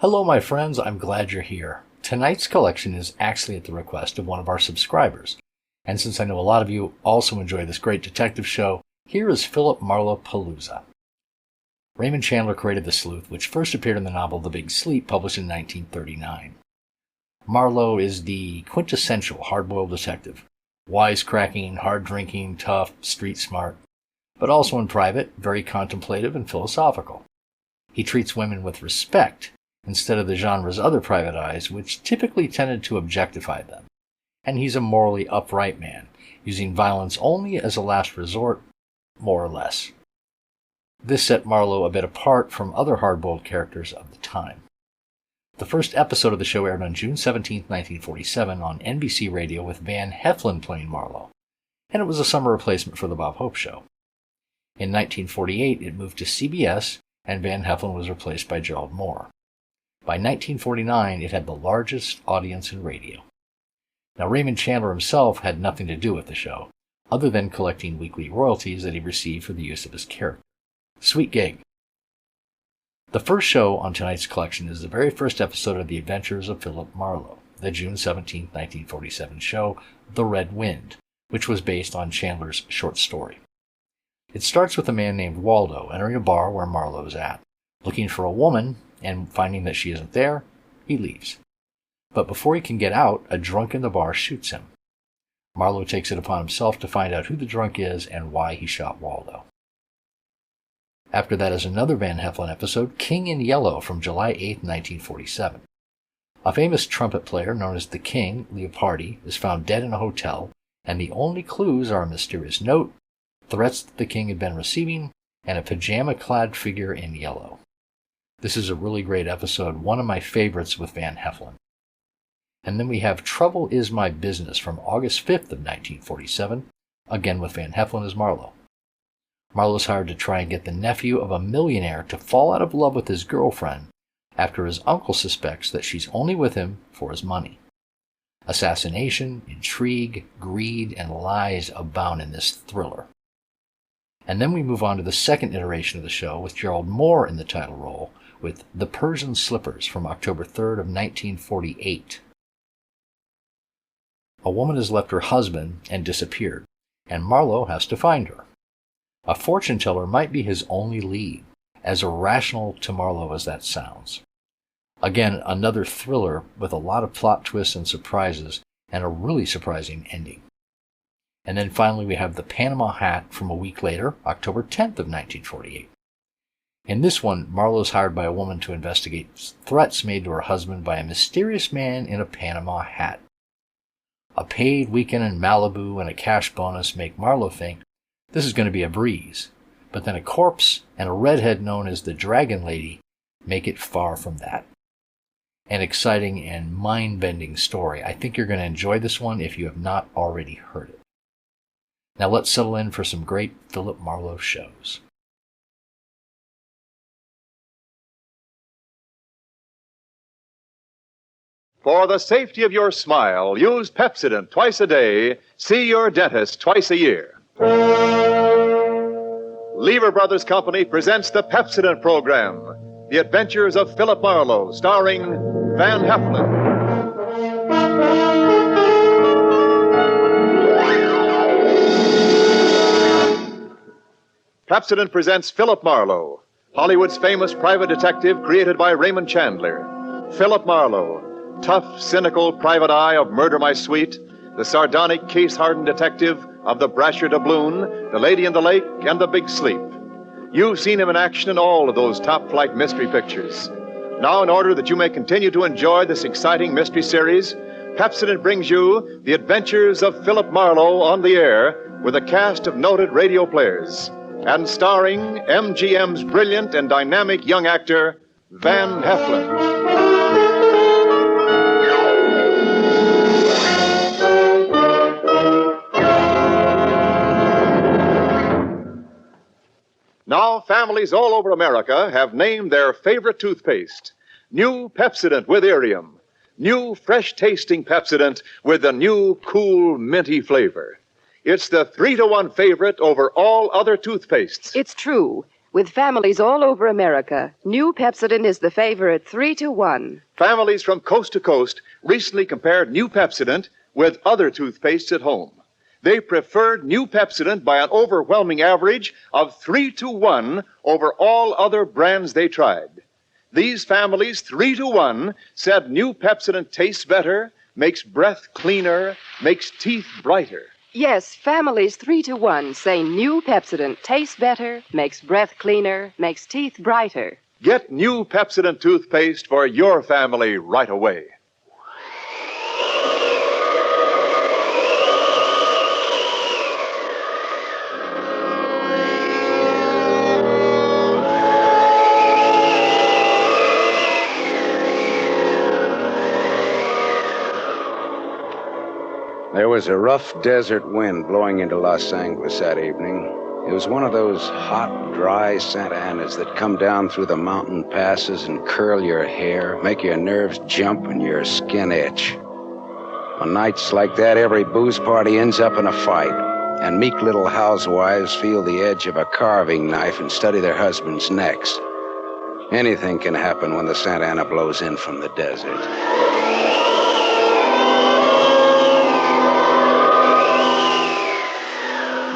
Hello, my friends. I'm glad you're here. Tonight's collection is actually at the request of one of our subscribers. And since I know a lot of you also enjoy this great detective show, here is Philip Marlowe Palooza. Raymond Chandler created the sleuth, which first appeared in the novel The Big Sleep, published in 1939. Marlowe is the quintessential hard-boiled detective. Wisecracking, hard-drinking, tough, street-smart, but also in private, very contemplative and philosophical. He treats women with respect, instead of the genre's other private eyes, which typically tended to objectify them. And he's a morally upright man, using violence only as a last resort, more or less. This set Marlowe a bit apart from other hard-boiled characters of the time. The first episode of the show aired on June 17, 1947 on NBC Radio with Van Heflin playing Marlowe, and it was a summer replacement for The Bob Hope Show. In 1948, it moved to CBS, and Van Heflin was replaced by Gerald Mohr. By 1949, it had the largest audience in radio. Now, Raymond Chandler himself had nothing to do with the show, other than collecting weekly royalties that he received for the use of his character. Sweet gig. The first show on tonight's collection is the very first episode of The Adventures of Philip Marlowe, the June 17, 1947 show, The Red Wind, which was based on Chandler's short story. It starts with a man named Waldo entering a bar where Marlowe is at, looking for a woman, and finding that she isn't there, he leaves. But before he can get out, a drunk in the bar shoots him. Marlowe takes it upon himself to find out who the drunk is and why he shot Waldo. After that is another Van Heflin episode, King in Yellow, from July 8, 1947. A famous trumpet player known as the King, Leopardi, is found dead in a hotel, and the only clues are a mysterious note, threats that the king had been receiving, and a pajama-clad figure in yellow. This is a really great episode, one of my favorites with Van Heflin. And then we have Trouble Is My Business from August 5th of 1947, again with Van Heflin as Marlowe. Marlowe's hired to try and get the nephew of a millionaire to fall out of love with his girlfriend after his uncle suspects that she's only with him for his money. Assassination, intrigue, greed, and lies abound in this thriller. And then we move on to the second iteration of the show with Gerald Mohr in the title role, with The Persian Slippers from October 3rd of 1948. A woman has left her husband and disappeared, and Marlowe has to find her. A fortune teller might be his only lead, as irrational to Marlowe as that sounds. Again, another thriller with a lot of plot twists and surprises, and a really surprising ending. And then finally we have The Panama Hat from a week later, October 10th of 1948. In this one, Marlowe's hired by a woman to investigate threats made to her husband by a mysterious man in a Panama hat. A paid weekend in Malibu and a cash bonus make Marlowe think this is going to be a breeze, but then a corpse and a redhead known as the Dragon Lady make it far from that. An exciting and mind-bending story. I think you're going to enjoy this one if you have not already heard it. Now let's settle in for some great Philip Marlowe shows. For the safety of your smile, use Pepsodent twice a day. See your dentist twice a year. Lever Brothers Company presents the Pepsodent program, The Adventures of Philip Marlowe, starring Van Heflin. Pepsodent presents Philip Marlowe, Hollywood's famous private detective created by Raymond Chandler. Philip Marlowe, tough, cynical private eye of Murder My Sweet, the sardonic, case-hardened detective of The Brasher Doubloon, The Lady in the Lake, and The Big Sleep. You've seen him in action in all of those top-flight mystery pictures. Now, in order that you may continue to enjoy this exciting mystery series, Pepsodent brings you The Adventures of Philip Marlowe on the air with a cast of noted radio players, and starring MGM's brilliant and dynamic young actor, Van Heflin. Now, families all over America have named their favorite toothpaste. New Pepsodent with Irium. New fresh-tasting Pepsodent with a new, cool, minty flavor. It's the 3-to-1 favorite over all other toothpastes. It's true. With families all over America, new Pepsodent is the favorite 3-to-1. Families from coast to coast recently compared new Pepsodent with other toothpastes at home. They preferred new Pepsodent by an overwhelming average of 3-to-1 over all other brands they tried. These families, 3-to-1, said new Pepsodent tastes better, makes breath cleaner, makes teeth brighter. Yes, families 3-to-1 say new Pepsodent tastes better, makes breath cleaner, makes teeth brighter. Get new Pepsodent toothpaste for your family right away. There was a rough desert wind blowing into Los Angeles that evening. It was one of those hot, dry Santa Anas that come down through the mountain passes and curl your hair, make your nerves jump and your skin itch. On nights like that, every booze party ends up in a fight, and meek little housewives feel the edge of a carving knife and study their husbands' necks. Anything can happen when the Santa Ana blows in from the desert.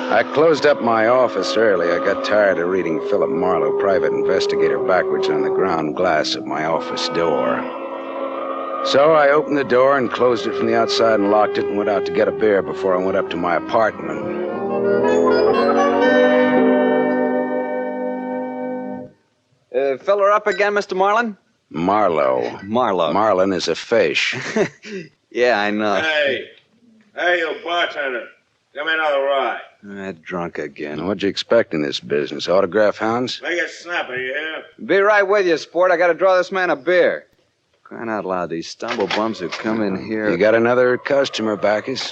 I closed up my office early. I got tired of reading Philip Marlowe, private investigator, backwards on the ground glass of my office door. So I opened the door and closed it from the outside and locked it and went out to get a beer before I went up to my apartment. Fill her up again, Mr. Marlin? Marlowe. Marlowe. Marlin is a fish. Yeah, I know. Hey, you bartender. Give me another rye. Drunk again. What'd you expect in this business? Autograph hounds? Make it snappy, you hear? Be right with you, sport. I gotta draw this man a beer. Crying out loud, these stumble bums who come in here. You got another customer, Bacchus?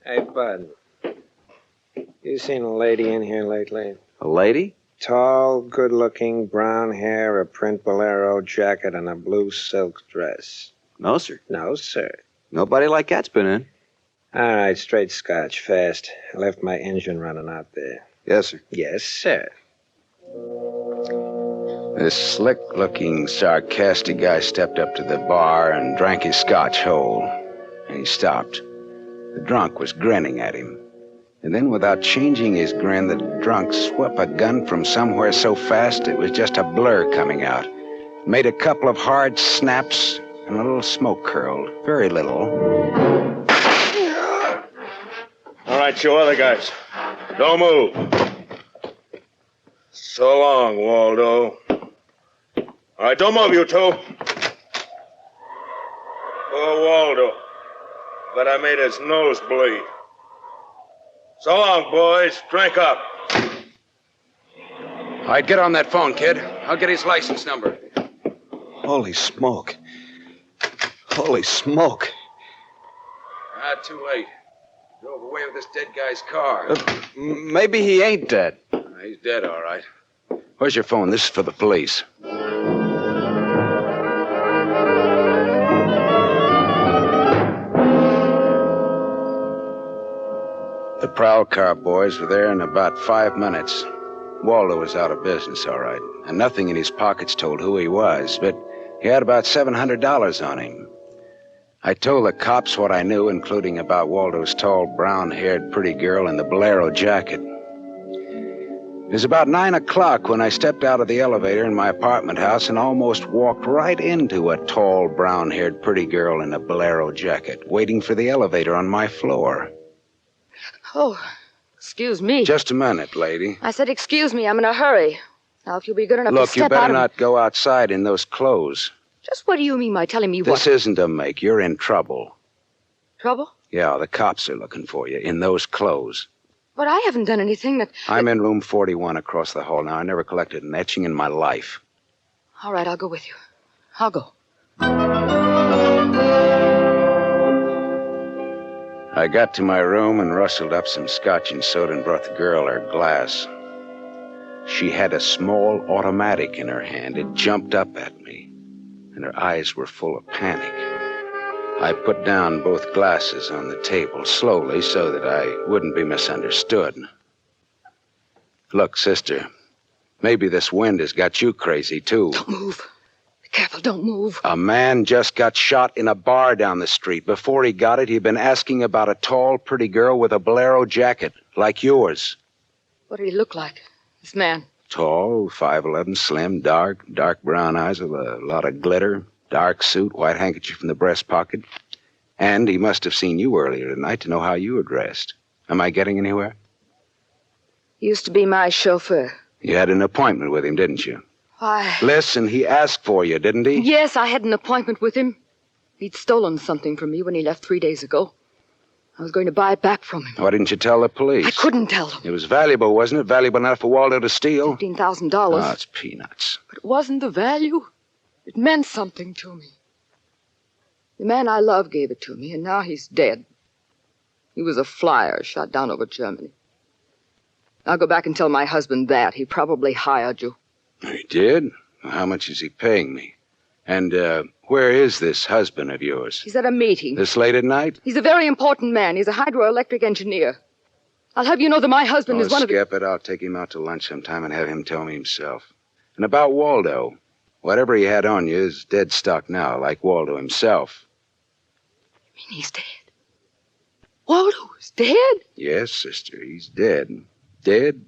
Hey, Bud. You seen a lady in here lately? A lady? Tall, good-looking, brown hair, a print bolero jacket, and a blue silk dress. No, sir. No, sir. Nobody like that's been in. All right, straight scotch, fast. I left my engine running out there. Yes, sir. Yes, sir. This slick-looking, sarcastic guy stepped up to the bar and drank his scotch whole. And he stopped. The drunk was grinning at him. And then, without changing his grin, the drunk swept a gun from somewhere so fast it was just a blur coming out. Made a couple of hard snaps, and a little smoke curled. Very little. All right, you other guys. Don't move. So long, Waldo. All right, don't move, you two. Poor Waldo. But I made his nose bleed. So long, boys. Drink up. All right, get on that phone, kid. I'll get his license number. Holy smoke. Holy smoke. Too late. Drove away with this dead guy's car. Maybe he ain't dead. He's dead, all right. Where's your phone? This is for the police. The prowl car boys were there in about 5 minutes. Waldo was out of business, all right, and nothing in his pockets told who he was, but he had about $700 on him. I told the cops what I knew, including about Waldo's tall, brown-haired, pretty girl in the bolero jacket. It was about 9 o'clock when I stepped out of the elevator in my apartment house and almost walked right into a tall, brown-haired, pretty girl in a bolero jacket, waiting for the elevator on my floor. Oh, excuse me. Just a minute, lady. I said excuse me. I'm in a hurry. Now, if you'll be good enough to Look, step you better out of... not go outside in those clothes. Just what do you mean by telling me This isn't a make. You're in trouble. Trouble? Yeah, the cops are looking for you in those clothes. But I haven't done anything that... I'm in room 41 across the hall now. I never collected an etching in my life. All right, I'll go with you. I'll go. I got to my room and rustled up some scotch and soda and brought the girl her glass. She had a small automatic in her hand. It jumped up at me, and her eyes were full of panic. I put down both glasses on the table slowly so that I wouldn't be misunderstood. Look, sister, Maybe this wind has got you crazy, too. Don't move. Be careful, don't move. A man just got shot in a bar down the street. Before he got it, he'd been asking about a tall, pretty girl with a bolero jacket, like yours. What did he look like, this man? Tall, 5'11", slim, dark brown eyes with a lot of glitter, dark suit, white handkerchief in the breast pocket. And he must have seen you earlier tonight to know how you were dressed. Am I getting anywhere? He used to be my chauffeur. You had an appointment with him, didn't you? Why? Listen, he asked for you, didn't he? Yes, I had an appointment with him. He'd stolen something from me when he left 3 days ago. I was going to buy it back from him. Why didn't you tell the police? I couldn't tell them. It was valuable, wasn't it? Valuable enough for Waldo to steal? $15,000. Oh, it's peanuts. But it wasn't the value. It meant something to me. The man I love gave it to me, and now he's dead. He was a flyer shot down over Germany. I'll go back and tell my husband that. He probably hired you. He did? Well, how much is he paying me? And, where is this husband of yours? He's at a meeting. This late at night? He's a very important man. He's a hydroelectric engineer. I'll have you know that my husband is one of the... Skip it. I'll take him out to lunch sometime and have him tell me himself. And about Waldo, whatever he had on you is dead stock now, like Waldo himself. You mean he's dead? Waldo is dead? Yes, sister, he's dead. Dead.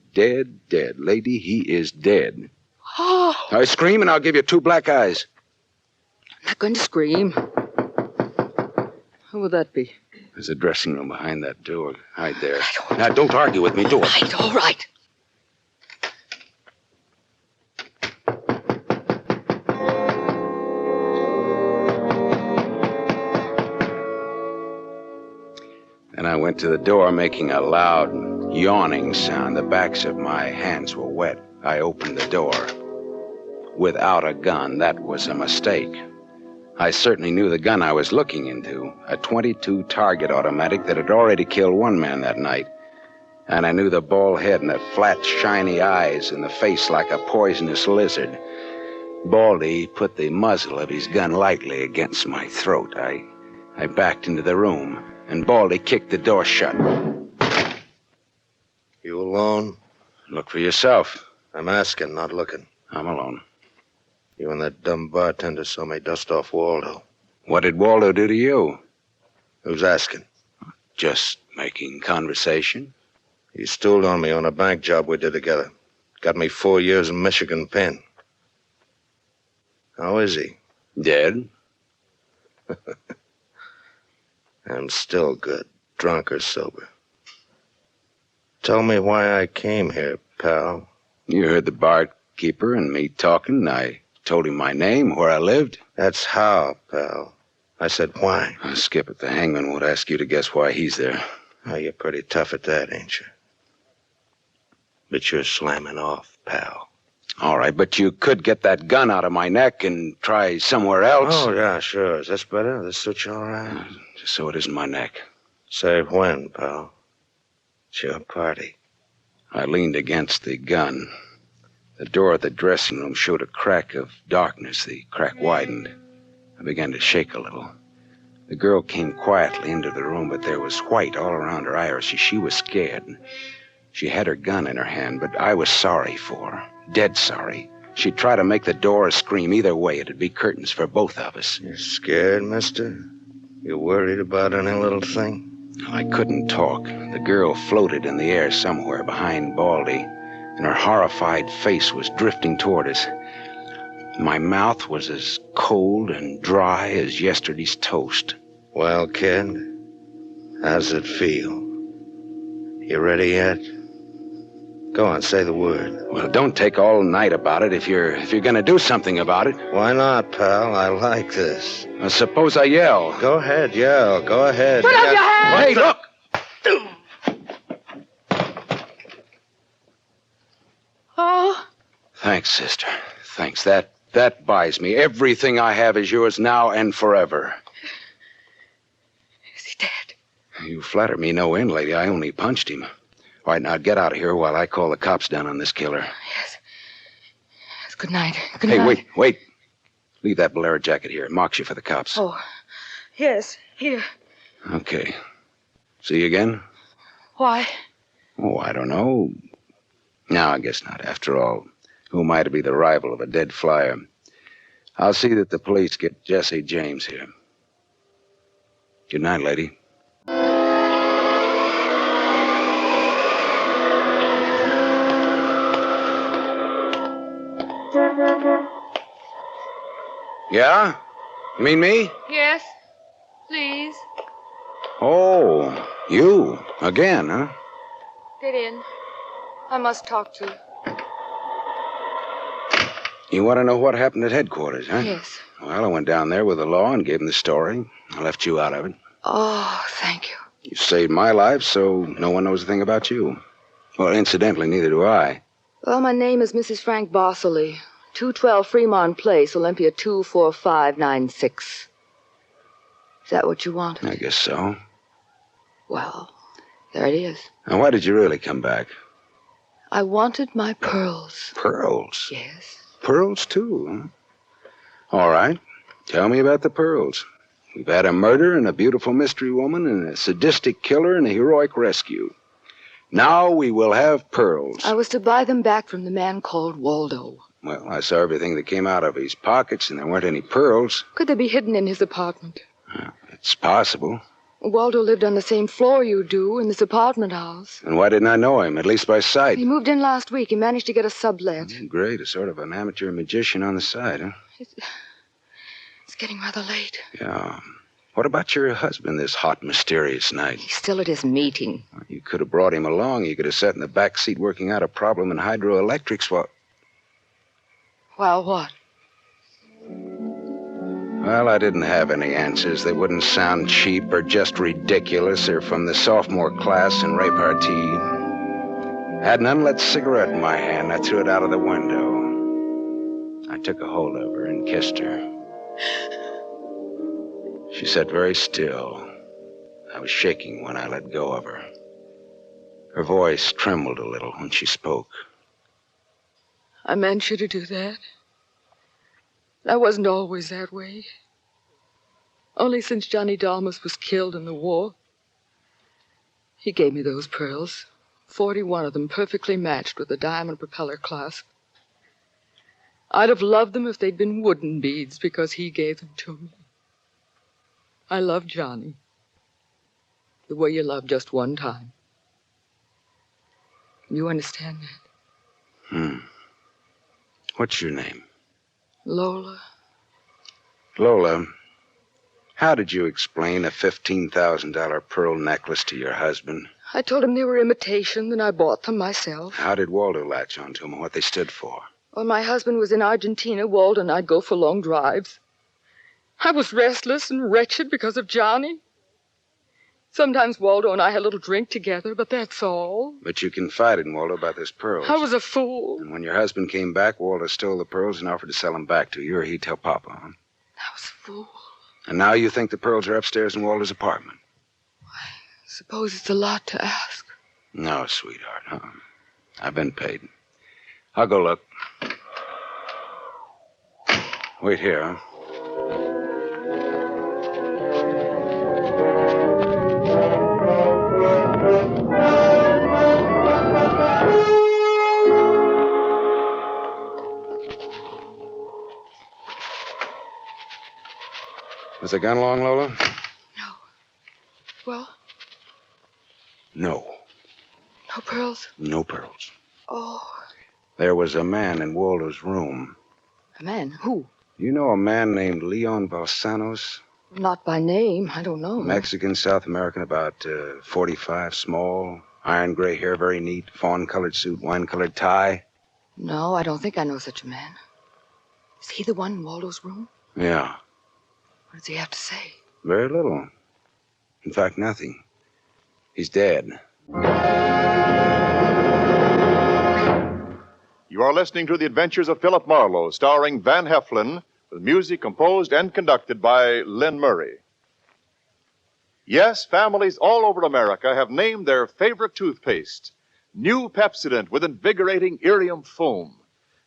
Lady, he is dead. Oh. I scream and I'll give you 2 black eyes. I'm not going to scream. Who would that be? There's a dressing room behind that door. Hide there. Now, don't argue with me. Do it. All right. Then I went to the door, making a loud, yawning sound. The backs of my hands were wet. I opened the door. Without a gun, that was a mistake. I certainly knew the gun I was looking into, a .22 target automatic that had already killed 1 man that night. And I knew the bald head and the flat, shiny eyes and the face like a poisonous lizard. Baldy put the muzzle of his gun lightly against my throat. I backed into the room, and Baldy kicked the door shut. You alone? Look for yourself. I'm asking, not looking. I'm alone. You and that dumb bartender saw me dust off Waldo. What did Waldo do to you? Who's asking? Just making conversation. He stooled on me on a bank job we did together. Got me 4 years in Michigan pen. How is he? Dead. I'm still good, drunk or sober. Tell me why I came here, pal. You heard the barkeeper and me talking. I told him my name, where I lived. That's how, pal. I said why. Skip it. The hangman won't ask you to guess why he's there. Oh, you're pretty tough at that, ain't you? But you're slamming off, pal. All right, but you could get that gun out of my neck and try somewhere else. Oh, yeah, sure. Is this better? This suits you all right? Just so it isn't my neck. Say when, pal? It's your party. I leaned against the gun. The door of the dressing room showed a crack of darkness. The crack widened. I began to shake a little. The girl came quietly into the room, but there was white all around her irises. She was scared. She had her gun in her hand, but I was sorry for her. Dead sorry. She'd try to make the door scream. Either way, it'd be curtains for both of us. You're scared, mister? You worried about any little thing? I couldn't talk. The girl floated in the air somewhere behind Baldy, and her horrified face was drifting toward us. My mouth was as cold and dry as yesterday's toast. Well, kid, how's it feel? You ready yet? Go on, say the word. Well, don't take all night about it if you're gonna do something about it. Why not, pal? I like this. Suppose I yell. Go ahead, yell. Go ahead. Put up your hands! Hey, look! Oh. Thanks, sister. Thanks. That buys me. Everything I have is yours now and forever. Is he dead? You flatter me no end, lady. I only punched him. All right, now get out of here while I call the cops down on this killer. Yes. Good night. Good night. Hey, wait. Leave that bolero jacket here. It marks you for the cops. Oh, yes. Here. Okay. See you again? Why? Oh, I don't know. No, I guess not. After all, Who am I to be the rival of a dead flyer? I'll see that the police get Jesse James here. Good night, lady. Yeah? You mean me? Yes, please. Oh, you. Again, huh? Get in. I must talk to you. You want to know what happened at headquarters, huh? Yes. Well, I went down there with the law and gave them the story. I left you out of it. Oh, thank you. You saved my life, so no one knows a thing about you. Well, incidentally, neither do I. Well, my name is Mrs. Frank Bossley. 212 Fremont Place, Olympia 24596. Is that what you wanted? I guess so. Well, there it is. Now, why did you really come back? I wanted my pearls. Pearls? Yes. Pearls, too, huh? All right. Tell me about the pearls. We've had a murder and a beautiful mystery woman and a sadistic killer and a heroic rescue. Now we will have pearls. I was to buy them back from the man called Waldo. Well, I saw everything that came out of his pockets, and there weren't any pearls. Could they be hidden in his apartment? It's possible. Waldo lived on the same floor you do in this apartment house. And why didn't I know him, at least by sight? He moved in last week. He managed to get a sublet. Great, a sort of an amateur magician on the side, huh? It's getting rather late. Yeah. What about your husband this hot, mysterious night? He's still at his meeting. You could have brought him along. You could have sat in the back seat working out a problem in hydroelectrics while... While what? Well, I didn't have any answers. They wouldn't sound cheap or just ridiculous or from the sophomore class in repartee. I had an unlit cigarette in my hand. I threw it out of the window. I took a hold of her and kissed her. She sat very still. I was shaking when I let go of her. Her voice trembled a little when she spoke. I meant you to do that. I wasn't always that way. Only since Johnny Dalmas was killed in the war. He gave me those pearls. 41 of them perfectly matched with a diamond propeller clasp. I'd have loved them if they'd been wooden beads because he gave them to me. I love Johnny. The way you love just one time. You understand that? What's your name? Lola. Lola, how did you explain a $15,000 pearl necklace to your husband? I told him they were imitation, and I bought them myself. How did Waldo latch onto them and what they stood for? When my husband was in Argentina, Waldo and I'd go for long drives. I was restless and wretched because of Johnny. Sometimes Waldo and I had a little drink together, but that's all. But you confided in Waldo about those pearls. I was a fool. And when your husband came back, Waldo stole the pearls and offered to sell them back to you, or he'd tell Papa, huh? I was a fool. And now you think the pearls are upstairs in Waldo's apartment? I suppose it's a lot to ask. No, sweetheart, huh? I've been paid. I'll go look. Wait here, huh? Was the gun along, Lola? No. Well? No. No pearls? No pearls. Oh. There was a man in Waldo's room. A man? Who? You know a man named Leon Balsanos? Not by name. I don't know. Mexican, South American, about 45, small, iron gray hair, very neat, fawn-colored suit, wine-colored tie. No, I don't think I know such a man. Is he the one in Waldo's room? Yeah. What does he have to say? Very little. In fact, nothing. He's dead. You are listening to The Adventures of Philip Marlowe, starring Van Heflin, with music composed and conducted by Lynn Murray. Yes, families all over America have named their favorite toothpaste. New Pepsodent with invigorating Irium foam.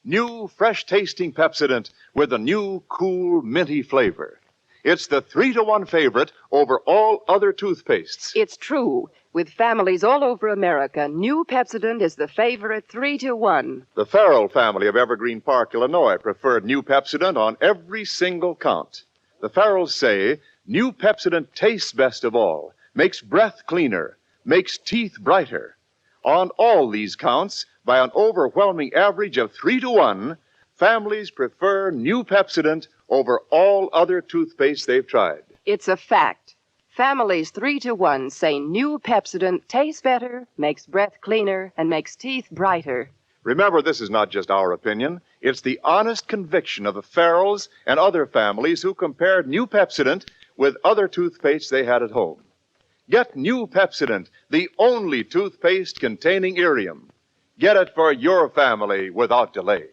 New fresh-tasting Pepsodent with a new, cool, minty flavor. It's the 3-to-1 favorite over all other toothpastes. It's true. With families all over America, new Pepsodent is the favorite 3-to-1. The Farrell family of Evergreen Park, Illinois, preferred new Pepsodent on every single count. The Farrells say new Pepsodent tastes best of all, makes breath cleaner, makes teeth brighter. On all these counts, by an overwhelming average of 3-to-1, families prefer new Pepsodent over all other toothpaste they've tried. It's a fact. Families 3-to-1 say new Pepsodent tastes better, makes breath cleaner, and makes teeth brighter. Remember, this is not just our opinion. It's the honest conviction of the Farrells and other families who compared new Pepsodent with other toothpaste they had at home. Get new Pepsodent, the only toothpaste containing irium. Get it for your family without delay.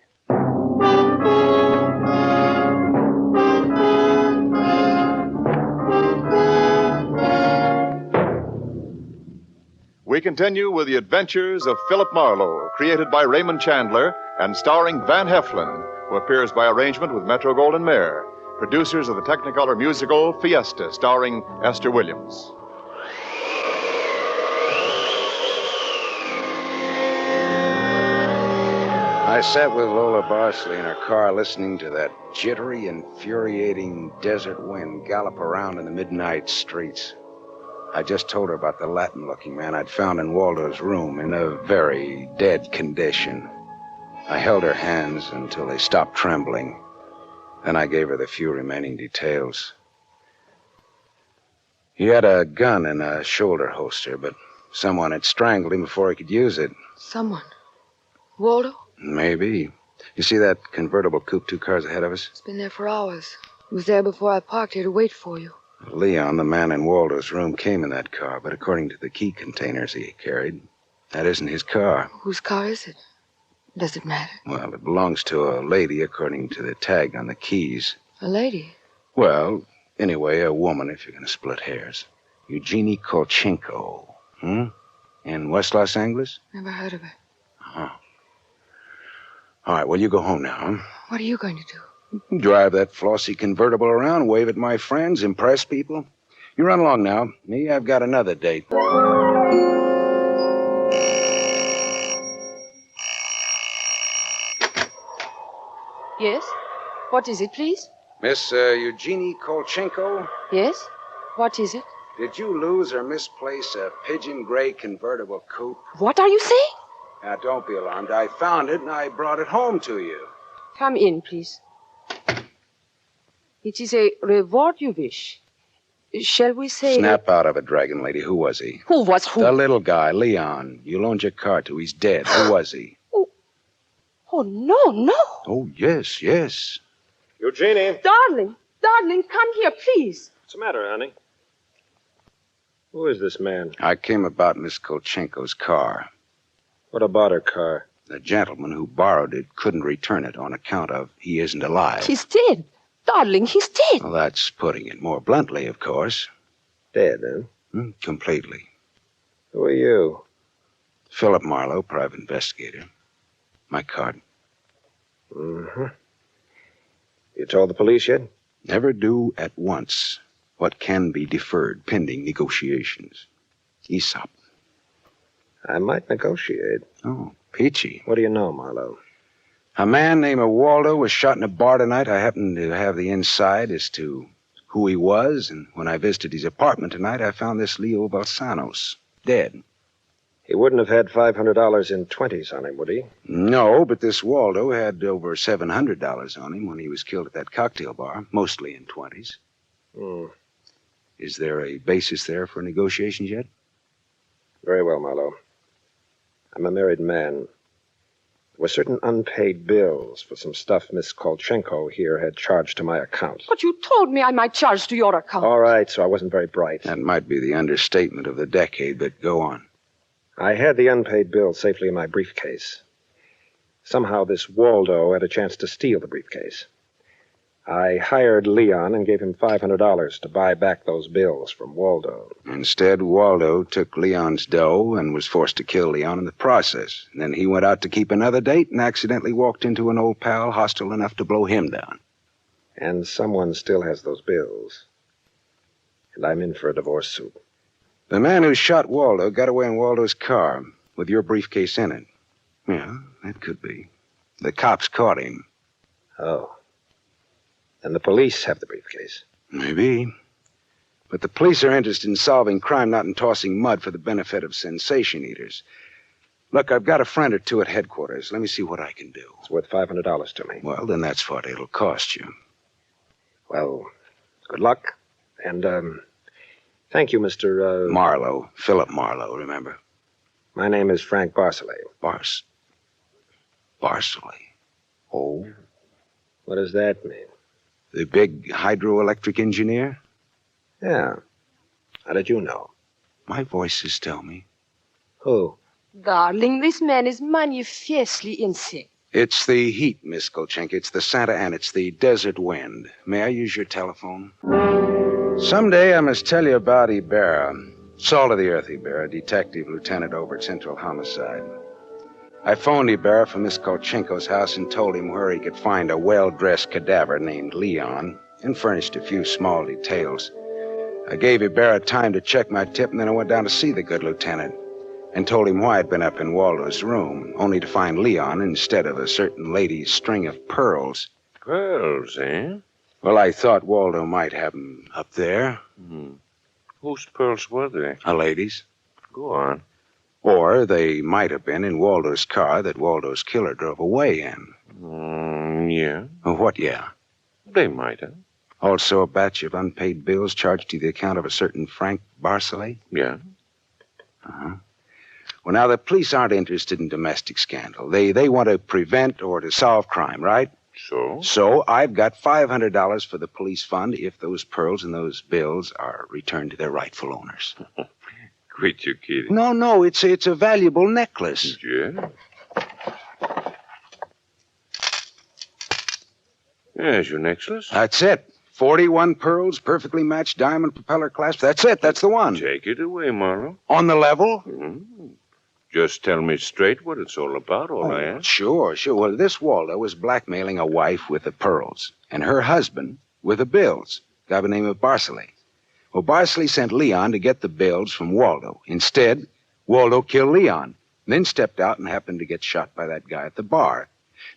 We continue with the Adventures of Philip Marlowe, created by Raymond Chandler and starring Van Heflin, who appears by arrangement with Metro-Goldwyn-Mayer, producers of the Technicolor musical Fiesta, starring Esther Williams. I sat with Lola Barsley in her car listening to that jittery, infuriating desert wind gallop around in the midnight streets. I just told her about the Latin-looking man I'd found in Waldo's room in a very dead condition. I held her hands until they stopped trembling. Then I gave her the few remaining details. He had a gun in a shoulder holster, but someone had strangled him before he could use it. Someone? Waldo? Maybe. You see that convertible coupe 2 cars ahead of us? It's been there for hours. It was there before I parked here to wait for you. Leon, the man in Waldo's room, came in that car, but according to the key containers he carried, that isn't his car. Whose car is it? Does it matter? Well, it belongs to a lady according to the tag on the keys. A lady? Well, anyway, a woman, if you're going to split hairs. Eugenie Kolchenko. In West Los Angeles? Never heard of her. Oh. All right, well, you go home now, huh? What are you going to do? Drive that flossy convertible around, wave at my friends, impress people. You run along now. Me, I've got another date. Yes? What is it, please? Miss Eugenie Kolchenko, Yes? What is it? did you lose or misplace a pigeon gray convertible coupe? What are you saying? Now, don't be alarmed. I found it and I brought it home to you. Come in, please. It is a reward you wish. Shall we say... Snap out of it, Dragon Lady. Who was he? Who was who? The little guy, Leon. You loaned your car to. He's dead. Who was he? Oh, no. Oh, yes. Eugenie. Darling, come here, please. What's the matter, honey? Who is this man? I came about Miss Kolchenko's car. What about her car? The gentleman who borrowed it couldn't return it on account of he isn't alive. He's dead. Darling, he's dead. Well, that's putting it more bluntly, of course. Dead, huh? Completely. Who are you? Philip Marlowe, private investigator. My card. Mm-hmm. You told the police yet? Never do at once what can be deferred pending negotiations. Aesop. I might negotiate. Oh, peachy. What do you know, Marlowe? A man named Waldo was shot in a bar tonight. I happen to have the inside as to who he was, and when I visited his apartment tonight, I found this Leo Balsanos dead. He wouldn't have had $500 in 20s on him, would he? No, but this Waldo had over $700 on him when he was killed at that cocktail bar, mostly in 20s. Is there a basis there for negotiations yet? Very well, Marlowe. I'm a married man. There were certain unpaid bills for some stuff Miss Kolchenko here had charged to my account. But you told me I might charge to your account. All right, so I wasn't very bright. That might be the understatement of the decade, but go on. I had the unpaid bill safely in my briefcase. Somehow this Waldo had a chance to steal the briefcase. I hired Leon and gave him $500 to buy back those bills from Waldo. Instead, Waldo took Leon's dough and was forced to kill Leon in the process. And then he went out to keep another date and accidentally walked into an old pal hostile enough to blow him down. And someone still has those bills. And I'm in for a divorce suit. The man who shot Waldo got away in Waldo's car with your briefcase in it. Yeah, that could be. The cops caught him. Oh. And the police have the briefcase. Maybe. But the police are interested in solving crime, not in tossing mud for the benefit of sensation eaters. Look, I've got a friend or two at headquarters. Let me see what I can do. It's worth $500 to me. Well, then that's what it'll cost you. Well, good luck. And, thank you, Mr. Marlowe. Philip Marlowe, remember? My name is Frank Barcelay. Barcelay. Oh? What does that mean? The big hydroelectric engineer? Yeah. How did you know? My voices tell me. Who? Darling, this man is manifestly insane. It's the heat, Miss Kolchenko. It's the Santa Ana. It's the desert wind. May I use your telephone? Someday I must tell you about Ibarra. Salt of the earth Ibarra, detective lieutenant over at Central Homicide. I phoned Ibarra from Miss Kolchenko's house and told him where he could find a well-dressed cadaver named Leon and furnished a few small details. I gave Ibarra time to check my tip, and then I went down to see the good lieutenant and told him why I'd been up in Waldo's room, only to find Leon instead of a certain lady's string of pearls. Pearls, eh? Well, I thought Waldo might have them up there. Whose pearls were they? A lady's. Go on. Or they might have been in Waldo's car that Waldo's killer drove away in. Yeah. What, yeah? They might have. Also a batch of unpaid bills charged to the account of a certain Frank Barcelay? Yeah. Uh-huh. Well, now, the police aren't interested in domestic scandal. They want to prevent or to solve crime, right? So? So I've got $500 for the police fund if those pearls and those bills are returned to their rightful owners. Quit your kidding. No, it's a valuable necklace. Yeah? There's your necklace. That's it. 41 pearls, perfectly matched diamond propeller clasp. That's it. That's the one. Take it away, Marlowe. On the level? Just tell me straight what it's all about, all I ask. Sure. Well, this Waldo was blackmailing a wife with the pearls and her husband with the bills, a guy by the name of Barcelay. Well, Barcelay sent Leon to get the bills from Waldo. Instead, Waldo killed Leon, then stepped out and happened to get shot by that guy at the bar.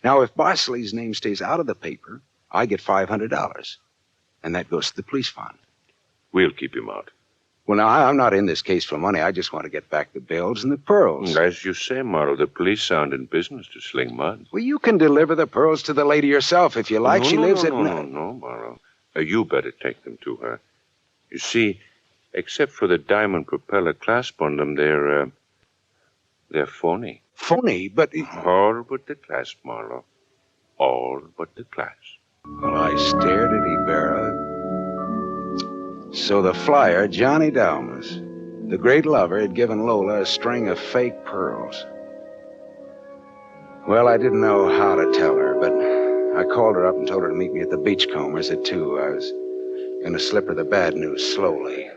Now, if Barcelay's name stays out of the paper, I get $500, and that goes to the police fund. We'll keep him out. Well, now, I'm not in this case for money. I just want to get back the bills and the pearls. As you say, Marlowe, the police aren't in business to sling mud. Well, you can deliver the pearls to the lady yourself if you like. No, She lives at... No, Marlowe. You better take them to her. You see, except for the diamond propeller clasp on them, they're phony. Phony? But... All but the clasp, Marlowe. All but the clasp. Well, I stared at Ibarra. So the flyer, Johnny Dalmas, the great lover, had given Lola a string of fake pearls. Well, I didn't know how to tell her, but I called her up and told her to meet me at the Beachcombers at 2. I was going to slip her the bad news slowly.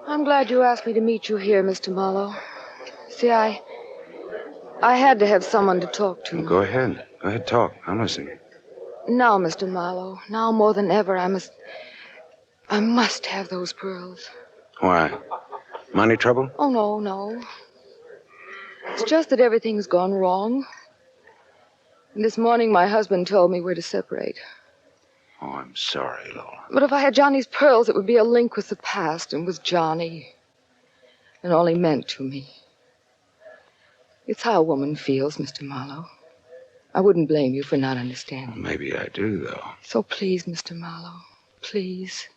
I'm glad you asked me to meet you here, Mr. Marlowe. See, I had to have someone to talk to. Go ahead. Go ahead, talk. I'm listening. Now, Mr. Marlowe, now more than ever, I must have those pearls. Why? Money trouble? Oh, no. It's just that everything's gone wrong. And this morning, my husband told me we're to separate. Oh, I'm sorry, Lola. But if I had Johnny's pearls, it would be a link with the past and with Johnny. And all he meant to me. It's how a woman feels, Mr. Marlowe. I wouldn't blame you for not understanding. Maybe I do, though. So please, Mr. Marlowe, please,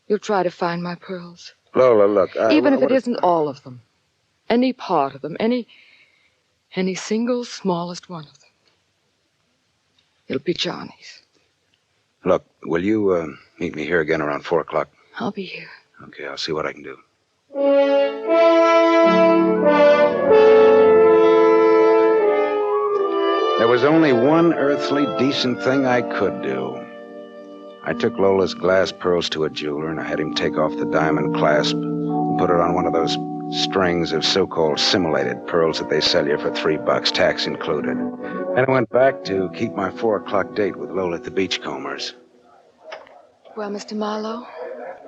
you'll try to find my pearls. Lola, look, even if it isn't all of them, any part of them, any single smallest one of them. It'll be Johnny's. Look, will you meet me here again around 4 o'clock? I'll be here. Okay, I'll see what I can do. There was only one earthly decent thing I could do. I took Lola's glass pearls to a jeweler, and I had him take off the diamond clasp and put it on one of those strings of so-called simulated pearls that they sell you for $3, tax included. And I went back to keep my 4 o'clock date with Lola at the Beachcombers. Well, Mr. Marlowe,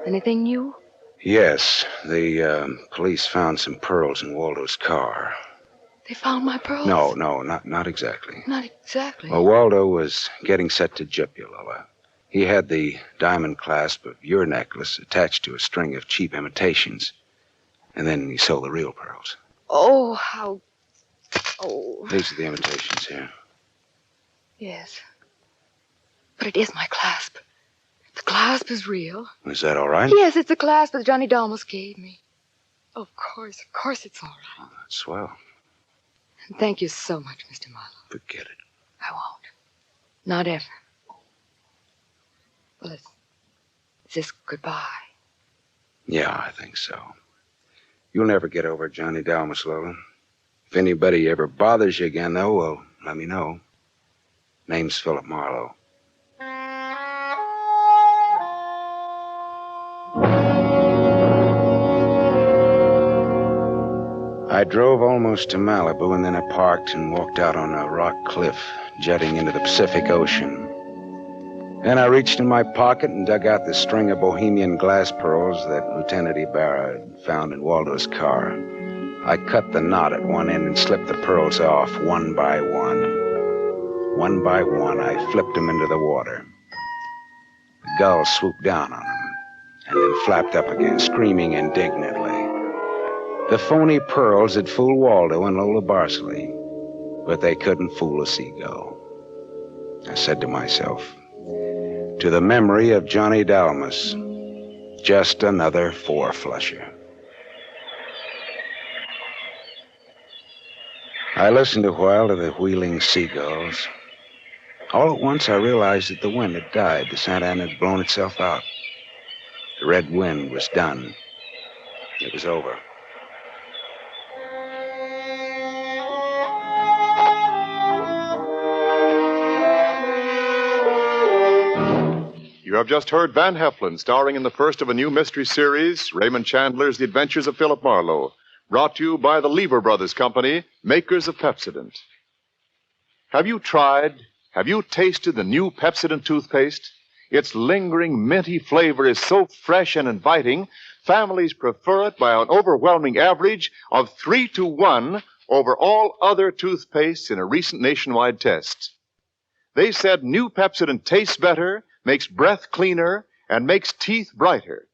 anything new? Yes, the police found some pearls in Waldo's car. They found my pearls? No, not exactly. Not exactly. Well, Waldo was getting set to gyp you, Lola. He had the diamond clasp of your necklace attached to a string of cheap imitations. And then he sold the real pearls. Oh, how... Oh. These are the imitations here. Yes. But it is my clasp. The clasp is real. Is that all right? Yes, it's the clasp that Johnny Dalmas gave me. Of course it's all right. Oh, that's swell. And thank you so much, Mr. Marlowe. Forget it. I won't. Not ever. Well, is this goodbye? Yeah, I think so. You'll never get over Johnny Dalmas, Lola. If anybody ever bothers you again, though, well, let me know. Name's Philip Marlowe. I drove almost to Malibu, and then I parked and walked out on a rock cliff jutting into the Pacific Ocean. Then I reached in my pocket and dug out the string of Bohemian glass pearls that Lieutenant Ibarra had found in Waldo's car. I cut the knot at one end and slipped the pearls off one by one. One by one, I flipped them into the water. The gull swooped down on them and then flapped up again, screaming indignantly. The phony pearls had fooled Waldo and Lola Barsley, but they couldn't fool a seagull. I said to myself, to the memory of Johnny Dalmas, just another four-flusher. I listened a while to the wheeling seagulls. All at once, I realized that the wind had died. The Santa Ana had blown itself out. The red wind was done. It was over. You have just heard Van Heflin starring in the first of a new mystery series, Raymond Chandler's The Adventures of Philip Marlowe, brought to you by the Lever Brothers Company, makers of Pepsodent. Have you tasted the new Pepsodent toothpaste? Its lingering, minty flavor is so fresh and inviting, families prefer it by an overwhelming average of 3-to-1 over all other toothpastes in a recent nationwide test. They said new Pepsodent tastes better, makes breath cleaner, and makes teeth brighter.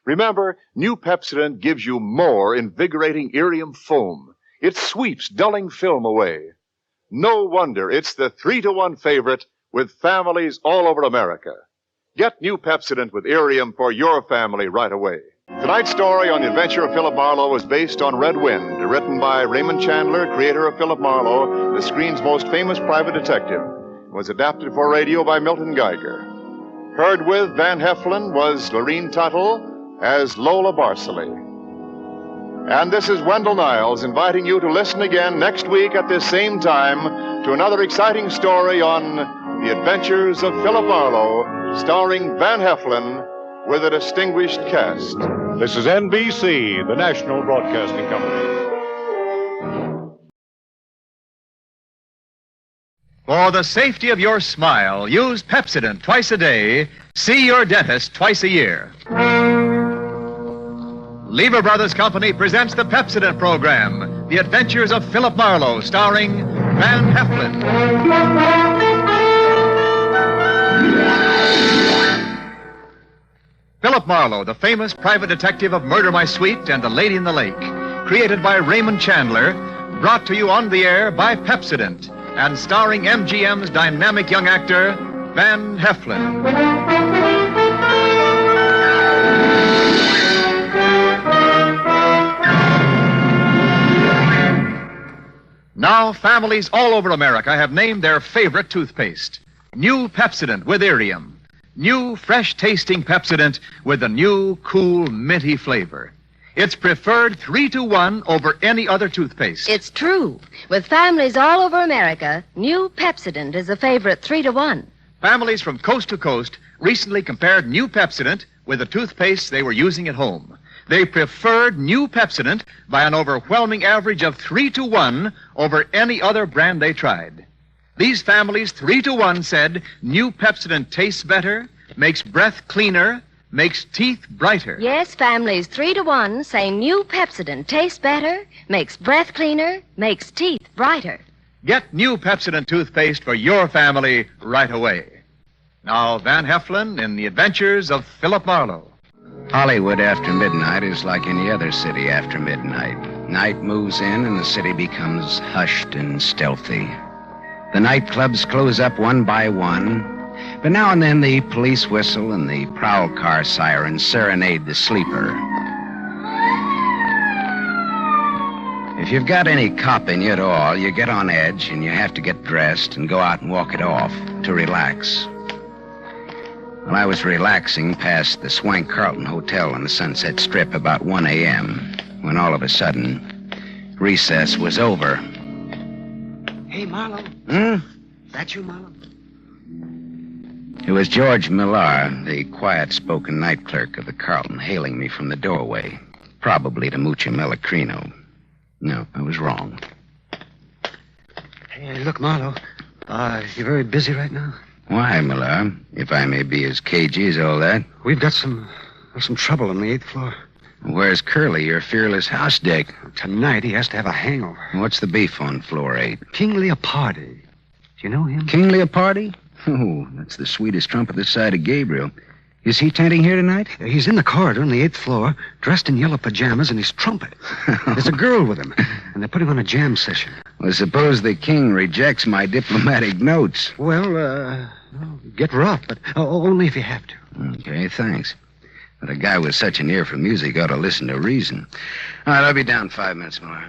Remember, new Pepsodent gives you more invigorating irium foam. It sweeps dulling film away. No wonder it's the 3-to-1 favorite with families all over America. Get new Pepsodent with irium for your family right away. Tonight's story on the adventure of Philip Marlowe is based on Red Wind, written by Raymond Chandler, creator of Philip Marlowe, the screen's most famous private detective. It was adapted for radio by Milton Geiger. Heard with Van Heflin was Lorene Tuttle as Lola Barsley. And this is Wendell Niles inviting you to listen again next week at this same time to another exciting story on The Adventures of Philip Marlowe, starring Van Heflin with a distinguished cast. This is NBC, the National Broadcasting Company. For the safety of your smile, use Pepsodent twice a day. See your dentist twice a year. Lever Brothers Company presents the Pepsodent program, The Adventures of Philip Marlowe, starring Van Heflin. Philip Marlowe, the famous private detective of Murder My Sweet and The Lady in the Lake, created by Raymond Chandler, brought to you on the air by Pepsodent, and starring MGM's dynamic young actor, Van Heflin. Now, families all over America have named their favorite toothpaste. New Pepsodent with irium. New, fresh-tasting Pepsodent with a new, cool, minty flavor. It's preferred 3-to-1 over any other toothpaste. It's true. With families all over America, new Pepsodent is a favorite 3-to-1. Families from coast to coast recently compared new Pepsodent with the toothpaste they were using at home. They preferred new Pepsodent by an overwhelming average of 3-to-1 over any other brand they tried. These families 3-to-1 said new Pepsodent tastes better, makes breath cleaner, makes teeth brighter. Yes, families 3-to-1 say new Pepsodent tastes better, makes breath cleaner, makes teeth brighter. Get new Pepsodent toothpaste for your family right away. Now, Van Heflin in The Adventures of Philip Marlowe. Hollywood after midnight is like any other city after midnight. Night moves in and the city becomes hushed and stealthy. The nightclubs close up one by one, but now and then the police whistle and the prowl car sirens serenade the sleeper. If you've got any cop in you at all, you get on edge and you have to get dressed and go out and walk it off to relax. Well, I was relaxing past the Swank Carlton Hotel on the Sunset Strip about 1 a.m. when all of a sudden, recess was over. Hey, Marlowe. That you, Marlowe? It was George Millar, the quiet-spoken night clerk of the Carlton, hailing me from the doorway, probably to Mucha Melacrino. No, I was wrong. Hey, look, Marlowe. You're very busy right now? Why, Millar? If I may be as cagey as all that. We've got some trouble on the 8th floor. Where's Curly, your fearless house dick? Tonight he has to have a hangover. What's the beef on floor 8? King Leopardi. Do you know him? King Leopardi? Oh, that's the sweetest trumpet this side of Gabriel. Is he tenting here tonight? He's in the corridor on the 8th floor, dressed in yellow pajamas and his trumpet. There's a girl with him, and they're putting on a jam session. Well, suppose the king rejects my diplomatic notes. Well, get rough, but only if you have to. Okay, thanks. But a guy with such an ear for music ought to listen to reason. All right, I'll be down 5 minutes more.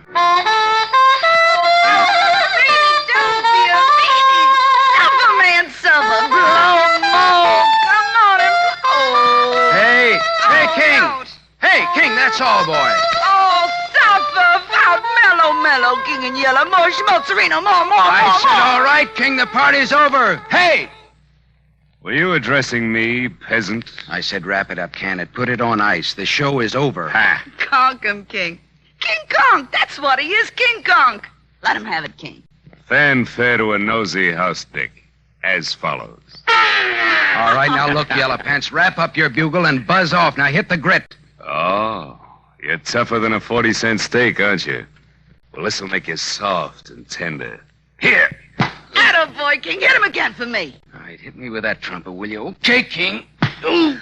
Hey, King, that's all, boy. Oh, suffer, proud, mellow, King and yellow, more, Sereno, more. I said, all right, King, the party's over. Hey! Were you addressing me, peasant? I said, wrap it up, can it? Put it on ice. The show is over. Ha! Conk him, King. King Conk, that's what he is, King Conk. Let him have it, King. Fanfare to a nosy house dick, as follows. All right, now look, Yellow Pants, wrap up your bugle and buzz off. Now hit the grit. Oh, you're tougher than a 40-cent steak, aren't you? Well, this'll make you soft and tender. Here! Attaboy, King. Hit him again for me. All right, hit me with that trumpet, will you? Okay, King. All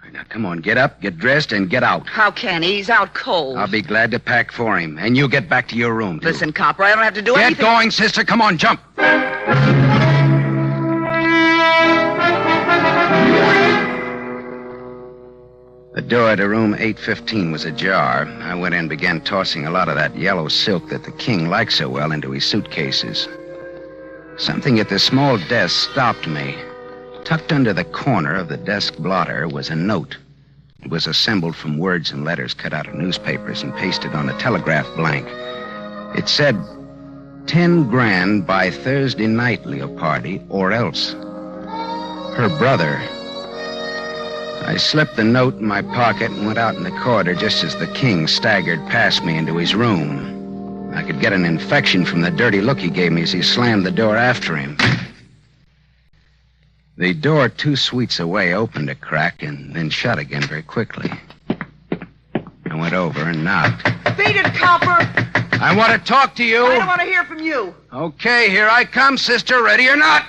right, now, come on, get up, get dressed, and get out. How can he? He's out cold. I'll be glad to pack for him. And you get back to your room, too. Listen, Copper, I don't have to do anything. Get going, sister. Come on, jump. The door to room 815 was ajar. I went in and began tossing a lot of that yellow silk that the king liked so well into his suitcases. Something at the small desk stopped me. Tucked under the corner of the desk blotter was a note. It was assembled from words and letters cut out of newspapers and pasted on a telegraph blank. It said, 10 grand by Thursday night, Leopardi, or else. Her brother. I slipped the note in my pocket and went out in the corridor just as the king staggered past me into his room. I could get an infection from the dirty look he gave me as he slammed the door after him. The door 2 suites away opened a crack and then shut again very quickly. I went over and knocked. Beat it, Copper. I want to talk to you. I don't want to hear from you. Okay, here I come, sister. Ready or not?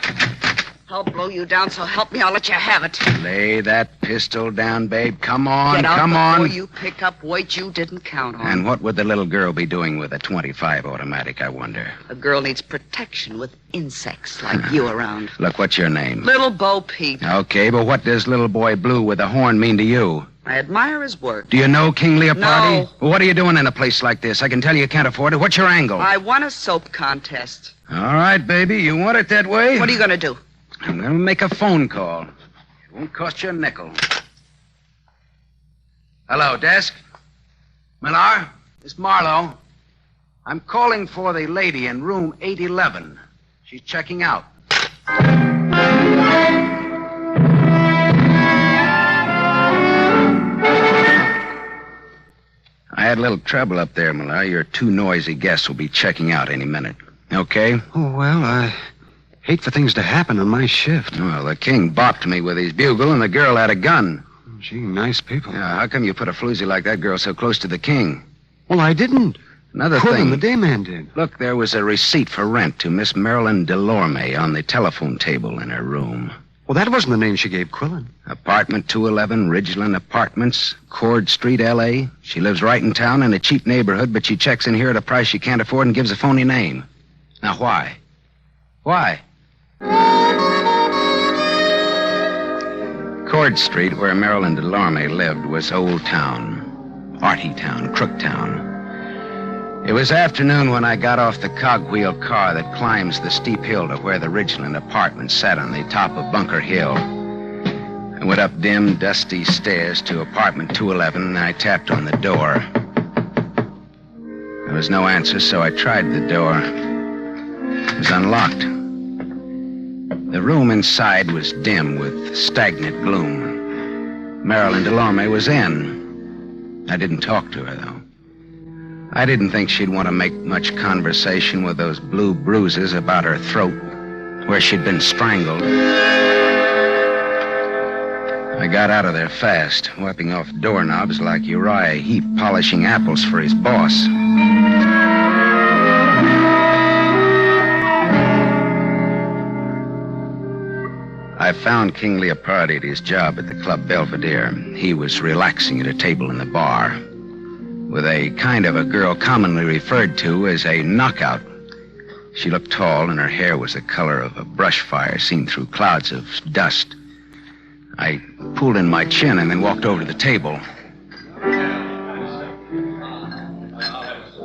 I'll blow you down, so help me, I'll let you have it. Lay that pistol down, babe. Come on, Get out come on. before you pick up weight you didn't count on. And what would the little girl be doing with a .25 automatic, I wonder? A girl needs protection with insects like you around. Look, what's your name? Little Bo Peep. Okay, but what does Little Boy Blue with a horn mean to you? I admire his work. Do you know King Leopardi? No. Well, what are you doing in a place like this? I can tell you can't afford it. What's your angle? I won a soap contest. All right, baby. You want it that way? What are you going to do? I'm going to make a phone call. It won't cost you a nickel. Hello, desk. Millar, it's Marlowe. I'm calling for the lady in room 811. She's checking out. had a little trouble up there, Millar. Your two noisy guests will be checking out any minute. Okay? Oh, well, I hate for things to happen on my shift. Well, the king bopped me with his bugle, and the girl had a gun. Gee, nice people. Yeah, how come you put a floozy like that girl so close to the king? Well, I didn't. Another Quillen, thing. the dayman did. Look, there was a receipt for rent to Miss Marilyn Delorme on the telephone table in her room. Well, that wasn't the name she gave Quillen. Apartment 211, Ridgeland Apartments, Cord Street, L.A. She lives right in town in a cheap neighborhood, but she checks in here at a price she can't afford and gives a phony name. Now, why? Why? Cord Street, where Marilyn Delorme lived, was Old Town, Arty Town, Crook Town. It was afternoon when I got off the cogwheel car that climbs the steep hill to where the Ridgeland Apartments sat on the top of Bunker Hill. I went up dim, dusty stairs to apartment 211, and I tapped on the door. There was no answer, so I tried the door. It was unlocked. The room inside was dim with stagnant gloom. Marilyn Delorme was in. I didn't talk to her, though. I didn't think she'd want to make much conversation with those blue bruises about her throat, where she'd been strangled. I got out of there fast, wiping off doorknobs like Uriah Heep polishing apples for his boss. I found King Leopardi at his job at the Club Belvedere. He was relaxing at a table in the bar with a kind of a girl commonly referred to as a knockout. She looked tall, and her hair was the color of a brush fire seen through clouds of dust. I pulled in my chin and then walked over to the table.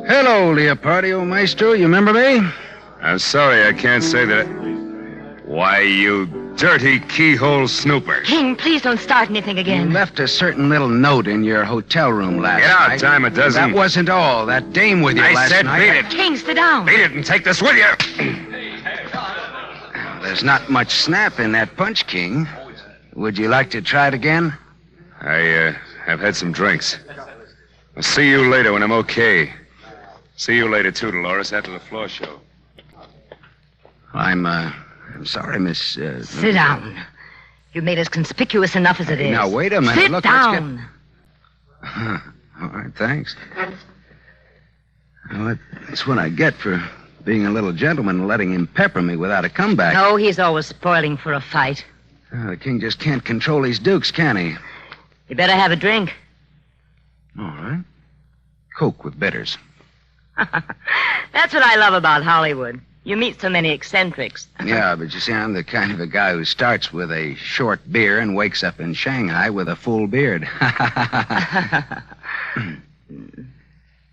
Hello, Leopardio Maestro. You remember me? I'm sorry, I can't say that. Why, you dirty keyhole snooper. King, please don't start anything again. You left a certain little note in your hotel room last Get out, night. dime a dozen. That wasn't all. That dame with you last night. I said beat it. King, sit down. Beat it and take this with you. There's not much snap in that punch, King. Would you like to try it again? I have had some drinks. I'll see you later when I'm okay. See you later, too, Dolores, after the floor show. I'm sorry, Miss... Sit down. You've made us conspicuous enough as it is. Now, wait a minute. Sit Look, down. All right, thanks. Well, that's what I get for being a little gentleman and letting him pepper me without a comeback. No, he's always spoiling for a fight. The king just can't control these dukes, can he? You better have a drink. All right. Coke with bitters. That's what I love about Hollywood. You meet so many eccentrics. Yeah, but you see, I'm the kind of a guy who starts with a short beer and wakes up in Shanghai with a full beard.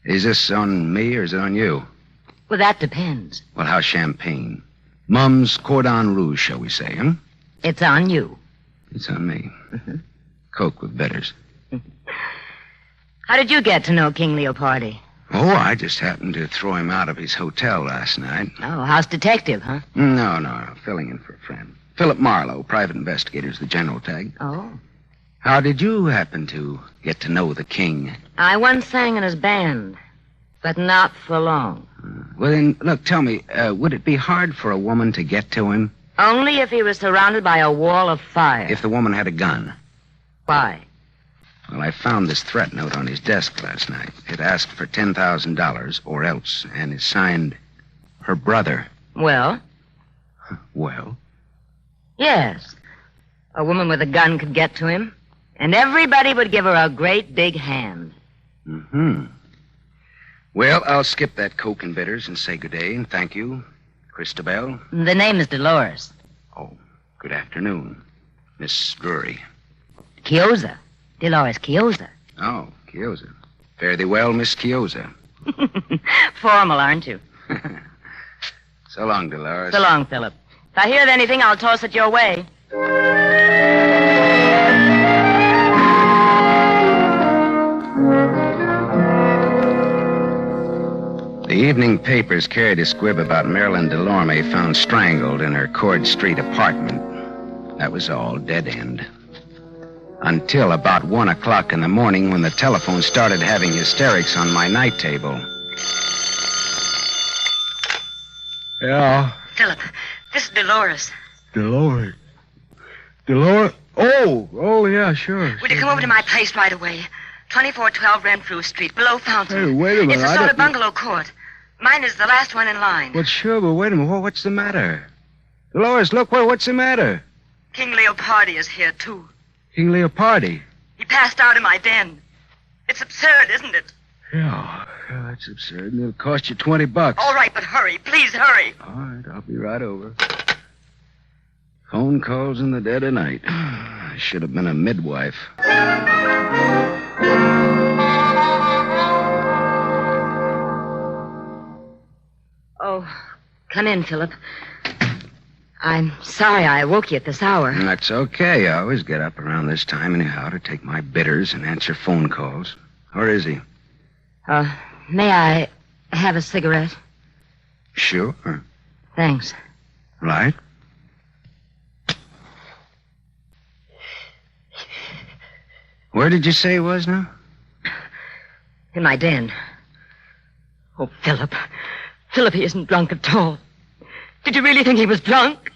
Is this on me or is it on you? Well, that depends. Well, how's champagne? Mum's Cordon Rouge, shall we say, huh? It's on you. It's on me. Coke with bitters. How did you get to know King Leopardi? Oh, I just happened to throw him out of his hotel last night. Oh, house detective, huh? No, filling in for a friend. Philip Marlowe, private investigator's the general tag. Oh. How did you happen to get to know the king? I once sang in his band, but not for long. Well, then, look, tell me, would it be hard for a woman to get to him? Only if he was surrounded by a wall of fire. If the woman had a gun? Why? Well, I found this threat note on his desk last night. It asked for $10,000 or else, and it's signed her brother. Well? Well? Yes. A woman with a gun could get to him, and everybody would give her a great big hand. Mm-hmm. Well, I'll skip that Coke and bitters and say good day and thank you, Christabel. The name is Dolores. Oh, good afternoon, Miss Drury. Chiozza. Dolores Chiozza. Oh, Chiozza. Fare thee well, Miss Chiozza. Formal, aren't you? So long, Dolores. So long, Philip. If I hear of anything, I'll toss it your way. The evening papers carried a squib about Marilyn Delorme found strangled in her Cord Street apartment. That was all. Dead end. Until about 1 o'clock in the morning when the telephone started having hysterics on my night table. Yeah. Philip, this is Dolores. Dolores. Dolores? Oh, yeah, sure. Will you come over to my place right away? 2412 Renfrew Street, below Fountain. Hey, wait a minute. It's a sort of bungalow court. Mine is the last one in line. Well, sure, but wait a minute. What's the matter? Dolores, look, what's the matter? King Leopardi is here, too. King Leopardi. He passed out in my den. It's absurd, isn't it? Yeah, that's absurd. And it'll cost you $20. All right, but hurry. Please hurry. All right, I'll be right over. Phone calls in the dead of night. I should have been a midwife. Oh, come in, Philip. I'm sorry I woke you at this hour. That's okay. I always get up around this time anyhow to take my bitters and answer phone calls. Where is he? May I have a cigarette? Sure. Thanks. Right. Where did you say he was now? In my den. Oh, Philip. Philip, he isn't drunk at all. Did you really think he was drunk?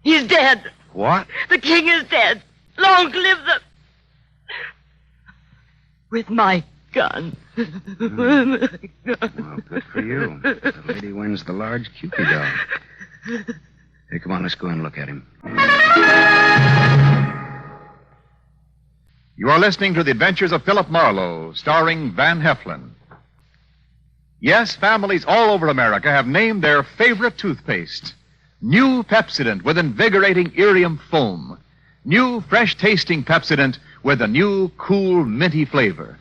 He's dead. What? The king is dead. Long live the... With my gun. Well, good for you. The lady wins the large Cupid doll. Hey, come on, let's go and look at him. You are listening to The Adventures of Philip Marlowe, starring Van Heflin. Yes, families all over America have named their favorite toothpaste. New Pepsodent with invigorating Irium foam. New fresh-tasting Pepsodent with a new cool minty flavor.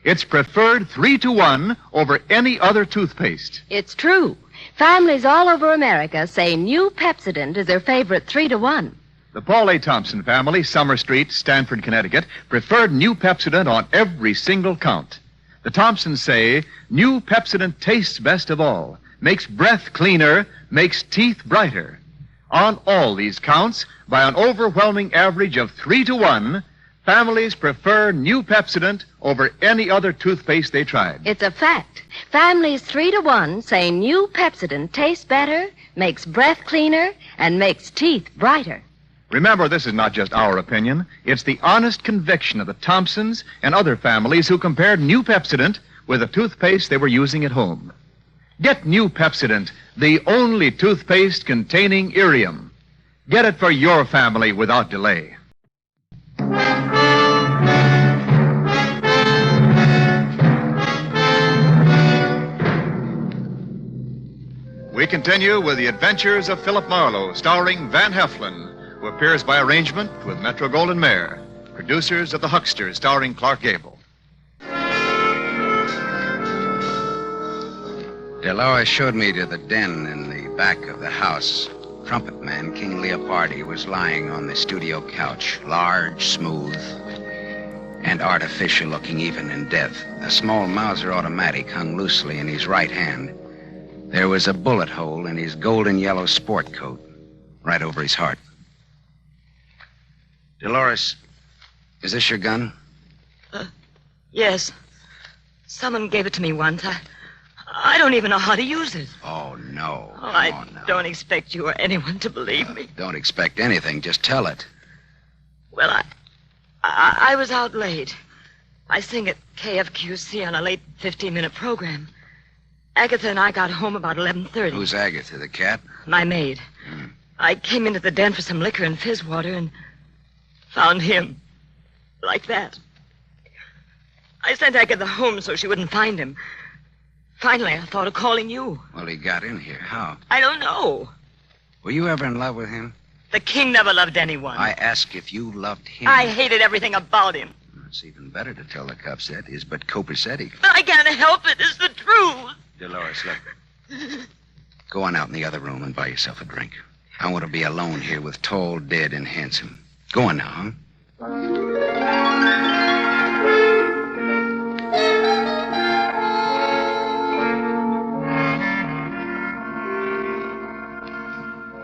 It's preferred 3-to-1 over any other toothpaste. It's true. Families all over America say new Pepsodent is their favorite 3-to-1. The Paul A. Thompson family, Summer Street, Stamford, Connecticut, preferred new Pepsodent on every single count. The Thompsons say new Pepsodent tastes best of all, makes breath cleaner, makes teeth brighter. On all these counts, by an overwhelming average of 3-to-1, families prefer new Pepsodent over any other toothpaste they tried. It's a fact. Families 3-to-1 say new Pepsodent tastes better, makes breath cleaner, and makes teeth brighter. Remember, this is not just our opinion. It's the honest conviction of the Thompsons and other families who compared new Pepsodent with the toothpaste they were using at home. Get new Pepsodent, the only toothpaste containing Irium. Get it for your family without delay. We continue with The Adventures of Philip Marlowe, starring Van Heflin, who appears by arrangement with Metro-Goldwyn-Mayer, producers of The Hucksters, starring Clark Gable. Dolores showed me to the den in the back of the house. Trumpet man King Leopardi was lying on the studio couch, large, smooth, and artificial-looking even in death. A small Mauser automatic hung loosely in his right hand. There was a bullet hole in his golden-yellow sport coat, right over his heart. Dolores, is this your gun? Yes. Someone gave it to me once. I don't even know how to use it. Oh, no. Oh, I don't expect you or anyone to believe me. Don't expect anything. Just tell it. Well, I was out late. I sing at KFQC on a late 15-minute program. Agatha and I got home about 11:30. Who's Agatha, the cat? My maid. I came into the den for some liquor and fizz water and found him. Like that. I sent Agatha home so she wouldn't find him. Finally, I thought of calling you. Well, he got in here. How? I don't know. Were you ever in love with him? The king never loved anyone. I ask if you loved him. I hated everything about him. It's even better to tell the cops that is but copacetic. But I can't help it. It's the truth. Dolores, look. Go on out in the other room and buy yourself a drink. I want to be alone here with tall, dead, and handsome. Go on now, huh?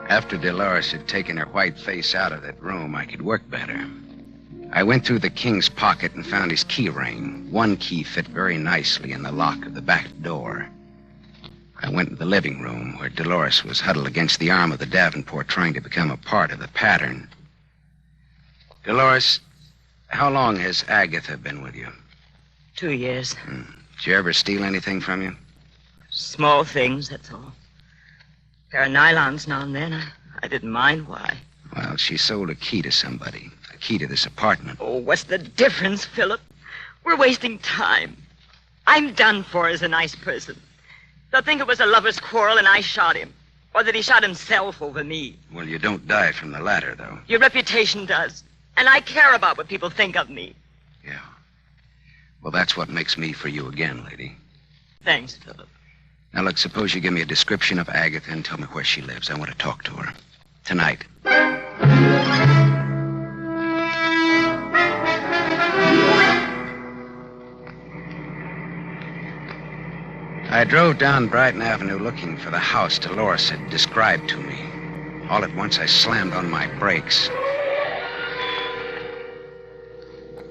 After Dolores had taken her white face out of that room, I could work better. I went through the king's pocket and found his key ring. One key fit very nicely in the lock of the back door. I went to the living room where Dolores was huddled against the arm of the Davenport trying to become a part of the pattern. Dolores, how long has Agatha been with you? 2 years. Did you ever steal anything from you? Small things, that's all. A pair of nylons now and then. I didn't mind why. Well, she sold a key to somebody. A key to this apartment. Oh, what's the difference, Philip? We're wasting time. I'm done for as a nice person. They'll think it was a lover's quarrel and I shot him. Or that he shot himself over me. Well, you don't die from the latter, though. Your reputation does. And I care about what people think of me. Yeah. Well, that's what makes me for you again, lady. Thanks, Philip. Now, look, suppose you give me a description of Agatha and tell me where she lives. I want to talk to her. Tonight. I drove down Brighton Avenue looking for the house Dolores had described to me. All at once, I slammed on my brakes.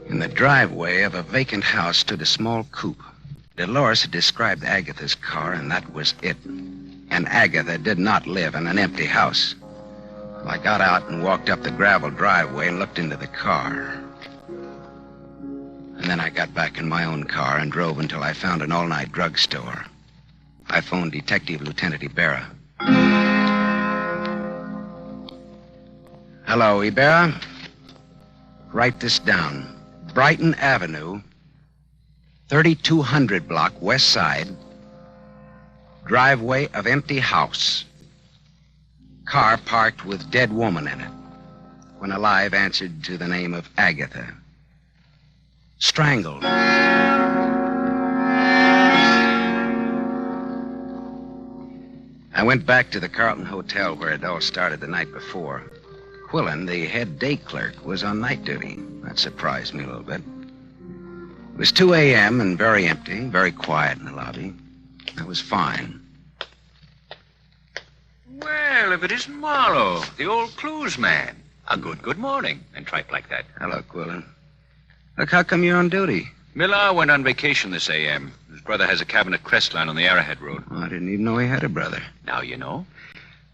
In the driveway of a vacant house stood a small coupe. Dolores had described Agatha's car, and that was it. And Agatha did not live in an empty house. Well, I got out and walked up the gravel driveway and looked into the car. And then I got back in my own car and drove until I found an all-night drugstore. I phoned Detective Lieutenant Ibarra. Hello, Ibarra. Write this down. Brighton Avenue, 3200 block, west side. Driveway of empty house. Car parked with dead woman in it. When alive, answered to the name of Agatha. Strangled. I went back to the Carlton Hotel where it all started the night before. Quillen, the head day clerk, was on night duty. That surprised me a little bit. It was 2 a.m. and very empty, very quiet in the lobby. That was fine. Well, if it isn't Marlowe, the old clues man. A good morning, and tripe like that. Hello, Quillen. Look, how come you're on duty? Millar went on vacation this a.m. His brother has a cabin at Crestline on the Arrowhead Road. Oh, I didn't even know he had a brother. Now you know.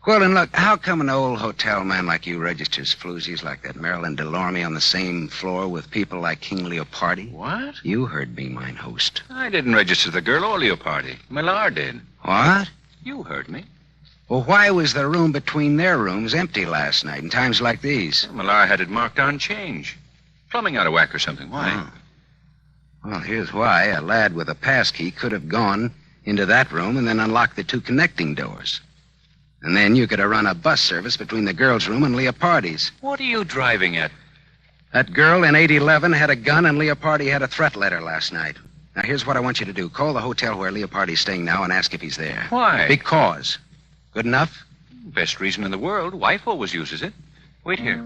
Quillen, look, how come an old hotel man like you registers floozies like that Marilyn Delorme on the same floor with people like King Leopardi? What? You heard me, mine host. I didn't register the girl or Leopardi. Millar did. What? You heard me. Well, why was the room between their rooms empty last night in times like these? Millar had it marked on change. Plumbing out of whack or something. Why? Oh. Well, here's why. A lad with a passkey could have gone into that room and then unlocked the two connecting doors. And then you could have run a bus service between the girl's room and Leopardi's. What are you driving at? That girl in 811 had a gun and Leopardi had a threat letter last night. Now, here's what I want you to do. Call the hotel where Leopardi's staying now and ask if he's there. Why? Because. Good enough? Best reason in the world. Wife always uses it. Wait here.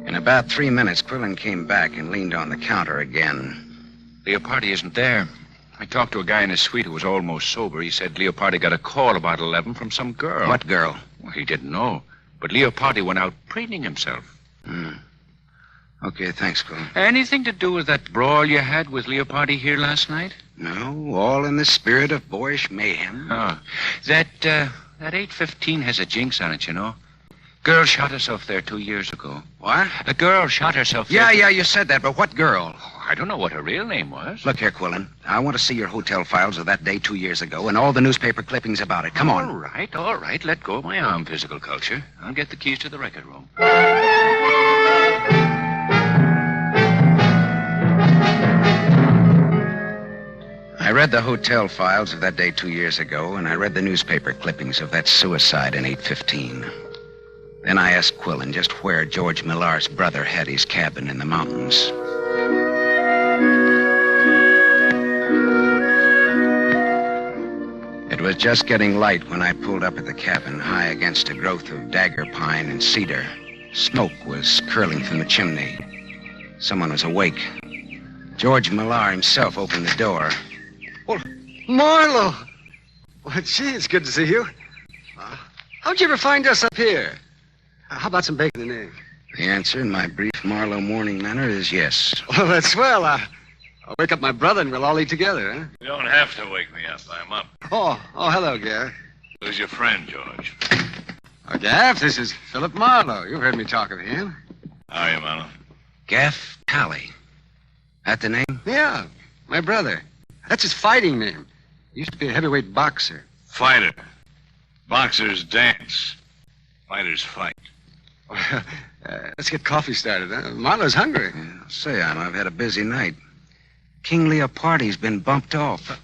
In about 3 minutes, Quillen came back and leaned on the counter again. Leopardi isn't there. I talked to a guy in his suite who was almost sober. He said Leopardi got a call about 11 from some girl. What girl? Well, he didn't know. But Leopardi went out preening himself. Okay, thanks, Quillen. Anything to do with that brawl you had with Leopardi here last night? No, all in the spirit of boyish mayhem. Oh. That 815 has a jinx on it, you know. Girl shot herself there 2 years ago. What? The girl shot herself there. Yeah, you said that, but what girl? I don't know what her real name was. Look here, Quillen. I want to see your hotel files of that day 2 years ago and all the newspaper clippings about it. Come on. All right. Let go of my arm, physical culture. I'll get the keys to the record room. I read the hotel files of that day 2 years ago, and I read the newspaper clippings of that suicide in 815. Then I asked Quillen just where George Millar's brother had his cabin in the mountains. It was just getting light when I pulled up at the cabin, high against a growth of dagger pine and cedar. Smoke was curling from the chimney. Someone was awake. George Millar himself opened the door. Well, Marlowe! Well, gee, it's good to see you. How'd you ever find us up here? How about some bacon and eggs? The answer in my brief Marlowe morning manner is yes. Well, that's swell. I'll wake up my brother and we'll all eat together, huh? You don't have to wake me up. I'm up. Oh, hello, Gaff. Who's your friend, George? Oh, Gaff, this is Philip Marlowe. You've heard me talk of him. How are you, Marlowe? Gaff Tally. That the name? Yeah, my brother. That's his fighting name. He used to be a heavyweight boxer. Fighter. Boxers dance. Fighters fight. Let's get coffee started, huh? Marlowe's hungry. Yeah, say, I've had a busy night. King Leopardi's been bumped off.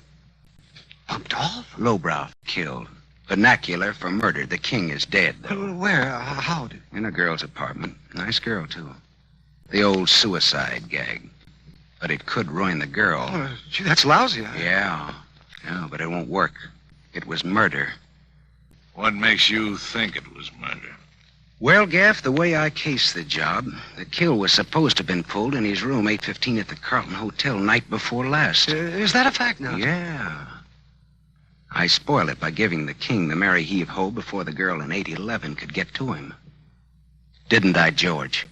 Bumped off? Lowbrow killed. Vernacular for murder. The king is dead, though. Where? How? In a girl's apartment. Nice girl, too. The old suicide gag. But it could ruin the girl. Oh, gee, that's lousy. Yeah, but it won't work. It was murder. What makes you think it was murder? Well, Gaff, the way I cased the job, the kill was supposed to have been pulled in his room 8:15 at the Carlton Hotel night before last. Is that a fact now? Yeah. I spoiled it by giving the king the merry heave-ho before the girl in 811 could get to him. Didn't I, George?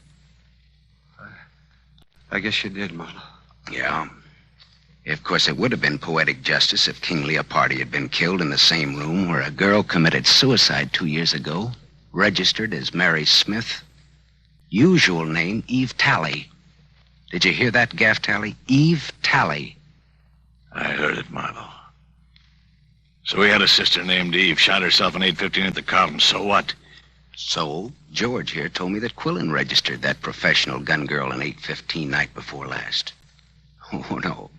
I guess you did, Marlowe. Yeah. Of course, it would have been poetic justice if King Leopardi had been killed in the same room where a girl committed suicide 2 years ago, registered as Mary Smith. Usual name, Eve Tally. Did you hear that, Gaff Tally? Eve Tally. I heard it, Marlowe. So we had a sister named Eve, shot herself in 8:15 at the Carlton. So what? So, George here told me that Quillen registered that professional gun girl in 8:15 night before last. Oh, no.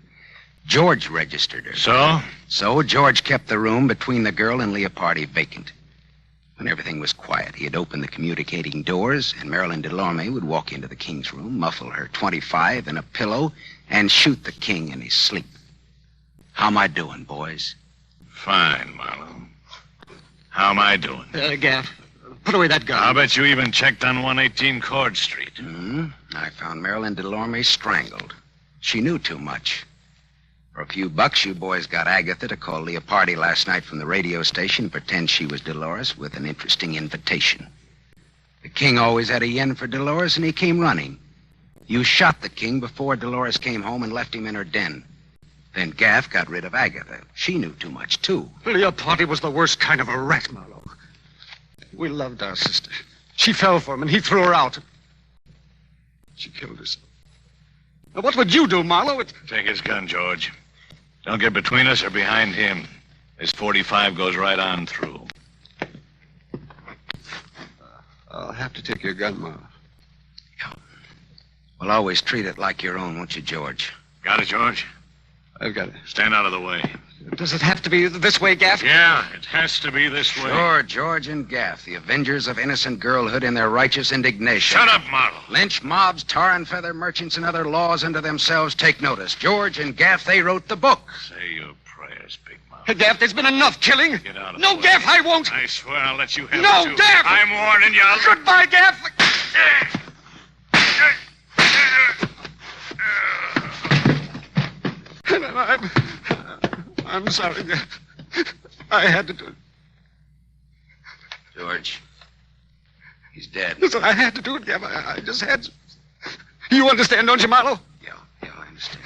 George registered her. So? So George kept the room between the girl and Leopardi vacant. When everything was quiet, he'd open the communicating doors, and Marilyn Delorme would walk into the king's room, muffle her .25 in a pillow, and shoot the king in his sleep. How am I doing, boys? Fine, Marlowe. How am I doing? Gaff, put away that gun. I'll bet you even checked on 118 Cord Street. I found Marilyn Delorme strangled. She knew too much. For a few bucks, you boys got Agatha to call Leopardi last night from the radio station and pretend she was Dolores with an interesting invitation. The king always had a yen for Dolores, and he came running. You shot the king before Dolores came home and left him in her den. Then Gaff got rid of Agatha. She knew too much, too. Leopardi was the worst kind of a rat, Marlowe. We loved our sister. She fell for him, and he threw her out. She killed herself. Now, what would you do, Marlowe? Take his gun, George. Don't get between us or behind him. His .45 goes right on through. I'll have to take your gun, Marlowe. Yeah. Well, always treat it like your own, won't you, George? Got it, George? I've got it. Stand out of the way. Does it have to be this way, Gaff? Yeah, it has to be this way. Sure, George and Gaff, the avengers of innocent girlhood in their righteous indignation. Shut up, Marlowe. Lynch mobs, tar and feather merchants, and other laws unto themselves take notice. George and Gaff, they wrote the book. Say your prayers, Big Mouth. Hey, Gaff, there's been enough killing. Get out of No, the way. Gaff, I won't. I swear I'll let you have No, it, too. Gaff! I'm warning you. Goodbye, Gaff. I'm sorry, Gaff. I had to do it. George, he's dead. Listen, I had to do it, Gaff. I just had to. You understand, don't you, Marlowe? Yeah, I understand.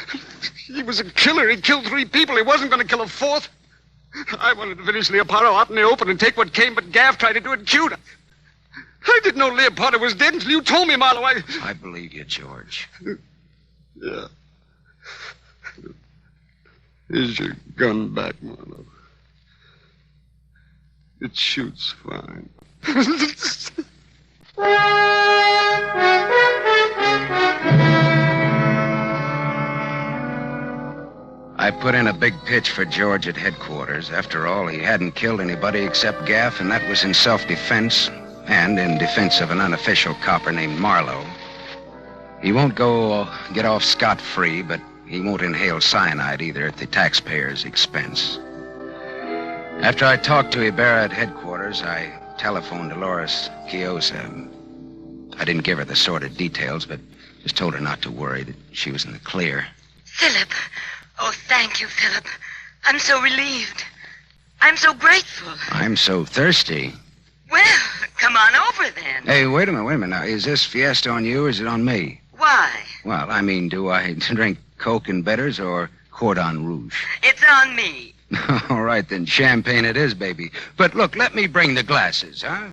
He was a killer. He killed 3 people. He wasn't going to kill a 4th. I wanted to finish Leopardo out in the open and take what came, but Gaff tried to do it cute. I didn't know Leopardo was dead until you told me, Marlowe. I believe you, George. Yeah. Here's your gun back, Marlowe. It shoots fine. I put in a big pitch for George at headquarters. After all, he hadn't killed anybody except Gaff, and that was in self-defense and in defense of an unofficial copper named Marlowe. He won't get off scot-free, but he won't inhale cyanide either at the taxpayer's expense. After I talked to Ibarra at headquarters, I telephoned Dolores Quiosa. I didn't give her the sordid details, but just told her not to worry, that she was in the clear. Philip. Oh, thank you, Philip. I'm so relieved. I'm so grateful. I'm so thirsty. Well, come on over then. Hey, wait a minute. Now, is this fiesta on you or is it on me? Why? Well, I mean, do I drink Coke and bitters or Cordon Rouge? It's on me. All right, then champagne it is, baby. But look, let me bring the glasses, huh?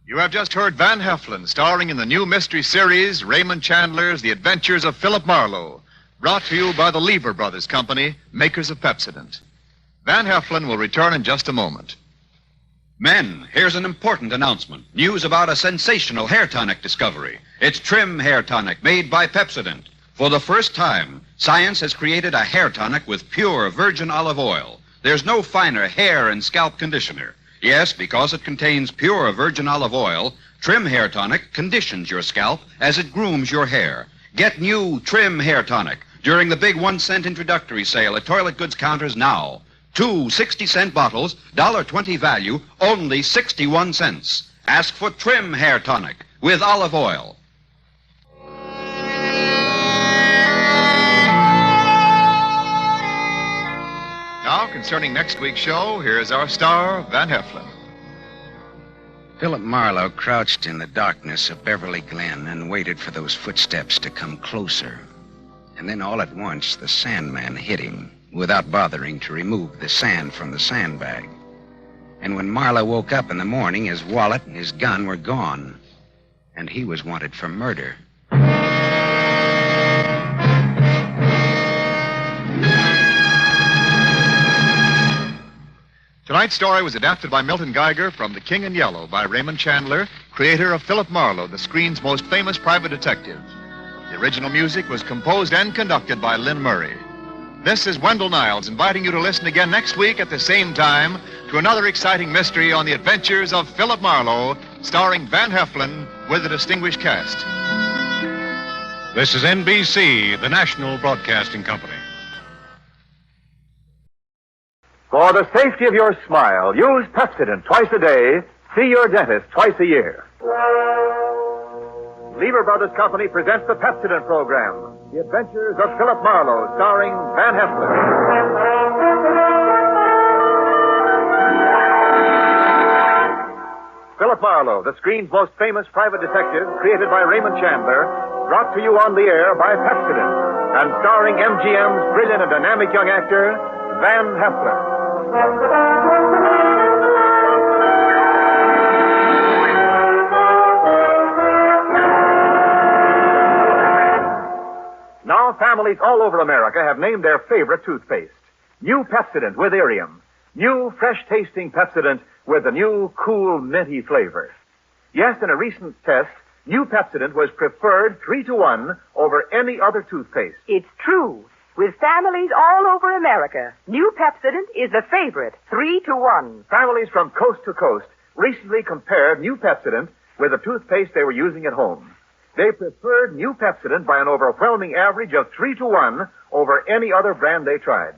You have just heard Van Heflin starring in the new mystery series, Raymond Chandler's The Adventures of Philip Marlowe, brought to you by the Lever Brothers Company, makers of Pepsodent. Van Heflin will return in just a moment. Men, here's an important announcement. News about a sensational hair tonic discovery. It's Trim Hair Tonic made by Pepsodent. For the first time, science has created a hair tonic with pure virgin olive oil. There's no finer hair and scalp conditioner. Yes, because it contains pure virgin olive oil, Trim Hair Tonic conditions your scalp as it grooms your hair. Get new Trim Hair Tonic during the big 1-cent introductory sale at toilet goods counters now. 2 60-cent bottles, $1.20 value, only 61 cents. Ask for Trim Hair Tonic with olive oil. Now, concerning next week's show, here's our star, Van Heflin. Philip Marlowe crouched in the darkness of Beverly Glen and waited for those footsteps to come closer. And then all at once, the Sandman hit him without bothering to remove the sand from the sandbag. And when Marlowe woke up in the morning, his wallet and his gun were gone. And he was wanted for murder. Tonight's story was adapted by Milton Geiger from The King in Yellow by Raymond Chandler, creator of Philip Marlowe, the screen's most famous private detective. The original music was composed and conducted by Lynn Murray. This is Wendell Niles inviting you to listen again next week at the same time to another exciting mystery on the adventures of Philip Marlowe, starring Van Heflin with a distinguished cast. This is NBC, the National Broadcasting Company. For the safety of your smile, use Pepsodent twice a day. See your dentist twice a year. Lever Brothers Company presents the Pepsodent program, The Adventures of Philip Marlowe, starring Van Heflin. Philip Marlowe, the screen's most famous private detective, created by Raymond Chandler, brought to you on the air by Pepsodent, and starring MGM's brilliant and dynamic young actor, Van Heflin. Now, families all over America have named their favorite toothpaste. New Pepsodent with Irium. New, fresh-tasting Pepsodent with a new, cool, minty flavor. Yes, in a recent test, new Pepsodent was preferred 3-to-1 over any other toothpaste. It's true. With families all over America, new Pepsodent is the favorite, 3-to-1. Families from coast to coast recently compared new Pepsodent with the toothpaste they were using at home. They preferred new Pepsodent by an overwhelming average of 3-to-1 over any other brand they tried.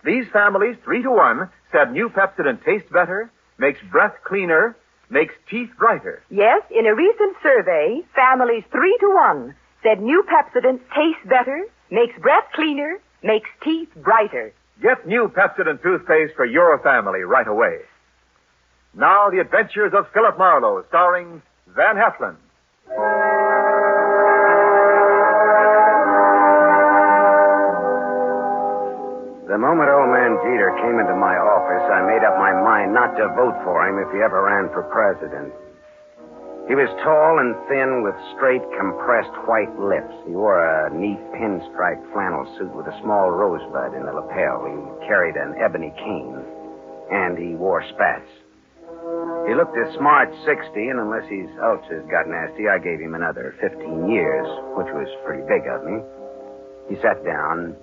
These families, 3-to-1, said new Pepsodent tastes better, makes breath cleaner, makes teeth brighter. Yes, in a recent survey, families 3-to-1 said new Pepsodent tastes better, makes breath cleaner, makes teeth brighter. Get new Pepsodent toothpaste for your family right away. Now, The Adventures of Philip Marlowe, starring Van Heflin. The moment old man Jeter came into my office, I made up my mind not to vote for him if he ever ran for president. He was tall and thin with straight, compressed white lips. He wore a neat pinstripe flannel suit with a small rosebud in the lapel. He carried an ebony cane, and he wore spats. He looked a smart 60, and unless his ulcers got nasty, I gave him another 15 years, which was pretty big of me. He sat down,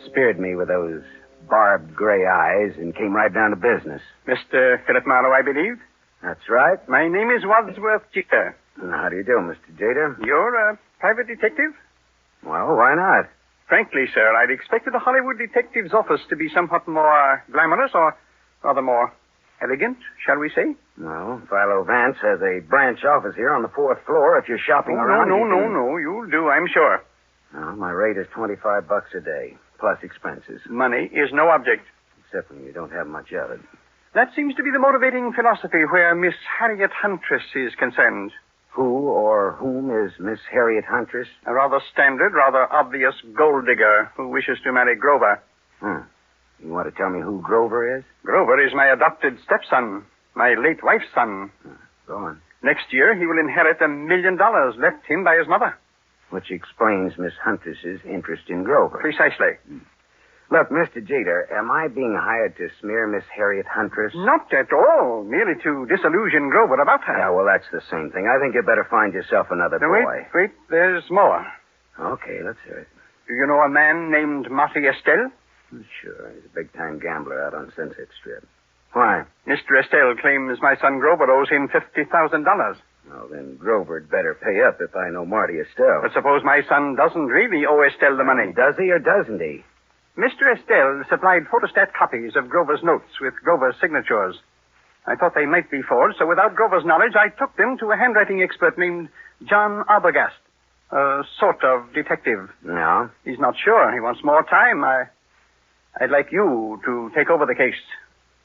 speared me with those barbed gray eyes, and came right down to business. Mr. Philip Marlowe, I believe? That's right. My name is Wadsworth Jeter. How do you do, Mr. Jeter? You're a private detective? Well, why not? Frankly, sir, I'd expected a Hollywood detective's office to be somewhat more glamorous or rather more elegant, shall we say? Well, Philo Vance has a branch office here on the 4th floor if you're shopping around. No, you'll do, I'm sure. Well, my rate is $25 a day. plus expenses. Money is no object. Except when you don't have much of it. That seems to be the motivating philosophy where Miss Harriet Huntress is concerned. Who or whom is Miss Harriet Huntress? A rather standard, rather obvious gold digger who wishes to marry Grover. You want to tell me who Grover is? Grover is my adopted stepson, my late wife's son. Go on. Next year, he will inherit $1 million left him by his mother. Which explains Miss Huntress's interest in Grover. Precisely. Look, Mr. Jeter, am I being hired to smear Miss Harriet Huntress? Not at all. Merely to disillusion Grover about her. Yeah, well, that's the same thing. I think you better find yourself another boy. Wait. There's more. Okay, let's hear it. Do you know a man named Marty Estelle? Sure. He's a big-time gambler out on Sunset Strip. Why? Mr. Estelle claims my son Grover owes him $50,000. Well, then Grover'd better pay up if I know Marty Estelle. But suppose my son doesn't really owe Estelle the money. Does he or doesn't he? Mr. Estelle supplied photostat copies of Grover's notes with Grover's signatures. I thought they might be forged, so without Grover's knowledge, I took them to a handwriting expert named John Arbogast. A sort of detective. No? He's not sure. He wants more time. I'd like you to take over the case.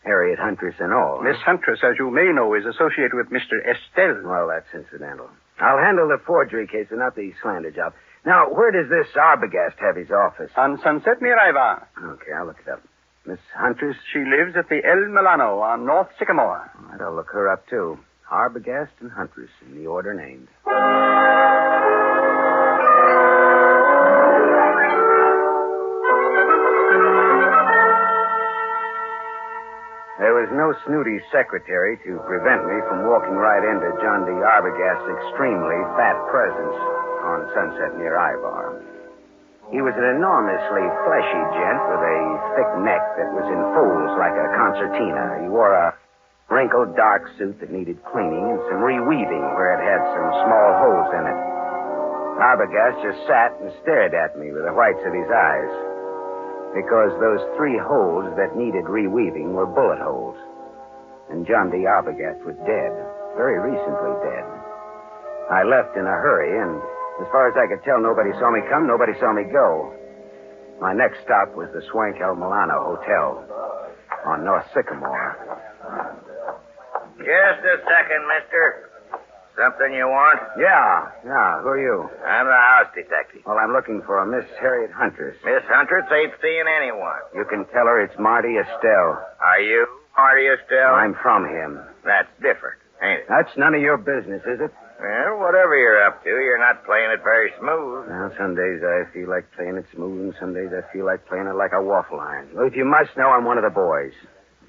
Harriet Huntress and all. Miss Huntress, as you may know, is associated with Mr. Estelle. Well, that's incidental. I'll handle the forgery case and not the slander job. Now, where does this Arbogast have his office? On Sunset near Ivar. Okay, I'll look it up. Miss Huntress? She lives at the El Milano on North Sycamore. All right, I'll look her up, too. Arbogast and Huntress, in the order named. There was no snooty secretary to prevent me from walking right into John D. Arbogast's extremely fat presence on Sunset near Ivar. He was an enormously fleshy gent with a thick neck that was in folds like a concertina. He wore a wrinkled dark suit that needed cleaning and some reweaving where it had some small holes in it. Arbogast just sat and stared at me with the whites of his eyes. Because those 3 holes that needed reweaving were bullet holes. And John D. Arbogast was dead. Very recently dead. I left in a hurry, and as far as I could tell, nobody saw me come, nobody saw me go. My next stop was the Swank El Milano Hotel on North Sycamore. Just a second, mister. Something you want? Yeah. Who are you? I'm the house detective. Well, I'm looking for a Miss Harriet Huntress. Miss Huntress ain't seeing anyone. You can tell her it's Marty Estelle. Are you Marty Estelle? I'm from him. That's different, ain't it? That's none of your business, is it? Well, whatever you're up to, you're not playing it very smooth. Well, some days I feel like playing it smooth, and some days I feel like playing it like a waffle iron. Well, if you must know, I'm one of the boys.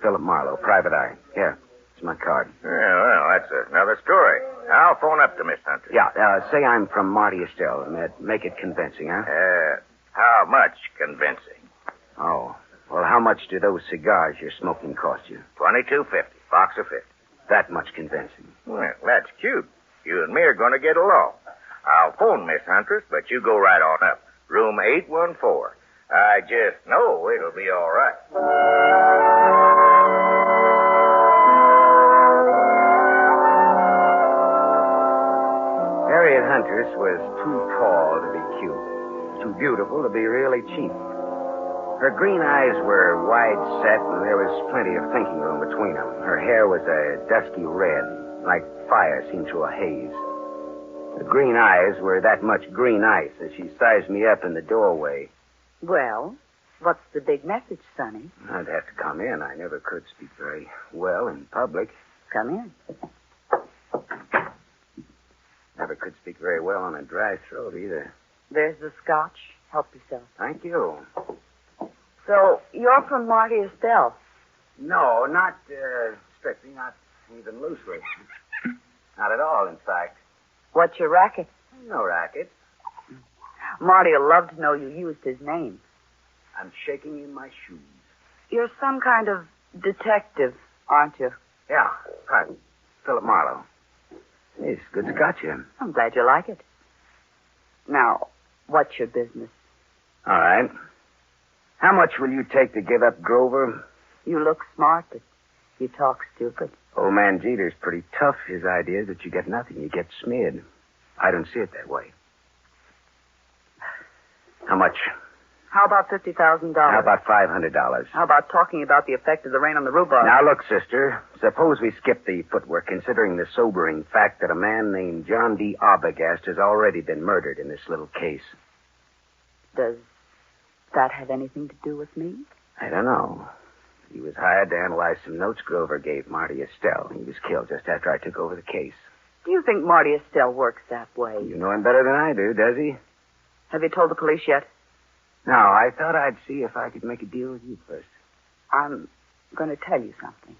Philip Marlowe, private eye. Here, it's my card. Yeah, well, that's another story. I'll phone up to Miss Hunter. Yeah, say I'm from Marty Estelle. Make it convincing, huh? How much convincing? Oh, well, how much do those cigars you're smoking cost you? $22.50, box of 50. That much convincing. Well, that's cute. You and me are going to get along. I'll phone Miss Huntress, but you go right on up. Room 814. I just know it'll be all right. Harriet Huntress was too tall to be cute, too beautiful to be really cheap. Her green eyes were wide set, and there was plenty of thinking room between them. Her hair was a dusky red, like fire seen through a haze. The green eyes were that much green ice as she sized me up in the doorway. Well, what's the big message, Sonny? I'd have to come in. I never could speak very well in public. Come in. Never could speak very well on a dry throat either. There's the scotch. Help yourself. Thank you. So, you're from Marty Estelle? No, not strictly, not even loosely. Not at all, in fact. What's your racket? No racket. Marty will love to know you used his name. I'm shaking in my shoes. You're some kind of detective, aren't you? Yeah, pardon. Philip Marlowe. It's good scotch here. I'm glad you like it. Now, what's your business? All right. How much will you take to give up Grover? You look smart, but you talk stupid. Old man Jeter's pretty tough. His idea is that you get nothing. You get smeared. I don't see it that way. How much How about $50,000? How about $500? How about talking about the effect of the rain on the rhubarb? Now, look, sister. Suppose we skip the footwork, considering the sobering fact that a man named John D. Arbogast has already been murdered in this little case. Does that have anything to do with me? I don't know. He was hired to analyze some notes Grover gave Marty Estelle. He was killed just after I took over the case. Do you think Marty Estelle works that way? You know him better than I do, does he? Have you told the police yet? No, I thought I'd see if I could make a deal with you first. I'm going to tell you something.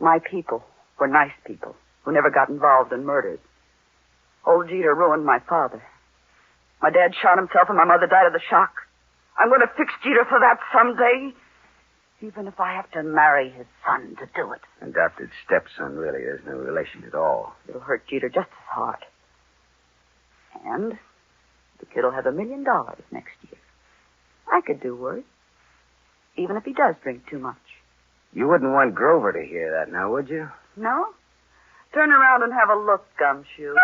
My people were nice people who never got involved in murders. Old Jeter ruined my father. My dad shot himself and my mother died of the shock. I'm going to fix Jeter for that someday, even if I have to marry his son to do it. Adopted stepson, really. There's no relation at all. It'll hurt Jeter just as hard. And the kid will have $1 million next year. I could do worse, even if he does drink too much. You wouldn't want Grover to hear that now, would you? No? Turn around and have a look, Gumshoe.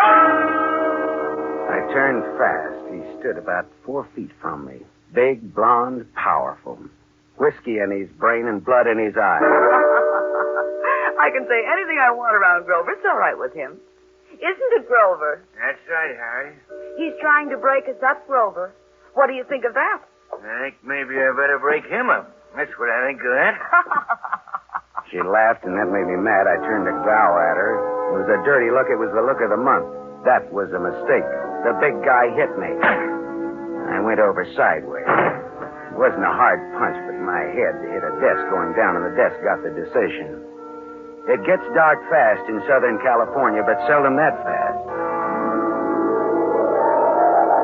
I turned fast. He stood about 4 feet from me. Big, blonde, powerful. Whiskey in his brain and blood in his eyes. I can say anything I want around Grover. It's all right with him. Isn't it, Grover? That's right, Harry. He's trying to break us up, Grover. What do you think of that? I think maybe I better break him up. That's what I think of that. She laughed, and that made me mad. I turned to growl at her. It was a dirty look. It was the look of the month. That was a mistake. The big guy hit me. I went over sideways. It wasn't a hard punch, but my head hit a desk going down, and the desk got the decision. It gets dark fast in Southern California, but seldom that fast.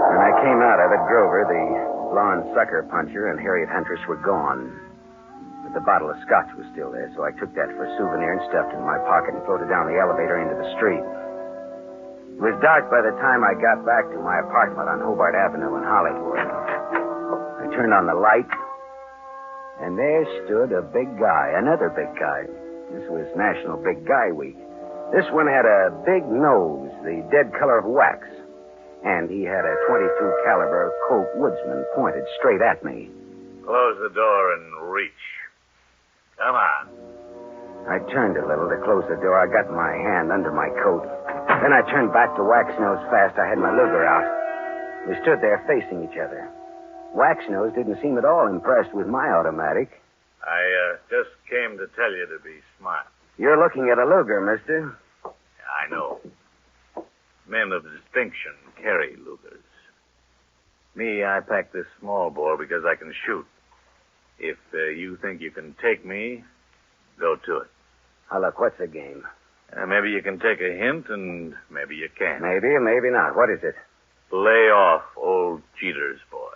When I came out of it, Grover, the blonde sucker puncher, and Harriet Huntress were gone. But the bottle of scotch was still there, so I took that for a souvenir and stuffed it in my pocket and floated down the elevator into the street. It was dark by the time I got back to my apartment on Hobart Avenue in Hollywood. I turned on the light, and there stood a big guy, another big guy. This was National Big Guy Week. This one had a big nose, the dead color of wax, and he had a .22 caliber Colt Woodsman pointed straight at me. Close the door and reach. Come on. I turned a little to close the door. I got my hand under my coat. Then I turned back to Waxnose fast. I had my Luger out. We stood there facing each other. Waxnose didn't seem at all impressed with my automatic. I just came to tell you to be smart. You're looking at a Luger, mister. I know. Men of distinction carry Lugers. Me, I pack this small bore because I can shoot. If you think you can take me, go to it. Oh, look, what's the game? Maybe you can take a hint, and maybe you can't. Maybe, maybe not. What is it? Lay off old Jeter's boy.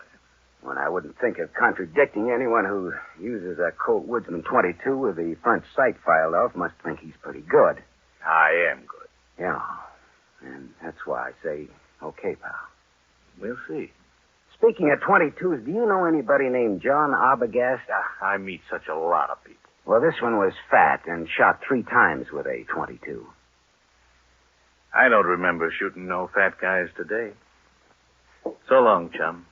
Well, I wouldn't think of contradicting. Anyone who uses a Colt Woodsman .22 with the front sight filed off must think he's pretty good. I am good. Yeah, and that's why I say, okay, pal. We'll see. Speaking of .22s, do you know anybody named John Arbogast? I meet such a lot of people. Well, this one was fat and shot 3 times with a .22. I don't remember shooting no fat guys today. So long, chum.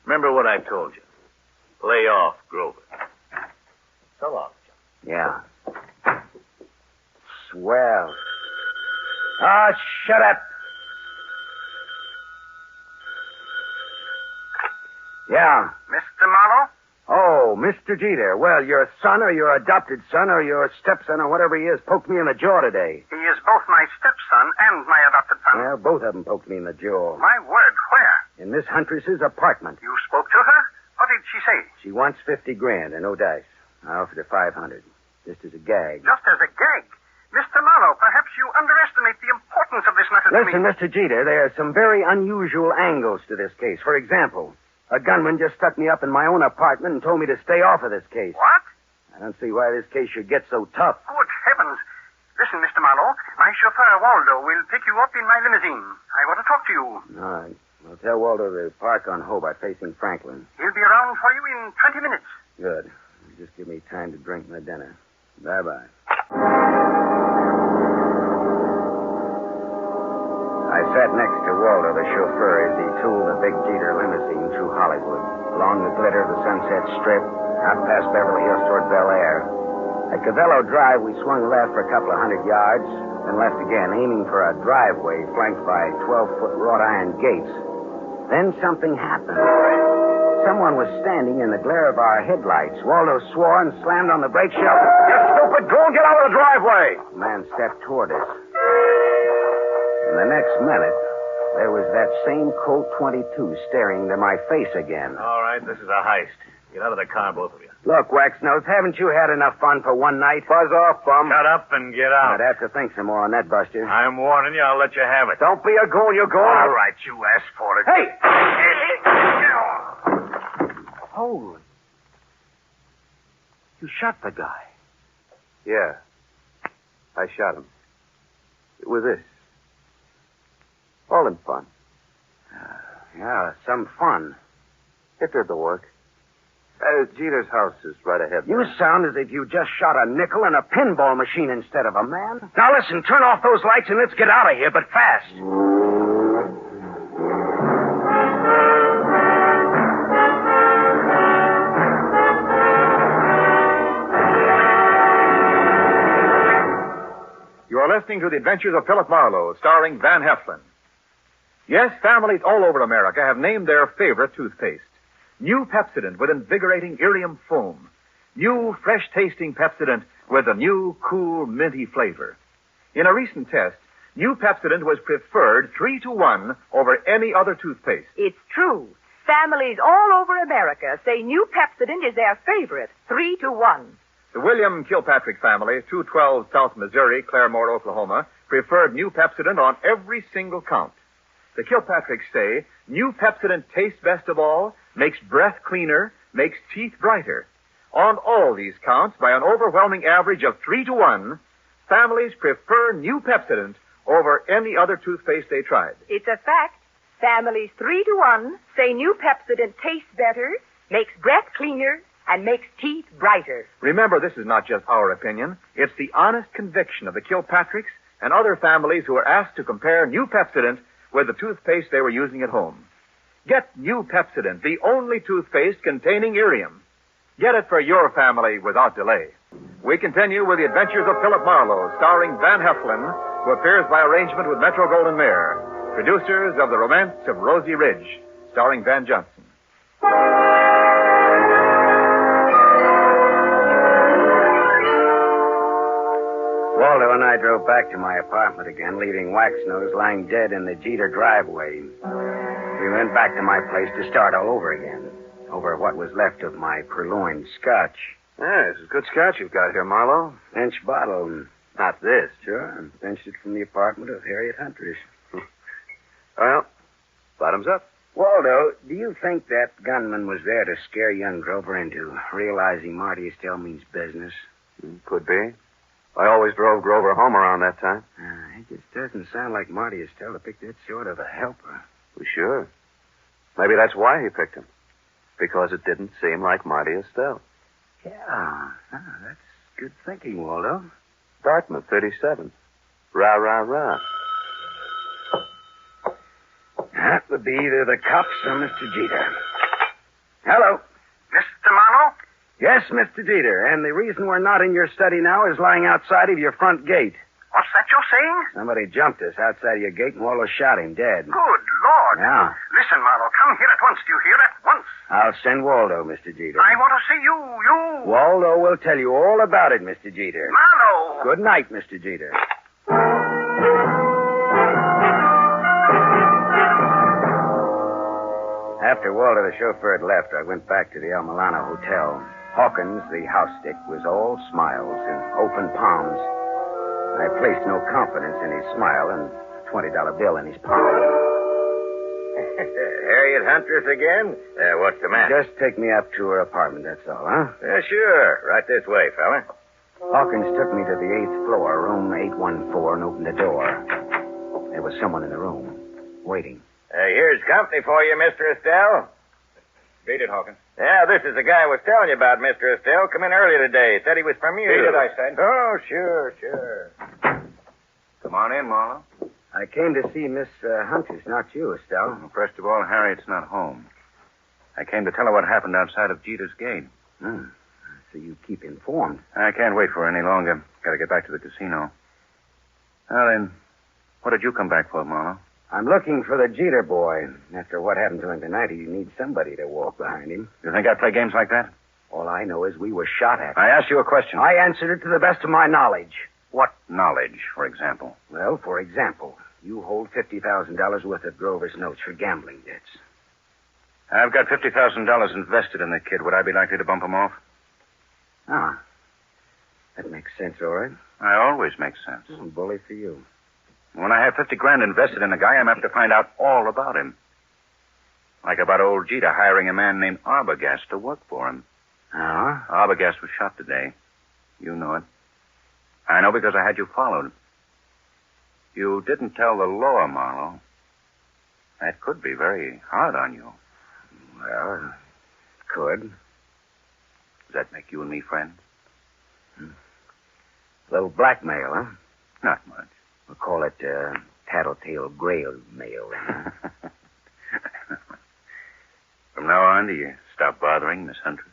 Remember what I told you. Lay off Grover. So long, chum. Yeah. Swell. Ah, shut up. Yeah. Mr. Marlowe? Oh, Mr. Jeter. Well, your son or your adopted son or your stepson or whatever he is poked me in the jaw today. He is both my stepson and my adopted son. Well, both of them poked me in the jaw. My word, where? In Miss Huntress's apartment. You spoke to her? What did she say? She wants $50,000 and no dice. I offered her $500, just as a gag. Just as a gag? Mr. Marlowe, perhaps you underestimate the importance of this matter to me. Listen, Mr. Jeter, there are some very unusual angles to this case. For example, a gunman just stuck me up in my own apartment and told me to stay off of this case. What? I don't see why this case should get so tough. Good heavens. Listen, Mr. Marlowe, my chauffeur, Waldo, will pick you up in my limousine. I want to talk to you. All right. Well, tell Waldo to park on Hobart facing Franklin. He'll be around for you in 20 minutes. Good. Just give me time to drink my dinner. Bye-bye. I sat next to Waldo, the chauffeur, as he tooled the big Jeter limousine through Hollywood, along the glitter of the Sunset Strip, out past Beverly Hills toward Bel Air. At Cavello Drive, we swung left for a couple of 100 yards, then left again, aiming for a driveway flanked by 12-foot wrought iron gates. Then something happened. Someone was standing in the glare of our headlights. Waldo swore and slammed on the brake shelf. You stupid! Go and get out of the driveway! The man stepped toward us. In the next minute, there was that same Colt 22 staring into my face again. All right, this is a heist. Get out of the car, both of you. Look, Waxnose, haven't you had enough fun for one night? Buzz off, bum. Shut up and get out. I'd have to think some more on that, Buster. I'm warning you. I'll let you have it. Don't be a goon. You're going. All right, you asked for it. Hey! Holy. You shot the guy. Yeah. I shot him. With this. All in fun. Yeah, some fun. It did the work. Jeter's house is right ahead. You sound as if you just shot a nickel in a pinball machine instead of a man. Now listen, turn off those lights and let's get out of here, but fast. You are listening to The Adventures of Philip Marlowe, starring Van Heflin. Yes, families all over America have named their favorite toothpaste. New Pepsodent with invigorating Irium foam. New fresh-tasting Pepsodent with a new, cool, minty flavor. In a recent test, New Pepsodent was preferred 3-to-1 over any other toothpaste. It's true. Families all over America say New Pepsodent is their favorite, 3-to-1. The William Kilpatrick family, 212 South Missouri, Claremore, Oklahoma, preferred New Pepsodent on every single count. The Kilpatricks say New Pepsodent tastes best of all, makes breath cleaner, makes teeth brighter. On all these counts, by an overwhelming average of 3-to-1, families prefer New Pepsodent over any other toothpaste they tried. It's a fact. Families 3-to-1 say New Pepsodent tastes better, makes breath cleaner, and makes teeth brighter. Remember, this is not just our opinion. It's the honest conviction of the Kilpatricks and other families who were asked to compare New Pepsodent with the toothpaste they were using at home. Get New Pepsodent, the only toothpaste containing Irium. Get it for your family without delay. We continue with The Adventures of Philip Marlowe, starring Van Heflin, who appears by arrangement with Metro-Goldwyn-Mayer, producers of The Romance of Rosie Ridge, starring Van Johnson. Waldo and I drove back to my apartment again, leaving Waxnose lying dead in the Jeter driveway. We went back to my place to start all over again, over what was left of my purloined scotch. Yeah, this is good scotch you've got here, Marlowe. Bench bottle. Not this. Sure, I benched it from the apartment of Harriet Huntress. Well, bottoms up. Waldo, do you think that gunman was there to scare young Grover into realizing Marty Estelle means business? Could be. I always drove Grover home around that time. It just doesn't sound like Marty Estelle to pick that sort of a helper. Well, sure. Maybe that's why he picked him. Because it didn't seem like Marty Estelle. Yeah, that's good thinking, Waldo. Dartmouth, 37. Rah, rah, rah. That would be either the cops or Mr. Jeter. Hello. Mr. Marlowe? Yes, Mr. Jeter, and the reason we're not in your study now is lying outside of your front gate. What's that you're saying? Somebody jumped us outside of your gate and Waldo shot him dead. Good Lord. Yeah. Listen, Marlowe, come here at once. Do you hear? At once. I'll send Waldo, Mr. Jeter. I want to see you. Waldo will tell you all about it, Mr. Jeter. Marlowe. Good night, Mr. Jeter. After Waldo, the chauffeur, had left, I went back to the El Milano Hotel. Hawkins, the house stick, was all smiles and open palms. I placed no confidence in his smile and a $20 bill in his palm. Harriet Huntress again? What's the matter? Just take me up to her apartment, that's all, huh? Sure. Right this way, fella. Hawkins took me to the 8th floor, room 814, and opened the door. There was someone in the room, waiting. Here's company for you, Mr. Estelle. Beat it, Hawkins. Yeah, this is the guy I was telling you about, Mr. Estelle. Come in earlier today. Said he was from you. Beat it, I said. Oh, sure. Come on in, Marlowe. I came to see Miss Huntress, not you, Estelle. Well, first of all, Harriet's not home. I came to tell her what happened outside of Jeter's gate. So you keep informed. I can't wait for her any longer. Got to get back to the casino. Well, then, what did you come back for, Marlowe? I'm looking for the Jeter boy. After what happened to him tonight, he needs somebody to walk behind him. You think I play games like that? All I know is we were shot at. I asked you a question. I answered it to the best of my knowledge. What knowledge, for example? Well, for example, you hold $50,000 worth of Grover's notes for gambling debts. I've got $50,000 invested in the kid. Would I be likely to bump him off? Ah. That makes sense, all right. I always make sense. Bully for you. When I have $50,000 invested in a guy, I'm apt to find out all about him. Like about old Jeter hiring a man named Arbogast to work for him. Arbogast was shot today. You know it. I know because I had you followed. You didn't tell the law, Marlowe. That could be very hard on you. Well, it could. Does that make you and me friends? A little blackmail, huh? Not much. We'll call it tattletale grail mail. From now on, do you stop bothering Miss Huntress?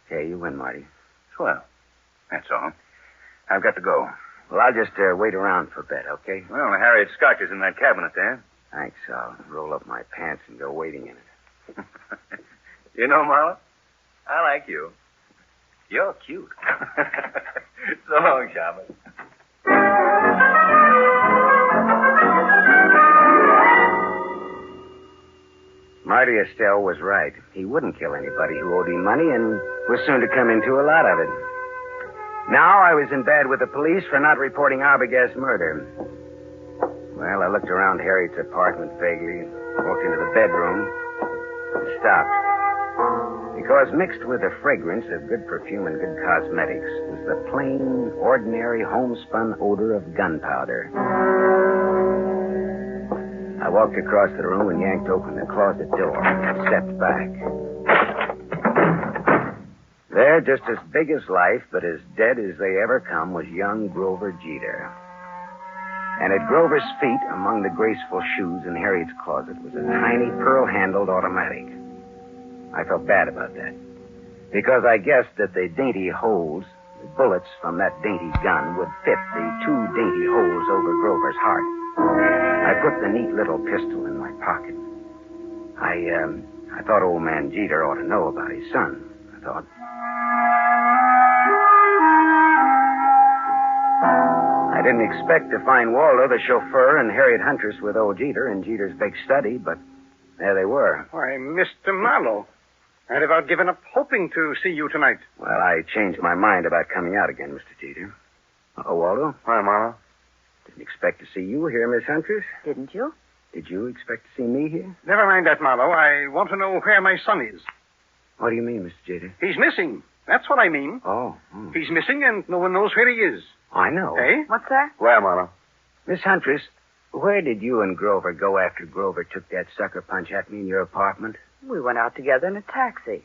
Okay, you win, Marty. Swell. That's all. I've got to go. Well, I'll just wait around for a bit, okay? Well, Harriet's scotch is in that cabinet there. Thanks. I'll roll up my pants and go waiting in it. You know, Marlowe, I like you. You're cute. So long, Shaman. Marty Estelle was right. He wouldn't kill anybody who owed him money and was soon to come into a lot of it. Now I was in bed with the police for not reporting Arbogast's murder. Well, I looked around Harriet's apartment vaguely, walked into the bedroom, and stopped. Because mixed with the fragrance of good perfume and good cosmetics was the plain, ordinary, homespun odor of gunpowder. I walked across the room and yanked open the closet door and stepped back. There, just as big as life, but as dead as they ever come, was young Grover Jeter. And at Grover's feet, among the graceful shoes in Harriet's closet, was a tiny pearl-handled automatic. I felt bad about that, because I guessed that the dainty holes, the bullets from that dainty gun, would fit the two dainty holes over Grover's heart. I put the neat little pistol in my pocket. I thought old man Jeter ought to know about his son, I thought. I didn't expect to find Waldo, the chauffeur, and Harriet Huntress with old Jeter in Jeter's big study, but there they were. Why, Mr. Marlowe, I'd about given up hoping to see you tonight. Well, I changed my mind about coming out again, Mr. Jeter. Oh, Waldo? Hi, Marlowe. Didn't expect to see you here, Miss Huntress. Didn't you? Did you expect to see me here? Never mind that, Marlowe. I want to know where my son is. What do you mean, Mr. Jeter? He's missing. That's what I mean. Oh. He's missing, and no one knows where he is. I know. Eh? What's that? Where, Marlowe? Miss Huntress, where did you and Grover go after Grover took that sucker punch at me in your apartment? We went out together in a taxi.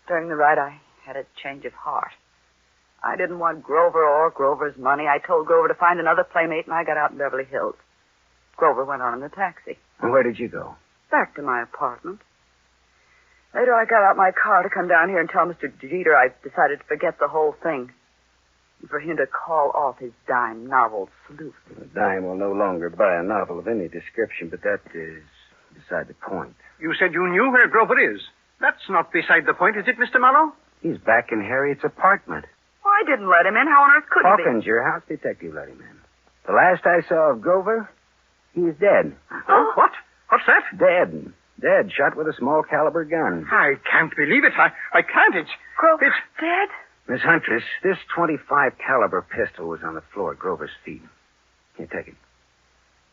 During the ride, I had a change of heart. I didn't want Grover or Grover's money. I told Grover to find another playmate, and I got out in Beverly Hills. Grover went on in the taxi. And where did you go? Back to my apartment. Later, I got out my car to come down here and tell Mr. Jeter I decided to forget the whole thing. And for him to call off his dime novel, Salute. A dime will no longer buy a novel of any description, but that is beside the point. You said you knew where Grover is. That's not beside the point, is it, Mr. Marlowe? He's back in Harriet's apartment. Well, I didn't let him in. How on earth could he be? Hawkins, your house detective, let him in. The last I saw of Grover, he's dead. Oh, what? What's that? Dead. Dead, shot with a small caliber gun. I can't believe it. I can't. Grover's dead? Miss Huntress, this .25 caliber pistol was on the floor at Grover's feet. Here, take it.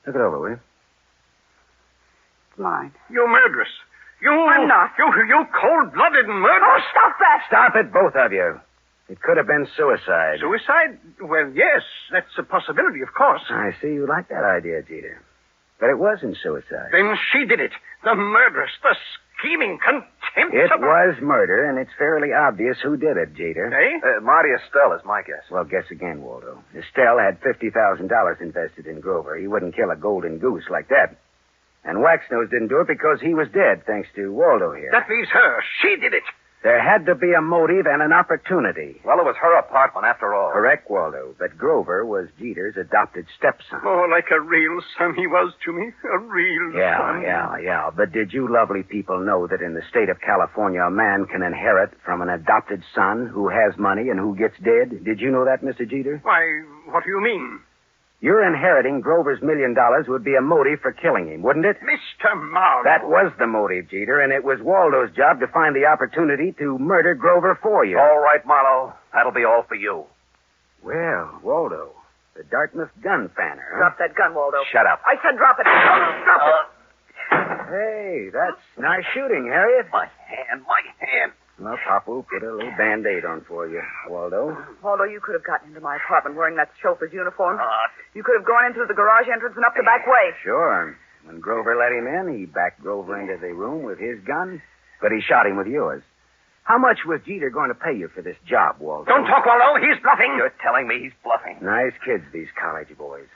Look it over, will you? It's mine. You murderess. I'm not. You cold-blooded murderess. Oh, stop that! Stop it, both of you. It could have been suicide. Suicide? Well, yes, that's a possibility, of course. I see you like that idea, Jeter. But it wasn't suicide. Then she did it. The murderess, the scheming, contemptible It was murder, and it's fairly obvious who did it, Jeter. Eh? Marty Estelle is my guess. Well, guess again, Waldo. Estelle had $50,000 invested in Grover. He wouldn't kill a golden goose like that. And Waxnose didn't do it because he was dead, thanks to Waldo here. That leaves her. She did it. There had to be a motive and an opportunity. Well, it was her apartment after all. Correct, Waldo. But Grover was Jeter's adopted stepson. Oh, like a real son he was to me. A real son. Yeah. But did you lovely people know that in the state of California, a man can inherit from an adopted son who has money and who gets dead? Did you know that, Mr. Jeter? Why, what do you mean? Your inheriting Grover's $1 million would be a motive for killing him, wouldn't it? Mr. Marlowe. That was the motive, Jeter, and it was Waldo's job to find the opportunity to murder Grover for you. All right, Marlowe. That'll be all for you. Well, Waldo, the Dartmouth gun fanner. Huh? Drop that gun, Waldo. Shut up. I said drop it. Drop it. Hey, that's nice shooting, Harriet. My hand. Well, Papa will put a little Band-Aid on for you, Waldo. Waldo, you could have gotten into my apartment wearing that chauffeur's uniform. You could have gone in through the garage entrance and up the back way. Sure. When Grover let him in, he backed Grover into the room with his gun, but he shot him with yours. How much was Jeter going to pay you for this job, Waldo? Don't talk, Waldo. He's bluffing. You're telling me he's bluffing. Nice kids, these college boys.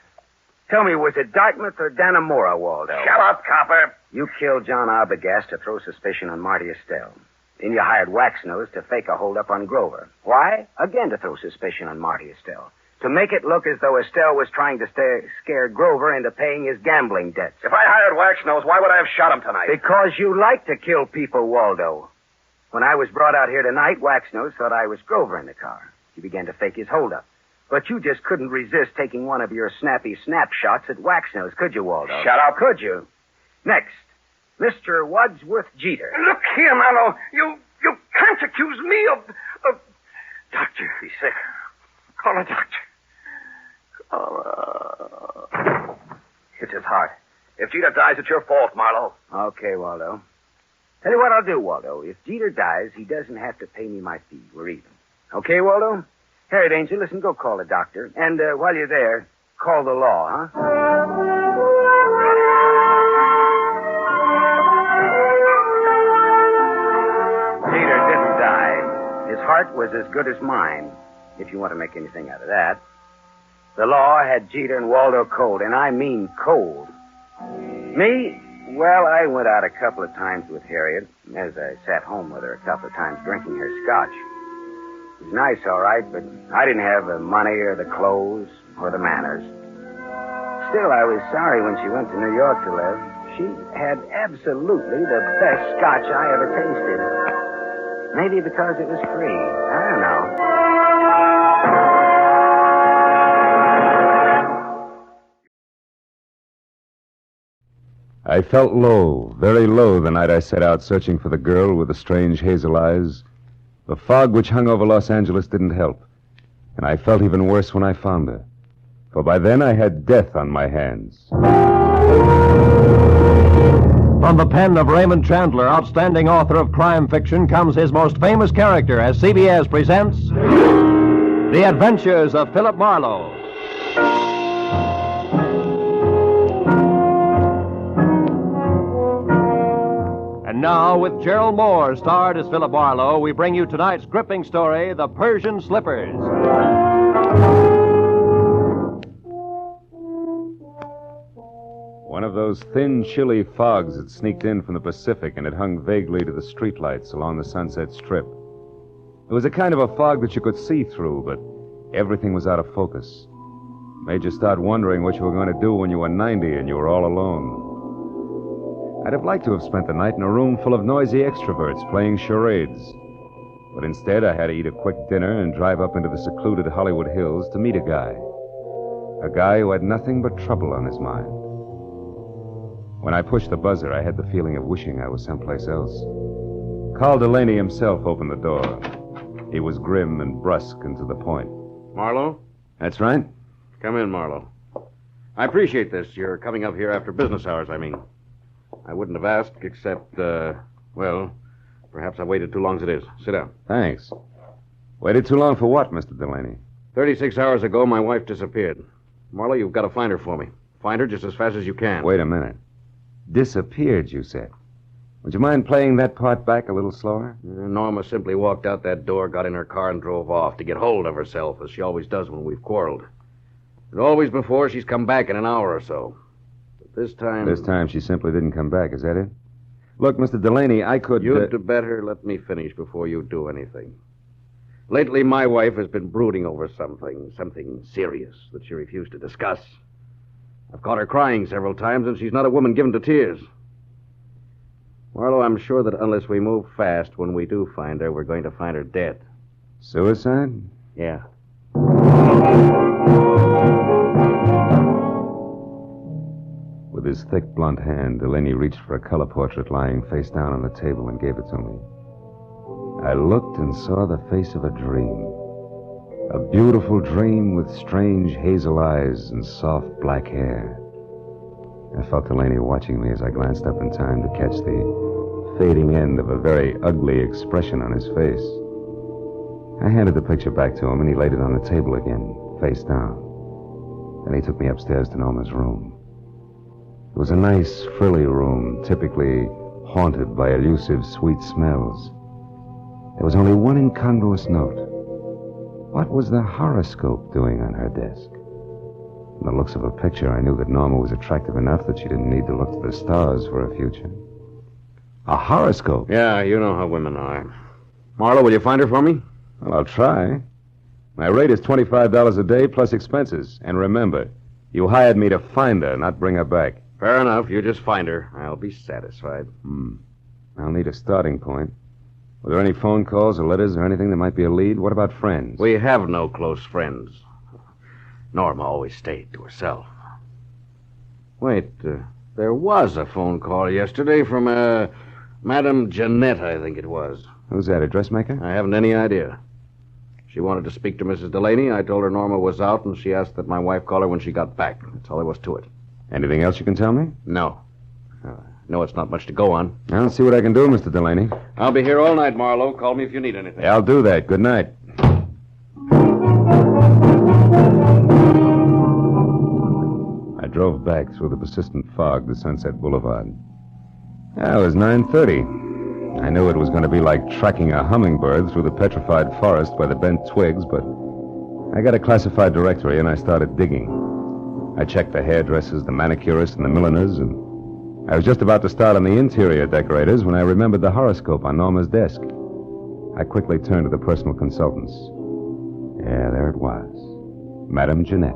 Tell me, was it Dartmouth or Dannemora, Waldo? Shut up, copper. You killed John Arbogast to throw suspicion on Marty Estelle. Then you hired Waxnose to fake a holdup on Grover. Why? Again to throw suspicion on Marty Estelle. To make it look as though Estelle was trying to scare Grover into paying his gambling debts. If I hired Waxnose, why would I have shot him tonight? Because you like to kill people, Waldo. When I was brought out here tonight, Waxnose thought I was Grover in the car. He began to fake his holdup. But you just couldn't resist taking one of your snappy snapshots at Waxnose, could you, Waldo? Shut up. Could you? Next, Mr. Wadsworth Jeter. Look here, Marlowe. You can't accuse me of... Doctor. He's sick. Call a doctor. It's his heart. If Jeter dies, it's your fault, Marlowe. Okay, Waldo. Tell you what I'll do, Waldo. If Jeter dies, he doesn't have to pay me my fee. We're even. Okay, Waldo? Harriet Angel, listen, go call a doctor. And while you're there, call the law, huh? Jeter didn't die. His heart was as good as mine, if you want to make anything out of that. The law had Jeter and Waldo cold, and I mean cold. Me? Well, I went out a couple of times with Harriet, as I sat home with her a couple of times drinking her scotch. It was nice, all right, but I didn't have the money or the clothes or the manners. Still, I was sorry when she went to New York to live. She had absolutely the best scotch I ever tasted. Maybe because it was free. I don't know. I felt low, very low, the night I set out searching for the girl with the strange hazel eyes. The fog which hung over Los Angeles didn't help, and I felt even worse when I found her. For by then I had death on my hands. From the pen of Raymond Chandler, outstanding author of crime fiction, comes his most famous character as CBS presents The Adventures of Philip Marlowe. And now, with Gerald Mohr starred as Philip Marlowe, we bring you tonight's gripping story, The Persian Slippers. One of those thin, chilly fogs had sneaked in from the Pacific, and it hung vaguely to the streetlights along the Sunset Strip. It was a kind of a fog that you could see through, but everything was out of focus. Made you start wondering what you were going to do when you were 90 and you were all alone. I'd have liked to have spent the night in a room full of noisy extroverts playing charades. But instead, I had to eat a quick dinner and drive up into the secluded Hollywood Hills to meet a guy. A guy who had nothing but trouble on his mind. When I pushed the buzzer, I had the feeling of wishing I was someplace else. Carl Delaney himself opened the door. He was grim and brusque and to the point. Marlowe? That's right. Come in, Marlowe. I appreciate this. You're coming up here after business hours, I mean. I wouldn't have asked except, well, perhaps I waited too long as it is. Sit down. Thanks. Waited too long for what, Mr. Delaney? 36 hours ago, my wife disappeared. Marlowe, you've got to find her for me. Find her just as fast as you can. Wait a minute. Disappeared, you said. Would you mind playing that part back a little slower? Norma simply walked out that door, got in her car, and drove off to get hold of herself, as she always does when we've quarreled. And always before, she's come back in an hour or so. But this time... This time she simply didn't come back, is that it? Look, Mr. Delaney, I could... You'd better let me finish before you do anything. Lately, my wife has been brooding over something serious that she refused to discuss. I've caught her crying several times, and she's not a woman given to tears. Marlowe, I'm sure that unless we move fast, when we do find her, we're going to find her dead. Suicide? Yeah. With his thick, blunt hand, Delaney reached for a color portrait lying face down on the table and gave it to me. I looked and saw the face of a dream. A beautiful dream with strange hazel eyes and soft black hair. I felt Delaney watching me as I glanced up in time to catch the fading end of a very ugly expression on his face. I handed the picture back to him, and he laid it on the table again, face down. Then he took me upstairs to Norma's room. It was a nice, frilly room, typically haunted by elusive, sweet smells. There was only one incongruous note. What was the horoscope doing on her desk? From the looks of a picture, I knew that Norma was attractive enough that she didn't need to look to the stars for a future. A horoscope? Yeah, you know how women are. Marlowe, will you find her for me? Well, I'll try. My rate is $25 a day plus expenses. And remember, you hired me to find her, not bring her back. Fair enough. You just find her. I'll be satisfied. I'll need a starting point. Were there any phone calls or letters or anything that might be a lead? What about friends? We have no close friends. Norma always stayed to herself. Wait, there was a phone call yesterday from, Madame Jeanette, I think it was. Who's that, a dressmaker? I haven't any idea. She wanted to speak to Mrs. Delaney. I told her Norma was out, and she asked that my wife call her when she got back. That's all there was to it. Anything else you can tell me? No. No, it's not much to go on. I'll see what I can do, Mr. Delaney. I'll be here all night, Marlowe. Call me if you need anything. Yeah, I'll do that. Good night. I drove back through the persistent fog to Sunset Boulevard. It was 9:30. I knew it was going to be like tracking a hummingbird through the petrified forest by the bent twigs, but I got a classified directory and I started digging. I checked the hairdressers, the manicurists, and the milliners, and I was just about to start on the interior decorators when I remembered the horoscope on Norma's desk. I quickly turned to the personal consultants. Yeah, there it was. Madame Jeanette.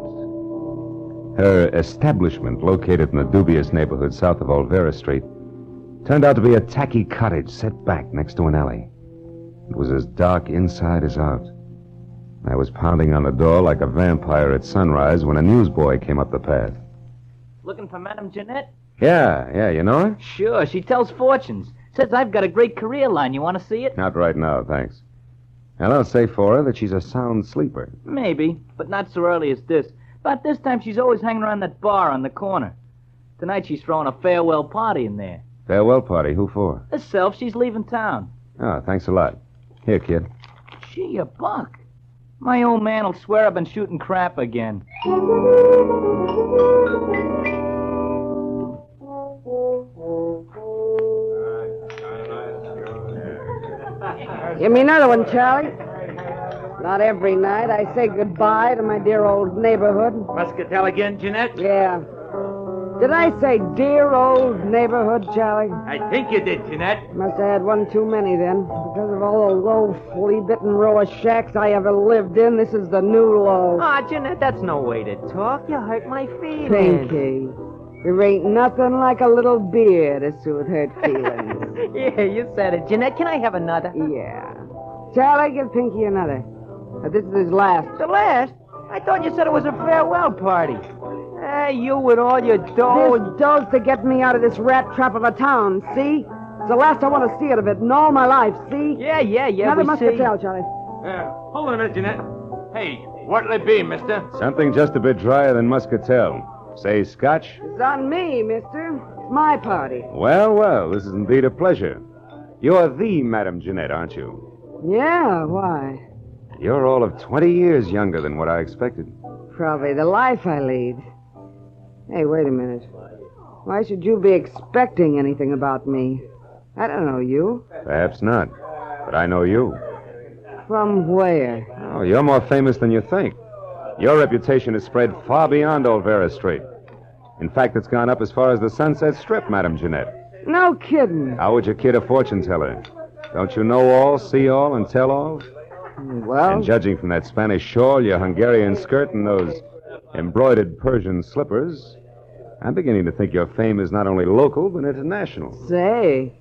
Her establishment, located in a dubious neighborhood south of Olvera Street, turned out to be a tacky cottage set back next to an alley. It was as dark inside as out. I was pounding on the door like a vampire at sunrise when a newsboy came up the path. Looking for Madame Jeanette? Yeah, you know her? Sure, she tells fortunes. Says I've got a great career line. You want to see it? Not right now, thanks. And I'll say for her that she's a sound sleeper. Maybe, but not so early as this. About this time, she's always hanging around that bar on the corner. Tonight, she's throwing a farewell party in there. Farewell party? Who for? Herself. She's leaving town. Oh, thanks a lot. Here, kid. Gee, a buck. My old man will swear I've been shooting crap again. Give me another one, Charlie. Not every night I say goodbye to my dear old neighborhood. Muscatel again, Jeanette? Yeah. Did I say dear old neighborhood, Charlie? I think you did, Jeanette. Must have had one too many then. Because of all the low, flea-bitten row of shacks I ever lived in, this is the new low. Ah, Jeanette, that's no way to talk. You hurt my feelings. Pinky, there ain't nothing like a little beer to soothe hurt feelings. Yeah, you said it. Jeanette, can I have another? Yeah. Charlie, give Pinky another. This is his last. The last? I thought you said it was a farewell party. You with all your dough. This dough's to get me out of this rat trap of a town, see? It's the last I want to see it of it in all my life, see? Yeah, Another muscatel, Charlie. Hold on a minute, Jeanette. Hey, what'll it be, mister? Something just a bit drier than muscatel. Say scotch? It's on me, mister. It's my party. Well, this is indeed a pleasure. You're the Madame Jeanette, aren't you? Yeah, why? You're all of 20 years younger than what I expected. Probably the life I lead. Hey, wait a minute. Why should you be expecting anything about me? I don't know you. Perhaps not. But I know you. From where? Oh, you're more famous than you think. Your reputation has spread far beyond Old Vera Street. In fact, it's gone up as far as the Sunset Strip, Madam Jeanette. No kidding. How would you kid a fortune teller? Don't you know all, see all, and tell all? Well... And judging from that Spanish shawl, your Hungarian skirt, and those embroidered Persian slippers, I'm beginning to think your fame is not only local, but international. Say,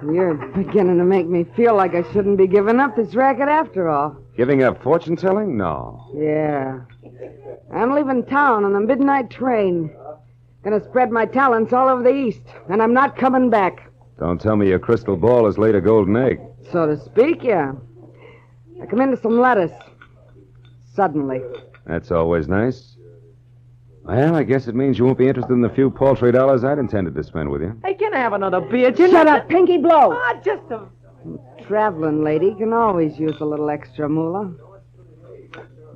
you're beginning to make me feel like I shouldn't be giving up this racket after all. Giving up fortune telling? No. Yeah. I'm leaving town on the midnight train. Gonna spread my talents all over the East, and I'm not coming back. Don't tell me your crystal ball has laid a golden egg. So to speak, yeah. I come into some lettuce. Suddenly. That's always nice. Well, I guess it means you won't be interested in the few paltry dollars I'd intended to spend with you. Hey, can I have another beer? Shut up, Pinky Blow. Just a... Traveling lady can always use a little extra moolah.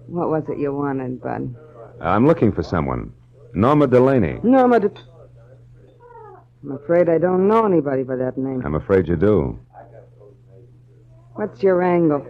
What was it you wanted, Bud? I'm looking for someone. Norma Delaney. Norma I'm afraid I don't know anybody by that name. I'm afraid you do. What's your angle?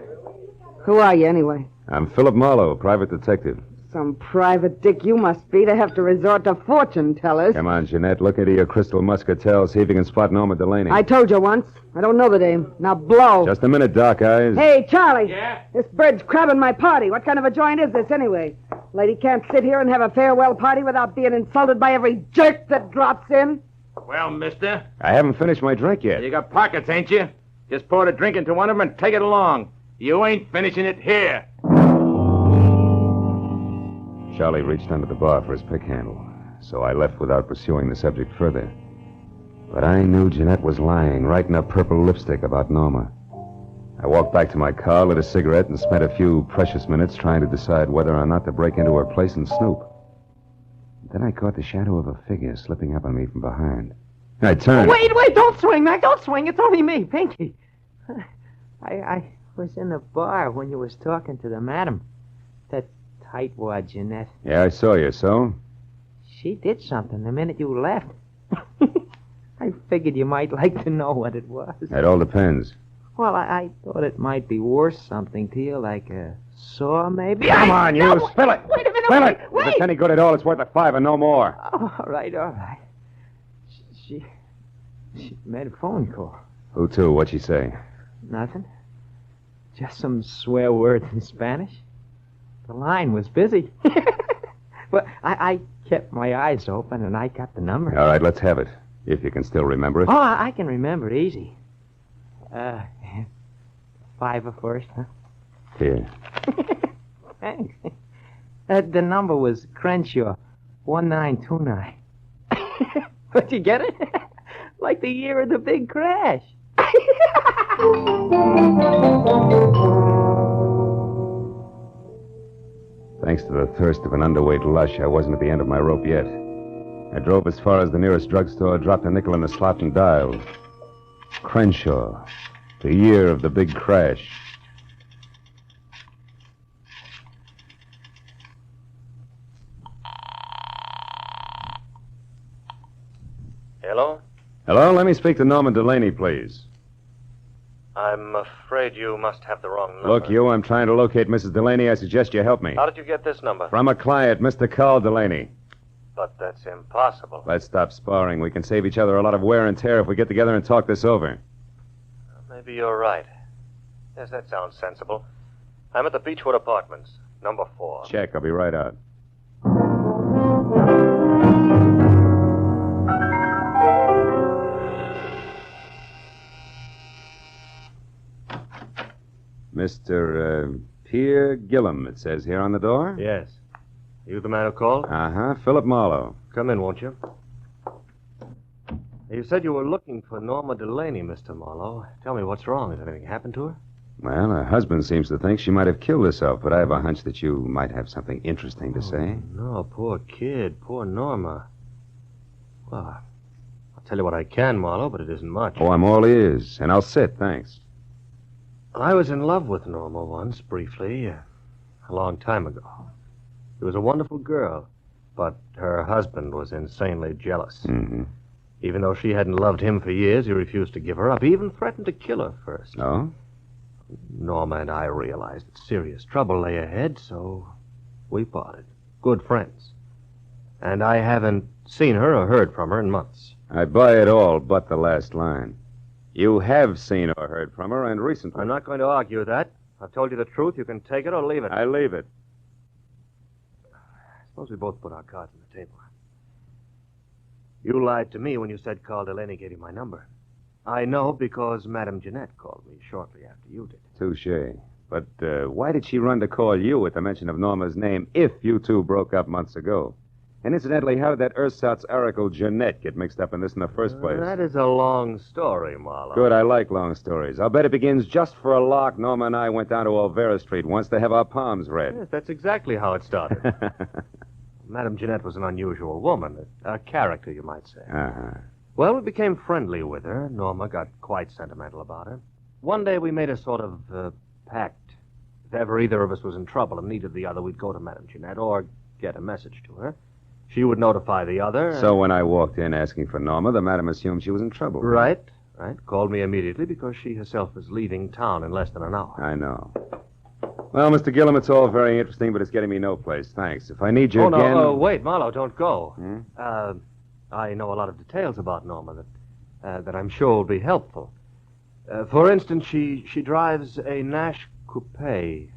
Who are you, anyway? I'm Philip Marlowe, private detective. Some private dick you must be to have to resort to fortune tellers. Come on, Jeanette. Look into your crystal muscatel. See if you can spot Norma Delaney. I told you once. I don't know the name. Now blow. Just a minute, Doc Eyes. Hey, Charlie. Yeah? This bird's crabbing my party. What kind of a joint is this, anyway? Lady can't sit here and have a farewell party without being insulted by every jerk that drops in. Well, mister, I haven't finished my drink yet. you got pockets, ain't you? Just pour the drink into one of them and take it along. You ain't finishing it here. Charlie reached under the bar for his pick handle, so I left without pursuing the subject further. But I knew Jeanette was lying, right in her purple lipstick about Norma. I walked back to my car, lit a cigarette, and spent a few precious minutes trying to decide whether or not to break into her place and snoop. Then I caught the shadow of a figure slipping up on me from behind. I turned. Wait, don't swing, Mac. Don't swing. It's only me, Pinky. I was in the bar when you was talking to the madam. That tightwad Jeanette. Yeah, I saw you, so? She did something the minute you left. I figured you might like to know what it was. It all depends. Well, I thought it might be worth something to you, like a saw, maybe. Come on, you. No, Spill it. Wait a minute. Spill it. Wait. If it's any good at all, it's worth $5 and no more. Oh, all right. She made a phone call. Who to? What'd she say? Nothing. Just some swear words in Spanish. The line was busy. But I kept my eyes open, and I got the number. All right, let's have it. If you can still remember it. Oh, I can remember it easy. 5 first, huh? Here. Thanks. The number was Crenshaw, 1929. But you get it? Like the year of the big crash. Thanks to the thirst of an underweight lush, I wasn't at the end of my rope yet. I drove as far as the nearest drugstore, dropped a nickel in the slot, and dialed. Crenshaw, the year of the big crash. Hello? Hello, let me speak to Norma Delaney, please. I'm afraid you must have the wrong number. Look, you, I'm trying to locate Mrs. Delaney. I suggest you help me. How did you get this number? From a client, Mr. Carl Delaney. But that's impossible. Let's stop sparring. We can save each other a lot of wear and tear if we get together and talk this over. Maybe you're right. Yes, that sounds sensible. I'm at the Beechwood Apartments, number 4. Check. I'll be right out. Mr. Pierre Gillum, it says here on the door. Yes. You the man who called? Uh-huh. Philip Marlowe. Come in, won't you? You said you were looking for Norma Delaney, Mr. Marlowe. Tell me, what's wrong? Has anything happened to her? Well, her husband seems to think she might have killed herself, but I have a hunch that you might have something interesting to say. No, poor kid. Poor Norma. Well, I'll tell you what I can, Marlowe, but it isn't much. Oh, I'm all ears, and I'll sit, thanks. I was in love with Norma once, briefly, a long time ago. She was a wonderful girl, but her husband was insanely jealous. Mm-hmm. Even though she hadn't loved him for years, he refused to give her up. He even threatened to kill her first. No? Norma and I realized that serious trouble lay ahead, so we parted. Good friends. And I haven't seen her or heard from her in months. I buy it all but the last line. You have seen or heard from her, and recently. I'm not going to argue that. I've told you the truth. You can take it or leave it. I leave it. Suppose we both put our cards on the table. You lied to me when you said Carl Delaney gave you my number. I know because Madame Jeanette called me shortly after you did. Touche. But why did she run to call you at the mention of Norma's name if you two broke up months ago? And incidentally, how did that ersatz oracle Jeanette get mixed up in this in the first place? That is a long story, Marlowe. Good, I like long stories. I'll bet it begins just for a lark. Norma and I went down to Olvera Street once to have our palms read. Yes, that's exactly how it started. Madame Jeanette was an unusual woman, a character, you might say. Uh-huh. Well, we became friendly with her. Norma got quite sentimental about her. One day we made a sort of pact. If ever either of us was in trouble and needed the other, we'd go to Madame Jeanette or get a message to her. She would notify the other. So when I walked in asking for Norma, the madam assumed she was in trouble. Right. Called me immediately because she herself was leaving town in less than an hour. I know. Well, Mr. Gillum, it's all very interesting, but it's getting me no place. Thanks. If I need you again... No, wait, Marlowe, don't go. I know a lot of details about Norma that I'm sure will be helpful. For instance, she drives a Nash coupe,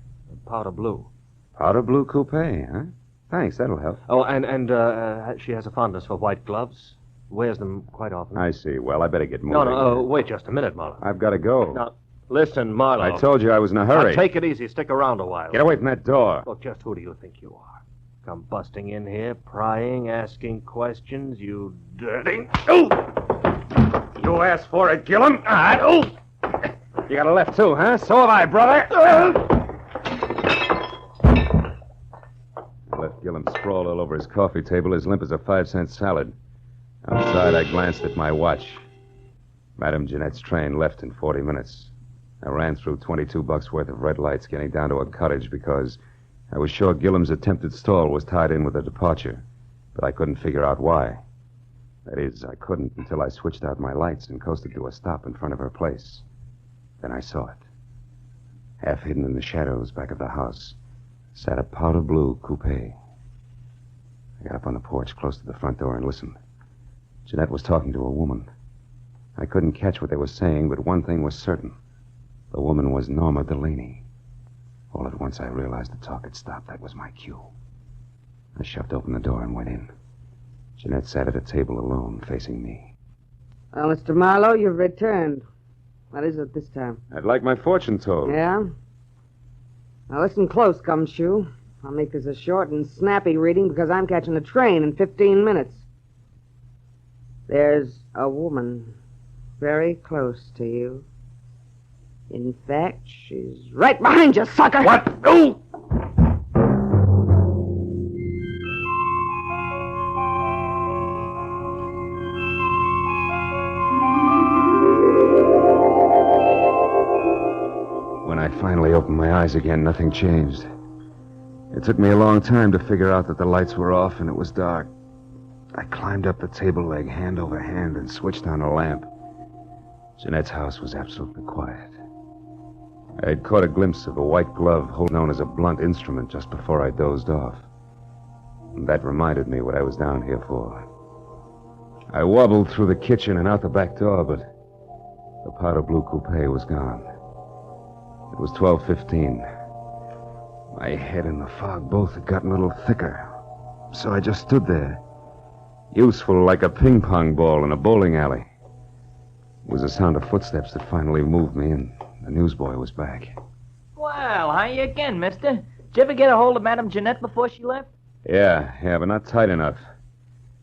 powder blue. Powder blue coupe, huh? Thanks, that'll help. Oh, and she has a fondness for white gloves. Wears them quite often. I see. Well, I better get moving. No, wait just a minute, Marlowe. I've got to go. Now, listen, Marlowe. I told you I was in a hurry. Now, take it easy. Stick around a while. Get away from that door. Look, just who do you think you are? Come busting in here, prying, asking questions, you dirty... Oh! You asked for it, Gillum. Oh! You got a left, too, huh? So have I, brother. I left Gillum sprawled all over his coffee table, as limp as a 5-cent salad. Outside, I glanced at my watch. Madame Jeanette's train left in 40 minutes. I ran through $22 worth of red lights, getting down to a cottage because I was sure Gillum's attempted stall was tied in with a departure, but I couldn't figure out why. That is, I couldn't until I switched out my lights and coasted to a stop in front of her place. Then I saw it. Half hidden in the shadows back of the house sat a powder blue coupe. I got up on the porch close to the front door and listened. Jeanette was talking to a woman. I couldn't catch what they were saying, but one thing was certain. The woman was Norma Delaney. All at once I realized the talk had stopped. That was my cue. I shoved open the door and went in. Jeanette sat at a table alone, facing me. Well, Mr. Marlowe, you've returned. What is it this time? I'd like my fortune told. Yeah? Now listen close, Gumshoe. I'll make this a short and snappy reading because I'm catching a train in 15 minutes. There's a woman very close to you. In fact, she's right behind you, sucker! What? Oh! When I finally opened my eyes again, nothing changed. It took me a long time to figure out that the lights were off and it was dark. I climbed up the table leg hand over hand and switched on a lamp. Jeanette's house was absolutely quiet. I had caught a glimpse of a white glove known as a blunt instrument just before I dozed off. And that reminded me what I was down here for. I wobbled through the kitchen and out the back door, but the powder blue coupe was gone. It was 12:15. My head and the fog both had gotten a little thicker. So I just stood there, useful like a ping pong ball in a bowling alley. It was the sound of footsteps that finally moved me, and the newsboy was back. Well, how you again, mister? Did you ever get a hold of Madame Jeanette before she left? Yeah, but not tight enough.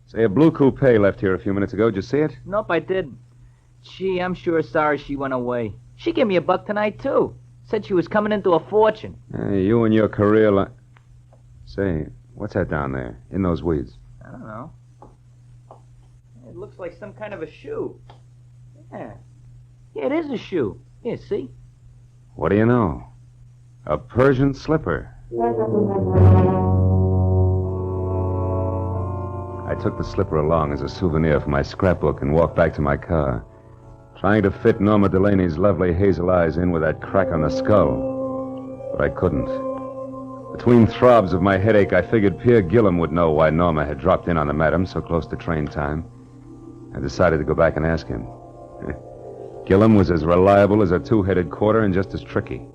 Say, a blue coupe left here a few minutes ago. Did you see it? Nope, I didn't. Gee, I'm sure sorry she went away. She gave me $1 tonight, too. Said she was coming into a fortune. You and your career Say, what's that down there, in those weeds? I don't know. It looks like some kind of a shoe. Yeah, it is a shoe. Here, see? What do you know? A Persian slipper. I took the slipper along as a souvenir for my scrapbook and walked back to my car, trying to fit Norma Delaney's lovely hazel eyes in with that crack on the skull. But I couldn't. Between throbs of my headache, I figured Pierre Gillum would know why Norma had dropped in on the madam so close to train time. I decided to go back and ask him. Gillum was as reliable as a two-headed quarter and just as tricky.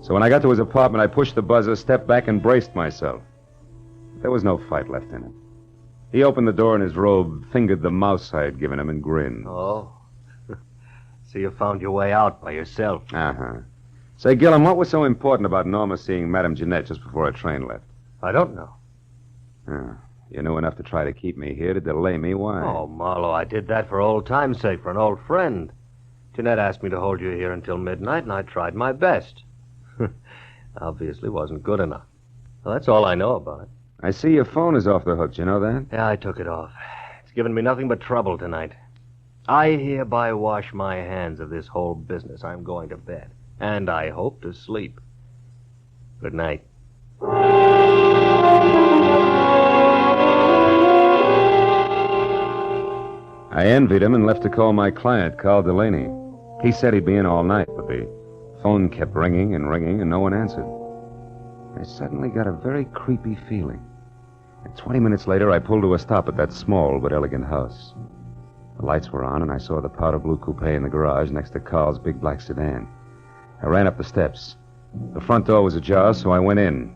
So when I got to his apartment, I pushed the buzzer, stepped back, and braced myself. There was no fight left in it. He opened the door in his robe, fingered the mouse I had given him, and grinned. Oh. So you found your way out by yourself. Uh-huh. Say, Gillum, what was so important about Norma seeing Madame Jeanette just before her train left? I don't know. Oh, you knew enough to try to keep me here, to delay me. Why? Oh, Marlowe, I did that for old time's sake, for an old friend. Jeanette asked me to hold you here until midnight, and I tried my best. Obviously wasn't good enough. Well, that's all I know about it. I see your phone is off the hook. Do you know that? Yeah, I took it off. It's given me nothing but trouble tonight. I hereby wash my hands of this whole business. I'm going to bed. And I hope to sleep. Good night. I envied him and left to call my client, Carl Delaney. He said he'd be in all night, but the phone kept ringing and ringing, and no one answered. I suddenly got a very creepy feeling. And 20 minutes later, I pulled to a stop at that small but elegant house. The lights were on, and I saw the powder blue coupe in the garage next to Carl's big black sedan. I ran up the steps. The front door was ajar, so I went in.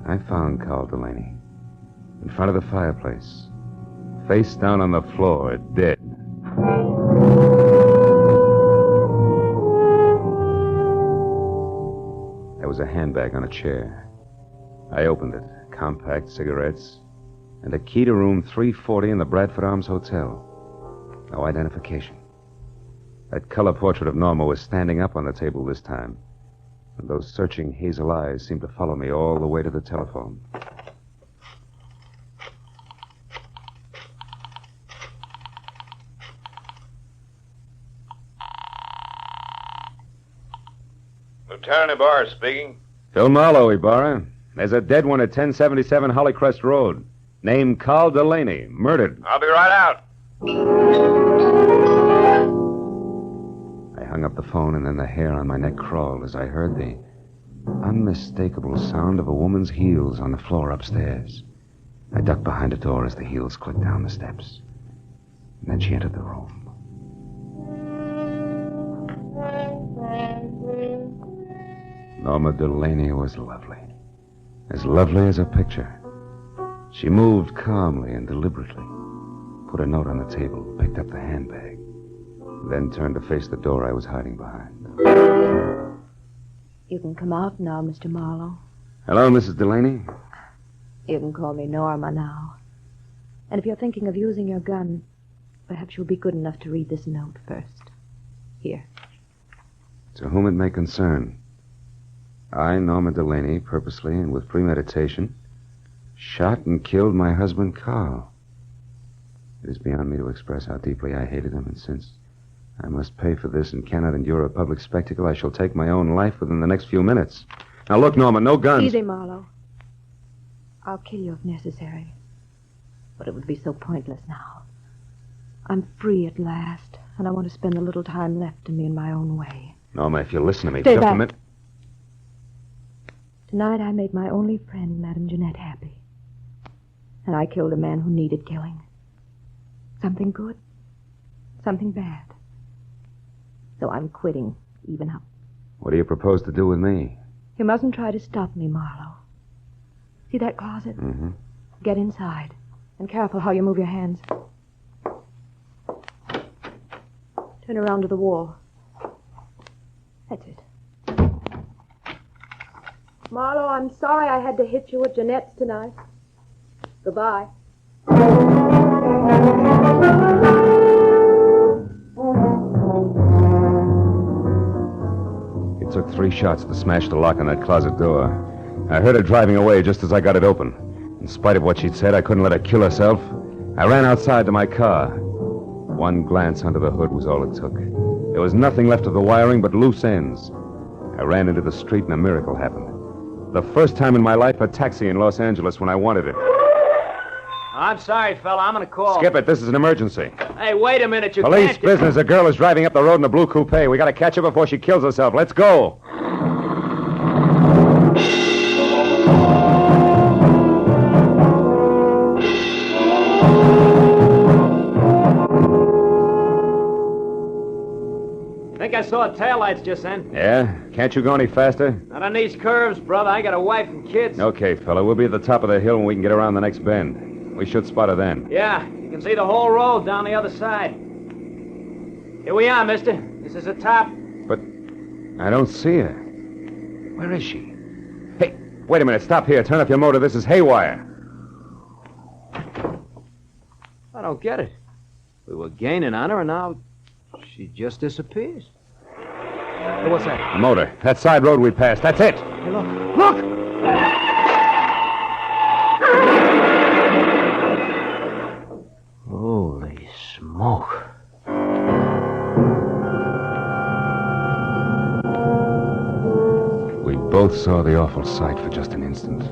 I found Carl Delaney in front of the fireplace, face down on the floor, dead. There was a handbag on a chair. I opened it. Compact, cigarettes, and a key to room 340 in the Bradford Arms Hotel. No identification. That color portrait of Norma was standing up on the table this time, and those searching hazel eyes seemed to follow me all the way to the telephone. Lieutenant Ibarra speaking. Phil Marlowe, Ibarra. There's a dead one at 1077 Hollycrest Road, named Carl Delaney, murdered. I'll be right out. I hung up the phone, and then the hair on my neck crawled as I heard the unmistakable sound of a woman's heels on the floor upstairs. I ducked behind a door as the heels clicked down the steps. And then she entered the room. Norma Delaney was lovely. As lovely as a picture. She moved calmly and deliberately, put a note on the table, picked up the handbag, then turned to face the door I was hiding behind. You can come out now, Mr. Marlowe. Hello, Mrs. Delaney. You can call me Norma now. And if you're thinking of using your gun, perhaps you'll be good enough to read this note first. Here. To whom it may concern. I, Norma Delaney, purposely and with premeditation, shot and killed my husband, Carl. It is beyond me to express how deeply I hated him, and since I must pay for this and cannot endure a public spectacle, I shall take my own life within the next few minutes. Now, look, Norma, no guns. Easy, Marlowe. I'll kill you if necessary. But it would be so pointless now. I'm free at last, and I want to spend the little time left to me in my own way. Norma, if you'll listen to me, Stay just back. a minute. Tonight I made my only friend, Madame Jeanette, happy. And I killed a man who needed killing. Something good, something bad. So I'm quitting, even up. What do you propose to do with me? You mustn't try to stop me, Marlowe. See that closet? Mm-hmm. Get inside. And careful how you move your hands. Turn around to the wall. That's it. Marlowe, I'm sorry I had to hit you at Jeanette's tonight. Goodbye. It took 3 shots to smash the lock on that closet door. I heard her driving away just as I got it open. In spite of what she'd said, I couldn't let her kill herself. I ran outside to my car. One glance under the hood was all it took. There was nothing left of the wiring but loose ends. I ran into the street and a miracle happened. The first time in my life, a taxi in Los Angeles when I wanted it. I'm sorry, fella. I'm gonna call. Skip it. This is an emergency. Hey, wait a minute. You Police can't... business. A girl is driving up the road in a blue coupe. We got to catch her before she kills herself. Let's go. I think I saw taillights just then. Yeah? Can't you go any faster? Not on these curves, brother. I got a wife and kids. Okay, fella. We'll be at the top of the hill when we can get around the next bend. We should spot her then. Yeah, you can see the whole road down the other side. Here we are, mister. This is the top. But I don't see her. Where is she? Hey, wait a minute. Stop here. Turn off your motor. This is haywire. I don't get it. We were gaining on her, and now she just disappears. Hey, what's that? The motor. That side road we passed. That's it. Hey, look. Look! Holy smoke. We both saw the awful sight for just an instant.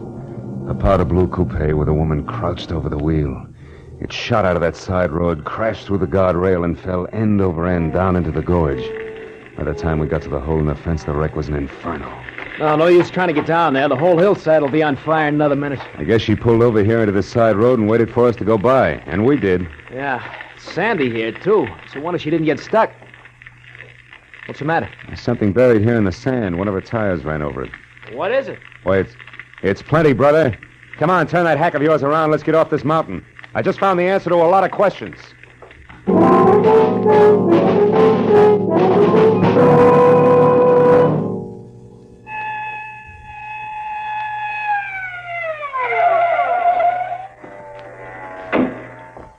A powder blue coupe with a woman crouched over the wheel. It shot out of that side road, crashed through the guardrail, and fell end over end down into the gorge. By the time we got to the hole in the fence, the wreck was an inferno. No use trying to get down there. The whole hillside will be on fire in another minute. I guess she pulled over here into this side road and waited for us to go by. And we did. Yeah, it's sandy here, too. It's a wonder she didn't get stuck. What's the matter? There's something buried here in the sand. One of her tires ran over it. What is it? Why, it's plenty, brother. Come on, turn that hack of yours around. Let's get off this mountain. I just found the answer to a lot of questions.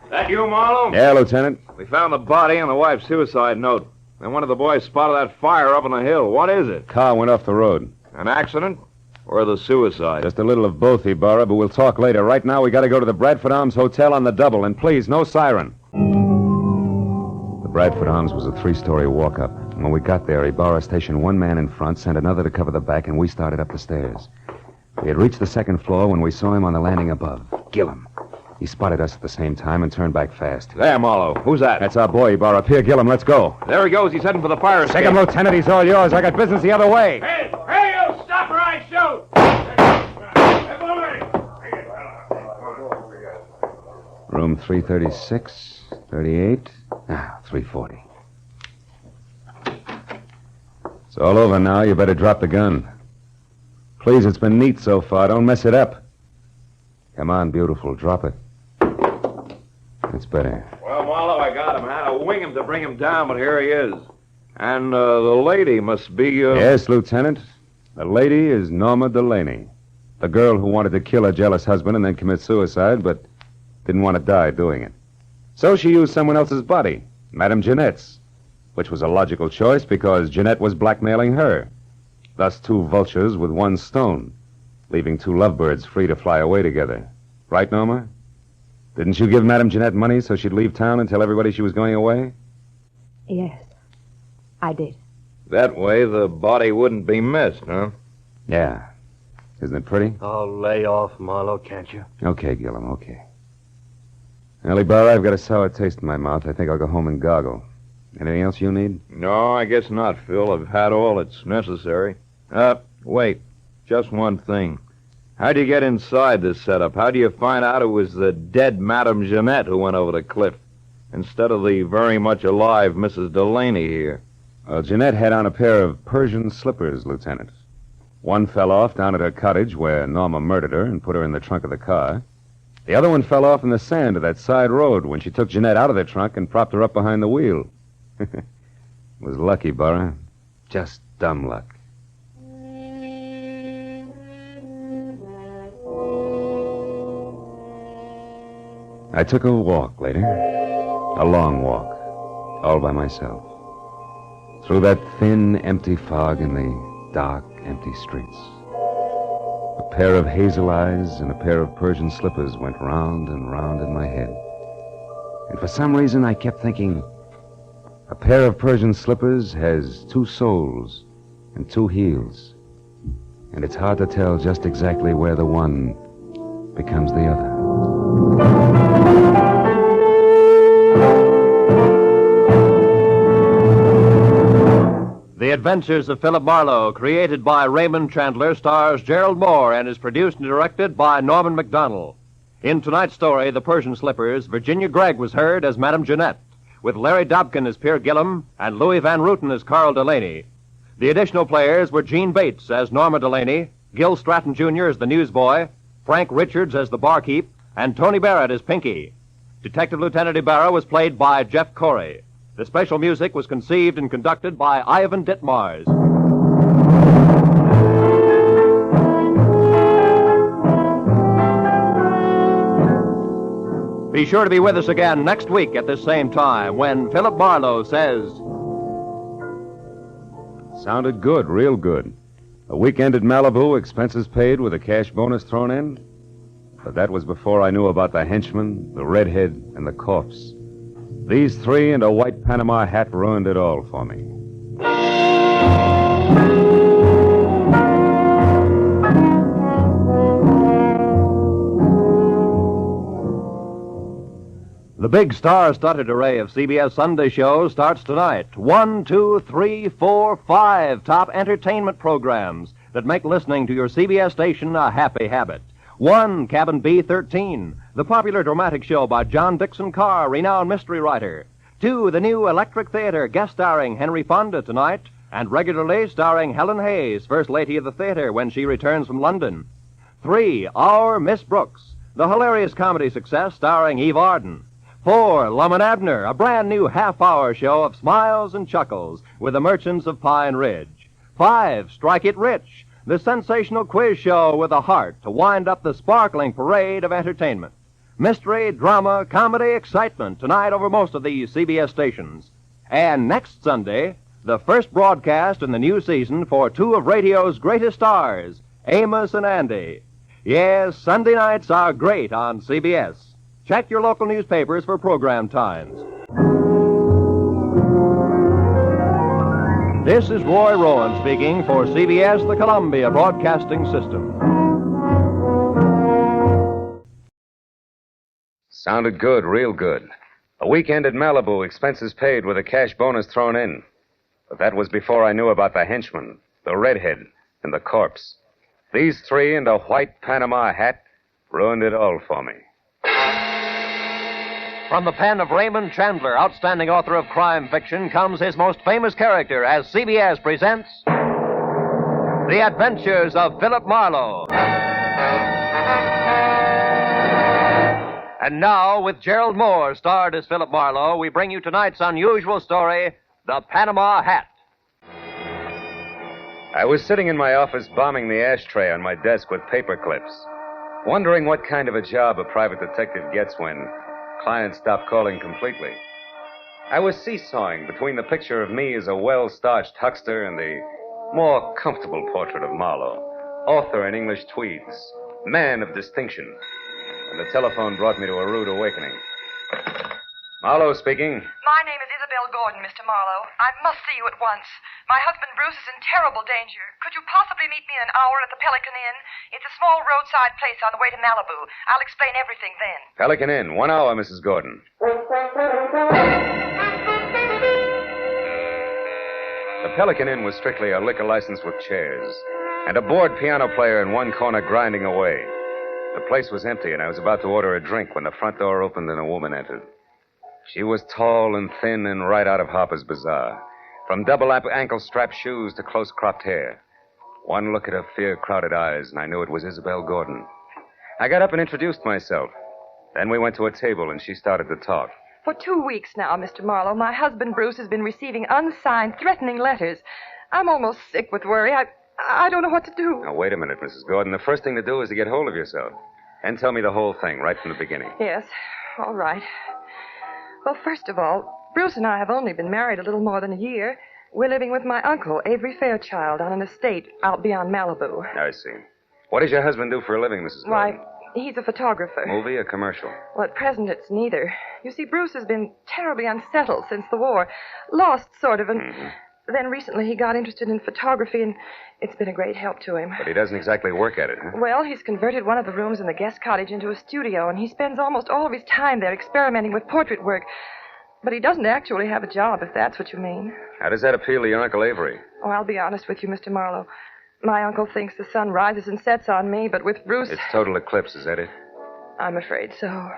That you, Marlowe? Yeah, Lieutenant. We found the body and the wife's suicide note. And one of the boys spotted that fire up on the hill. What is it? Car went off the road. An accident? Or the suicide? Just a little of both, Ibarra, but we'll talk later. Right now, we got to go to the Bradford Arms Hotel on the double. And please, no siren. The Bradford Arms was a 3-story walk-up. When we got there, Ibarra stationed one man in front, sent another to cover the back, and we started up the stairs. We had reached the second floor when we saw him on the landing above. Gillum. He spotted us at the same time and turned back fast. There, Marlowe. Who's that? That's our boy, Ibarra. Up here, Gillum. Let's go. There he goes. He's heading for the fire escape. Take him, Lieutenant. He's all yours. I got business the other way. Hey, you! Stop or I shoot! Room 336, 38, 340. It's all over now. You better drop the gun. Please, it's been neat so far. Don't mess it up. Come on, beautiful. Drop it. That's better. Well, Marlowe, I got him. I had to wing him to bring him down, but here he is. And the lady must be... Yes, Lieutenant. The lady is Norma Delaney. The girl who wanted to kill her jealous husband and then commit suicide, but didn't want to die doing it. So she used someone else's body, Madame Jeanette's, which was a logical choice because Jeanette was blackmailing her. Thus, 2 vultures with 1 stone, leaving 2 lovebirds free to fly away together. Right, Norma? Didn't you give Madame Jeanette money so she'd leave town and tell everybody she was going away? Yes, I did. That way the body wouldn't be missed, huh? Yeah. Isn't it pretty? Oh, lay off, Marlowe, can't you? Okay, Gillum, okay. Well, Ibarra, I've got a sour taste in my mouth. I think I'll go home and goggle. Anything else you need? No, I guess not, Phil. I've had all that's necessary. Wait. Just one thing. How'd you get inside this setup? How do you find out it was the dead Madame Jeanette who went over the cliff instead of the very much alive Mrs. Delaney here? Well, Jeanette had on a pair of Persian slippers, Lieutenant. One fell off down at her cottage where Norma murdered her and put her in the trunk of the car. The other one fell off in the sand of that side road when she took Jeanette out of the trunk and propped her up behind the wheel. It was lucky, Burra. Just dumb luck. I took a walk later. A long walk. All by myself. Through that thin, empty fog in the dark, empty streets. A pair of hazel eyes and a pair of Persian slippers went round and round in my head. And for some reason I kept thinking, a pair of Persian slippers has 2 soles and 2 heels. And it's hard to tell just exactly where the one becomes the other. The Adventures of Philip Marlowe, created by Raymond Chandler, stars Gerald Mohr and is produced and directed by Norman MacDonald. In tonight's story, The Persian Slippers, Virginia Gregg was heard as Madame Jeanette, with Larry Dobkin as Pierre Gillum and Louis Van Ruten as Carl Delaney. The additional players were Gene Bates as Norma Delaney, Gil Stratton Jr. as the newsboy, Frank Richards as the barkeep, and Tony Barrett as Pinky. Detective Lieutenant Ibarra was played by Jeff Corey. The special music was conceived and conducted by Ivan Ditmars. Be sure to be with us again next week at this same time when Philip Marlowe says... Sounded good, real good. A weekend at Malibu, expenses paid with a cash bonus thrown in. But that was before I knew about the henchman, the redhead, and the corpse. These three and a white Panama hat ruined it all for me. The big star-studded array of CBS Sunday shows starts tonight. 1, 2, 3, 4, 5 top entertainment programs that make listening to your CBS station a happy habit. 1, Cabin B-13, the popular dramatic show by John Dixon Carr, renowned mystery writer. 2, the new Electric Theater, guest starring Henry Fonda tonight, and regularly starring Helen Hayes, First Lady of the Theater, when she returns from London. 3, Our Miss Brooks, the hilarious comedy success starring Eve Arden. 4, Lum and Abner, a brand new half-hour show of smiles and chuckles with the Merchants of Pine Ridge. 5, Strike It Rich, the sensational quiz show with a heart to wind up the sparkling parade of entertainment. Mystery, drama, comedy, excitement tonight over most of these CBS stations. And next Sunday, the first broadcast in the new season for 2 of radio's greatest stars, Amos and Andy. Yes, Sunday nights are great on CBS. Check your local newspapers for program times. This is Roy Rowan speaking for CBS, the Columbia Broadcasting System. Sounded good, real good. A weekend at Malibu, expenses paid with a cash bonus thrown in. But that was before I knew about the henchman, the redhead, and the corpse. These three and a white Panama hat ruined it all for me. From the pen of Raymond Chandler, outstanding author of crime fiction, comes his most famous character as CBS presents The Adventures of Philip Marlowe. And now, with Gerald Mohr starred as Philip Marlowe, we bring you tonight's unusual story, The Panama Hat. I was sitting in my office bombing the ashtray on my desk with paper clips, wondering what kind of a job a private detective gets when clients stop calling completely. I was seesawing between the picture of me as a well-starched huckster and the more comfortable portrait of Marlowe, author in English tweeds, man of distinction. And the telephone brought me to a rude awakening. Marlowe speaking. My name is Isabel Gordon, Mr. Marlowe. I must see you at once. My husband Bruce is in terrible danger. Could you possibly meet me in an hour at the Pelican Inn? It's a small roadside place on the way to Malibu. I'll explain everything then. Pelican Inn, 1 hour, Mrs. Gordon. The Pelican Inn was strictly a liquor license with chairs, and a bored piano player in one corner grinding away. The place was empty, and I was about to order a drink when the front door opened and a woman entered. She was tall and thin and right out of Harper's Bazaar, from double ankle-strap shoes to close-cropped hair. One look at her fear-crowded eyes, and I knew it was Isabel Gordon. I got up and introduced myself. Then we went to a table, and she started to talk. For 2 weeks now, Mr. Marlowe, my husband Bruce has been receiving unsigned, threatening letters. I'm almost sick with worry. I don't know what to do. Now, wait a minute, Mrs. Gordon. The first thing to do is to get hold of yourself. And tell me the whole thing, right from the beginning. Yes, all right. Well, first of all, Bruce and I have only been married a little more than a year. We're living with my uncle, Avery Fairchild, on an estate out beyond Malibu. I see. What does your husband do for a living, Mrs. Gordon? Why, he's a photographer. Movie or commercial? Well, at present, it's neither. You see, Bruce has been terribly unsettled since the war. Lost, sort of, and... Then recently he got interested in photography, and it's been a great help to him. But he doesn't exactly work at it, huh? Well, he's converted one of the rooms in the guest cottage into a studio, and he spends almost all of his time there experimenting with portrait work. But he doesn't actually have a job, if that's what you mean. How does that appeal to your Uncle Avery? Oh, I'll be honest with you, Mr. Marlowe. My uncle thinks the sun rises and sets on me, but with Bruce... It's total eclipse, is that it? I'm afraid so.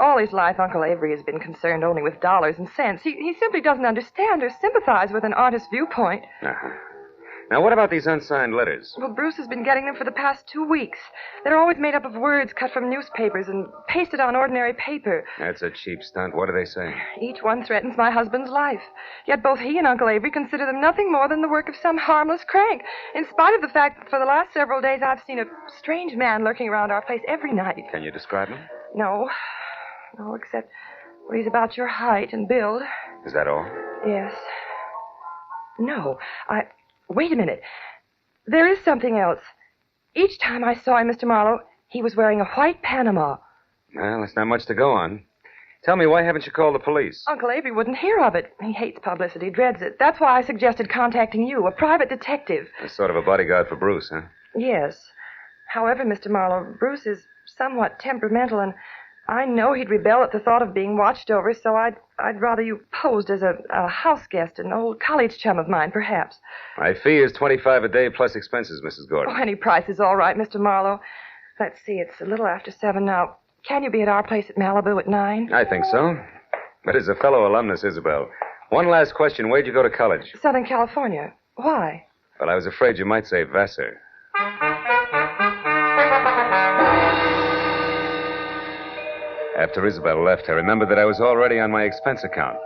All his life, Uncle Avery has been concerned only with dollars and cents. He simply doesn't understand or sympathize with an artist's viewpoint. Uh-huh. Now, what about these unsigned letters? Well, Bruce has been getting them for the past 2 weeks. They're always made up of words cut from newspapers and pasted on ordinary paper. That's a cheap stunt. What do they say? Each one threatens my husband's life. Yet both he and Uncle Avery consider them nothing more than the work of some harmless crank, in spite of the fact that for the last several days I've seen a strange man lurking around our place every night. Can you describe him? No, except well, he's about your height and build. Is that all? Yes. No, Wait a minute. There is something else. Each time I saw him, Mr. Marlowe, he was wearing a white Panama. Well, that's not much to go on. Tell me, why haven't you called the police? Uncle Avery wouldn't hear of it. He hates publicity, dreads it. That's why I suggested contacting you, a private detective. A sort of a bodyguard for Bruce, huh? Yes. However, Mr. Marlowe, Bruce is somewhat temperamental, and I know he'd rebel at the thought of being watched over, so I'd rather you posed as a house guest, an old college chum of mine, perhaps. My fee is $25 a day plus expenses, Mrs. Gordon. Oh, any price is all right, Mr. Marlowe. Let's see, it's a little after 7 now. Can you be at our place at Malibu at 9? I think so. But as a fellow alumnus, Isabel, one last question. Where'd you go to college? Southern California. Why? Well, I was afraid you might say Vassar. After Isabel left, I remembered that I was already on my expense account.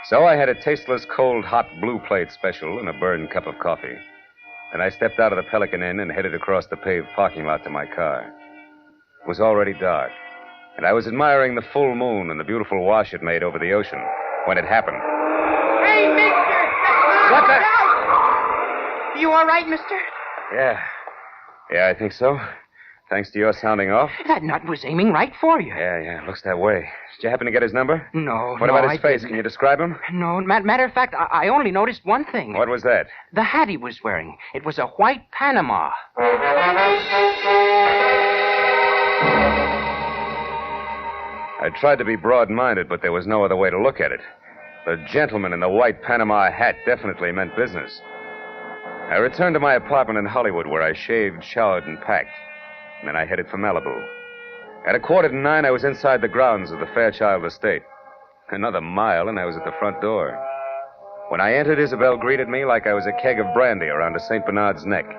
So I had a tasteless, cold, hot blue plate special and a burned cup of coffee. Then I stepped out of the Pelican Inn and headed across the paved parking lot to my car. It was already dark, and I was admiring the full moon and the beautiful wash it made over the ocean when it happened. Hey, mister! What the? You all right, mister? Yeah, I think so. Thanks to your sounding off. That nut was aiming right for you. Yeah, looks that way. Did you happen to get his number? No. What about his I face? didn't. Can you describe him? No, matter of fact, I only noticed one thing. What was that? The hat he was wearing. It was a white Panama. I tried to be broad-minded, but there was no other way to look at it. The gentleman in the white Panama hat definitely meant business. I returned to my apartment in Hollywood, where I shaved, showered, and packed. And then I headed for Malibu. At 8:45, I was inside the grounds of the Fairchild estate. Another mile, and I was at the front door. When I entered, Isabel greeted me like I was a keg of brandy around a St. Bernard's neck.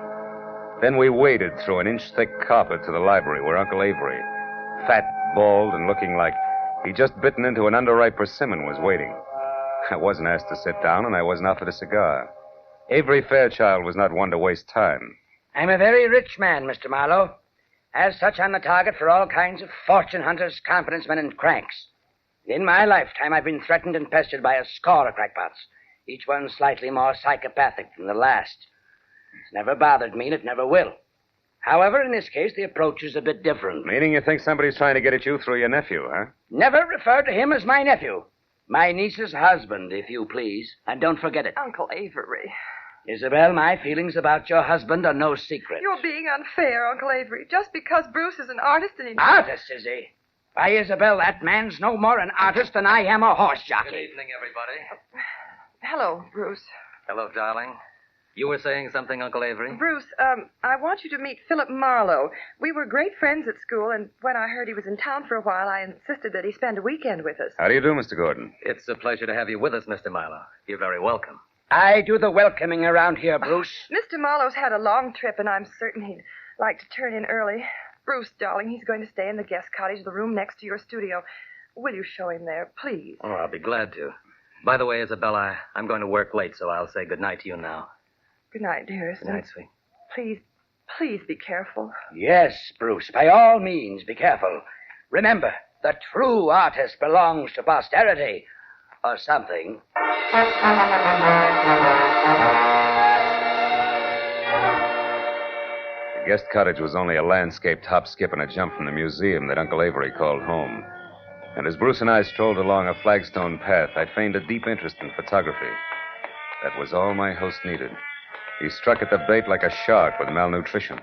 Then we waded through an inch-thick carpet to the library where Uncle Avery, fat, bald, and looking like he'd just bitten into an underripe persimmon, was waiting. I wasn't asked to sit down, and I wasn't offered a cigar. Avery Fairchild was not one to waste time. I'm a very rich man, Mr. Marlowe. As such, I'm the target for all kinds of fortune hunters, confidence men, and cranks. In my lifetime, I've been threatened and pestered by a score of crackpots, each one slightly more psychopathic than the last. It's never bothered me, and it never will. However, in this case, the approach is a bit different. Meaning you think somebody's trying to get at you through your nephew, huh? Never refer to him as my nephew. My niece's husband, if you please. And don't forget it. Uncle Avery. Isabel, my feelings about your husband are no secret. You're being unfair, Uncle Avery. Just because Bruce is an artist and he... Artist, is he? Why, Isabel, that man's no more an artist than I am a horse jockey. Good evening, everybody. Hello, Bruce. Hello, darling. You were saying something, Uncle Avery? Bruce, I want you to meet Philip Marlowe. We were great friends at school, and when I heard he was in town for a while, I insisted that he spend a weekend with us. How do you do, Mr. Gordon? It's a pleasure to have you with us, Mr. Marlowe. You're very welcome. I do the welcoming around here, Bruce. Mr. Marlowe's had a long trip, and I'm certain he'd like to turn in early. Bruce, darling, he's going to stay in the guest cottage, the room next to your studio. Will you show him there, please? Oh, I'll be glad to. By the way, Isabella, I'm going to work late, so I'll say goodnight to you now. Good night, dearest. Good night, sweet. Please be careful. Yes, Bruce, by all means, be careful. Remember, the true artist belongs to posterity. Or something. The guest cottage was only a landscaped hop, skip, and a jump from the museum that Uncle Avery called home. And as Bruce and I strolled along a flagstone path, I feigned a deep interest in photography. That was all my host needed. He struck at the bait like a shark with malnutrition.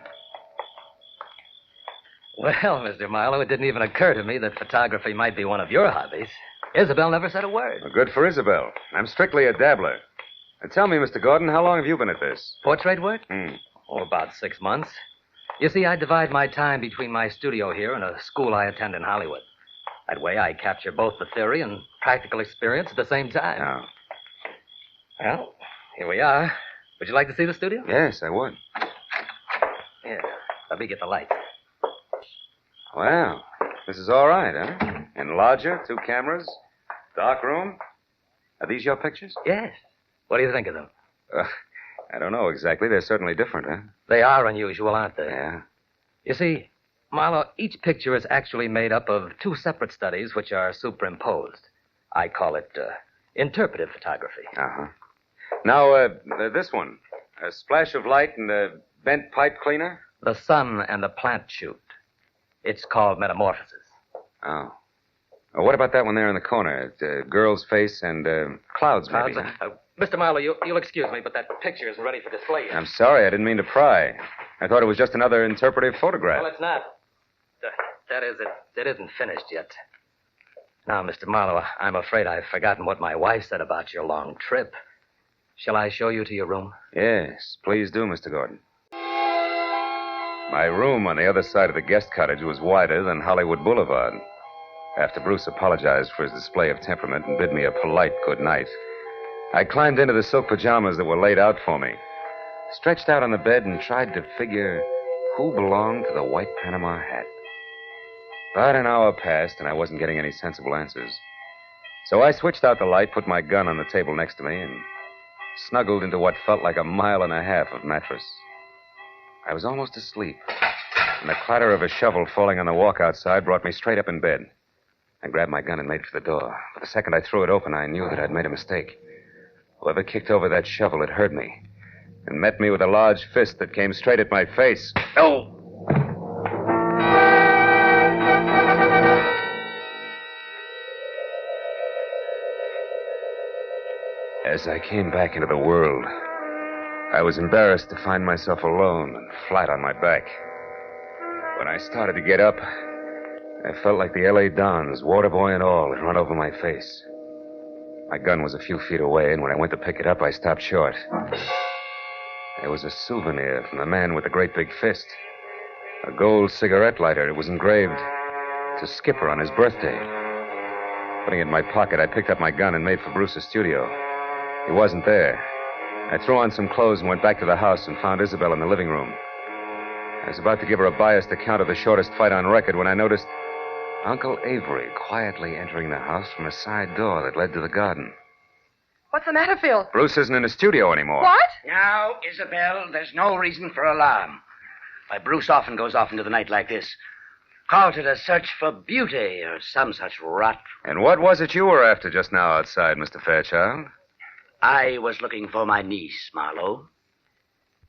Well, Mr. Marlowe, it didn't even occur to me that photography might be one of your hobbies. Isabel never said a word. Well, good for Isabel. I'm strictly a dabbler. Now, tell me, Mr. Gordon, how long have you been at this? Portrait work? Oh, about 6 months. You see, I divide my time between my studio here and a school I attend in Hollywood. That way I capture both the theory and practical experience at the same time. Oh. Well, here we are. Would you like to see the studio? Yes, I would. Here, let me get the lights. Wow. This is all right, huh? Enlarger, 2 cameras, dark room. Are these your pictures? Yes. What do you think of them? I don't know exactly. They're certainly different, huh? They are unusual, aren't they? Yeah. You see, Marlowe, each picture is actually made up of 2 separate studies which are superimposed. I call it interpretive photography. Uh-huh. Now, this one. A splash of light and a bent pipe cleaner? The sun and the plant shoot. It's called metamorphosis. Oh. Well, what about that one there in the corner? A girl's face and clouds, maybe. Mr. Marlowe, you'll excuse me, but that picture isn't ready for display yet. I'm sorry. I didn't mean to pry. I thought it was just another interpretive photograph. Well, it's not. That is, it isn't finished yet. Now, Mr. Marlowe, I'm afraid I've forgotten what my wife said about your long trip. Shall I show you to your room? Yes, please do, Mr. Gordon. My room on the other side of the guest cottage was wider than Hollywood Boulevard. After Bruce apologized for his display of temperament and bid me a polite good night, I climbed into the silk pajamas that were laid out for me, stretched out on the bed, and tried to figure who belonged to the White Panama Hat. But an hour passed, and I wasn't getting any sensible answers. So I switched out the light, put my gun on the table next to me, and snuggled into what felt like 1.5 miles of mattress. I was almost asleep, and the clatter of a shovel falling on the walk outside brought me straight up in bed. I grabbed my gun and made for the door. But the second I threw it open, I knew that I'd made a mistake. Whoever kicked over that shovel had heard me and met me with a large fist that came straight at my face. Oh! As I came back into the world, I was embarrassed to find myself alone and flat on my back. When I started to get up, I felt like the L.A. Dons, water boy and all, had run over my face. My gun was a few feet away, and when I went to pick it up, I stopped short. There was a souvenir from the man with the great big fist. A gold cigarette lighter. It was engraved to Skipper on his birthday. Putting it in my pocket, I picked up my gun and made for Bruce's studio. He wasn't there. I threw on some clothes and went back to the house and found Isabel in the living room. I was about to give her a biased account of the shortest fight on record when I noticed Uncle Avery quietly entering the house from a side door that led to the garden. What's the matter, Phil? Bruce isn't in the studio anymore. What? Now, Isabel, there's no reason for alarm. Why, Bruce often goes off into the night like this. Called it a search for beauty or some such rot. And what was it you were after just now outside, Mr. Fairchild? I was looking for my niece, Marlowe.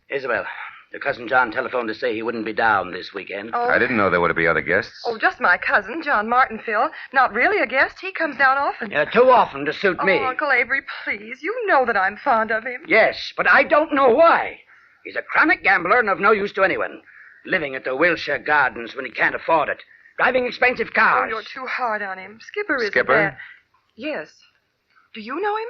Isabel, your cousin John telephoned to say he wouldn't be down this weekend. Oh. I didn't know there were to be other guests. Oh, just my cousin, John Martin, Phil. Not really a guest. He comes down often. Yeah, too often to suit me. Oh, Uncle Avery, please. You know that I'm fond of him. Yes, but I don't know why. He's a chronic gambler and of no use to anyone. Living at the Wilshire Gardens when he can't afford it. Driving expensive cars. Oh, you're too hard on him. Skipper isn't Skipper? bad. Yes. Do you know him?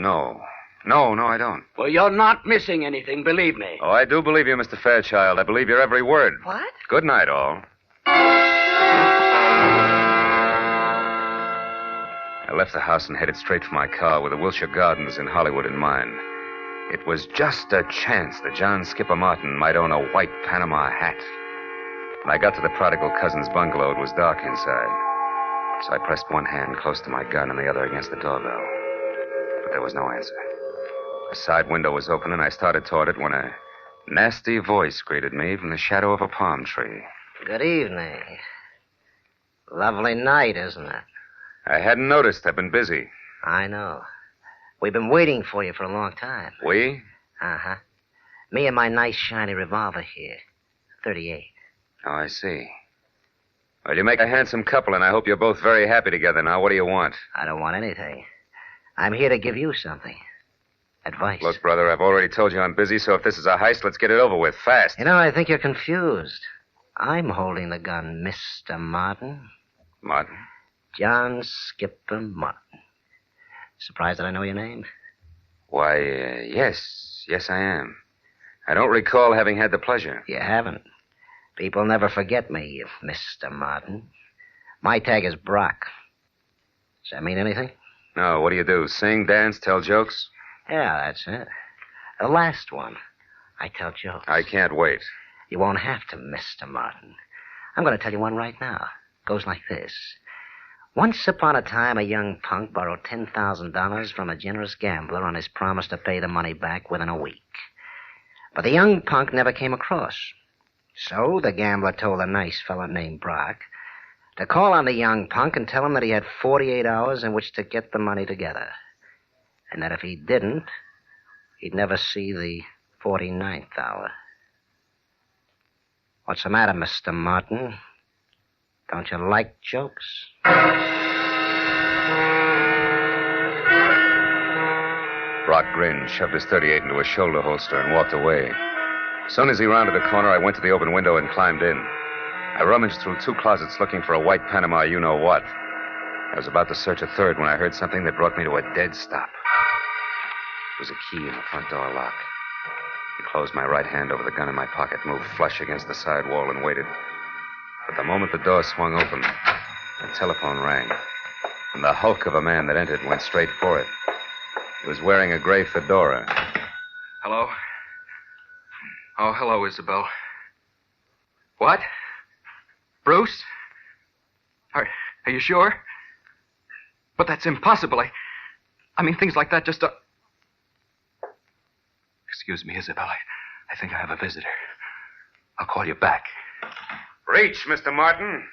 No. No, I don't. Well, you're not missing anything, believe me. Oh, I do believe you, Mr. Fairchild. I believe your every word. What? Good night, all. I left the house and headed straight for my car with the Wilshire Gardens in Hollywood in mind. It was just a chance that John Skipper Martin might own a white Panama hat. When I got to the prodigal cousin's bungalow, it was dark inside. So I pressed one hand close to my gun and the other against the doorbell. But there was no answer. The side window was open, and I started toward it when a nasty voice greeted me from the shadow of a palm tree. Good evening. Lovely night, isn't it? I hadn't noticed. I've been busy. I know. We've been waiting for you for a long time. We? Uh-huh. Me and my nice shiny revolver here. 38. Oh, I see. Well, you make a handsome couple, and I hope you're both very happy together now. What do you want? I don't want anything. I'm here to give you something. Advice. Look, brother, I've already told you I'm busy, so if this is a heist, let's get it over with, fast. You know, I think you're confused. I'm holding the gun, Mr. Martin. Martin? John Skipper Martin. Surprised that I know your name? Why, yes. Yes, I am. I don't recall having had the pleasure. You haven't. People never forget me, Mr. Martin. My tag is Brock. Does that mean anything? No, what do? Sing, dance, tell jokes? Yeah, that's it. The last one. I tell jokes. I can't wait. You won't have to, Mr. Martin. I'm going to tell you one right now. It goes like this. Once upon a time, a young punk borrowed $10,000 from a generous gambler on his promise to pay the money back within a week. But the young punk never came across. So the gambler told a nice fellow named Brock to call on the young punk and tell him that he had 48 hours in which to get the money together. And that if he didn't, he'd never see the 49th hour. What's the matter, Mr. Martin? Don't you like jokes? Brock grinned, shoved his .38 into a shoulder holster, and walked away. As soon as he rounded the corner, I went to the open window and climbed in. I rummaged through 2 closets looking for a white Panama you-know-what. I was about to search a third when I heard something that brought me to a dead stop. It was a key in the front door lock. I closed my right hand over the gun in my pocket, moved flush against the side wall, and waited. But the moment the door swung open, the telephone rang, and the hulk of a man that entered went straight for it. He was wearing a gray fedora. Hello? Oh, hello, Isabel. What? Bruce? Are you sure? But that's impossible. I mean, things like that just don't... Excuse me, Isabel. I think I have a visitor. I'll call you back. Reach, Mr. Martin.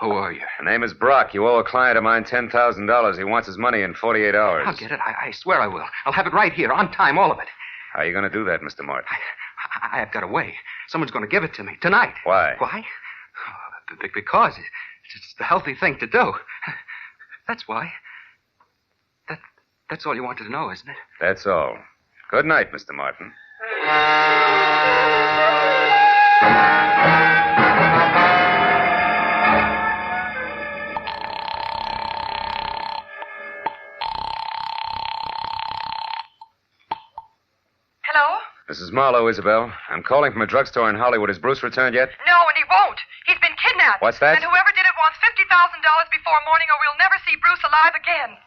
Who are you? My name is Brock. You owe a client of mine $10,000. He wants his money in 48 hours. I'll get it. I swear I will. I'll have it right here, on time, all of it. How are you going to do that, Mr. Martin? I've got a way. Someone's going to give it to me tonight. Why? Why? Because it's the healthy thing to do. That's why. That's all you wanted to know, isn't it? That's all. Good night, Mr. Martin. Hello? Mrs. Marlowe, Isabel. I'm calling from a drugstore in Hollywood. Has Bruce returned yet? No, and he won't. He's been kidnapped. What's that? And whoever did it wants $50,000 before morning, or we'll never see Bruce alive again.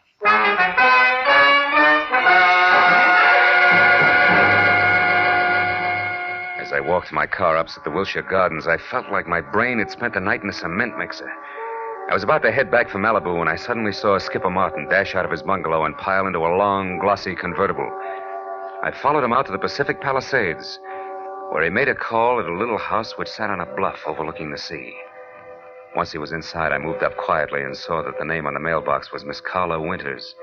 As I walked to my car opposite the Wilshire Gardens, I felt like my brain had spent the night in a cement mixer. I was about to head back for Malibu when I suddenly saw Skipper Martin dash out of his bungalow and pile into a long, glossy convertible. I followed him out to the Pacific Palisades, where he made a call at a little house which sat on a bluff overlooking the sea. Once he was inside, I moved up quietly and saw that the name on the mailbox was Miss Carla Winters.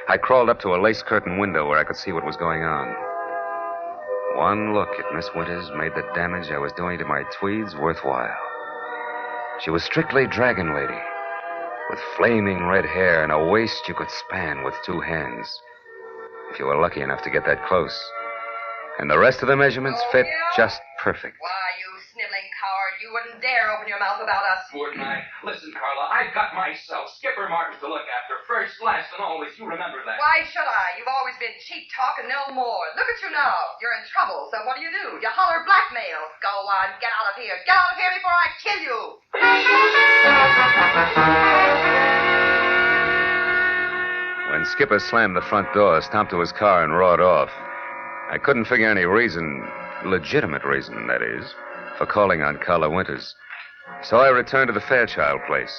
I crawled up to a lace curtain window where I could see what was going on. One look at Miss Winters made the damage I was doing to my tweeds worthwhile. She was strictly Dragon Lady, with flaming red hair and a waist you could span with 2 hands, if you were lucky enough to get that close. And the rest of the measurements fit just perfect. Why, you sniveling coward, you wouldn't dare open your mouth about us. Wouldn't I? Listen, Carla, I've got myself Skipper Martin to look after. First, last, and always. You remember that. Why should I? You've always been cheap talk and no more. Look at you now. You're in trouble, so what do? You holler blackmail. Go on, get out of here. Get out of here before I kill you. When Skipper slammed the front door, stomped to his car, and roared off, I couldn't figure any reason, legitimate reason, that is, for calling on Carla Winters. So I returned to the Fairchild place.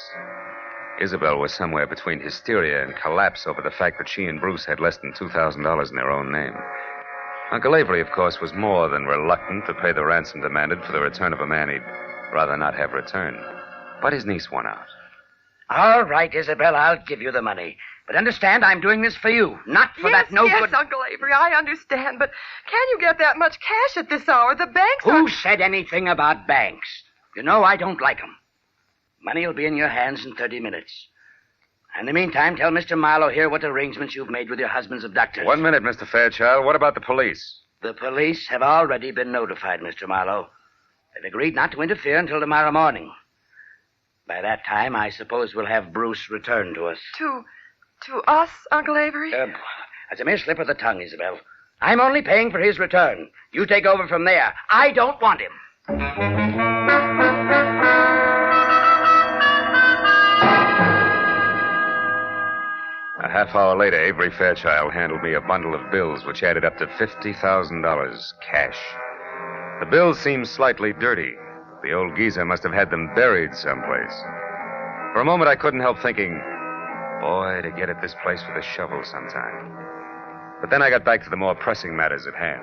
Isabel was somewhere between hysteria and collapse over the fact that she and Bruce had less than $2,000 in their own name. Uncle Avery, of course, was more than reluctant to pay the ransom demanded for the return of a man he'd rather not have returned. But his niece won out. All right, Isabel, I'll give you the money. But understand, I'm doing this for you, not for that no good... Yes, Uncle Avery, I understand, but can you get that much cash at this hour? The banks are... Who said anything about banks? You know I don't like them. Money will be in your hands in 30 minutes. In the meantime, tell Mr. Marlowe here what arrangements you've made with your husband's abductors. 1 minute, Mr. Fairchild. What about the police? The police have already been notified, Mr. Marlowe. They've agreed not to interfere until tomorrow morning. By that time, I suppose we'll have Bruce returned to us. To us, Uncle Avery? That's a mere slip of the tongue, Isabel. I'm only paying for his return. You take over from there. I don't want him. A half hour later, Avery Fairchild handed me a bundle of bills which added up to $50,000 cash. The bills seemed slightly dirty. The old geezer must have had them buried someplace. For a moment, I couldn't help thinking, boy, to get at this place with a shovel sometime. But then I got back to the more pressing matters at hand.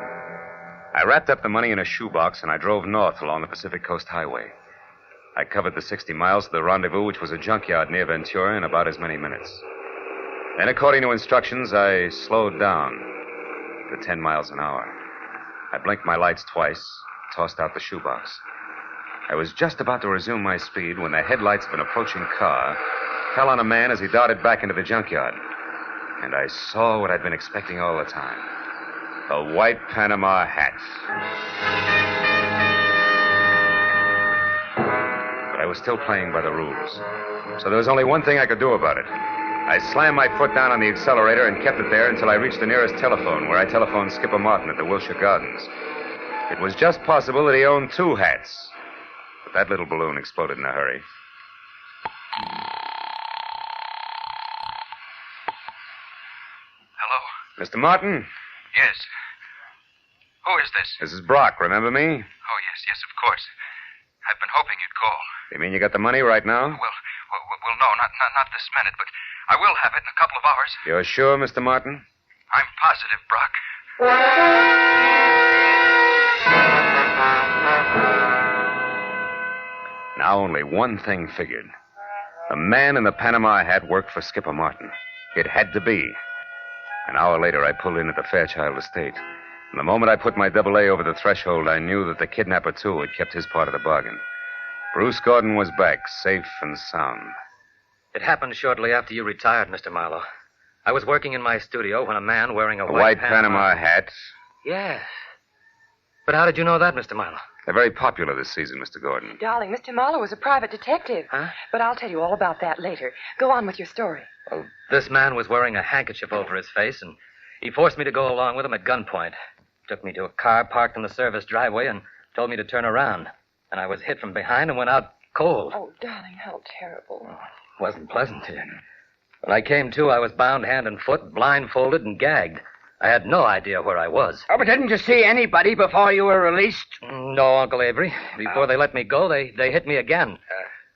I wrapped up the money in a shoebox and I drove north along the Pacific Coast Highway. I covered the 60 miles to the rendezvous, which was a junkyard near Ventura, in about as many minutes. Then, according to instructions, I slowed down to 10 miles an hour. I blinked my lights twice, tossed out the shoebox. I was just about to resume my speed when the headlights of an approaching car fell on a man as he darted back into the junkyard. And I saw what I'd been expecting all the time. The white Panama hat. But I was still playing by the rules. So there was only one thing I could do about it. I slammed my foot down on the accelerator and kept it there until I reached the nearest telephone, where I telephoned Skipper Martin at the Wilshire Gardens. It was just possible that he owned 2 hats. But that little balloon exploded in a hurry. Hello? Mr. Martin? Yes. Who is this? This is Brock, remember me? Oh, yes, of course. I've been hoping you'd call. You mean you got the money right now? Well, no, not this minute, but I will have it in a couple of hours. You're sure, Mr. Martin? I'm positive, Brock. Now only one thing figured. The man in the Panama hat worked for Skipper Martin. It had to be. An hour later, I pulled in at the Fairchild estate. And the moment I put my AA over the threshold, I knew that the kidnapper, too, had kept his part of the bargain. Bruce Gordon was back, safe and sound. It happened shortly after you retired, Mr. Marlowe. I was working in my studio when a man wearing a white Panama hat. Yes. But how did you know that, Mr. Marlowe? They're very popular this season, Mr. Gordon. Darling, Mr. Marlowe was a private detective. Huh? But I'll tell you all about that later. Go on with your story. Well, this man was wearing a handkerchief over his face, and he forced me to go along with him at gunpoint. Took me to a car parked in the service driveway and told me to turn around. And I was hit from behind and went out cold. Oh, darling, how terrible. It wasn't pleasant. When I came to, I was bound hand and foot, blindfolded, and gagged. I had no idea where I was. Oh, but didn't you see anybody before you were released? No, Uncle Avery. Before they let me go, they hit me again.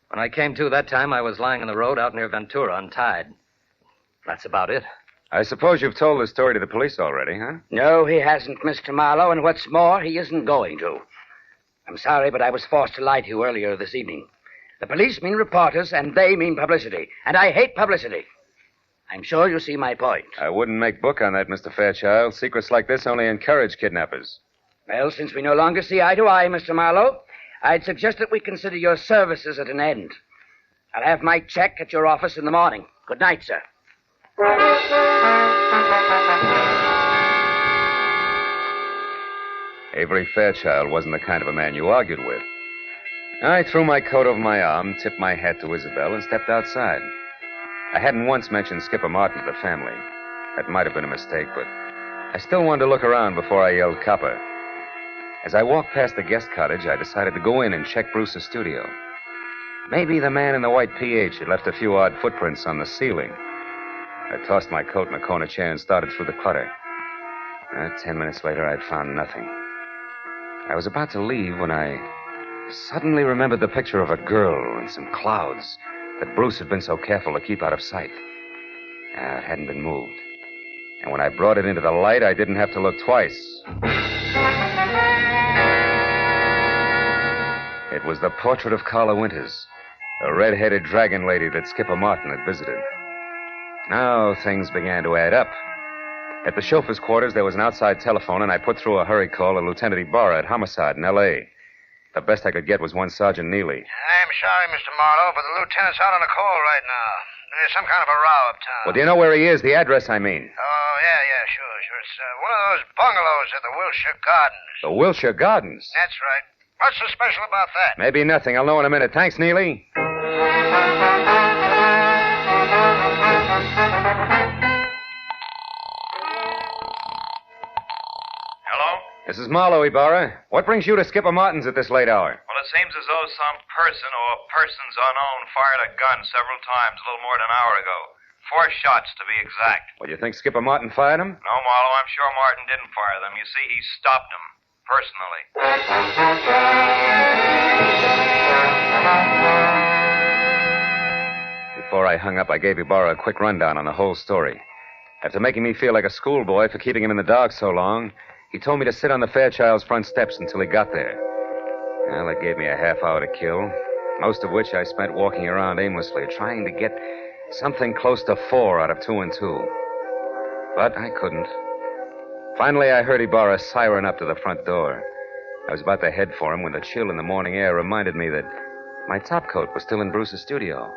When I came to that time, I was lying on the road out near Ventura, untied. That's about it. I suppose you've told the story to the police already, huh? No, he hasn't, Mr. Marlowe, and what's more, he isn't going to. I'm sorry, but I was forced to lie to you earlier this evening. The police mean reporters, and they mean publicity. And I hate publicity. I'm sure you see my point. I wouldn't make book on that, Mr. Fairchild. Secrets like this only encourage kidnappers. Well, since we no longer see eye to eye, Mr. Marlowe, I'd suggest that we consider your services at an end. I'll have my check at your office in the morning. Good night, sir. Avery Fairchild wasn't the kind of a man you argued with. I threw my coat over my arm, tipped my hat to Isabel, and stepped outside. I hadn't once mentioned Skipper Martin to the family. That might have been a mistake, but I still wanted to look around before I yelled copper. As I walked past the guest cottage, I decided to go in and check Bruce's studio. Maybe the man in the white PH had left a few odd footprints on the ceiling. I tossed my coat in a corner chair and started through the clutter. 10 minutes later, I'd found nothing. I was about to leave when I suddenly remembered the picture of a girl in some clouds that Bruce had been so careful to keep out of sight. It hadn't been moved. And when I brought it into the light, I didn't have to look twice. It was the portrait of Carla Winters, a red-headed dragon lady that Skipper Martin had visited. Now things began to add up. At the chauffeur's quarters, there was an outside telephone, and I put through a hurry call to Lieutenant Ibarra at Homicide in L.A. The best I could get was one Sergeant Neely. I'm sorry, Mr. Marlowe, but the lieutenant's out on a call right now. There's some kind of a row uptown. Well, do you know where he is? The address, I mean. Oh, yeah, sure. It's one of those bungalows at the Wilshire Gardens. The Wilshire Gardens? That's right. What's so special about that? Maybe nothing. I'll know in a minute. Thanks, Neely. Hello? This is Marlowe, Ibarra. What brings you to Skipper Martin's at this late hour? Well, it seems as though some person or persons unknown fired a gun several times a little more than an hour ago. 4 shots, to be exact. Well, you think Skipper Martin fired him? No, Marlowe, I'm sure Martin didn't fire them. You see, he stopped them, personally. Before I hung up, I gave Ibarra a quick rundown on the whole story. After making me feel like a schoolboy for keeping him in the dark so long, he told me to sit on the Fairchild's front steps until he got there. Well, it gave me a half hour to kill, most of which I spent walking around aimlessly, trying to get something close to 4 out of 2 and 2. But I couldn't. Finally, I heard Ibarra siren up to the front door. I was about to head for him when the chill in the morning air reminded me that my topcoat was still in Bruce's studio.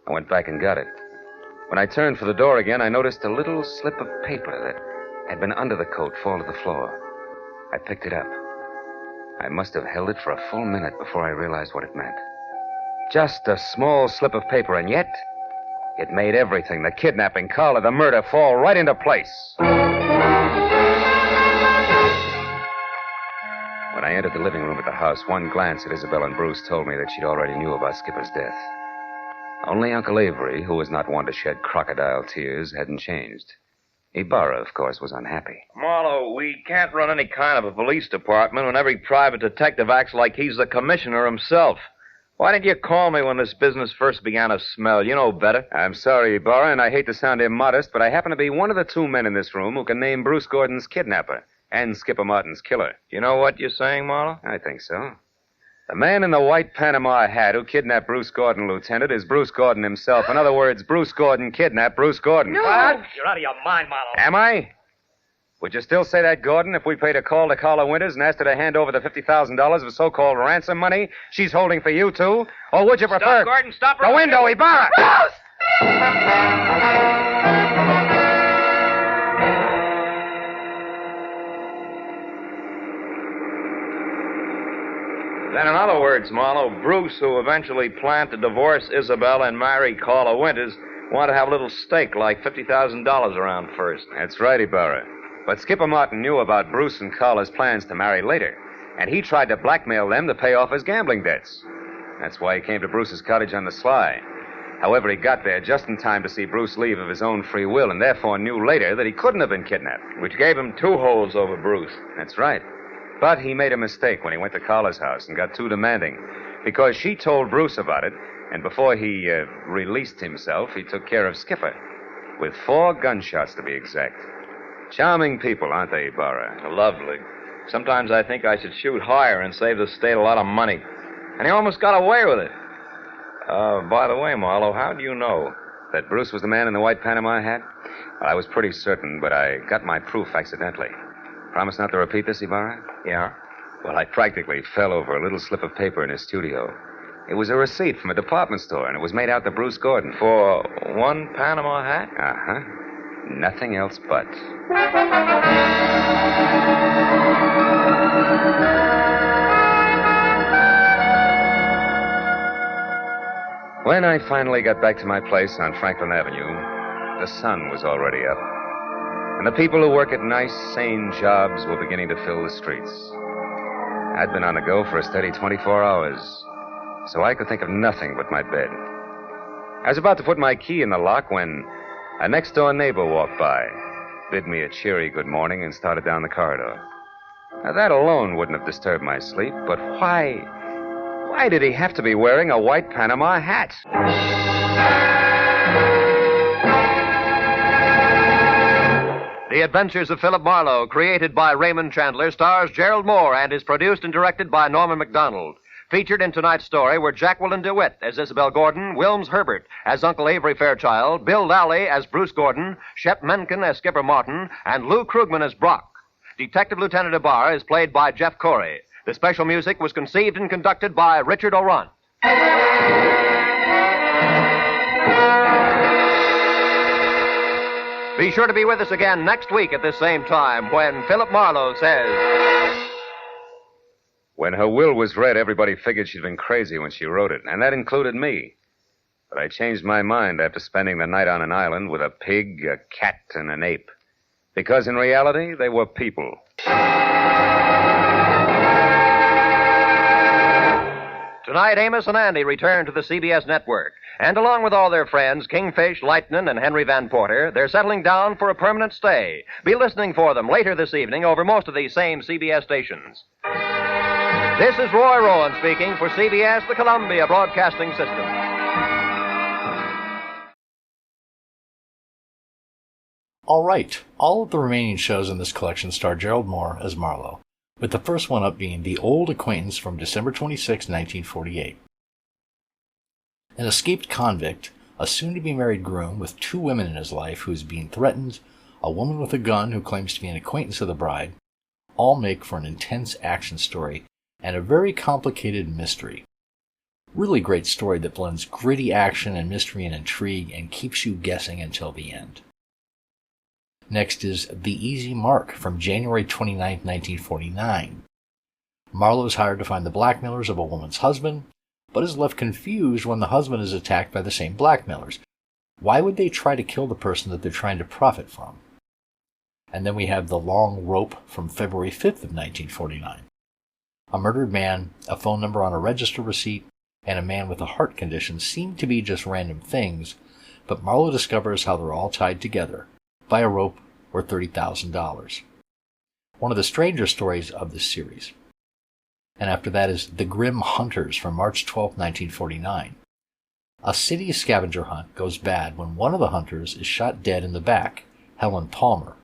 I went back and got it. When I turned for the door again, I noticed a little slip of paper that had been under the coat fall to the floor. I picked it up. I must have held it for a full minute before I realized what it meant. Just a small slip of paper, and yet it made everything, the kidnapping, Carla, the murder, fall right into place. When I entered the living room at the house, one glance at Isabel and Bruce told me that she'd already knew about Skipper's death. Only Uncle Avery, who was not one to shed crocodile tears, hadn't changed. Ibarra, of course, was unhappy. Marlowe, we can't run any kind of a police department when every private detective acts like he's the commissioner himself. Why didn't you call me when this business first began to smell? You know better. I'm sorry, Ibarra, and I hate to sound immodest, but I happen to be one of the 2 men in this room who can name Bruce Gordon's kidnapper and Skipper Martin's killer. You know what you're saying, Marlowe? I think so. The man in the white Panama hat who kidnapped Bruce Gordon, Lieutenant, is Bruce Gordon himself. In other words, Bruce Gordon kidnapped Bruce Gordon. No! What? You're out of your mind, Marlowe. Am I? Would you still say that, Gordon, if we paid a call to Carla Winters and asked her to hand over the $50,000 of so-called ransom money she's holding for you two? Or would you prefer... Stop, Gordon, stop. The window, Ibarra! Bruce! Then, in other words, Marlowe, Bruce, who eventually planned to divorce Isabel and marry Carla Winters, wanted to have a little stake, like $50,000 around first. That's right, Ibarra. But Skipper Martin knew about Bruce and Carla's plans to marry later, and he tried to blackmail them to pay off his gambling debts. That's why he came to Bruce's cottage on the sly. However, he got there just in time to see Bruce leave of his own free will, and therefore knew later that he couldn't have been kidnapped. Which gave him 2 holds over Bruce. That's right. But he made a mistake when he went to Carla's house and got too demanding, because she told Bruce about it, and before he released himself, he took care of Skipper, with 4 gunshots to be exact. Charming people, aren't they, Ibarra? Lovely. Sometimes I think I should shoot higher and save the state a lot of money. And he almost got away with it. By the way, Marlowe, how do you know? That Bruce was the man in the white Panama hat? Well, I was pretty certain, but I got my proof accidentally. Promise not to repeat this, Ibarra? Yeah? Well, I practically fell over a little slip of paper in his studio. It was a receipt from a department store, and it was made out to Bruce Gordon. For 1 Panama hat? Uh-huh. Nothing else but. When I finally got back to my place on Franklin Avenue, the sun was already up. And the people who work at nice, sane jobs were beginning to fill the streets. I'd been on the go for a steady 24 hours, so I could think of nothing but my bed. I was about to put my key in the lock when a next-door neighbor walked by, bid me a cheery good morning, and started down the corridor. Now, that alone wouldn't have disturbed my sleep, but why did he have to be wearing a white Panama hat? The Adventures of Philip Marlowe, created by Raymond Chandler, stars Gerald Mohr and is produced and directed by Norman MacDonald. Featured in tonight's story were Jacqueline DeWitt as Isabel Gordon, Wilms Herbert as Uncle Avery Fairchild, Bill Lally as Bruce Gordon, Shep Menken as Skipper Martin, and Lou Krugman as Brock. Detective Lieutenant Ibarra is played by Jeff Corey. The special music was conceived and conducted by Richard O'Rant. Be sure to be with us again next week at this same time when Philip Marlowe says... When her will was read, everybody figured she'd been crazy when she wrote it, and that included me. But I changed my mind after spending the night on an island with a pig, a cat, and an ape. Because in reality, they were people. Tonight, Amos and Andy return to the CBS network. And along with all their friends, Kingfish, Lightnin, and Henry Van Porter, they're settling down for a permanent stay. Be listening for them later this evening over most of these same CBS stations. This is Roy Rowan speaking for CBS, the Columbia Broadcasting System. All right, all of the remaining shows in this collection star Gerald Mohr as Marlowe, with the first one up being The Old Acquaintance from December 26, 1948. An escaped convict, a soon-to-be-married groom with 2 women in his life who is being threatened, a woman with a gun who claims to be an acquaintance of the bride, all make for an intense action story and a very complicated mystery. Really great story that blends gritty action and mystery and intrigue and keeps you guessing until the end. Next is The Easy Mark from January 29, 1949. Marlowe is hired to find the blackmailers of a woman's husband, but is left confused when the husband is attacked by the same blackmailers. Why would they try to kill the person that they're trying to profit from? And then we have The Long Rope from February 5th of 1949. A murdered man, a phone number on a register receipt, and a man with a heart condition seem to be just random things, but Marlowe discovers how they're all tied together by a rope or $30,000. One of the stranger stories of this series. And after that is The Grim Hunters from March 12, 1949. A city scavenger hunt goes bad when one of the hunters is shot dead in the back, Helen Palmer,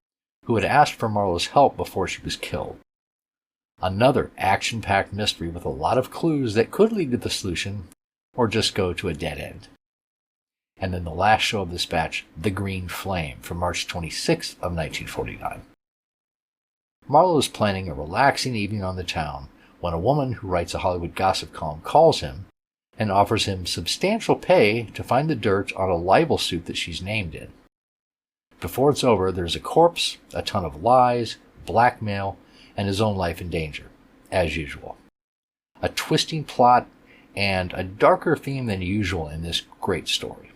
who had asked for Marlowe's help before she was killed. Another action-packed mystery with a lot of clues that could lead to the solution or just go to a dead end. And then the last show of this batch, The Green Flame, from March 26th of 1949. Marlowe is planning a relaxing evening on the town when a woman who writes a Hollywood gossip column calls him and offers him substantial pay to find the dirt on a libel suit that she's named in. Before it's over, there's a corpse, a ton of lies, blackmail, and his own life in danger, as usual. A twisting plot and a darker theme than usual in this great story.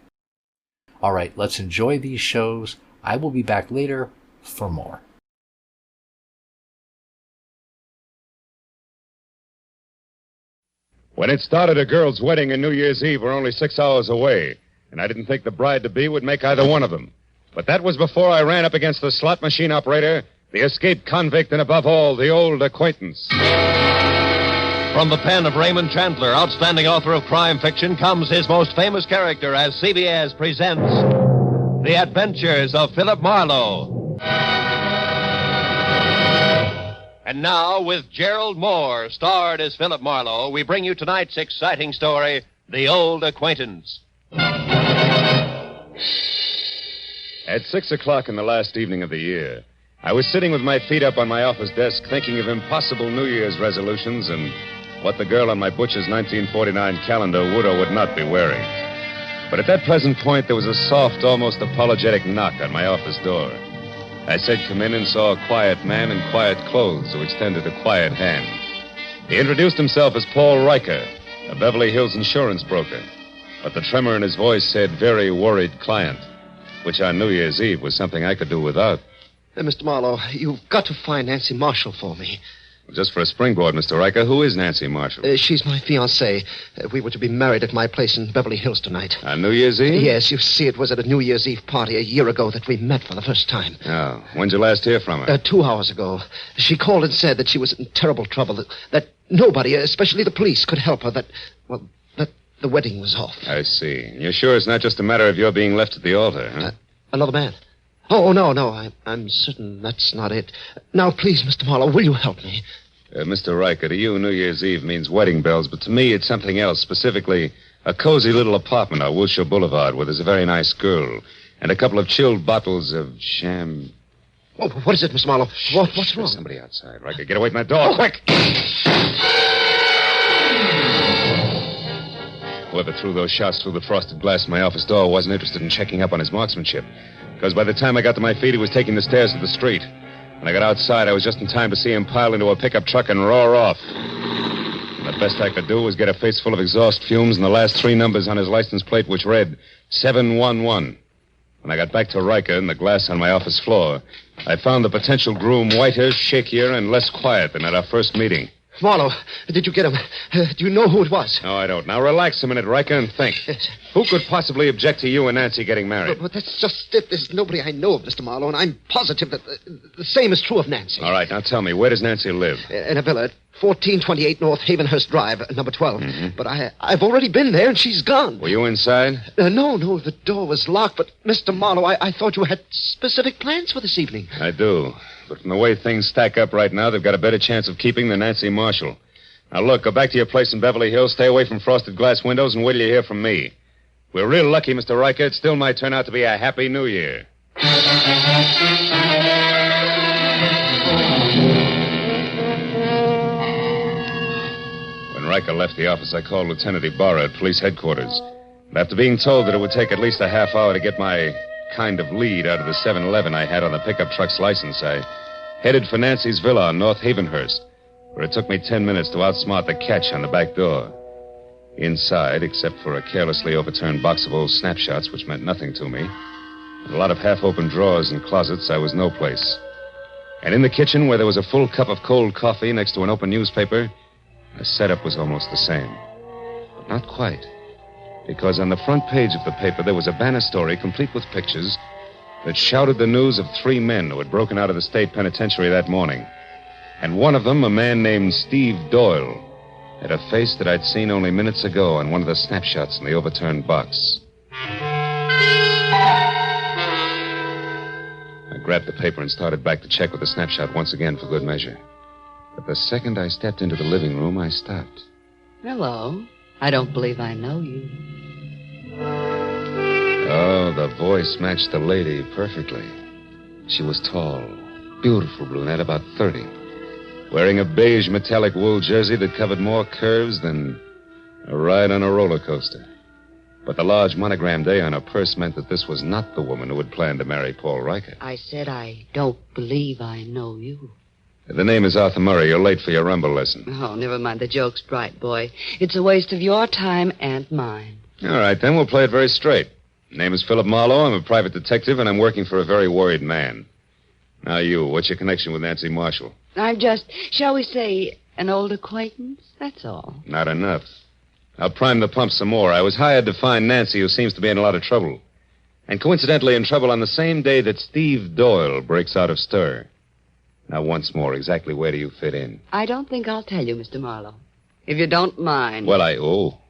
All right, let's enjoy these shows. I will be back later for more. When it started, a girl's wedding and New Year's Eve were only 6 hours away, and I didn't think the bride-to-be would make either one of them. But that was before I ran up against the slot machine operator, the escaped convict, and above all, the old acquaintance. From the pen of Raymond Chandler, outstanding author of crime fiction, comes his most famous character as CBS presents The Adventures of Philip Marlowe. And now, with Gerald Mohr, starred as Philip Marlowe, we bring you tonight's exciting story, The Old Acquaintance. At 6 o'clock in the last evening of the year, I was sitting with my feet up on my office desk thinking of impossible New Year's resolutions and what the girl on my butcher's 1949 calendar would or would not be wearing. But at that present point, there was a soft, almost apologetic knock on my office door. I said come in and saw a quiet man in quiet clothes who extended a quiet hand. He introduced himself as Paul Riker, a Beverly Hills insurance broker. But the tremor in his voice said very worried client, which on New Year's Eve was something I could do without. Mr. Marlowe, you've got to find Nancy Marshall for me. Just for a springboard, Mr. Riker, who is Nancy Marshall? She's my fiancée. We were to be married at my place in Beverly Hills tonight. On New Year's Eve? Yes, you see, it was at a New Year's Eve party a year ago that we met for the first time. Oh, when'd you last hear from her? 2 hours ago. She called and said that she was in terrible trouble, that nobody, especially the police, could help her, that the wedding was off. I see. You're sure it's not just a matter of your being left at the altar, huh? Another man? Oh, no, I'm certain that's not it. Now, please, Mr. Marlowe, will you help me? Mr. Riker, to you, New Year's Eve means wedding bells, but to me, it's something else, specifically a cozy little apartment on Wilshire Boulevard where there's a very nice girl and a couple of chilled bottles of sham... Oh, what is it, Mr. Marlowe? What's wrong? There's somebody outside. Riker, get away from that door, quick! Whoever threw those shots through the frosted glass of my office door wasn't interested in checking up on his marksmanship. Because by the time I got to my feet, he was taking the stairs to the street. When I got outside, I was just in time to see him pile into a pickup truck and roar off. And the best I could do was get a face full of exhaust fumes and the last 3 numbers on his license plate, which read 711. When I got back to Riker and the glass on my office floor, I found the potential groom whiter, shakier, and less quiet than at our first meeting. Marlowe, did you get him? Do you know who it was? No, I don't. Now, relax a minute, Riker, and think. Yes. Who could possibly object to you and Nancy getting married? But that's just it. There's nobody I know of, Mr. Marlowe, and I'm positive that the same is true of Nancy. All right, now tell me, where does Nancy live? In a villa at 1428 North Havenhurst Drive, number 12. But I've already been there, and she's gone. Were you inside? No, the door was locked, but Mr. Marlowe, I thought you had specific plans for this evening. I do. But from the way things stack up right now, they've got a better chance of keeping than Nancy Marshall. Now, look, go back to your place in Beverly Hills, stay away from frosted glass windows, and wait till you hear from me. If we're real lucky, Mr. Riker, it still might turn out to be a happy new year. When Riker left the office, I called Lieutenant Ibarra at police headquarters. And after being told that it would take at least a half hour to get my kind of lead out of the 7-Eleven I had on the pickup truck's license, I headed for Nancy's villa on North Havenhurst, where it took me 10 minutes to outsmart the catch on the back door. Inside, except for a carelessly overturned box of old snapshots, which meant nothing to me, and a lot of half-open drawers and closets, I was no place. And in the kitchen, where there was a full cup of cold coffee next to an open newspaper, the setup was almost the same. But not quite. Because on the front page of the paper, there was a banner story complete with pictures that shouted the news of 3 men who had broken out of the state penitentiary that morning. And one of them, a man named Steve Doyle, had a face that I'd seen only minutes ago on one of the snapshots in the overturned box. I grabbed the paper and started back to check with the snapshot once again for good measure. But the second I stepped into the living room, I stopped. Hello. I don't believe I know you. Oh, the voice matched the lady perfectly. She was tall, beautiful brunette, about 30. Wearing a beige metallic wool jersey that covered more curves than a ride on a roller coaster. But the large monogrammed A on her purse meant that this was not the woman who had planned to marry Paul Riker. I said I don't believe I know you. The name is Arthur Murray. You're late for your rumble lesson. Oh, never mind the jokes, bright boy. It's a waste of your time and mine. All right, then we'll play it very straight. Name is Philip Marlowe. I'm a private detective, and I'm working for a very worried man. Now you, what's your connection with Nancy Marshall? I'm just, shall we say, an old acquaintance? That's all. Not enough. I'll prime the pump some more. I was hired to find Nancy, who seems to be in a lot of trouble. And coincidentally in trouble on the same day that Steve Doyle breaks out of stir. Now, once more, exactly where do you fit in? I don't think I'll tell you, Mr. Marlowe. If you don't mind. Well,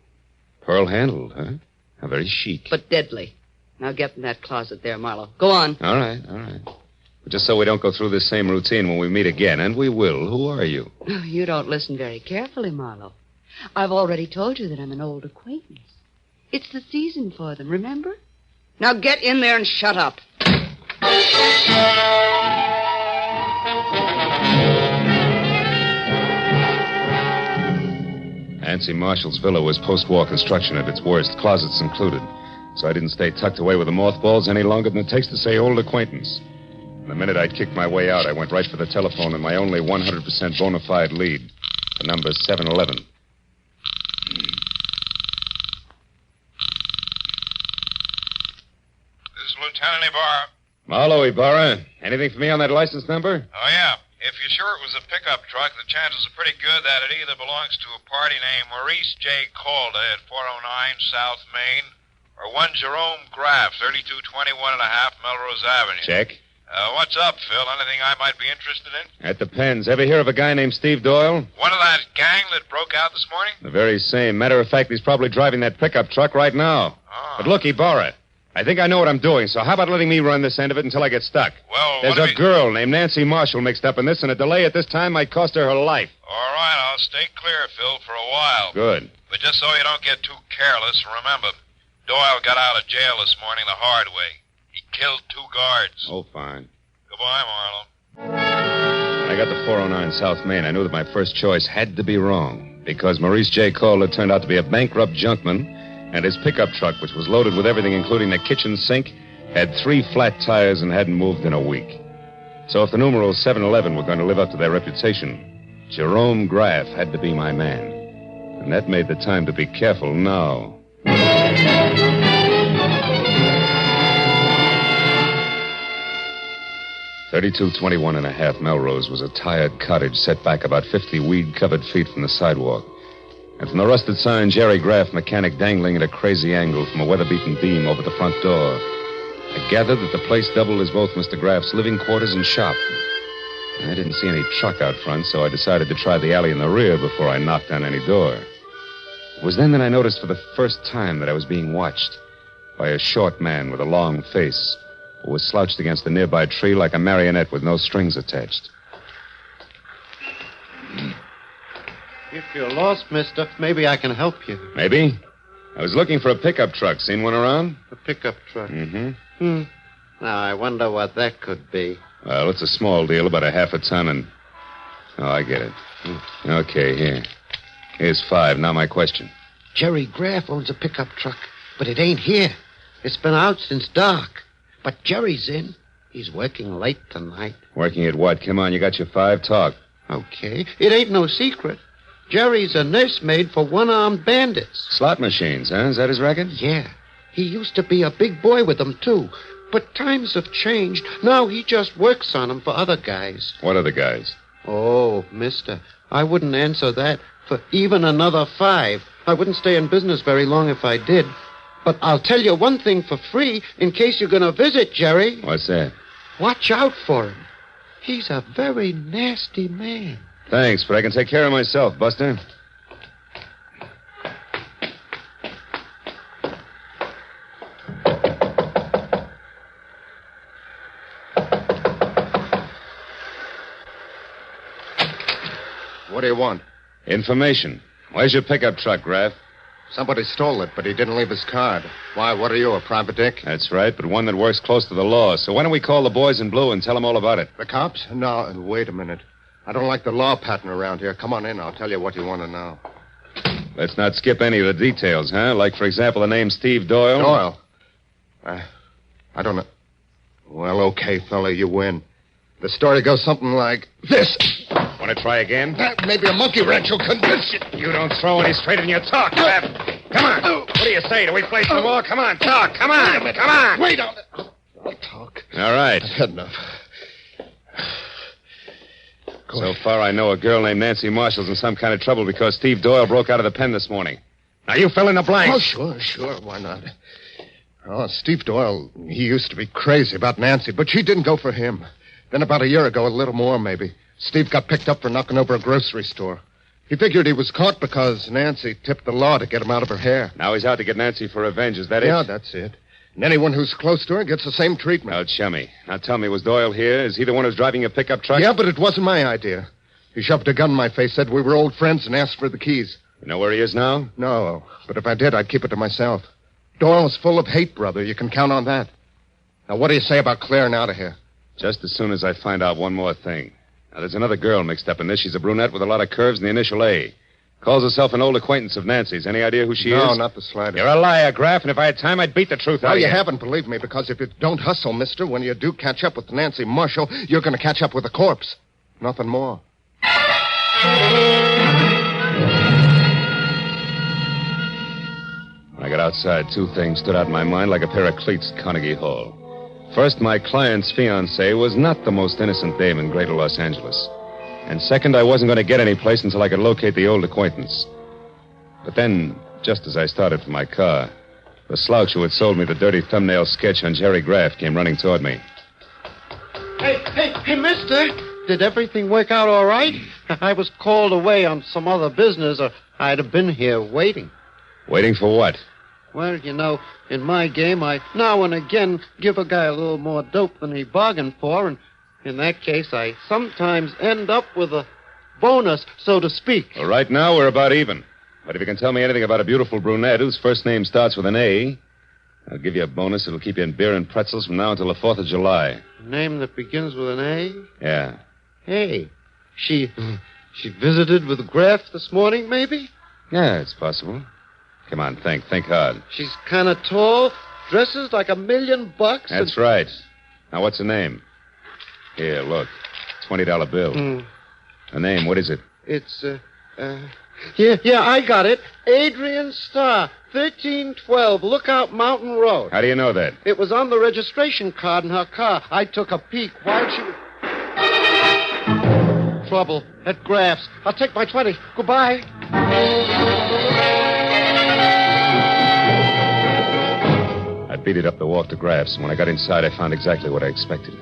pearl-handled, huh? How very chic. But deadly. Now get in that closet there, Marlowe. Go on. All right. But just so we don't go through this same routine when we meet again, and we will, who are you? You don't listen very carefully, Marlowe. I've already told you that I'm an old acquaintance. It's the season for them, remember? Now get in there and shut up. Nancy Marshall's villa was post-war construction at its worst, closets included. So I didn't stay tucked away with the mothballs any longer than it takes to say old acquaintance. The minute I'd kicked my way out, I went right for the telephone and my only 100% bona fide lead. The number's 711. This is Lieutenant Ibarra. Marlowe, Ibarra. Anything for me on that license number? Oh, yeah. If you're sure it was a pickup truck, the chances are pretty good that it either belongs to a party named Maurice J. Calder at 409 South Main or one Jerome Graff, 3221 and a half Melrose Avenue. Check. What's up, Phil? Anything I might be interested in? That depends. Ever hear of a guy named Steve Doyle? One of that gang that broke out this morning? The very same. Matter of fact, he's probably driving that pickup truck right now. Oh. But look, Ibarra, I think I know what I'm doing, so how about letting me run this end of it until I get stuck? Well, there's a girl named Nancy Marshall mixed up in this, and a delay at this time might cost her life. All right, I'll stay clear, Phil, for a while. Good. But just so you don't get too careless, remember, Doyle got out of jail this morning the hard way. He killed 2 guards. Oh, fine. Goodbye, Marlowe. When I got to 409 South Main, I knew that my first choice had to be wrong, because Maurice J. Calder turned out to be a bankrupt junkman, and his pickup truck, which was loaded with everything including the kitchen sink, had 3 flat tires, and hadn't moved in a week. So if the numerals 711 were going to live up to their reputation, Jerome Graff had to be my man. And that made the time to be careful now. 3221 and a half Melrose was a tired cottage set back about 50 weed-covered feet from the sidewalk. And from the rusted sign, Jerry Graff, mechanic, dangling at a crazy angle from a weather-beaten beam over the front door. I gathered that the place doubled as both Mr. Graff's living quarters and shop. I didn't see any truck out front, so I decided to try the alley in the rear before I knocked on any door. It was then that I noticed for the first time that I was being watched by a short man with a long face who was slouched against a nearby tree like a marionette with no strings attached. If you're lost, mister, maybe I can help you. Maybe? I was looking for a pickup truck. Seen one around? A pickup truck? Mm-hmm. Now, I wonder what that could be. Well, it's a small deal, about a half a ton, and... Oh, I get it. Okay, here. Here's 5. Now my question. Jerry Graff owns a pickup truck, but it ain't here. It's been out since dark. But Jerry's in. He's working late tonight. Working at what? Come on, you got your 5. Talk. Okay. It ain't no secret. Jerry's a nursemaid for one-armed bandits. Slot machines, huh? Is that his racket? Yeah. He used to be a big boy with them, too. But times have changed. Now he just works on them for other guys. What other guys? Oh, mister, I wouldn't answer that for even another 5. I wouldn't stay in business very long if I did. But I'll tell you one thing for free in case you're going to visit Jerry. What's that? Watch out for him. He's a very nasty man. Thanks, but I can take care of myself, Buster. What do you want? Information. Where's your pickup truck, Graff? Somebody stole it, but he didn't leave his card. Why, what are you, a private dick? That's right, but one that works close to the law. So why don't we call the boys in blue and tell them all about it? The cops? No, wait a minute. I don't like the law pattern around here. Come on in, I'll tell you what you want to know. Let's not skip any of the details, huh? Like, for example, the name Steve Doyle. Doyle? I don't know. Well, okay, fella, you win. The story goes something like this. Want to try again? Maybe a monkey wrench will convince you. You don't throw any straight in your talk, Graff. Come on. What do you say? Do we play some more? Come on, talk. Come on. Come on. Wait on it. I'll talk. All right. I've had enough. So far, I know a girl named Nancy Marshall's in some kind of trouble because Steve Doyle broke out of the pen this morning. Now, you fill in the blanks. Oh, sure. Why not? Oh, Steve Doyle, he used to be crazy about Nancy, but she didn't go for him. Then about a year ago, a little more maybe, Steve got picked up for knocking over a grocery store. He figured he was caught because Nancy tipped the law to get him out of her hair. Now he's out to get Nancy for revenge, is that it? Yeah, that's it. And anyone who's close to her gets the same treatment. Oh, chummy. Now tell me, was Doyle here? Is he the one who's driving a pickup truck? Yeah, but it wasn't my idea. He shoved a gun in my face, said we were old friends, and asked for the keys. You know where he is now? No, but if I did, I'd keep it to myself. Doyle's full of hate, brother. You can count on that. Now, what do you say about clearing out of here? Just as soon as I find out one more thing. Now, there's another girl mixed up in this. She's a brunette with a lot of curves and the initial A. Calls herself an old acquaintance of Nancy's. Any idea who she is? No, not the slightest. You're a liar, Graff, and if I had time, I'd beat the truth out of you. No, you haven't, believe me, because if you don't hustle, mister, when you do catch up with Nancy Marshall, you're going to catch up with a corpse. Nothing more. When I got outside, 2 things stood out in my mind like a pair of cleats at Carnegie Hall. First, my client's fiancée was not the most innocent dame in Greater Los Angeles. And second, I wasn't going to get any place until I could locate the old acquaintance. But then, just as I started for my car, the slouch who had sold me the dirty thumbnail sketch on Jerry Graff came running toward me. Hey, mister. Did everything work out all right? I was called away on some other business, or I'd have been here waiting. Waiting for what? Well, you know, in my game, I now and again give a guy a little more dope than he bargained for, and in that case, I sometimes end up with a bonus, so to speak. Well, right now, we're about even. But if you can tell me anything about a beautiful brunette whose first name starts with an A, I'll give you a bonus that'll keep you in beer and pretzels from now until the 4th of July. A name that begins with an A? Yeah. Hey, she visited with Graff this morning, maybe? Yeah, it's possible. Come on, think hard. She's kind of tall, Dresses like $1,000,000. That's right. Now, what's the name? Here, look. $20 bill. The name, what is it? It's, Yeah, I got it. Adrian Starr, 1312 Lookout Mountain Road. How do you know that? It was on the registration card in her car. I took a peek while she was... Trouble at Graff's. I'll take my 20. Goodbye. I beat it up the walk to Graff's, and when I got inside, I found exactly what I expected.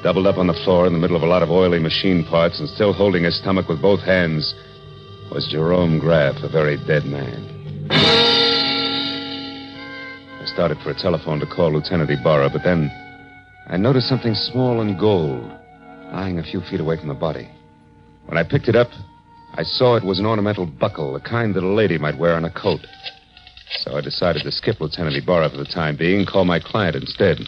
Doubled up on the floor in the middle of a lot of oily machine parts and still holding his stomach with both hands was Jerome Graff, a very dead man. I started for a telephone to call Lieutenant Ibarra, but then I noticed something small and gold lying a few feet away from the body. When I picked it up, I saw it was an ornamental buckle, the kind that a lady might wear on a coat. So I decided to skip Lieutenant Ibarra for the time being and call my client instead.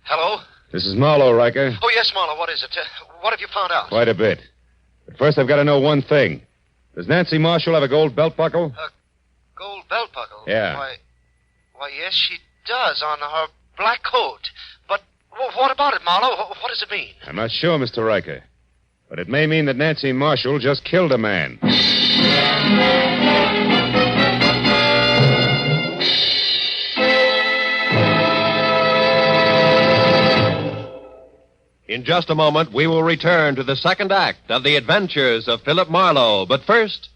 Hello? This is Marlowe, Riker. Oh, yes, Marlowe. What is it? What have you found out? Quite a bit. But first, I've got to know one thing. Does Nancy Marshall have a gold belt buckle? A gold belt buckle? Yeah. Why, yes, she does on her black coat. But what about it, Marlowe? What does it mean? I'm not sure, Mr. Riker. But it may mean that Nancy Marshall just killed a man. In just a moment, we will return to the second act of The Adventures of Philip Marlowe. But first,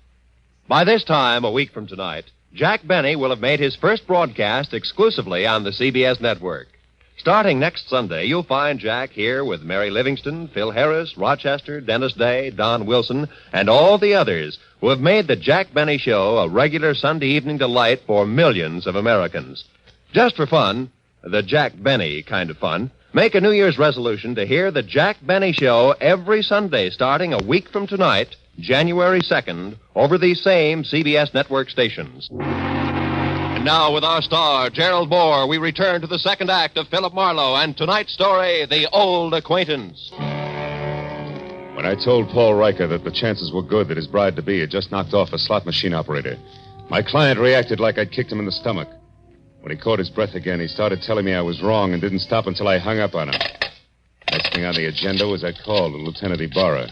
by this time, a week from tonight, Jack Benny will have made his first broadcast exclusively on the CBS network. Starting next Sunday, you'll find Jack here with Mary Livingston, Phil Harris, Rochester, Dennis Day, Don Wilson, and all the others who have made the Jack Benny Show a regular Sunday evening delight for millions of Americans. Just for fun, the Jack Benny kind of fun, make a New Year's resolution to hear the Jack Benny Show every Sunday starting a week from tonight, January 2nd, over these same CBS network stations. And now, with our star, Gerald Mohr, we return to the second act of Philip Marlowe and tonight's story, The Old Acquaintance. When I told Paul Riker that the chances were good that his bride-to-be had just knocked off a slot machine operator, my client reacted like I'd kicked him in the stomach. When he caught his breath again, he started telling me I was wrong and didn't stop until I hung up on him. Next thing on the agenda was I called to Lieutenant Ibarra.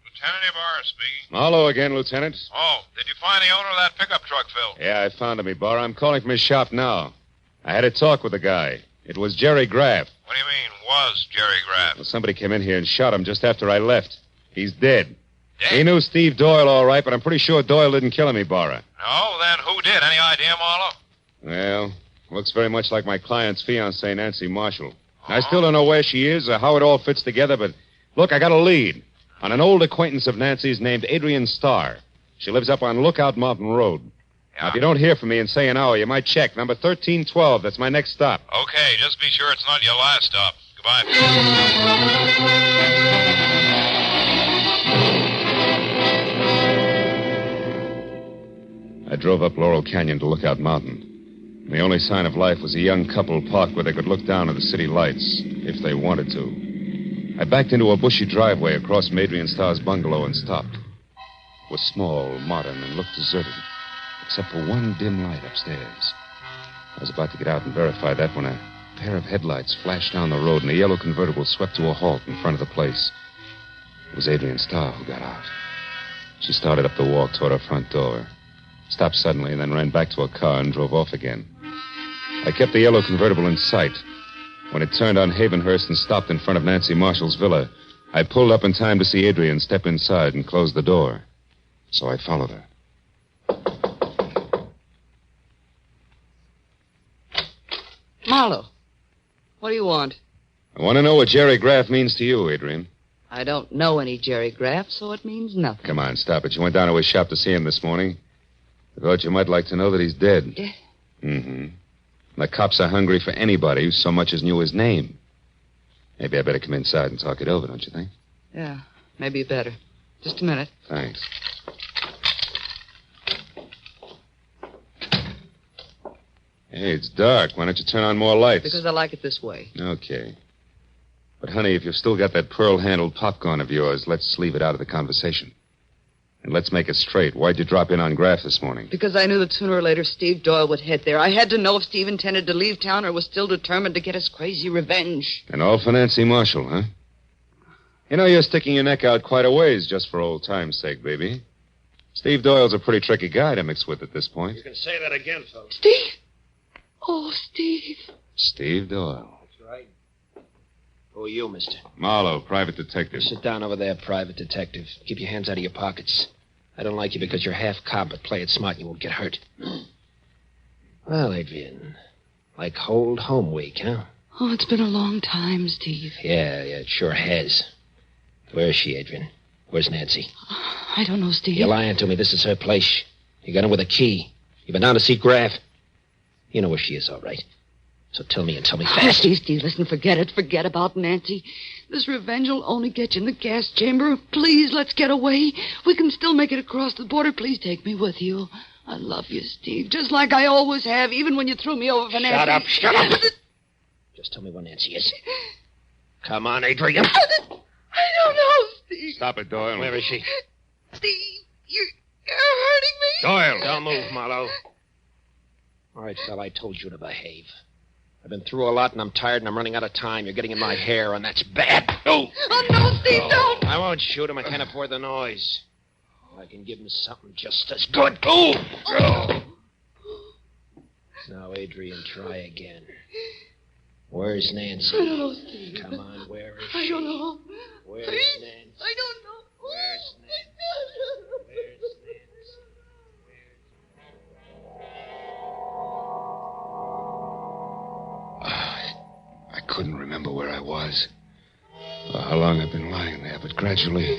Lieutenant Ibarra speaking. Marlowe again, Lieutenant. Oh, did you find the owner of that pickup truck, Phil? Yeah, I found him, Ibarra. I'm calling from his shop now. I had a talk with the guy. It was Jerry Graff. What do you mean, was Jerry Graff? Well, somebody came in here and shot him just after I left. He's dead. He knew Steve Doyle all right, but I'm pretty sure Doyle didn't kill him, Ibarra. No, then who did? Any idea, Marlowe? Well, looks very much like my client's fiancée, Nancy Marshall. I still don't know where she is or how it all fits together, but look, I got a lead on an old acquaintance of Nancy's named Adrian Starr. She lives up on Lookout Mountain Road. Now, if you don't hear from me in, say, an hour, you might check. Number 1312, that's my next stop. Okay, just be sure it's not your last stop. Goodbye. I drove up Laurel Canyon to Lookout Mountain. And the only sign of life was a young couple parked where they could look down at the city lights, if they wanted to. I backed into a bushy driveway across from Adrian Starr's bungalow and stopped. It was small, modern, and looked deserted, except for one dim light upstairs. I was about to get out and verify that when a pair of headlights flashed down the road and a yellow convertible swept to a halt in front of the place. It was Adrian Starr who got out. She started up the walk toward her front door, stopped suddenly, and then ran back to her car and drove off again. I kept the yellow convertible in sight. When it turned on Havenhurst and stopped in front of Nancy Marshall's villa, I pulled up in time to see Adrian step inside and close the door. So I followed her. Marlowe, what do you want? I want to know what Jerry Graff means to you, Adrian. I don't know any Jerry Graff, so it means nothing. Come on, stop it. You went down to his shop to see him this morning. I thought you might like to know that he's dead. Yeah. Mm-hmm. The cops are hungry for anybody who so much as knew his name. Maybe I better come inside and talk it over, don't you think? Yeah, maybe better. Just a minute. Thanks. Hey, it's dark. Why don't you turn on more lights? Because I like it this way. Okay. But, honey, if you've still got that pearl-handled popcorn of yours, let's leave it out of the conversation. And let's make it straight. Why'd you drop in on Graff this morning? Because I knew that sooner or later Steve Doyle would head there. I had to know if Steve intended to leave town or was still determined to get his crazy revenge. And all for Nancy Marshall, huh? You know, you're sticking your neck out quite a ways just for old time's sake, baby. Steve Doyle's a pretty tricky guy to mix with at this point. You can say that again, fellas. Steve? Oh, Steve. Steve Doyle. That's right. Who are you, mister? Marlowe, private detective. Sit down over there, private detective. Keep your hands out of your pockets. I don't like you because you're half cop, but play it smart and you won't get hurt. Well, Adrian, like old home week, huh? Oh, it's been a long time, Steve. Yeah, it sure has. Where is she, Adrian? Where's Nancy? I don't know, Steve. You're lying to me. This is her place. You got in with a key. You've been down to see Graff. You know where she is, all right. So tell me and tell me fast. Oh, Steve, listen, forget it. Forget about Nancy. This revenge will only get you in the gas chamber. Please, let's get away. We can still make it across the border. Please take me with you. I love you, Steve, just like I always have, even when you threw me over for Nancy. Shut up. Just tell me where Nancy is. Come on, Adrian. I don't know, Steve. Stop it, Doyle. Where is she? Steve, you're hurting me. Doyle! Don't move, Marlowe. All right, fella, I told you to behave. I've been through a lot, and I'm tired, and I'm running out of time. You're getting in my hair, and that's bad. Oh! Oh, no, Steve, don't! I won't shoot him. I can't afford the noise. I can give him something just as good. Oh! Now, Adrian, try again. Where's Nancy? I don't know, Steve. Come on, where is I she? don't know. Where's Please? Nancy? I don't know. Where's Nancy? Where's Nancy? I couldn't remember where I was or how long I'd been lying there, but gradually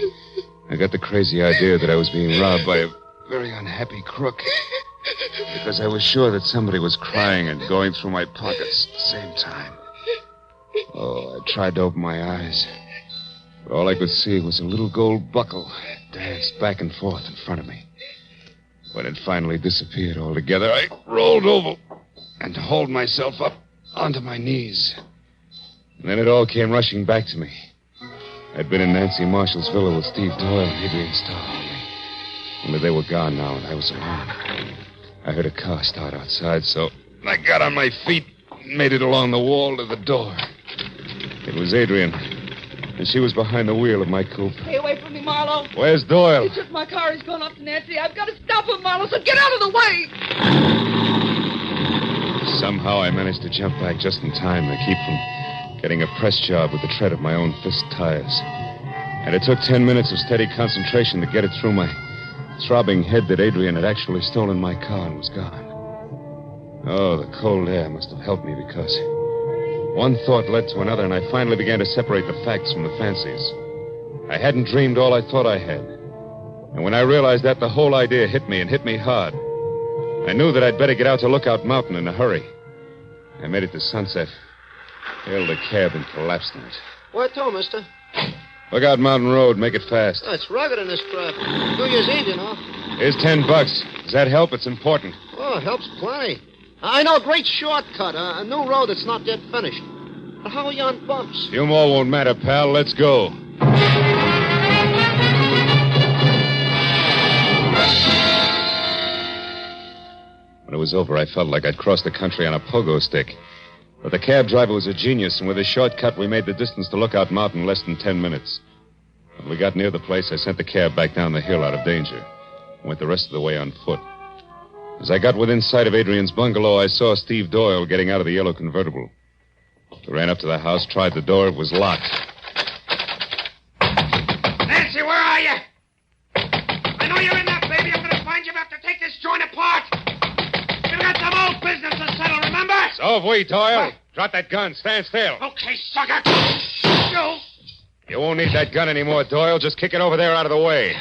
I got the crazy idea that I was being robbed by a very unhappy crook because I was sure that somebody was crying and going through my pockets at the same time. Oh, I tried to open my eyes, but all I could see was a little gold buckle that danced back and forth in front of me. When it finally disappeared altogether, I rolled over and hauled myself up onto my knees. And then it all came rushing back to me. I'd been in Nancy Marshall's villa with Steve Doyle and Adrian Starr. Only they were gone now, and I was alone. I heard a car start outside, so I got on my feet and made it along the wall to the door. It was Adrian, and she was behind the wheel of my coupe. Stay away from me, Marlowe. Where's Doyle? He took my car. He's going up to Nancy. I've got to stop him, Marlowe, so get out of the way. Somehow I managed to jump back just in time to keep from getting a press job with the tread of my own fist tires. And it took 10 minutes of steady concentration to get it through my throbbing head that Adrian had actually stolen my car and was gone. Oh, the cold air must have helped me because one thought led to another, and I finally began to separate the facts from the fancies. I hadn't dreamed all I thought I had. And when I realized that, the whole idea hit me and hit me hard. I knew that I'd better get out to Lookout Mountain in a hurry. I made it to Sunset, hailed a cab, and collapsed in it. Where to, mister? Lookout Mountain Road. Make it fast. Oh, it's rugged in this traffic. New Year's Eve, you know. Here's $10. Does that help? It's important. Oh, it helps plenty. I know a great shortcut, a new road that's not yet finished. But how are you on bumps? Few more won't matter, pal. Let's go. When it was over, I felt like I'd crossed the country on a pogo stick. But the cab driver was a genius, and with a shortcut, we made the distance to Lookout Mountain in less than 10 minutes. When we got near the place, I sent the cab back down the hill out of danger. Went the rest of the way on foot. As I got within sight of Adrian's bungalow, I saw Steve Doyle getting out of the yellow convertible. I ran up to the house, tried the door. It was locked. Nancy, where are you? I know you're in there, baby. I'm going to find you. I have to take this joint apart. We've got some old business to settle, remember? So have we, Doyle. Drop that gun. Stand still. Okay, sucker. Go. You won't need that gun anymore, Doyle. Just kick it over there out of the way.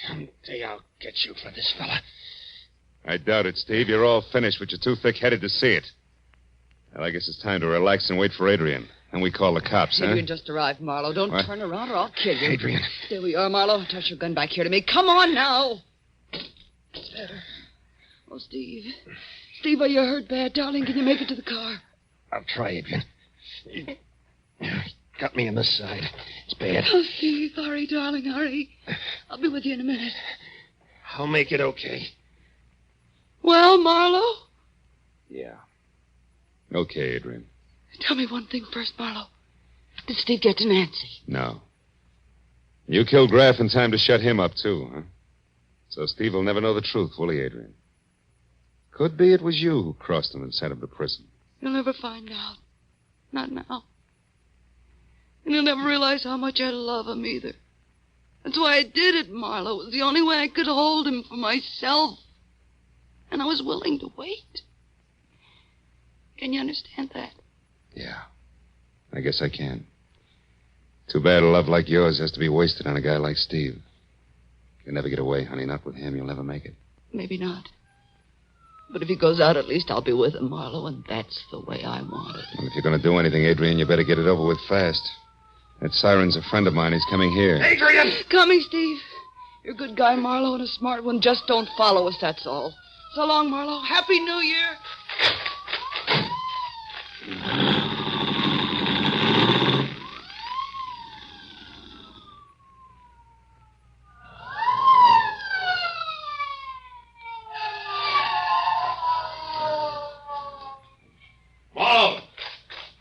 Someday I'll get you for this fella. I doubt it, Steve. You're all finished, but you're too thick-headed to see it. Well, I guess it's time to relax and wait for Adrian. Then we call the cops, huh? Adrian just arrived, Marlowe. Don't What? turn around or I'll kill you. Adrian. There we are, Marlowe. Toss your gun back here to me. Come on now. It's better. Oh, Steve. Steve, are you hurt bad, darling? Can you make it to the car? I'll try, Adrian. Got me on this side. It's bad. Oh, Steve, hurry, darling, hurry. I'll be with you in a minute. I'll make it okay. Well, Marlowe? Yeah. Okay, Adrian. Tell me one thing first, Marlowe. Did Steve get to Nancy? No. You killed Graff in time to shut him up, too, huh? So Steve will never know the truth, will he, Adrian? Could be it was you who crossed him and sent him to prison. You'll never find out. Not now. And you'll never realize how much I love him either. That's why I did it, Marlowe. It was the only way I could hold him for myself. And I was willing to wait. Can you understand that? Yeah. I guess I can. Too bad a love like yours has to be wasted on a guy like Steve. You'll never get away, honey. Not with him. You'll never make it. Maybe not. But if he goes out, at least I'll be with him, Marlowe, and that's the way I want it. Well, if you're going to do anything, Adrian, you better get it over with fast. That siren's a friend of mine. He's coming here. Adrian! Coming, Steve. You're a good guy, Marlowe, and a smart one. Just don't follow us, that's all. So long, Marlowe. Happy New Year.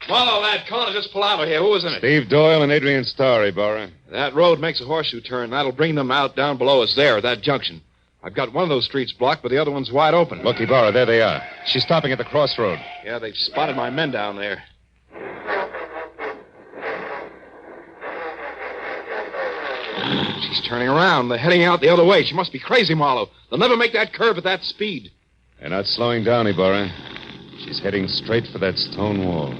Marlowe, that corner just pull out of here. Who was in it? Steve Doyle and Adrian Starr, Ibarra. That road makes a horseshoe turn. That'll bring them out down below us there at that junction. I've got one of those streets blocked, but the other one's wide open. Look, Ibarra, there they are. She's stopping at the crossroad. Yeah, they've spotted my men down there. She's turning around. They're heading out the other way. She must be crazy, Marlowe. They'll never make that curve at that speed. They're not slowing down, Ibarra. She's heading straight for that stone wall.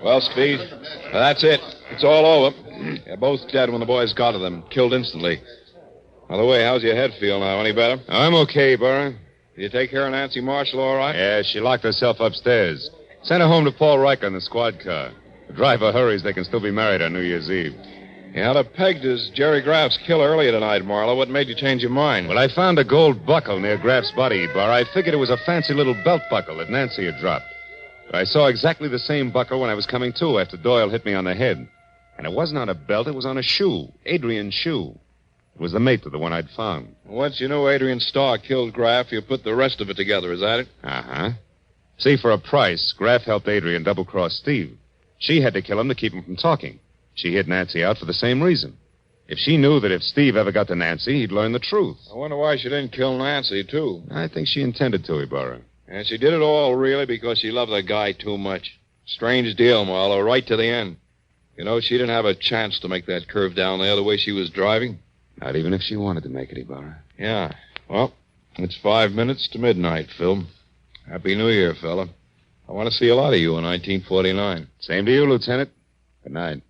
Well, Speed, that's it. It's all over. They're both dead when the boys got to them. Killed instantly. By the way, how's your head feel now? Any better? I'm okay, Ibarra. Did you take care of Nancy Marshall all right? Yeah, she locked herself upstairs. Sent her home to Paul Riker in the squad car. The driver hurries. They can still be married on New Year's Eve. You had her pegged as Jerry Graff's killer earlier tonight, Marlowe. What made you change your mind? Well, I found a gold buckle near Graff's body, Ibarra. I figured it was a fancy little belt buckle that Nancy had dropped. But I saw exactly the same buckle when I was coming to after Doyle hit me on the head. And it wasn't on a belt, it was on a shoe. Adrian's shoe. It was the mate to the one I'd found. Once you knew Adrian Starr killed Graff, you put the rest of it together, is that it? Uh-huh. See, for a price, Graff helped Adrian double-cross Steve. She had to kill him to keep him from talking. She hid Nancy out for the same reason. If she knew that if Steve ever got to Nancy, he'd learn the truth. I wonder why she didn't kill Nancy, too. I think she intended to, Ibarra. And she did it all, really, because she loved the guy too much. Strange deal, Marlowe, right to the end. You know, she didn't have a chance to make that curve down there the way she was driving. Not even if she wanted to make it, Ibarra. Yeah. Well, it's 5 minutes to midnight, Phil. Happy New Year, fella. I want to see a lot of you in 1949. Same to you, Lieutenant. Good night.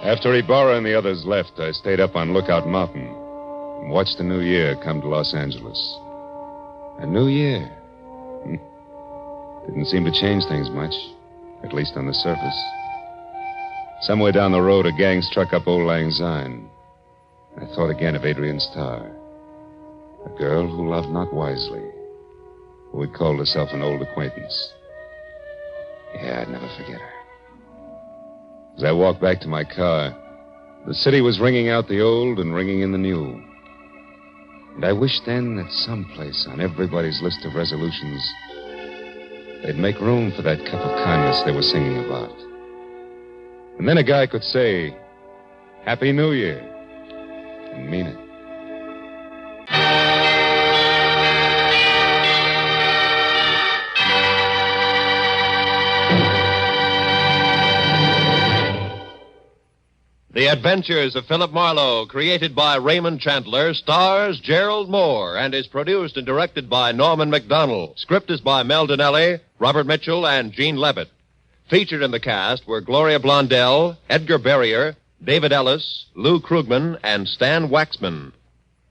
After Ibarra and the others left, I stayed up on Lookout Mountain and watched the new year come to Los Angeles. A new year. Didn't seem to change things much, at least on the surface. Somewhere down the road, a gang struck up Old Lang Syne. I thought again of Adrian Starr, a girl who loved not wisely, who had called herself an old acquaintance. Yeah, I'd never forget her. As I walked back to my car, the city was ringing out the old and ringing in the new. And I wished then that someplace on everybody's list of resolutions, they'd make room for that cup of kindness they were singing about. And then a guy could say, Happy New Year, and mean it. The Adventures of Philip Marlowe, created by Raymond Chandler, stars Gerald Mohr and is produced and directed by Norman MacDonald. Script is by Mel Donnelly, Robert Mitchell, and Gene Levitt. Featured in the cast were Gloria Blondell, Edgar Barrier, David Ellis, Lou Krugman, and Stan Waxman.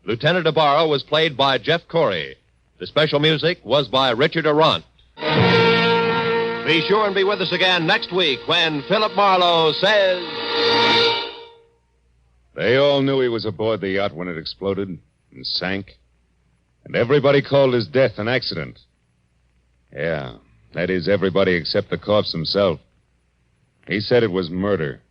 Lieutenant Ibarra was played by Jeff Corey. The special music was by Richard Arant. Be sure and be with us again next week when Philip Marlowe says... They all knew he was aboard the yacht when it exploded and sank. And everybody called his death an accident. Yeah, that is everybody except the corpse himself. He said it was murder.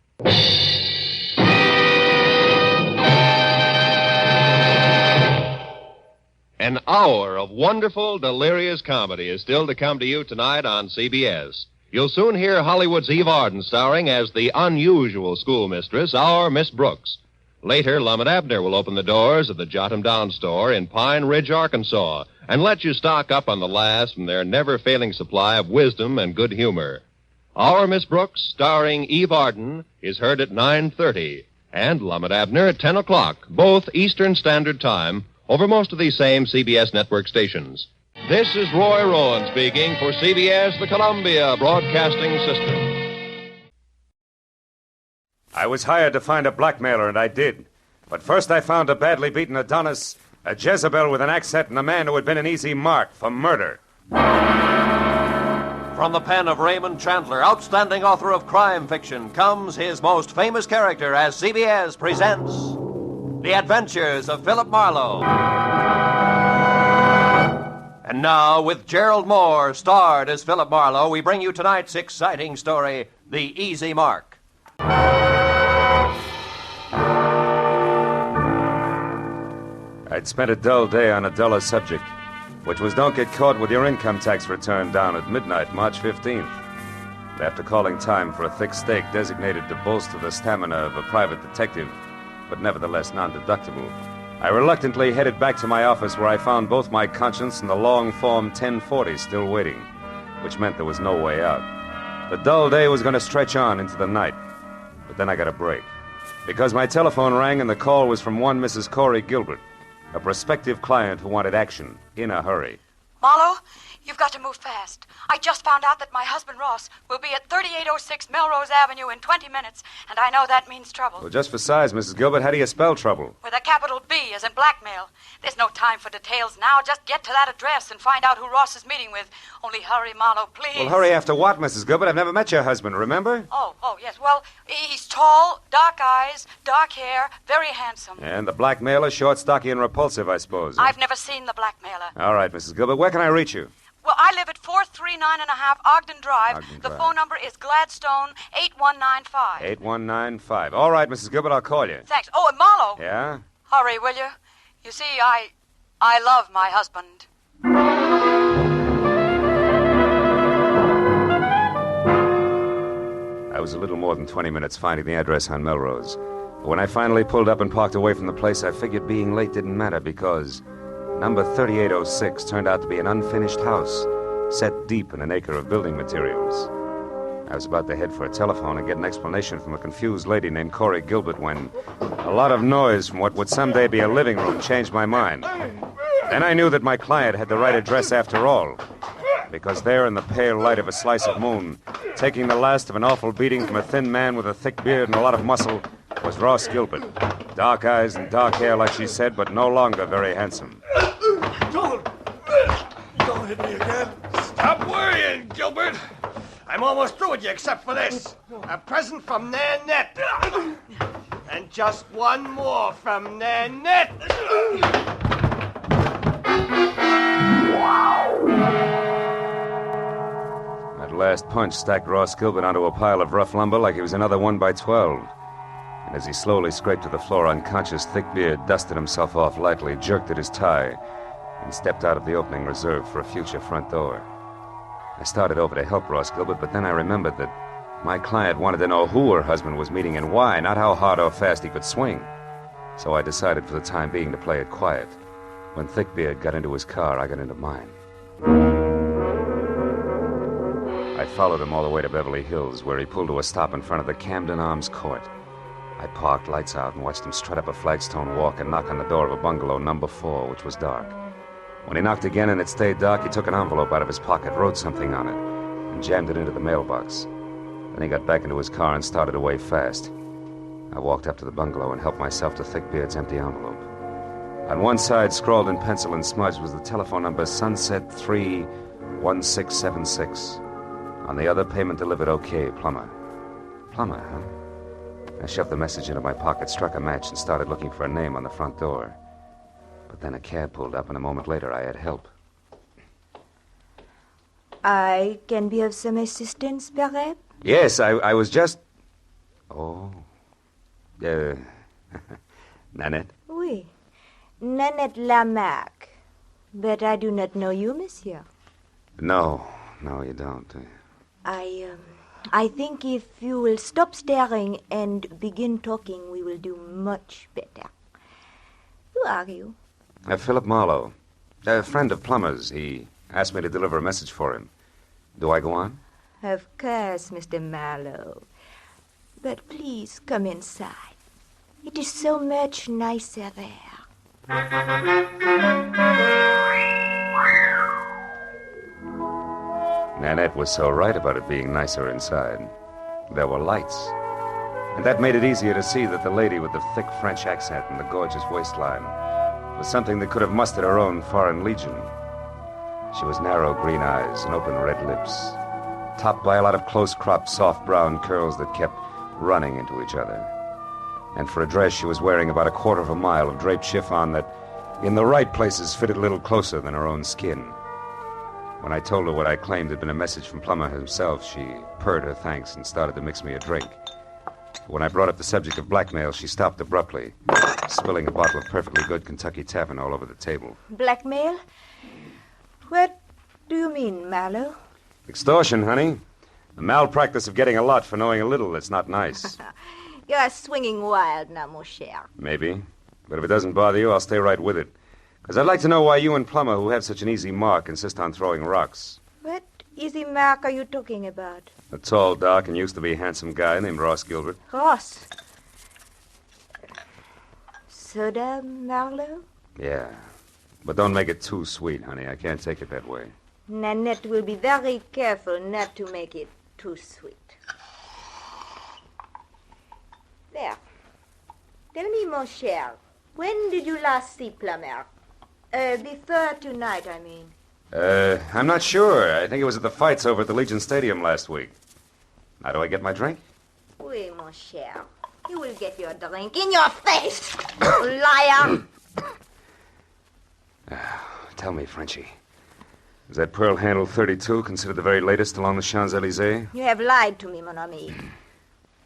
An hour of wonderful, delirious comedy is still to come to you tonight on CBS. You'll soon hear Hollywood's Eve Arden starring as the unusual schoolmistress, our Miss Brooks. Later, Lum and Abner will open the doors of the Jot 'em Down store in Pine Ridge, Arkansas, and let you stock up on the last from their never-failing supply of wisdom and good humor. Our Miss Brooks, starring Eve Arden, is heard at 9:30, and Lum and Abner at 10 o'clock, both Eastern Standard Time, over most of these same CBS network stations. This is Roy Rowan speaking for CBS, the Columbia Broadcasting System. I was hired to find a blackmailer, and I did. But first I found a badly beaten Adonis, a Jezebel with an accent, and a man who had been an easy mark for murder. From the pen of Raymond Chandler, outstanding author of crime fiction, comes his most famous character as CBS presents The Adventures of Philip Marlowe. And now, with Gerald Mohr starred as Philip Marlowe, we bring you tonight's exciting story, The Easy Mark. I'd spent a dull day on a duller subject, which was don't get caught with your income tax return down at midnight, March 15th. After calling time for a thick steak designated to bolster the stamina of a private detective, but nevertheless non-deductible, I reluctantly headed back to my office where I found both my conscience and the long Form 1040 still waiting, which meant there was no way out. The dull day was going to stretch on into the night, but then I got a break, because my telephone rang and the call was from one Mrs. Corey Gilbert, a prospective client who wanted action in a hurry. Marlowe, you've got to move fast. I just found out that my husband Ross will be at 3806 Melrose Avenue in 20 minutes, and I know that means trouble. Well, just for size, Mrs. Gilbert, how do you spell trouble? With a capital B as in blackmail. There's no time for details now. Just get to that address and find out who Ross is meeting with. Only hurry, Marlowe, please. Well, hurry after what, Mrs. Gilbert? I've never met your husband, remember? Oh, yes. Well, he's tall, dark eyes, dark hair, very handsome. And the blackmailer, short, stocky, and repulsive, I suppose. I've never seen the blackmailer. All right, Mrs. Gilbert, where can I reach you? Well, I live at 439.5 Ogden Drive. The phone number is Gladstone 8195. 8195. All right, Mrs. Gilbert, I'll call you. Thanks. Oh, and Marlowe. Yeah? Hurry, will you? You see, I love my husband. I was a little more than 20 minutes finding the address on Melrose. But when I finally pulled up and parked away from the place, I figured being late didn't matter because number 3806 turned out to be an unfinished house, set deep in an acre of building materials. I was about to head for a telephone and get an explanation from a confused lady named Corey Gilbert when a lot of noise from what would someday be a living room changed my mind. Then I knew that my client had the right address after all, because there in the pale light of a slice of moon, taking the last of an awful beating from a thin man with a thick beard and a lot of muscle, was Ross Gilbert. Dark eyes and dark hair, like she said, but no longer very handsome. Don't hit me again. Stop worrying, Gilbert. I'm almost through with you except for this. A present from Nanette. And just one more from Nanette. That last punch stacked Ross Gilbert onto a pile of rough lumber like he was another 1x12. And as he slowly scraped to the floor unconscious, Thick Beard dusted himself off lightly, jerked at his tie, and stepped out of the opening reserved for a future front door. I started over to help Ross Gilbert, but then I remembered that my client wanted to know who her husband was meeting and why, not how hard or fast he could swing. So I decided for the time being to play it quiet. When Thickbeard got into his car, I got into mine. I followed him all the way to Beverly Hills, where he pulled to a stop in front of the Camden Arms Court. I parked, lights out, and watched him strut up a flagstone walk and knock on the door of a bungalow number 4, which was dark. When he knocked again and it stayed dark, he took an envelope out of his pocket, wrote something on it, and jammed it into the mailbox. Then he got back into his car and started away fast. I walked up to the bungalow and helped myself to Thickbeard's empty envelope. On one side, scrawled in pencil and smudged, was the telephone number Sunset 31676. On the other, payment delivered okay, Plummer. Plummer, huh? I shoved the message into my pocket, struck a match, and started looking for a name on the front door. But then a cab pulled up, and a moment later I had help. I can be of some assistance, perhaps? Yes, I was just... Oh. Nanette? Oui. Nanette Lamarck. But I do not know you, monsieur. No, you don't. I think if you will stop staring and begin talking, we will do much better. Who are you? Philip Marlowe. A friend of Plummer's. He asked me to deliver a message for him. Do I go on? Of course, Mr. Marlowe. But please come inside. It is so much nicer there. Nanette was so right about it being nicer inside. There were lights. And that made it easier to see that the lady with the thick French accent and the gorgeous waistline was something that could have mustered her own foreign legion. She was narrow green eyes and open red lips, topped by a lot of close-cropped, soft brown curls that kept running into each other. And for a dress, she was wearing about a quarter of a mile of draped chiffon that, in the right places, fitted a little closer than her own skin. When I told her what I claimed had been a message from Plummer himself, she purred her thanks and started to mix me a drink. When I brought up the subject of blackmail, she stopped abruptly, spilling a bottle of perfectly good Kentucky Tavern all over the table. Blackmail? What do you mean, Marlowe? Extortion, honey. The malpractice of getting a lot for knowing a little that's not nice. You're swinging wild now, mon cher. Maybe. But if it doesn't bother you, I'll stay right with it. Because I'd like to know why you and Plummer, who have such an easy mark, insist on throwing rocks. What easy mark are you talking about? A tall, dark, and used to be handsome guy named Ross Gilbert. Ross? Soda, Marlowe? Yeah. But don't make it too sweet, honey. I can't take it that way. Nanette will be very careful not to make it too sweet. There. Tell me, mon cher, when did you last see Plummer? Before tonight, I mean. I'm not sure. I think it was at the fights over at the Legion Stadium last week. Now, do I get my drink? Oui, mon cher. You will get your drink in your face, liar. Tell me, Frenchie. Is that pearl handle 32 considered the very latest along the Champs-Élysées? You have lied to me, mon ami.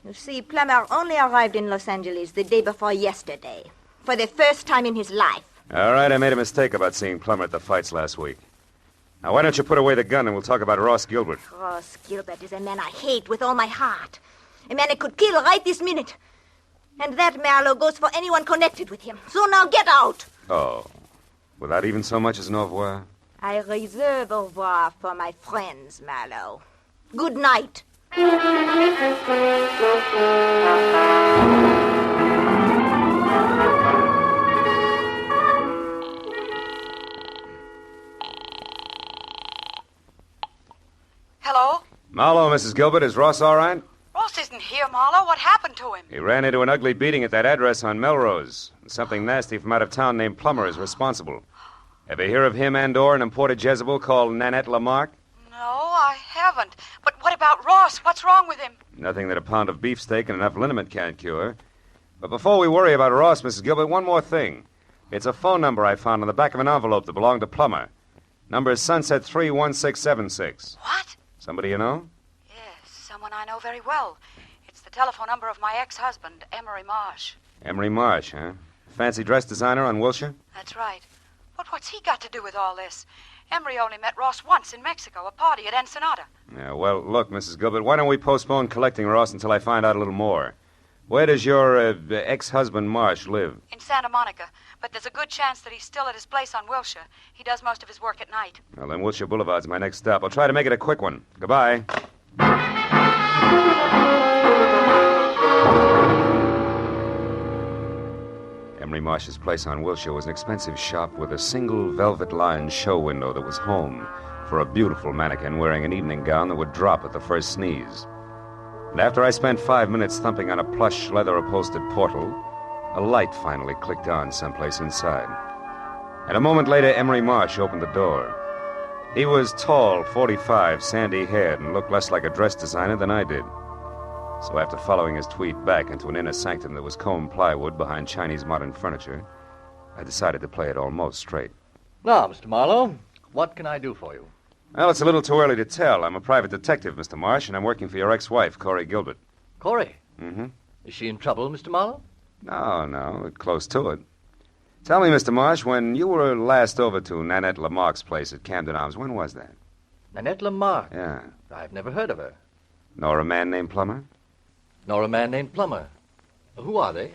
You see, Plummer only arrived in Los Angeles the day before yesterday, for the first time in his life. All right, I made a mistake about seeing Plummer at the fights last week. Now, why don't you put away the gun and we'll talk about Ross Gilbert? Ross Gilbert is a man I hate with all my heart. A man I could kill right this minute. And that, Marlowe, goes for anyone connected with him. So now get out. Oh, without even so much as an au revoir? I reserve au revoir for my friends, Marlowe. Good night. Hello? Marlowe, Mrs. Gilbert, is Ross all right? Ross isn't here, Marlowe. What happened to him? He ran into an ugly beating at that address on Melrose. And something nasty from out of town named Plummer is responsible. Ever hear of him and/or an imported Jezebel called Nanette Lamarck? No, I haven't. But what about Ross? What's wrong with him? Nothing that a pound of beefsteak and enough liniment can't cure. But before we worry about Ross, Mrs. Gilbert, one more thing. It's a phone number I found on the back of an envelope that belonged to Plummer. Number is Sunset 31676. What? Somebody you know? Yes, someone I know very well. It's the telephone number of my ex-husband, Emery Marsh. Emery Marsh, huh? Fancy dress designer on Wilshire? That's right. But what's he got to do with all this? Emery only met Ross once in Mexico, a party at Ensenada. Yeah, well, look, Mrs. Gilbert, why don't we postpone collecting Ross until I find out a little more? Where does your ex-husband Marsh live? In Santa Monica. But there's a good chance that he's still at his place on Wilshire. He does most of his work at night. Well, then Wilshire Boulevard's my next stop. I'll try to make it a quick one. Goodbye. Emery Marsh's place on Wilshire was an expensive shop with a single velvet-lined show window that was home for a beautiful mannequin wearing an evening gown that would drop at the first sneeze. And after I spent 5 minutes thumping on a plush, leather-upholstered portal, a light finally clicked on someplace inside. And a moment later, Emery Marsh opened the door. He was tall, 45, sandy-haired, and looked less like a dress designer than I did. So after following his tweet back into an inner sanctum that was combed plywood behind Chinese modern furniture, I decided to play it almost straight. Now, Mr. Marlowe, what can I do for you? Well, it's a little too early to tell. I'm a private detective, Mr. Marsh, and I'm working for your ex-wife, Corey Gilbert. Corey? Mm-hmm. Is she in trouble, Mr. Marlowe? No, but close to it. Tell me, Mr. Marsh, when you were last over to Nanette Lamarck's place at Camden Arms, when was that? Nanette Lamarck? Yeah. I've never heard of her. Nor a man named Plummer? Nor a man named Plummer. Who are they?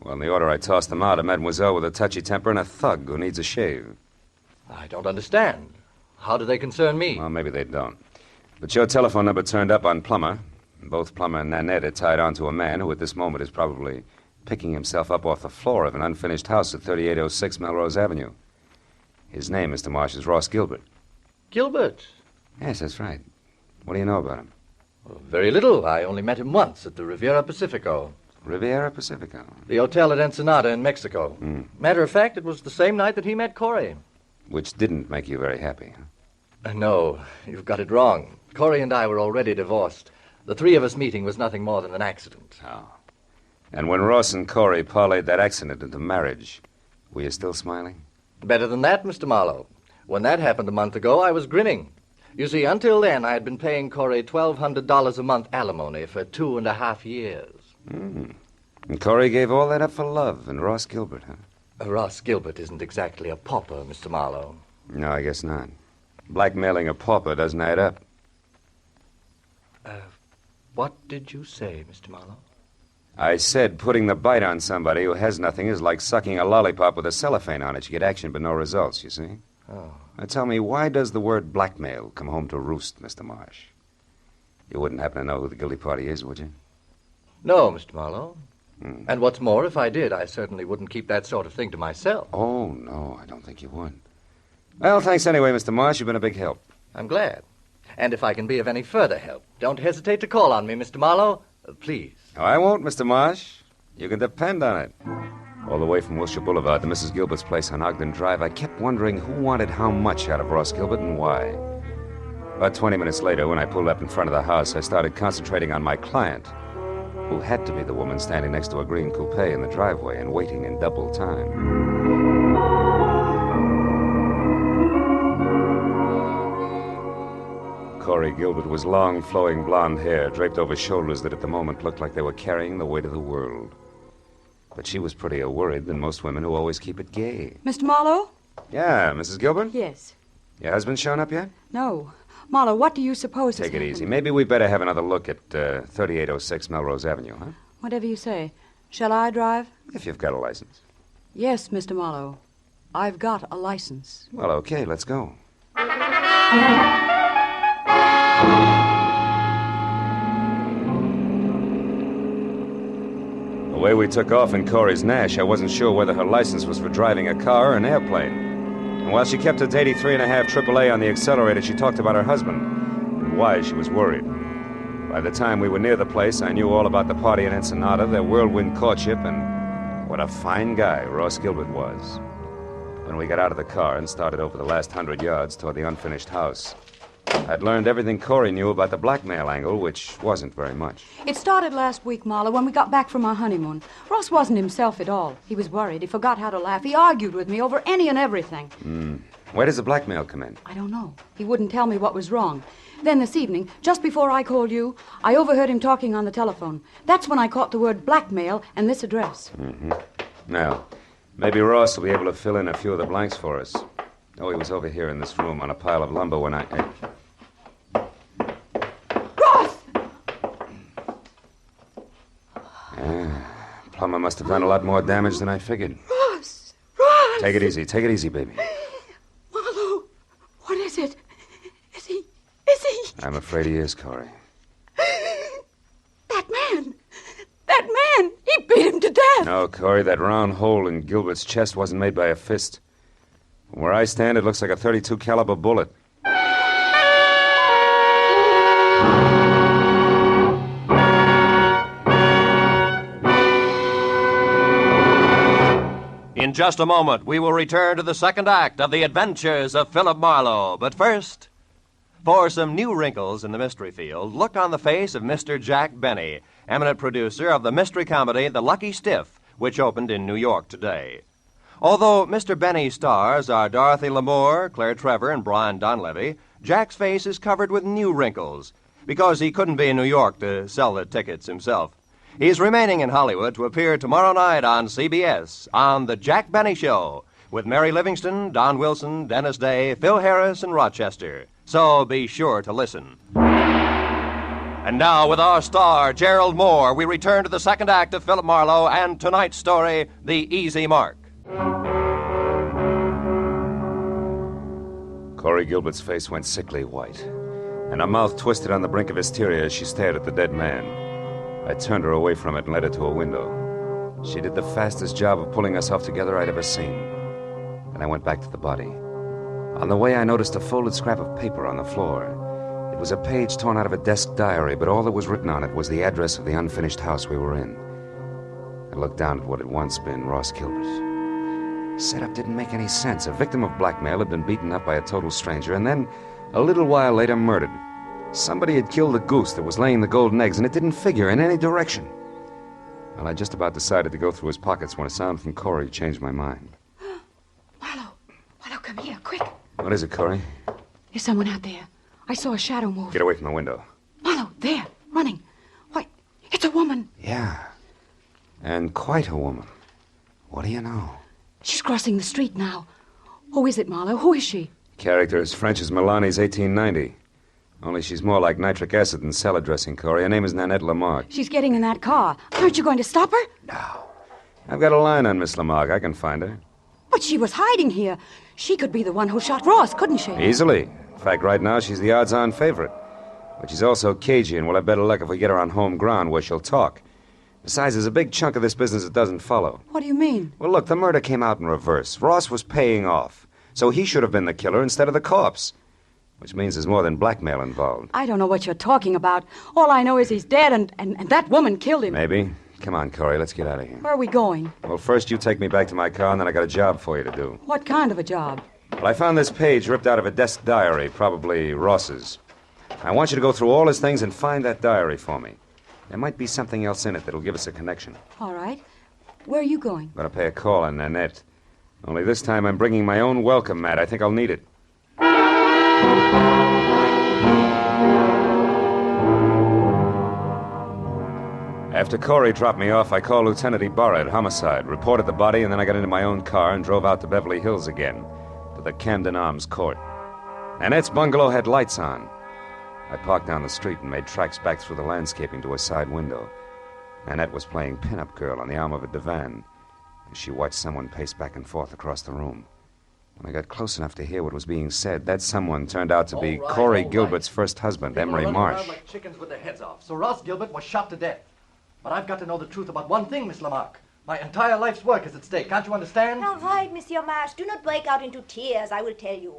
Well, in the order I tossed them out, a mademoiselle with a touchy temper and a thug who needs a shave. I don't understand. How do they concern me? Well, maybe they don't. But your telephone number turned up on Plummer. Both Plummer and Nanette are tied on to a man who at this moment is probably picking himself up off the floor of an unfinished house at 3806 Melrose Avenue. His name, Mr. Marsh, is Ross Gilbert. Gilbert? Yes, that's right. What do you know about him? Well, very little. I only met him once at the Riviera Pacifico. Riviera Pacifico? The hotel at Ensenada in Mexico. Matter of fact, it was the same night that he met Corey. Which didn't make you very happy, huh? No, you've got it wrong. Corey and I were already divorced. The three of us meeting was nothing more than an accident. Oh. And when Ross and Corey parlayed that accident into marriage, were you still smiling? Better than that, Mr. Marlowe. When that happened a month ago, I was grinning. You see, until then, I had been paying Corey $1,200 a month alimony for 2.5 years. And Corey gave all that up for love and Ross Gilbert, huh? Ross Gilbert isn't exactly a pauper, Mr. Marlowe. No, I guess not. Blackmailing a pauper doesn't add up. What did you say, Mr. Marlowe? I said putting the bite on somebody who has nothing is like sucking a lollipop with a cellophane on it. You get action but no results, you see? Oh. Now tell me, why does the word blackmail come home to roost, Mr. Marsh? You wouldn't happen to know who the guilty party is, would you? No, Mr. Marlowe. And what's more, if I did, I certainly wouldn't keep that sort of thing to myself. Oh, no, I don't think you would. Well, thanks anyway, Mr. Marsh. You've been a big help. I'm glad. And if I can be of any further help, don't hesitate to call on me, Mr. Marlowe. Please. Oh, I won't, Mr. Marsh. You can depend on it. All the way from Wilshire Boulevard to Mrs. Gilbert's place on Ogden Drive, I kept wondering who wanted how much out of Ross Gilbert and why. About 20 minutes later, when I pulled up in front of the house, I started concentrating on my client, who had to be the woman standing next to a green coupe in the driveway and waiting in double time. Corey Gilbert was long, flowing blonde hair draped over shoulders that at the moment looked like they were carrying the weight of the world. But she was prettier worried than most women who always keep it gay. Mr. Marlowe? Yeah, Mrs. Gilbert? Yes. Your husband shown up yet? No. Marlowe, what do you suppose Take it easy. Maybe we better have another look at 3806 Melrose Avenue, huh? Whatever you say. Shall I drive? If you've got a license. Yes, Mr. Marlowe. I've got a license. Well, okay, let's go. The way we took off in Corey's Nash, I wasn't sure whether her license was for driving a car or an airplane. And while she kept it to 83.5 AAA on the accelerator, she talked about her husband and why she was worried. By the time we were near the place, I knew all about the party in Ensenada, their whirlwind courtship, and what a fine guy Ross Gilbert was. When we got out of the car and started over the last 100 yards toward the unfinished house, I'd learned everything Corey knew about the blackmail angle, which wasn't very much. It started last week, Marlowe, when we got back from our honeymoon. Ross wasn't himself at all. He was worried. He forgot how to laugh. He argued with me over any and everything. Where does the blackmail come in? I don't know. He wouldn't tell me what was wrong. Then this evening, just before I called you, I overheard him talking on the telephone. That's when I caught the word blackmail and this address. Now, maybe Ross will be able to fill in a few of the blanks for us. Oh, he was over here in this room on a pile of lumber when I... Plummer must have done a lot more damage than I figured. Ross! Take it easy, baby. Marlowe, what is it? Is he... I'm afraid he is, Corey. That man! He beat him to death! No, Corey, that round hole in Gilbert's chest wasn't made by a fist. From where I stand, it looks like a .32 caliber bullet. In just a moment, we will return to the second act of The Adventures of Philip Marlowe. But first, for some new wrinkles in the mystery field, look on the face of Mr. Jack Benny, eminent producer of the mystery comedy The Lucky Stiff, which opened in New York today. Although Mr. Benny's stars are Dorothy Lamour, Claire Trevor, and Brian Donlevy, Jack's face is covered with new wrinkles because he couldn't be in New York to sell the tickets himself. He's remaining in Hollywood to appear tomorrow night on CBS on The Jack Benny Show with Mary Livingston, Don Wilson, Dennis Day, Phil Harris, and Rochester. So be sure to listen. And now, with our star, Gerald Mohr, we return to the second act of Philip Marlowe and tonight's story, The Easy Mark. Corey Gilbert's face went sickly white, and her mouth twisted on the brink of hysteria as she stared at the dead man. I turned her away from it and led her to a window. She did the fastest job of pulling herself together I'd ever seen. Then I went back to the body. On the way, I noticed a folded scrap of paper on the floor. It was a page torn out of a desk diary, but all that was written on it was the address of the unfinished house we were in. I looked down at what had once been Ross Gilbert. Setup didn't make any sense. A victim of blackmail had been beaten up by a total stranger, and then, a little while later, murdered. Somebody had killed the goose that was laying the golden eggs, and it didn't figure in any direction. Well, I just about decided to go through his pockets when a sound from Corey changed my mind. Marlowe, come here, quick. What is it, Corey? There's someone out there. I saw a shadow move. Get away from the window. Marlowe, there, running. Why, it's a woman. Yeah, and quite a woman. What do you know? She's crossing the street now. Who is it, Marlowe? Who is she? Character as French as Milani's 1890. Only she's more like nitric acid than salad dressing, Corey. Her name is Nanette Lamarck. She's getting in that car. Aren't you going to stop her? No. I've got a line on Miss Lamarck. I can find her. But she was hiding here. She could be the one who shot Ross, couldn't she? Easily. In fact, right now, she's the odds-on favorite. But she's also cagey, and we'll have better luck if we get her on home ground where she'll talk. Besides, there's a big chunk of this business that doesn't follow. What do you mean? Well, look, the murder came out in reverse. Ross was paying off. So he should have been the killer instead of the corpse. Which means there's more than blackmail involved. I don't know what you're talking about. All I know is he's dead, and that woman killed him. Maybe. Come on, Corey, let's get out of here. Where are we going? Well, first you take me back to my car, and then I got a job for you to do. What kind of a job? Well, I found this page ripped out of a desk diary, probably Ross's. I want you to go through all his things and find that diary for me. There might be something else in it that'll give us a connection. All right. Where are you going? I'm going to pay a call on Nanette. Only this time I'm bringing my own welcome mat. I think I'll need it. After Corey dropped me off, I called Lieutenant Ibarra at Homicide, reported the body, and then I got into my own car and drove out to Beverly Hills again, to the Camden Arms Court. Nanette's bungalow had lights on. I parked down the street and made tracks back through the landscaping to a side window. Nanette was playing pin-up girl on the arm of a divan as she watched someone pace back and forth across the room. When I got close enough to hear what was being said, that someone turned out to be Corey Gilbert's first husband, Emery Marsh. Around like chickens with their heads off. So Ross Gilbert was shot to death. But I've got to know the truth about one thing, Miss Lamarck. My entire life's work is at stake. Can't you understand? All right, Monsieur Marsh. Do not break out into tears, I will tell you.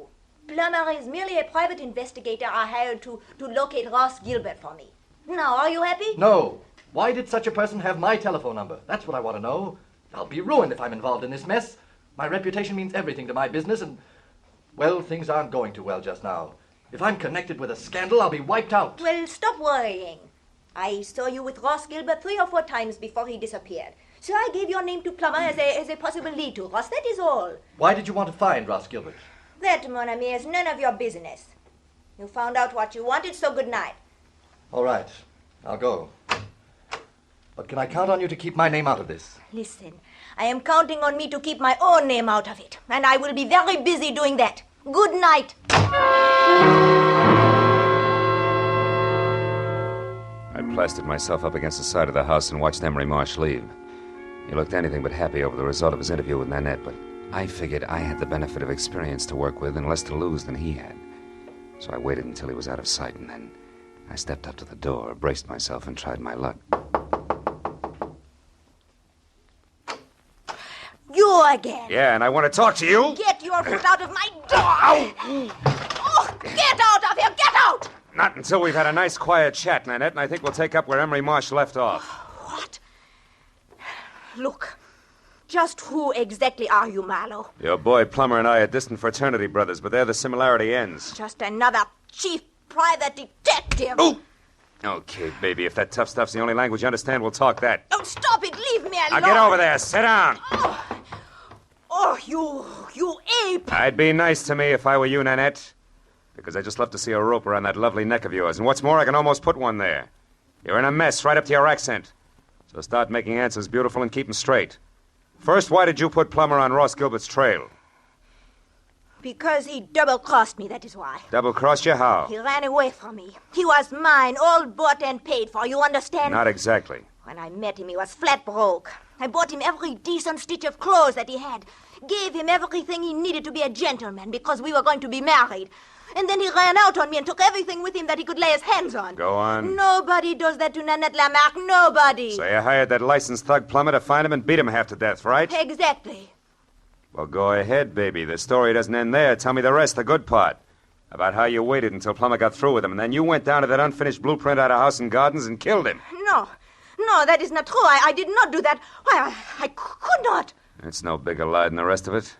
Plummer is merely a private investigator I hired to locate Ross Gilbert for me. Now, are you happy? No. Why did such a person have my telephone number? That's what I want to know. I'll be ruined if I'm involved in this mess. My reputation means everything to my business, and, well, things aren't going too well just now. If I'm connected with a scandal, I'll be wiped out. Well, stop worrying. I saw you with Ross Gilbert 3 or 4 times before he disappeared. So I gave your name to Plummer as a possible lead to Ross. That is all. Why did you want to find Ross Gilbert? That, mon ami, is none of your business. You found out what you wanted, so good night. All right. I'll go. But can I count on you to keep my name out of this? Listen, I am counting on me to keep my own name out of it. And I will be very busy doing that. Good night. I plastered myself up against the side of the house and watched Emery Marsh leave. He looked anything but happy over the result of his interview with Nanette, but I figured I had the benefit of experience to work with and less to lose than he had. So I waited until he was out of sight, and then I stepped up to the door, braced myself, and tried my luck. You again. Yeah, and I want to talk to you. Get your foot out of my door. Oh, get out of here. Get out. Not until we've had a nice, quiet chat, Nanette, and I think we'll take up where Emery Marsh left off. What? Look, Just who exactly are you, Marlowe? Your boy Plummer and I are distant fraternity brothers, but there the similarity ends. Just another chief private detective. Oh! Okay, baby, if that tough stuff's the only language you understand, we'll talk that. Oh, stop it. Leave me alone. Now get over there. Sit down. Oh, you ape. I'd be nice to me if I were you, Nanette. Because I just love to see a rope around that lovely neck of yours. And what's more, I can almost put one there. You're in a mess right up to your accent. So start making answers beautiful and keep them straight. First, why did you put Plummer on Ross Gilbert's trail? Because he double-crossed me, that is why. Double-crossed you how? He ran away from me. He was mine, all bought and paid for, you understand? Not exactly. When I met him, he was flat broke. I bought him every decent stitch of clothes that he had. Gave him everything he needed to be a gentleman because we were going to be married. And then he ran out on me and took everything with him that he could lay his hands on. Go on. Nobody does that to Nanette Lamarck. Nobody. So you hired that licensed thug Plummer to find him and beat him half to death, right? Exactly. Well, go ahead, baby. The story doesn't end there. Tell me the rest, the good part. About how you waited until Plummer got through with him, and then you went down to that unfinished blueprint out of House and Gardens and killed him. No, that is not true. I did not do that. Why, I could not. It's no bigger lie than the rest of it.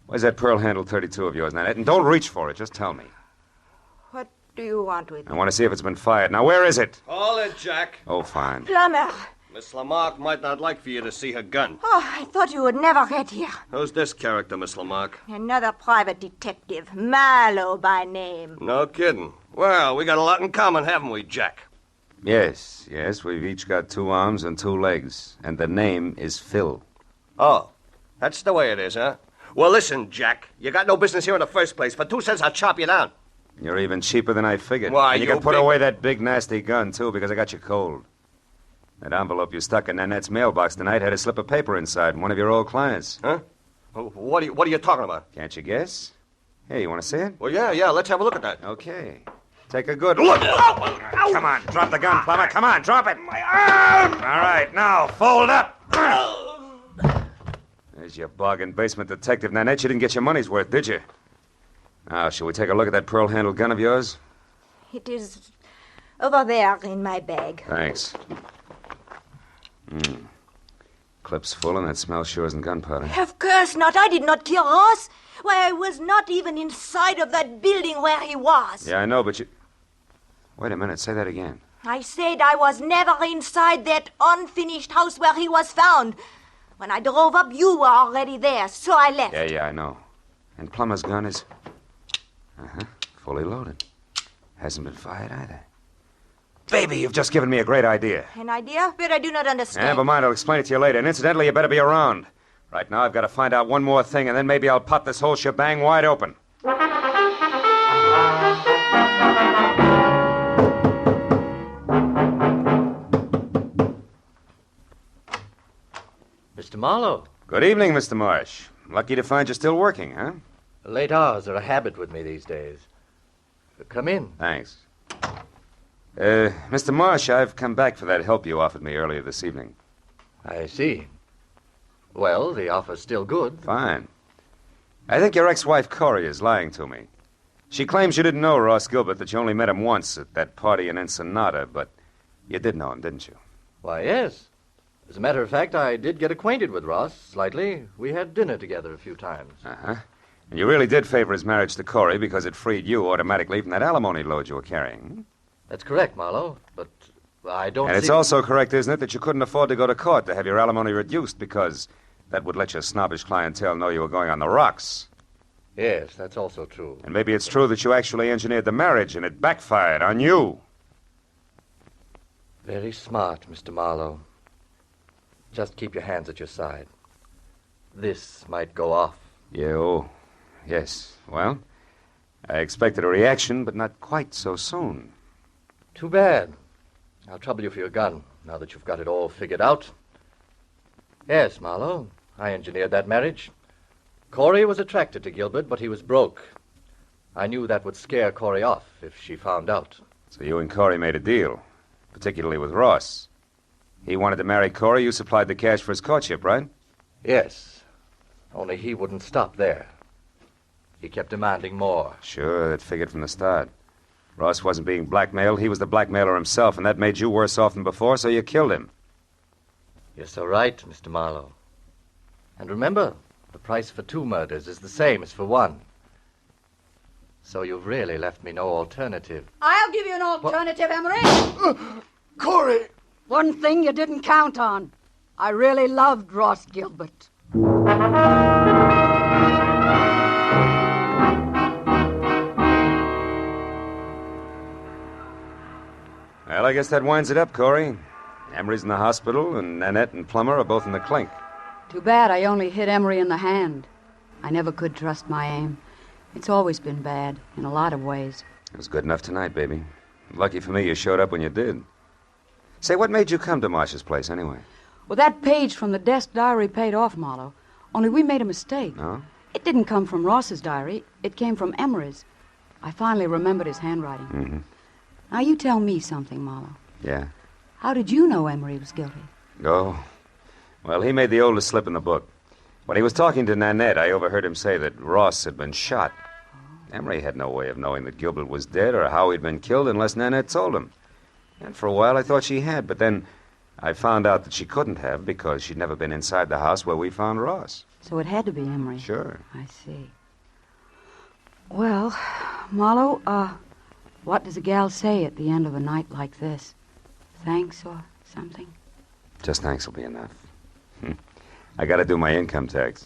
Where's that pearl handle 32 of yours, Nanette? And don't reach for it. Just tell me. What do you want with I me? want to see if it's been fired. Now, where is it? Call it, Jack. Oh, fine. Plummer. Miss Lamarck might not like for you to see her gun. Oh, I thought you would never get here. Who's this character, Miss Lamarck? Another private detective. Marlowe by name. No kidding. Well, we got a lot in common, haven't we, Jack? Yes. We've each got 2 arms and 2 legs. And the name is Phil. Oh, that's the way it is, huh? Well, listen, Jack. You got no business here in the first place. For 2 cents, I'll chop you down. You're even cheaper than I figured. Why, and you you can put big- away that big, nasty gun, too, because I got you cold. That envelope you stuck in Nanette's mailbox tonight had a slip of paper inside from one of your old clients. Huh? What are you talking about? Can't you guess? Hey, you want to see it? Well, yeah, let's have a look at that. Okay. Take a good look. Come on, drop the gun, Plummer. Come on, drop it. My arm! All right, now, fold up. There's your bargain basement detective, Nanette. You didn't get your money's worth, did you? Now, shall we take a look at that pearl-handled gun of yours? It is over there in my bag. Thanks. Clip's full, and that smell sure isn't gunpowder. Of course not. I did not kill Ross. Why, I was not even inside of that building where he was. Yeah, I know, but you... Wait a minute. Say that again. I said I was never inside that unfinished house where he was found. When I drove up, you were already there, so I left. Yeah, I know. And Plummer's gun is... fully loaded. Hasn't been fired either. Baby, you've just given me a great idea. An idea? But I do not understand. Never mind, I'll explain it to you later. And incidentally, you better be around. Right now, I've got to find out one more thing, and then maybe I'll pop this whole shebang wide open. Mr. Marlowe. Good evening, Mr. Marsh. Lucky to find you still working, huh? Late hours are a habit with me these days. Come in. Thanks. Mr. Marsh, I've come back for that help you offered me earlier this evening. I see. Well, the offer's still good. Fine. I think your ex-wife, Corey, is lying to me. She claims you didn't know Ross Gilbert, that you only met him once at that party in Ensenada, but you did know him, didn't you? Why, yes. As a matter of fact, I did get acquainted with Ross slightly. We had dinner together a few times. Uh-huh. And you really did favor his marriage to Corey because it freed you automatically from that alimony load you were carrying. That's correct, Marlowe, but I don't And it's see... also correct, isn't it, that you couldn't afford to go to court to have your alimony reduced because that would let your snobbish clientele know you were going on the rocks. Yes, that's also true. And maybe it's true that you actually engineered the marriage and it backfired on you. Very smart, Mr. Marlowe. Just keep your hands at your side. This might go off. Yes. Well, I expected a reaction, but not quite so soon. Too bad. I'll trouble you for your gun, now that you've got it all figured out. Yes, Marlowe, I engineered that marriage. Corey was attracted to Gilbert, but he was broke. I knew that would scare Corey off if she found out. So you and Corey made a deal, particularly with Ross. He wanted to marry Corey, you supplied the cash for his courtship, right? Yes, only he wouldn't stop there. He kept demanding more. Sure, that figured from the start. Ross wasn't being blackmailed, he was the blackmailer himself, and that made you worse off than before, so you killed him. You're so right, Mr. Marlowe. And remember, the price for 2 murders is the same as for 1. So you've really left me no alternative. I'll give you an alternative, Emery. Corey! One thing you didn't count on. I really loved Ross Gilbert. Well, I guess that winds it up, Corey. Emery's in the hospital, and Nanette and Plummer are both in the clink. Too bad I only hit Emery in the hand. I never could trust my aim. It's always been bad, in a lot of ways. It was good enough tonight, baby. Lucky for me you showed up when you did. Say, what made you come to Marsh's place, anyway? Well, that page from the desk diary paid off, Marlowe. Only we made a mistake. No? It didn't come from Ross's diary. It came from Emery's. I finally remembered his handwriting. Mm-hmm. Now, you tell me something, Marlowe. Yeah? How did you know Emery was guilty? Oh. Well, he made the oldest slip in the book. When he was talking to Nanette, I overheard him say that Ross had been shot. Emery had no way of knowing that Gilbert was dead or how he'd been killed unless Nanette told him. And for a while I thought she had, but then I found out that she couldn't have because she'd never been inside the house where we found Ross. So it had to be Emery. Sure. I see. Well, Marlowe, what does a gal say at the end of a night like this? Thanks or something? Just thanks will be enough. I gotta do my income tax.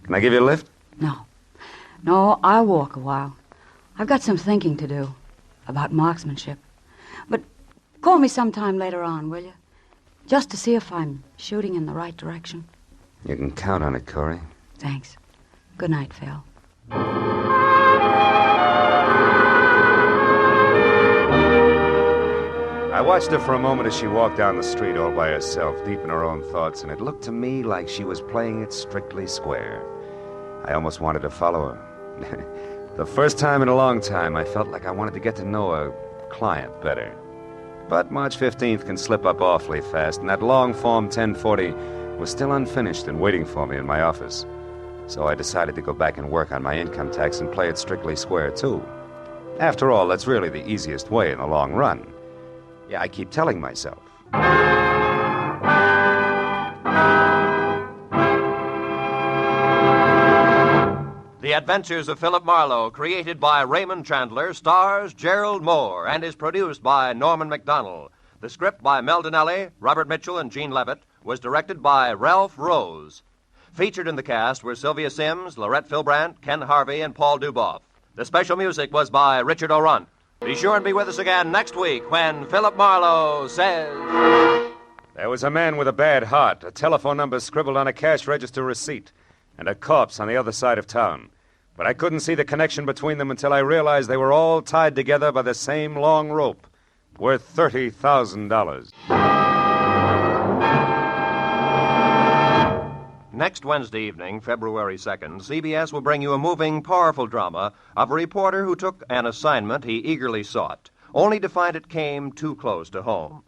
Can I give you a lift? No, I'll walk a while. I've got some thinking to do about marksmanship. But call me sometime later on, will you? Just to see if I'm shooting in the right direction. You can count on it, Corey. Thanks. Good night, Phil. I watched her for a moment as she walked down the street all by herself, deep in her own thoughts, and it looked to me like she was playing it strictly square. I almost wanted to follow her. The first time in a long time, I felt like I wanted to get to know a client better. But March 15th can slip up awfully fast, and that long form 1040 was still unfinished and waiting for me in my office. So I decided to go back and work on my income tax and play it strictly square, too. After all, that's really the easiest way in the long run. Yeah, I keep telling myself. The Adventures of Philip Marlowe, created by Raymond Chandler, stars Gerald Mohr, and is produced by Norman MacDonald. The script by Mel Donnelly, Robert Mitchell, and Gene Levitt was directed by Ralph Rose. Featured in the cast were Sylvia Sims, Laurette Philbrandt, Ken Harvey, and Paul Duboff. The special music was by Richard O'Runt. Be sure and be with us again next week when Philip Marlowe says... There was a man with a bad heart, a telephone number scribbled on a cash register receipt, and a corpse on the other side of town. But I couldn't see the connection between them until I realized they were all tied together by the same long rope, worth $30,000. Next Wednesday evening, February 2nd, CBS will bring you a moving, powerful drama of a reporter who took an assignment he eagerly sought, only to find it came too close to home.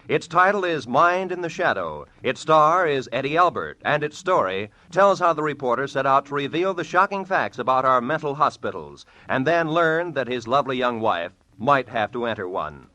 Its title is Mind in the Shadow. Its star is Eddie Albert, and its story tells how the reporter set out to reveal the shocking facts about our mental hospitals, and then learned that his lovely young wife might have to enter one.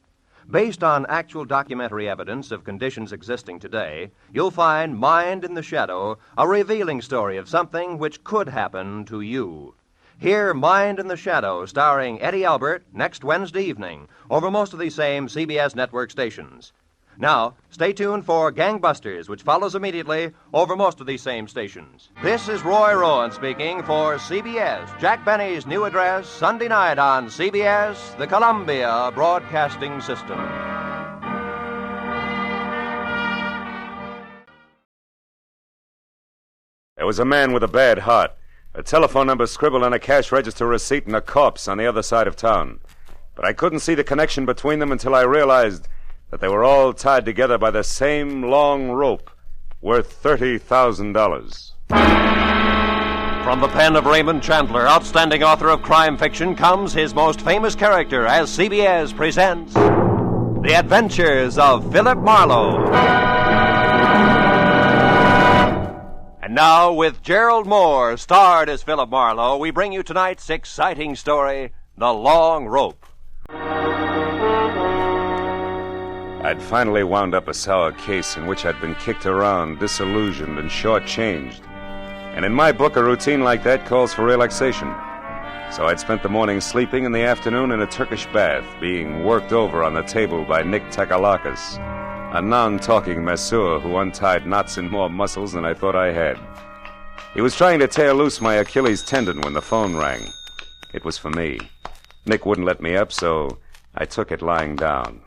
Based on actual documentary evidence of conditions existing today, you'll find Mind in the Shadow, a revealing story of something which could happen to you. Hear Mind in the Shadow, starring Eddie Albert, next Wednesday evening, over most of these same CBS network stations. Now, stay tuned for Gangbusters, which follows immediately over most of these same stations. This is Roy Rowan speaking for CBS, Jack Benny's new address, Sunday night on CBS, the Columbia Broadcasting System. There was a man with a bad heart, a telephone number scribbled on a cash register receipt, and a corpse on the other side of town. But I couldn't see the connection between them until I realized that they were all tied together by the same long rope, worth $30,000. From the pen of Raymond Chandler, outstanding author of crime fiction, comes his most famous character as CBS presents The Adventures of Philip Marlowe. And now, with Gerald Mohr, starred as Philip Marlowe, we bring you tonight's exciting story, The Long Rope. I'd finally wound up a sour case in which I'd been kicked around, disillusioned, and shortchanged. And in my book, a routine like that calls for relaxation. So I'd spent the morning sleeping and the afternoon in a Turkish bath, being worked over on the table by Nick Takalakis, a non-talking masseur who untied knots in more muscles than I thought I had. He was trying to tear loose my Achilles tendon when the phone rang. It was for me. Nick wouldn't let me up, so I took it lying down.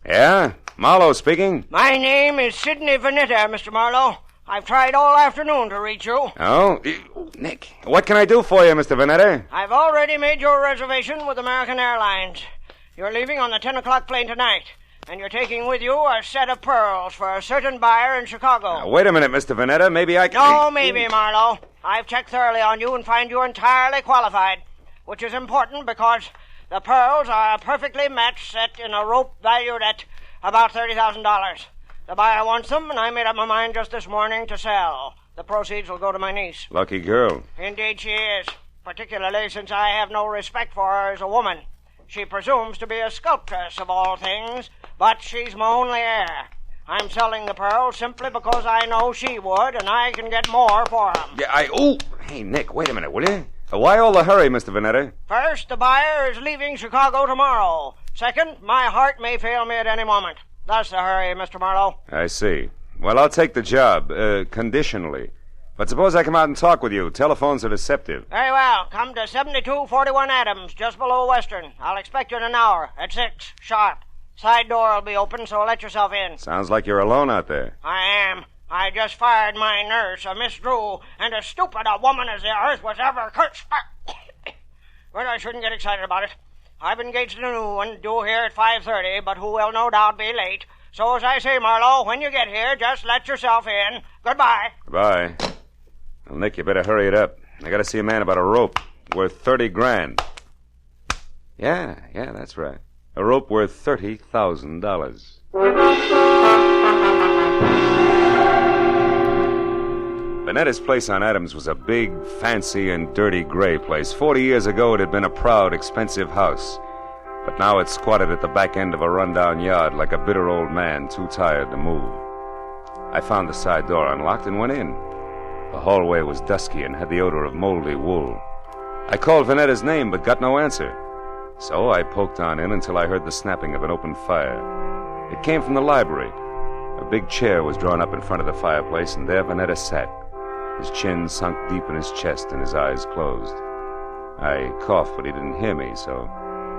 Yeah? Marlowe speaking? My name is Sidney Vanetta, Mr. Marlowe. I've tried all afternoon to reach you. Oh? Nick, what can I do for you, Mr. Vanetta? I've already made your reservation with American Airlines. You're leaving on the 10 o'clock plane tonight, and you're taking with you a set of pearls for a certain buyer in Chicago. Now, wait a minute, Mr. Vanetta. Maybe I can... No, maybe, Marlowe. I've checked thoroughly on you and find you entirely qualified, which is important because the pearls are a perfectly matched set in a rope valued at about $30,000. The buyer wants them, and I made up my mind just this morning to sell. The proceeds will go to my niece. Lucky girl. Indeed she is, particularly since I have no respect for her as a woman. She presumes to be a sculptress of all things, but she's my only heir. I'm selling the pearls simply because I know she would, and I can get more for them. Yeah, Hey, Nick, wait a minute, will you? Why all the hurry, Mr. Vanetta? First, the buyer is leaving Chicago tomorrow. Second, my heart may fail me at any moment. That's the hurry, Mr. Marlowe. I see. Well, I'll take the job, conditionally. But suppose I come out and talk with you. Telephones are deceptive. Very well. Come to 7241 Adams, just below Western. I'll expect you in an hour, at 6, sharp. Side door will be open, so let yourself in. Sounds like you're alone out there. I am. I just fired my nurse, a Miss Drew, and as stupid a woman as the earth was ever cursed. But I shouldn't get excited about it. I've engaged a new one, due here at 5:30, but who will no doubt be late. So as I say, Marlowe, when you get here, just let yourself in. Goodbye. Goodbye. Well, Nick, you better hurry it up. I gotta see a man about a rope worth $30,000. Yeah, that's right. A rope worth $30,000. Vanetta's place on Adams was a big, fancy, and dirty gray place. 40 years ago, it had been a proud, expensive house. But now it's squatted at the back end of a rundown yard like a bitter old man too tired to move. I found the side door unlocked and went in. The hallway was dusky and had the odor of moldy wool. I called Vanetta's name but got no answer. So I poked on in until I heard the snapping of an open fire. It came from the library. A big chair was drawn up in front of the fireplace, and there Vanetta sat. His chin sunk deep in his chest and his eyes closed. I coughed, but he didn't hear me, so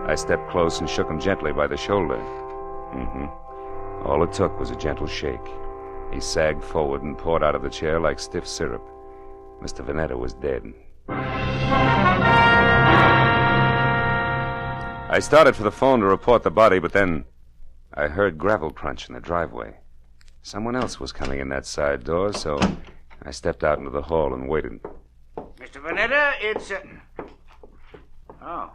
I stepped close and shook him gently by the shoulder. All it took was a gentle shake. He sagged forward and poured out of the chair like stiff syrup. Mr. Vanetta was dead. I started for the phone to report the body, but then I heard gravel crunch in the driveway. Someone else was coming in that side door, so I stepped out into the hall and waited. Mr. Vanetta, it's... Oh.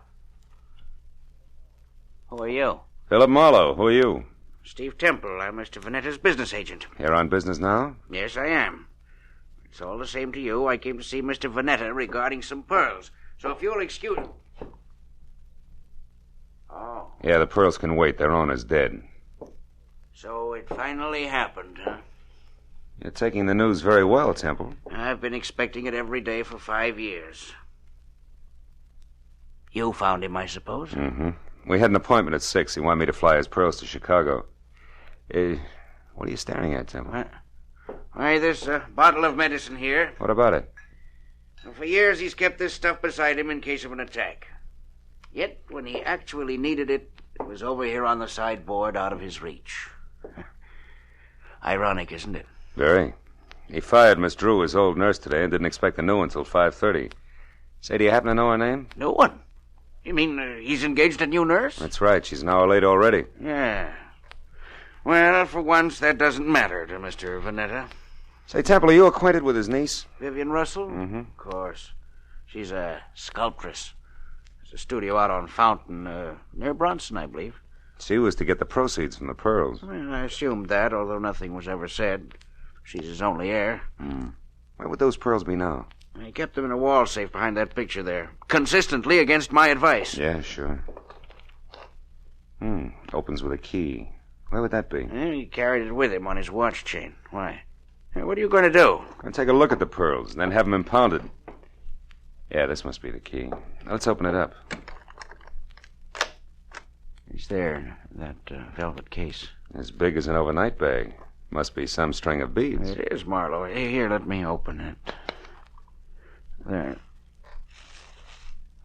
Who are you? Philip Marlowe. Who are you? Steve Temple. I'm Mr. Vanetta's business agent. Here on business now? Yes, I am. It's all the same to you. I came to see Mr. Vanetta regarding some pearls. So if you'll excuse... Oh. Yeah, the pearls can wait. Their owner's dead. So it finally happened, huh? You're taking the news very well, Temple. I've been expecting it every day for 5 years. You found him, I suppose? We had an appointment at 6. He wanted me to fly his pearls to Chicago. What are you staring at, Temple? Why, there's a bottle of medicine here. What about it? For years, he's kept this stuff beside him in case of an attack. Yet, when he actually needed it, it was over here on the sideboard out of his reach. Ironic, isn't it? Very. He fired Miss Drew, his old nurse, today, and didn't expect the new one until 5:30. Say, do you happen to know her name? No one. You mean he's engaged a new nurse? That's right. She's an hour late already. Yeah. Well, for once, that doesn't matter to Mr. Vanetta. Say, Temple, are you acquainted with his niece? Vivian Russell? Of course. She's a sculptress. There's a studio out on Fountain, near Bronson, I believe. She was to get the proceeds from the pearls. Well, I assumed that, although nothing was ever said. She's his only heir. Where would those pearls be now? I kept them in a wall safe behind that picture there. Consistently against my advice. Yeah, sure. Opens with a key. Where would that be? He carried it with him on his watch chain. Why? Hey, what are you going to do? I'm going to take a look at the pearls, and then have them impounded. Yeah, this must be the key. Now, let's open it up. He's there, that velvet case. As big as an overnight bag. Must be some string of beads. It is, Marlowe. Here, let me open it. There.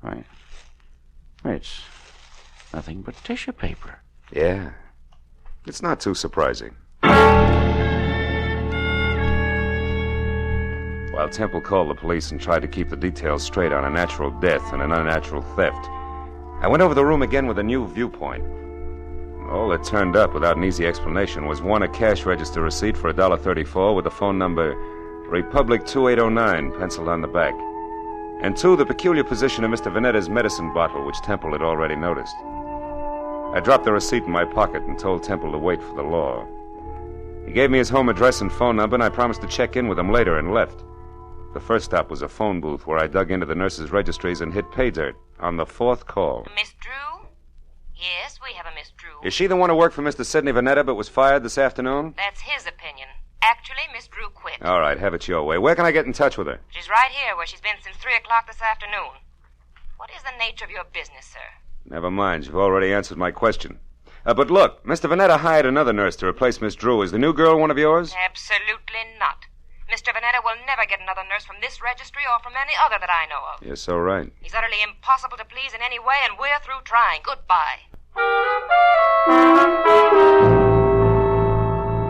Right. It's nothing but tissue paper. Yeah. It's not too surprising. While Temple called the police and tried to keep the details straight on a natural death and an unnatural theft, I went over the room again with a new viewpoint. All that turned up without an easy explanation was one, a cash register receipt for $1.34 with the phone number Republic 2809 penciled on the back. And two, the peculiar position of Mr. Vanetta's medicine bottle, which Temple had already noticed. I dropped the receipt in my pocket and told Temple to wait for the law. He gave me his home address and phone number, and I promised to check in with him later and left. The first stop was a phone booth where I dug into the nurses' registries and hit pay dirt on the fourth call. Miss Drew? Yes, we have a Miss Drew. Is she the one who worked for Mr. Sidney Vanetta but was fired this afternoon? That's his opinion. Actually, Miss Drew quit. All right, have it your way. Where can I get in touch with her? She's right here where she's been since 3 o'clock this afternoon. What is the nature of your business, sir? Never mind. You've already answered my question. But look, Mr. Vanetta hired another nurse to replace Miss Drew. Is the new girl one of yours? Absolutely not. Mr. Vanetta will never get another nurse from this registry or from any other that I know of. You're so right. He's utterly impossible to please in any way, and we're through trying. Goodbye.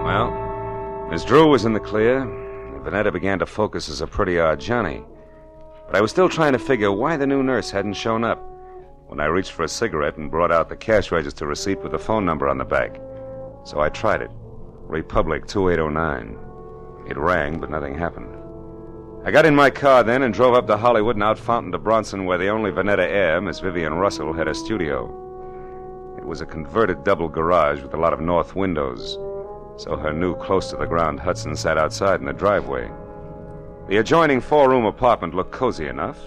Well, Miss Drew was in the clear, and Vanetta began to focus as a pretty odd Johnny. But I was still trying to figure why the new nurse hadn't shown up when I reached for a cigarette and brought out the cash register receipt with the phone number on the back. So I tried it. Republic 2809. It rang, but nothing happened. I got in my car then and drove up to Hollywood and out Fountain to Bronson, where the only Vanetta heir, Miss Vivian Russell, had a studio. It was a converted double garage with a lot of north windows, so her new close-to-the-ground Hudson sat outside in the driveway. The adjoining four-room apartment looked cozy enough,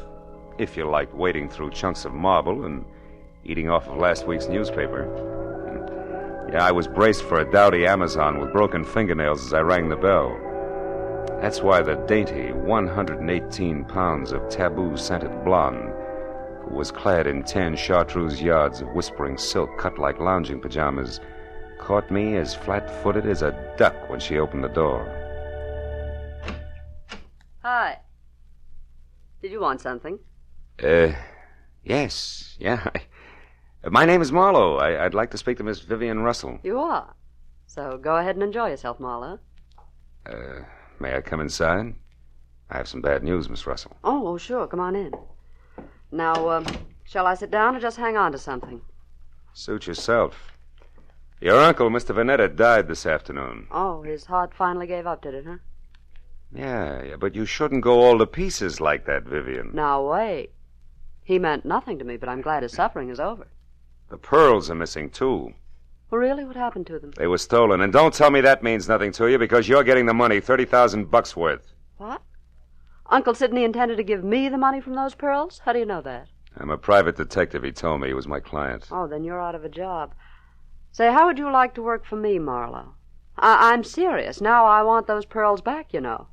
if you liked wading through chunks of marble and eating off of last week's newspaper. Yeah, I was braced for a dowdy Amazon with broken fingernails as I rang the bell. That's why the dainty 118 pounds of taboo-scented blonde, who was clad in 10 chartreuse yards of whispering silk cut like lounging pajamas, caught me as flat-footed as a duck when she opened the door. Hi. Did you want something? Yes. Yeah. My name is Marlowe. I'd like to speak to Miss Vivian Russell. You are. So go ahead and enjoy yourself, Marlowe. May I come inside? I have some bad news, Miss Russell. Oh, sure. Come on in. Now, shall I sit down or just hang on to something? Suit yourself. Your uncle, Mr. Vanetta, died this afternoon. Oh, his heart finally gave up, did it, huh? Yeah, but you shouldn't go all to pieces like that, Vivian. Now, wait. He meant nothing to me, but I'm glad his suffering is over. The pearls are missing, too. Well, really? What happened to them? They were stolen, and don't tell me that means nothing to you, because you're getting the money, $30,000 worth. What? Uncle Sidney intended to give me the money from those pearls? How do you know that? I'm a private detective. He told me he was my client. Oh, then you're out of a job. Say, how would you like to work for me, Marlowe? I'm serious. Now I want those pearls back, you know.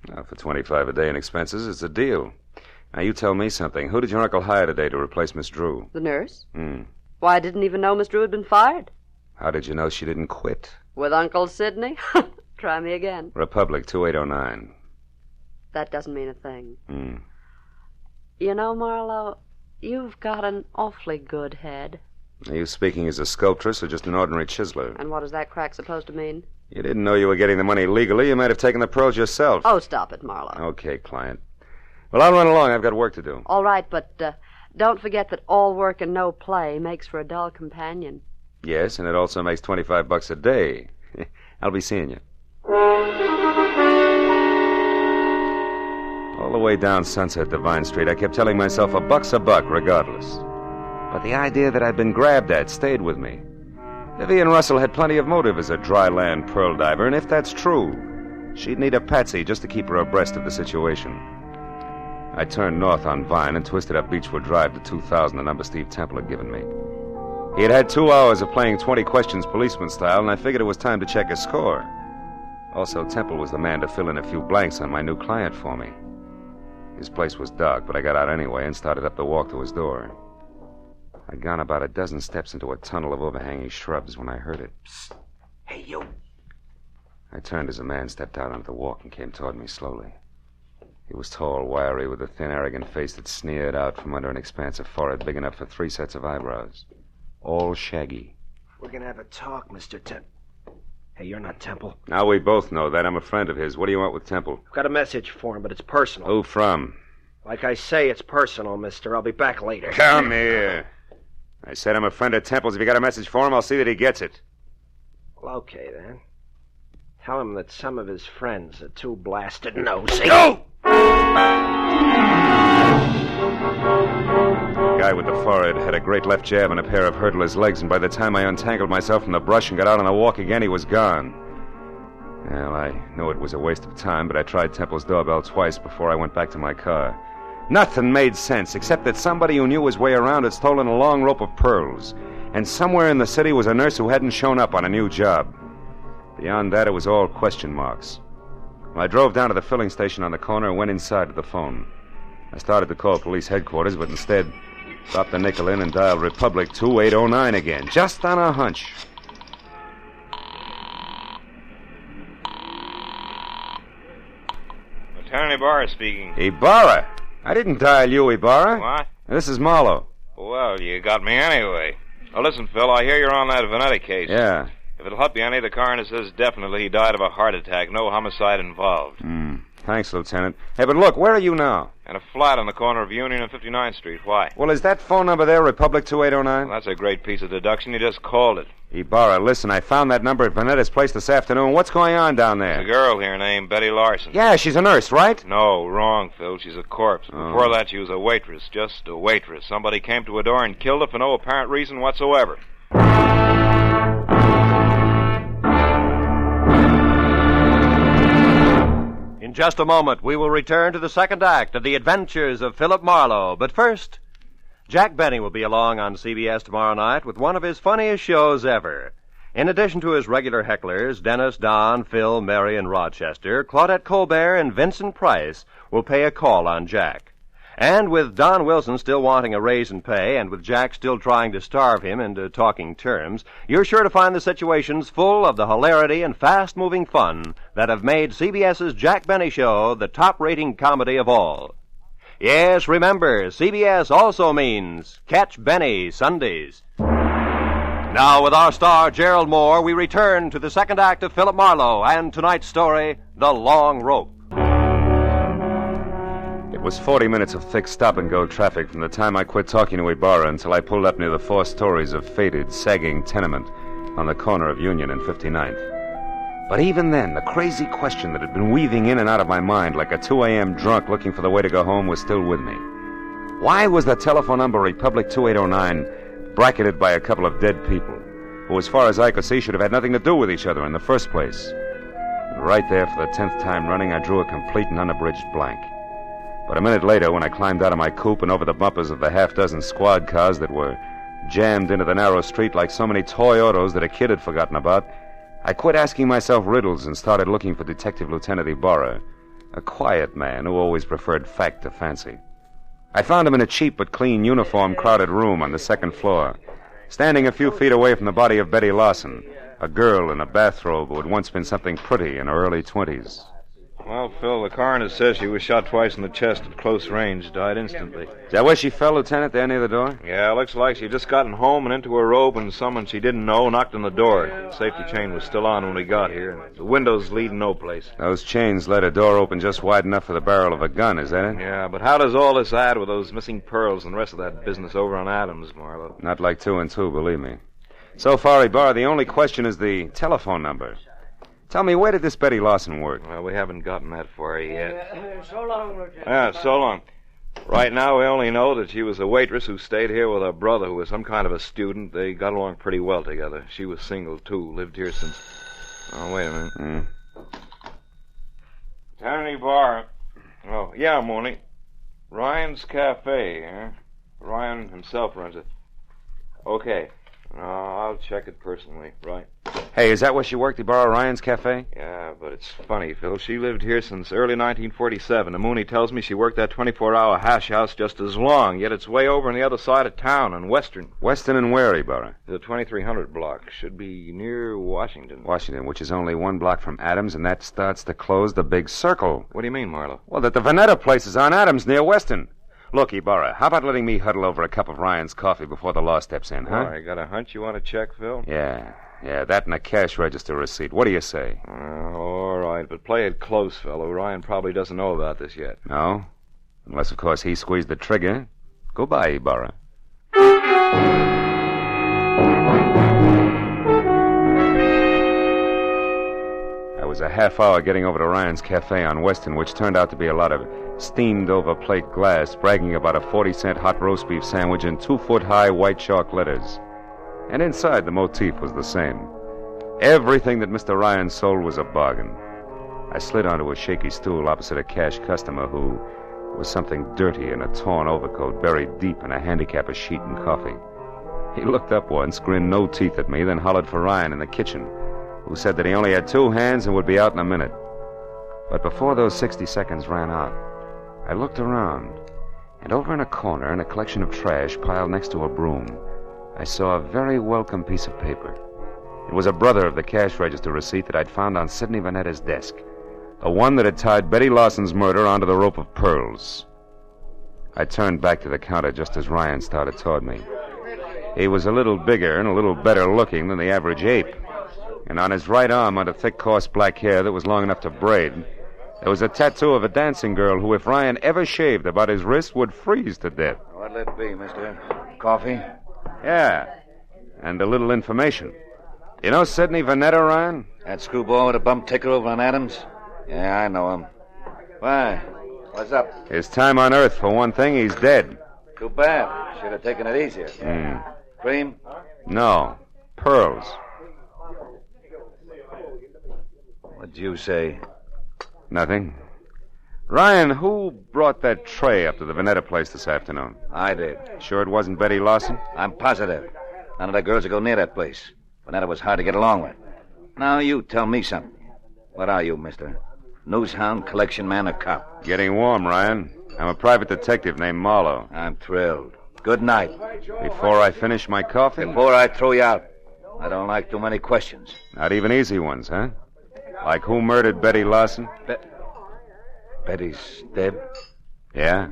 Now, for $25 a day in expenses, it's a deal. Now, you tell me something. Who did your uncle hire today to replace Miss Drew? The nurse? Hmm. Why, I didn't even know Miss Drew had been fired. How did you know she didn't quit? With Uncle Sidney? Try me again. Republic 2809. That doesn't mean a thing. Hmm. You know, Marlowe, you've got an awfully good head. Are you speaking as a sculptress or just an ordinary chiseler? And what is that crack supposed to mean? You didn't know you were getting the money legally. You might have taken the pearls yourself. Oh, stop it, Marlowe. Okay, client. Well, I'll run along. I've got work to do. All right, but don't forget that all work and no play makes for a dull companion. Yes, and it also makes $25 a day. I'll be seeing you. All the way down Sunset to Vine Street, I kept telling myself $1's a buck regardless. But the idea that I'd been grabbed at stayed with me. Vivian Russell had plenty of motive as a dry land pearl diver, and if that's true, she'd need a patsy just to keep her abreast of the situation. I turned north on Vine and twisted up Beechwood Drive to 2000, the number Steve Temple had given me. He had had 2 hours of playing 20 questions policeman style, and I figured it was time to check his score. Also, Temple was the man to fill in a few blanks on my new client for me. His place was dark, but I got out anyway and started up the walk to his door. I'd gone about a dozen steps into a tunnel of overhanging shrubs when I heard it. Psst. Hey, you. I turned as a man stepped out onto the walk and came toward me slowly. He was tall, wiry, with a thin, arrogant face that sneered out from under an expanse of forehead big enough for 3 sets of eyebrows. All shaggy. We're gonna have a talk, Mr. Temple. Hey, you're not Temple. Now we both know that. I'm a friend of his. What do you want with Temple? I've got a message for him, but it's personal. Who from? Like I say, it's personal, mister. I'll be back later. Come here. I said I'm a friend of Temple's. If you got a message for him, I'll see that he gets it. Well, okay, then. Tell him that some of his friends are too blasted nosy. Go! The guy with the forehead had a great left jab and a pair of hurdler's legs, and by the time I untangled myself from the brush and got out on the walk again, he was gone. Well, I knew it was a waste of time, but I tried Temple's doorbell twice before I went back to my car. Nothing made sense, except that somebody who knew his way around had stolen a long rope of pearls, and somewhere in the city was a nurse who hadn't shown up on a new job. Beyond that, it was all question marks. Well, I drove down to the filling station on the corner and went inside to the phone. I started to call police headquarters, but instead dropped the nickel in and dialed Republic 2809 again, just on a hunch. Lieutenant Ibarra speaking. Ibarra? I didn't dial you, Ibarra. What? This is Marlowe. Well, you got me anyway. Now, listen, Phil, I hear you're on that Vanetta case. Yeah. If it'll help you any, the coroner says definitely he died of a heart attack. No homicide involved. Thanks, Lieutenant. Hey, but look, where are you now? In a flat on the corner of Union and 59th Street. Why? Well, is that phone number there, Republic 2809? Well, that's a great piece of deduction. You just called it. Ibarra, listen, I found that number at Vanetta's place this afternoon. What's going on down there? There's a girl here named Betty Larson. Yeah, she's a nurse, right? No, wrong, Phil. She's a corpse. Before that, she was a waitress. Just a waitress. Somebody came to her door and killed her for no apparent reason whatsoever. In just a moment, we will return to the second act of The Adventures of Philip Marlowe. But first, Jack Benny will be along on CBS tomorrow night with one of his funniest shows ever. In addition to his regular hecklers, Dennis, Don, Phil, Mary, and Rochester, Claudette Colbert and Vincent Price will pay a call on Jack. And with Don Wilson still wanting a raise in pay, and with Jack still trying to starve him into talking terms, you're sure to find the situations full of the hilarity and fast-moving fun that have made CBS's Jack Benny Show the top-rating comedy of all. Yes, remember, CBS also means Catch Benny Sundays. Now, with our star, Gerald Mohr, we return to the second act of Philip Marlowe and tonight's story, The Long Rope. It was 40 minutes of thick stop-and-go traffic from the time I quit talking to Ibarra until I pulled up near the 4 stories of faded, sagging tenement on the corner of Union and 59th. But even then, the crazy question that had been weaving in and out of my mind like a 2 a.m. drunk looking for the way to go home was still with me. Why was the telephone number Republic 2809 bracketed by a couple of dead people who, as far as I could see, should have had nothing to do with each other in the first place? And right there, for the 10th time running, I drew a complete and unabridged blank. But a minute later, when I climbed out of my coupe and over the bumpers of the half-dozen squad cars that were jammed into the narrow street like so many toy autos that a kid had forgotten about, I quit asking myself riddles and started looking for Detective Lieutenant Ibarra, a quiet man who always preferred fact to fancy. I found him in a cheap but clean uniform-crowded room on the second floor, standing a few feet away from the body of Betty Larson, a girl in a bathrobe who had once been something pretty in her early 20s. Well, Phil, the coroner says she was shot twice in the chest at close range, died instantly. Is that where she fell, Lieutenant, there near the door? Yeah, looks like she'd just gotten home and into her robe and someone she didn't know knocked on the door. The safety chain was still on when we got here. The windows lead no place. Those chains let a door open just wide enough for the barrel of a gun, is that it? Yeah, but how does all this add with those missing pearls and the rest of that business over on Adams, Marlowe? Not like 2 and 2, believe me. So far, Ibarra, the only question is the telephone number. Tell me, where did this Betty Larson work? Well, we haven't gotten that far yet. So long, Lieutenant. Yeah, so long. Right now, we only know that she was a waitress who stayed here with her brother, who was some kind of a student. They got along pretty well together. She was single, too. Lived here since... Oh, wait a minute. Lieutenant Ibarra. Oh, yeah, Mooney. Ryan's Cafe, huh? Ryan himself runs it. Okay. No, I'll check it personally, right? Hey, is that where she worked? He borrowed Ryan's cafe? Yeah, but it's funny, Phil. She lived here since early 1947. And Mooney tells me she worked that 24-hour hash house just as long, yet it's way over on the other side of town in Western. Weston and where, Ibarra? The 2300 block. Should be near Washington. Washington, which is only 1 block from Adams, and that starts to close the big circle. What do you mean, Marlowe? Well, that the Vanetta place is on Adams near Weston. Look, Ibarra, how about letting me huddle over a cup of Ryan's coffee before the law steps in, huh? Oh, I got a hunch you want to check, Phil? Yeah, that and a cash register receipt. What do you say? All right, but play it close, fellow. Ryan probably doesn't know about this yet. No? Unless, of course, he squeezed the trigger. Goodbye, Ibarra. I was a half hour getting over to Ryan's Cafe on Weston, which turned out to be a lot of steamed-over plate glass, bragging about a 40-cent hot roast beef sandwich in 2-foot-high white chalk letters. And inside, the motif was the same. Everything that Mr. Ryan sold was a bargain. I slid onto a shaky stool opposite a cash customer who was something dirty in a torn overcoat buried deep in a handicapper's sheet and coffee. He looked up once, grinned no teeth at me, then hollered for Ryan in the kitchen, who said that he only had 2 hands and would be out in a minute. But before those 60 seconds ran out, I looked around, and over in a corner, in a collection of trash piled next to a broom, I saw a very welcome piece of paper. It was a brother of the cash register receipt that I'd found on Sidney Vanetta's desk, the one that had tied Betty Lawson's murder onto the rope of pearls. I turned back to the counter just as Ryan started toward me. He was a little bigger and a little better looking than the average ape, and on his right arm, under thick, coarse black hair that was long enough to braid, there was a tattoo of a dancing girl who, if Ryan ever shaved about his wrist, would freeze to death. What'll it be, mister? Coffee? Yeah, and a little information. You know Sidney Vanetta, Ryan? That screwball with a bump ticker over on Adams? Yeah, I know him. Why? What's up? His time on Earth, for one thing, he's dead. Too bad. Should have taken it easier. Cream? No. Pearls. What'd you say? Nothing. Ryan, who brought that tray up to the Vanetta place this afternoon? I did. Sure it wasn't Betty Lawson? I'm positive. None of the girls would go near that place. Vanetta was hard to get along with. Now you tell me something. What are you, mister? Newshound, collection man, or cop? Getting warm, Ryan. I'm a private detective named Marlowe. I'm thrilled. Good night. Before I finish my coffee? Before I throw you out. I don't like too many questions. Not even easy ones, huh? Like who murdered Betty Lawson? Betty's dead? Yeah.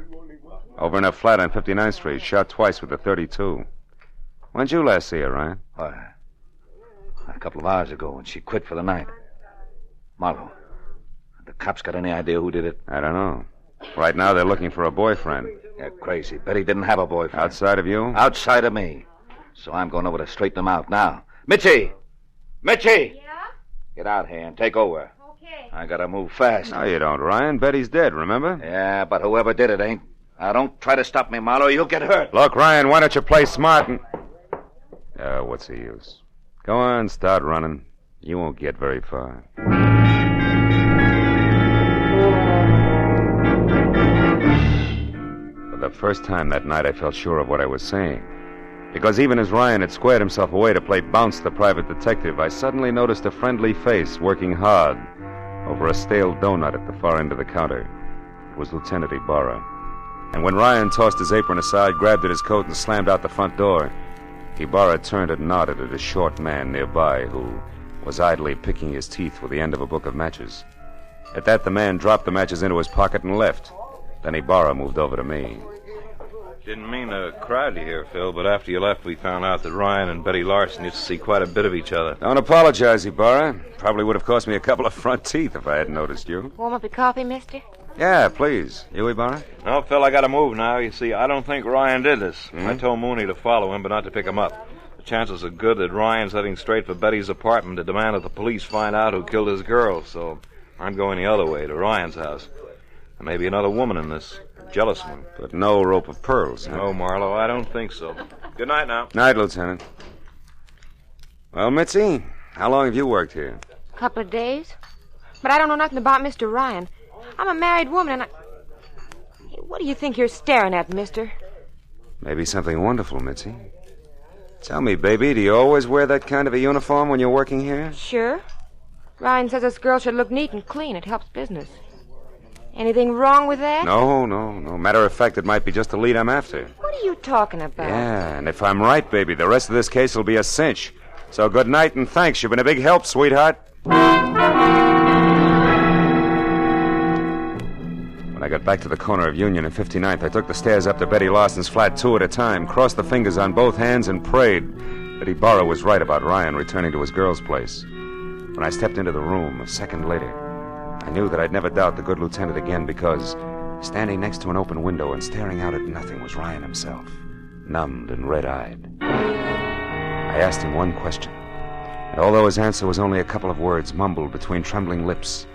Over in her flat on 59th Street, shot twice with a .32. When'd you last see her, Ryan? A couple of hours ago when she quit for the night. Marlowe, the cops got any idea who did it? I don't know. Right now they're looking for a boyfriend. You're crazy. Betty didn't have a boyfriend. Outside of you? Outside of me. So I'm going over to straighten them out now. Mitchie! Mitchie! Yeah? Get out here and take over. Okay. I gotta move fast. No, you don't, Ryan. Betty's dead, remember? Yeah, but whoever did it ain't. Now, don't try to stop me, Marlowe. You'll get hurt. Look, Ryan, why don't you play smart and... what's the use? Go on, start running. You won't get very far. For the first time that night, I felt sure of what I was saying. Because even as Ryan had squared himself away to play bounce the private detective, I suddenly noticed a friendly face working hard over a stale donut at the far end of the counter. It was Lieutenant Ibarra. And when Ryan tossed his apron aside, grabbed at his coat, and slammed out the front door, Ibarra turned and nodded at a short man nearby who was idly picking his teeth with the end of a book of matches. At that, the man dropped the matches into his pocket and left. Then Ibarra moved over to me. Didn't mean to crowd you here, Phil, but after you left, we found out that Ryan and Betty Larson used to see quite a bit of each other. Don't apologize, Ibarra. Probably would have cost me a couple of front teeth if I hadn't noticed you. Warm up your coffee, mister? Yeah, please. You, Ibarra? No, Phil, I gotta move now. You see, I don't think Ryan did this. I told Mooney to follow him, but not to pick him up. The chances are good that Ryan's heading straight for Betty's apartment to demand that the police find out who killed his girl, so I'm going the other way, to Ryan's house. There may be another woman in this. Jealous one. But no rope of pearls, huh? No, Marlowe, I don't think so. Good night now. Night, Lieutenant. Well, Mitzi, how long have you worked here? A couple of days. But I don't know nothing about Mr. Ryan. I'm a married woman, and What do you think you're staring at, mister? Maybe something wonderful, Mitzi. Tell me, baby, do you always wear that kind of a uniform when you're working here? Sure. Ryan says us girls should look neat and clean. It helps business. Anything wrong with that? No. Matter of fact, it might be just the lead I'm after. What are you talking about? Yeah, and if I'm right, baby, the rest of this case will be a cinch. So good night and thanks. You've been a big help, sweetheart. When I got back to the corner of Union and 59th, I took the stairs up to Betty Lawson's flat 2 at a time, crossed the fingers on both hands, and prayed that Ibarra was right about Ryan returning to his girl's place. When I stepped into the room a second later, I knew that I'd never doubt the good lieutenant again because standing next to an open window and staring out at nothing was Ryan himself, numbed and red-eyed. I asked him one question, and although his answer was only a couple of words mumbled between trembling lips,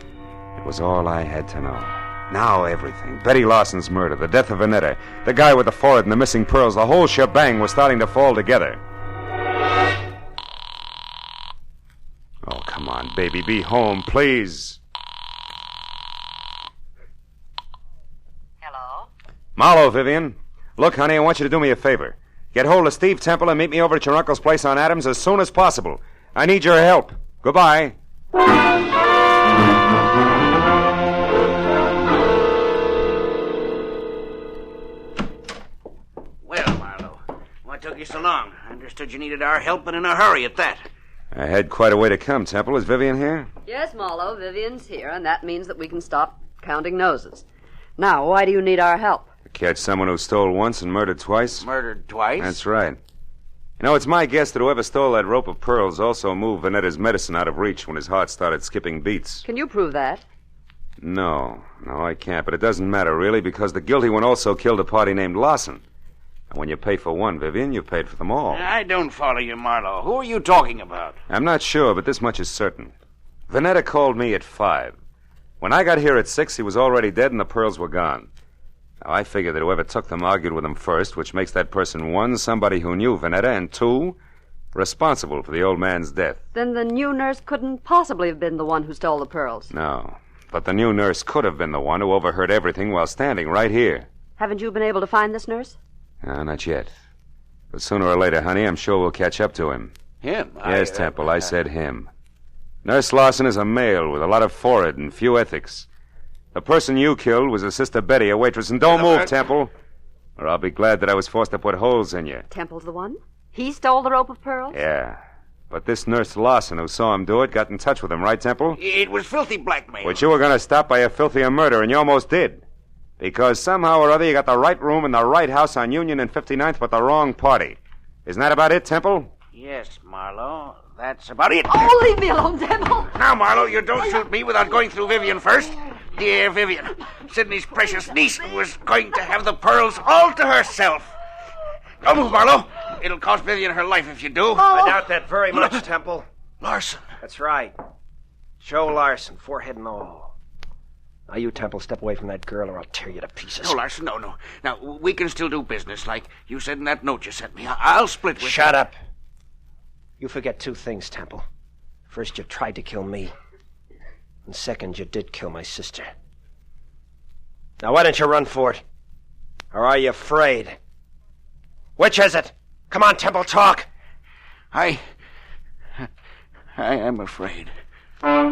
it was all I had to know. Now everything, Betty Lawson's murder, the death of Vanetta, the guy with the forehead and the missing pearls, the whole shebang was starting to fall together. Oh, come on, baby, be home, please. Hello? Marlowe, Vivian. Look, honey, I want you to do me a favor. Get hold of Steve Temple and meet me over at your uncle's place on Adams as soon as possible. I need your help. Goodbye. Well, Marlowe, what took you so long? I understood you needed our help and in a hurry at that. I had quite a way to come, Temple. Is Vivian here? Yes, Marlowe, Vivian's here, and that means that we can stop counting noses. Now, why do you need our help? To catch someone who stole once and murdered twice? Murdered twice? That's right. You know, it's my guess that whoever stole that rope of pearls also moved Vanetta's medicine out of reach when his heart started skipping beats. Can you prove that? No, I can't, but it doesn't matter, really, because the guilty one also killed a party named Lawson. And when you pay for one, Vivian, you paid for them all. I don't follow you, Marlowe. Who are you talking about? I'm not sure, but this much is certain. Vanetta called me at 5. When I got here at 6, he was already dead and the pearls were gone. Now, I figure that whoever took them argued with him first, which makes that person, 1, somebody who knew Vanetta, and 2, responsible for the old man's death. Then the new nurse couldn't possibly have been the one who stole the pearls. No, but the new nurse could have been the one who overheard everything while standing right here. Haven't you been able to find this nurse? Not yet. But sooner or later, honey, I'm sure we'll catch up to him. Him? Yes, Temple, I said him. Nurse Lawson is a male with a lot of forehead and few ethics. The person you killed was a Sister Betty, a waitress. And don't move, Temple, or I'll be glad that I was forced to put holes in you. Temple's the one? He stole the rope of pearls? Yeah. But this Nurse Lawson who saw him do it got in touch with him, right, Temple? It was filthy blackmail. Which you were going to stop by a filthier murder, and you almost did. Because somehow or other you got the right room in the right house on Union and 59th, but the wrong party. Isn't that about it, Temple? Yes, Marlowe. That's about it. Oh, leave me alone, Temple. Now, Marlowe, you don't shoot me without going through Vivian first. Dear Vivian, Sidney's precious niece who was going to have the pearls all to herself. Don't move, Marlowe. It'll cost Vivian her life if you do. I doubt that very much, Temple. Larson. That's right. Joe Larson, forehead and all. Now, you, Temple, step away from that girl or I'll tear you to pieces. No, Larson, no. Now, we can still do business like you said in that note you sent me. I'll split with you. Shut up. You forget 2 things, Temple. First, you tried to kill me. And second, you did kill my sister. Now, why don't you run for it? Or are you afraid? Which is it? Come on, Temple, talk. I am afraid. Well,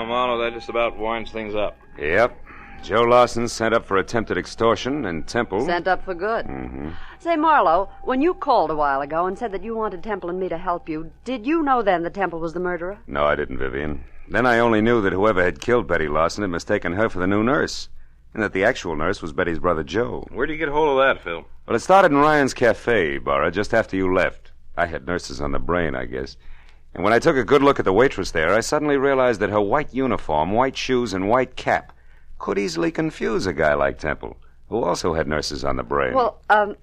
Marlowe, that just about winds things up. Yep. Joe Lawson sent up for attempted extortion, and Temple... Sent up for good. Mm-hmm. Say, Marlowe, when you called a while ago and said that you wanted Temple and me to help you, did you know then that Temple was the murderer? No, I didn't, Vivian. Then I only knew that whoever had killed Betty Lawson had mistaken her for the new nurse, and that the actual nurse was Betty's brother, Joe. Where'd you get hold of that, Phil? Well, it started in Ryan's Cafe, Barra, just after you left. I had nurses on the brain, I guess. And when I took a good look at the waitress there, I suddenly realized that her white uniform, white shoes, and white cap could easily confuse a guy like Temple, who also had nurses on the brain. Well,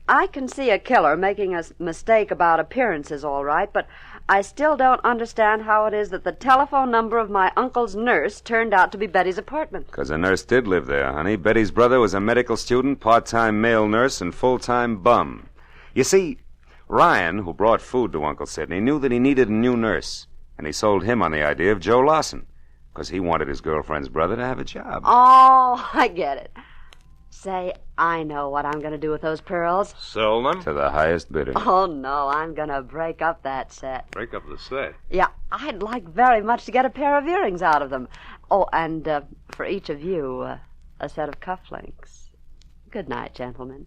I can see a killer making a mistake about appearances, all right, but I still don't understand how it is that the telephone number of my uncle's nurse turned out to be Betty's apartment. Because a nurse did live there, honey. Betty's brother was a medical student, part-time male nurse, and full-time bum. You see, Ryan, who brought food to Uncle Sidney, knew that he needed a new nurse, and he sold him on the idea of Joe Lawson. Because he wanted his girlfriend's brother to have a job. Oh, I get it. Say, I know what I'm going to do with those pearls. Sell them? To the highest bidder. Oh, no, I'm going to break up that set. Break up the set? Yeah, I'd like very much to get a pair of earrings out of them. Oh, and for each of you, a set of cufflinks. Good night, gentlemen.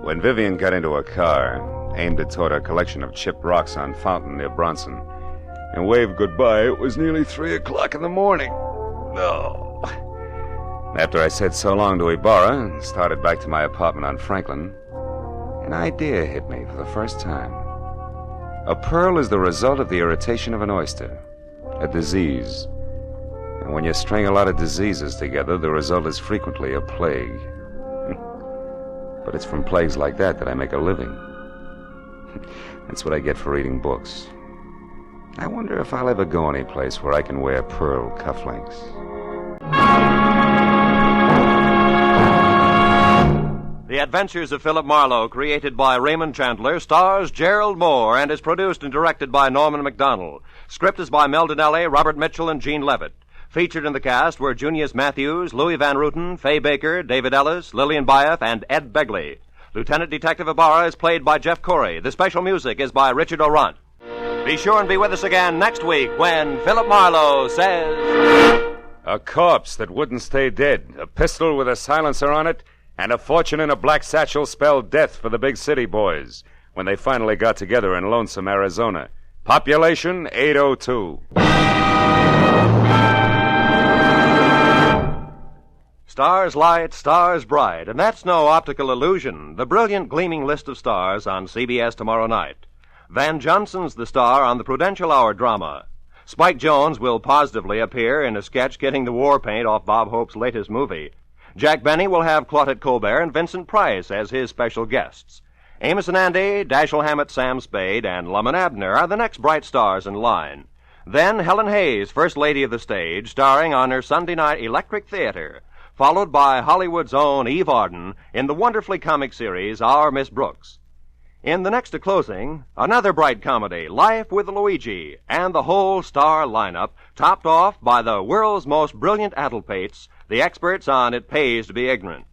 When Vivian got into a car, aimed it toward a collection of chipped rocks on Fountain near Bronson, and waved goodbye, it was nearly 3 o'clock in the morning. No. After I said so long to Ibarra and started back to my apartment on Franklin, an idea hit me for the first time. A pearl is the result of the irritation of an oyster, a disease. And when you string a lot of diseases together, the result is frequently a plague. But it's from plagues like that I make a living. That's what I get for reading books. I wonder if I'll ever go any place where I can wear pearl cufflinks. The Adventures of Philip Marlowe, created by Raymond Chandler, stars Gerald Mohr and is produced and directed by Norman MacDonald. Script is by Mel Donnelly, Robert Mitchell, and Gene Levitt. Featured in the cast were Junius Matthews, Louis Van Ruten, Fay Baker, David Ellis, Lillian Baeff, and Ed Begley. Lieutenant Detective Ibarra is played by Jeff Corey. The special music is by Richard Orant. Be sure and be with us again next week when Philip Marlowe says... A corpse that wouldn't stay dead, a pistol with a silencer on it, and a fortune in a black satchel spelled death for the big city boys when they finally got together in lonesome Arizona. Population 802. Stars light, stars bright, and that's no optical illusion. The brilliant gleaming list of stars on CBS tomorrow night. Van Johnson's the star on the Prudential Hour drama. Spike Jones will positively appear in a sketch getting the war paint off Bob Hope's latest movie. Jack Benny will have Claudette Colbert and Vincent Price as his special guests. Amos and Andy, Dashiell Hammett, Sam Spade, and Lum and Abner are the next bright stars in line. Then Helen Hayes, First Lady of the Stage, starring on her Sunday night Electric Theater, followed by Hollywood's own Eve Arden in the wonderfully comic series Our Miss Brooks. In the next to closing, another bright comedy, Life with Luigi, and the whole star lineup, topped off by the world's most brilliant addlepates, the experts on It Pays to Be Ignorant.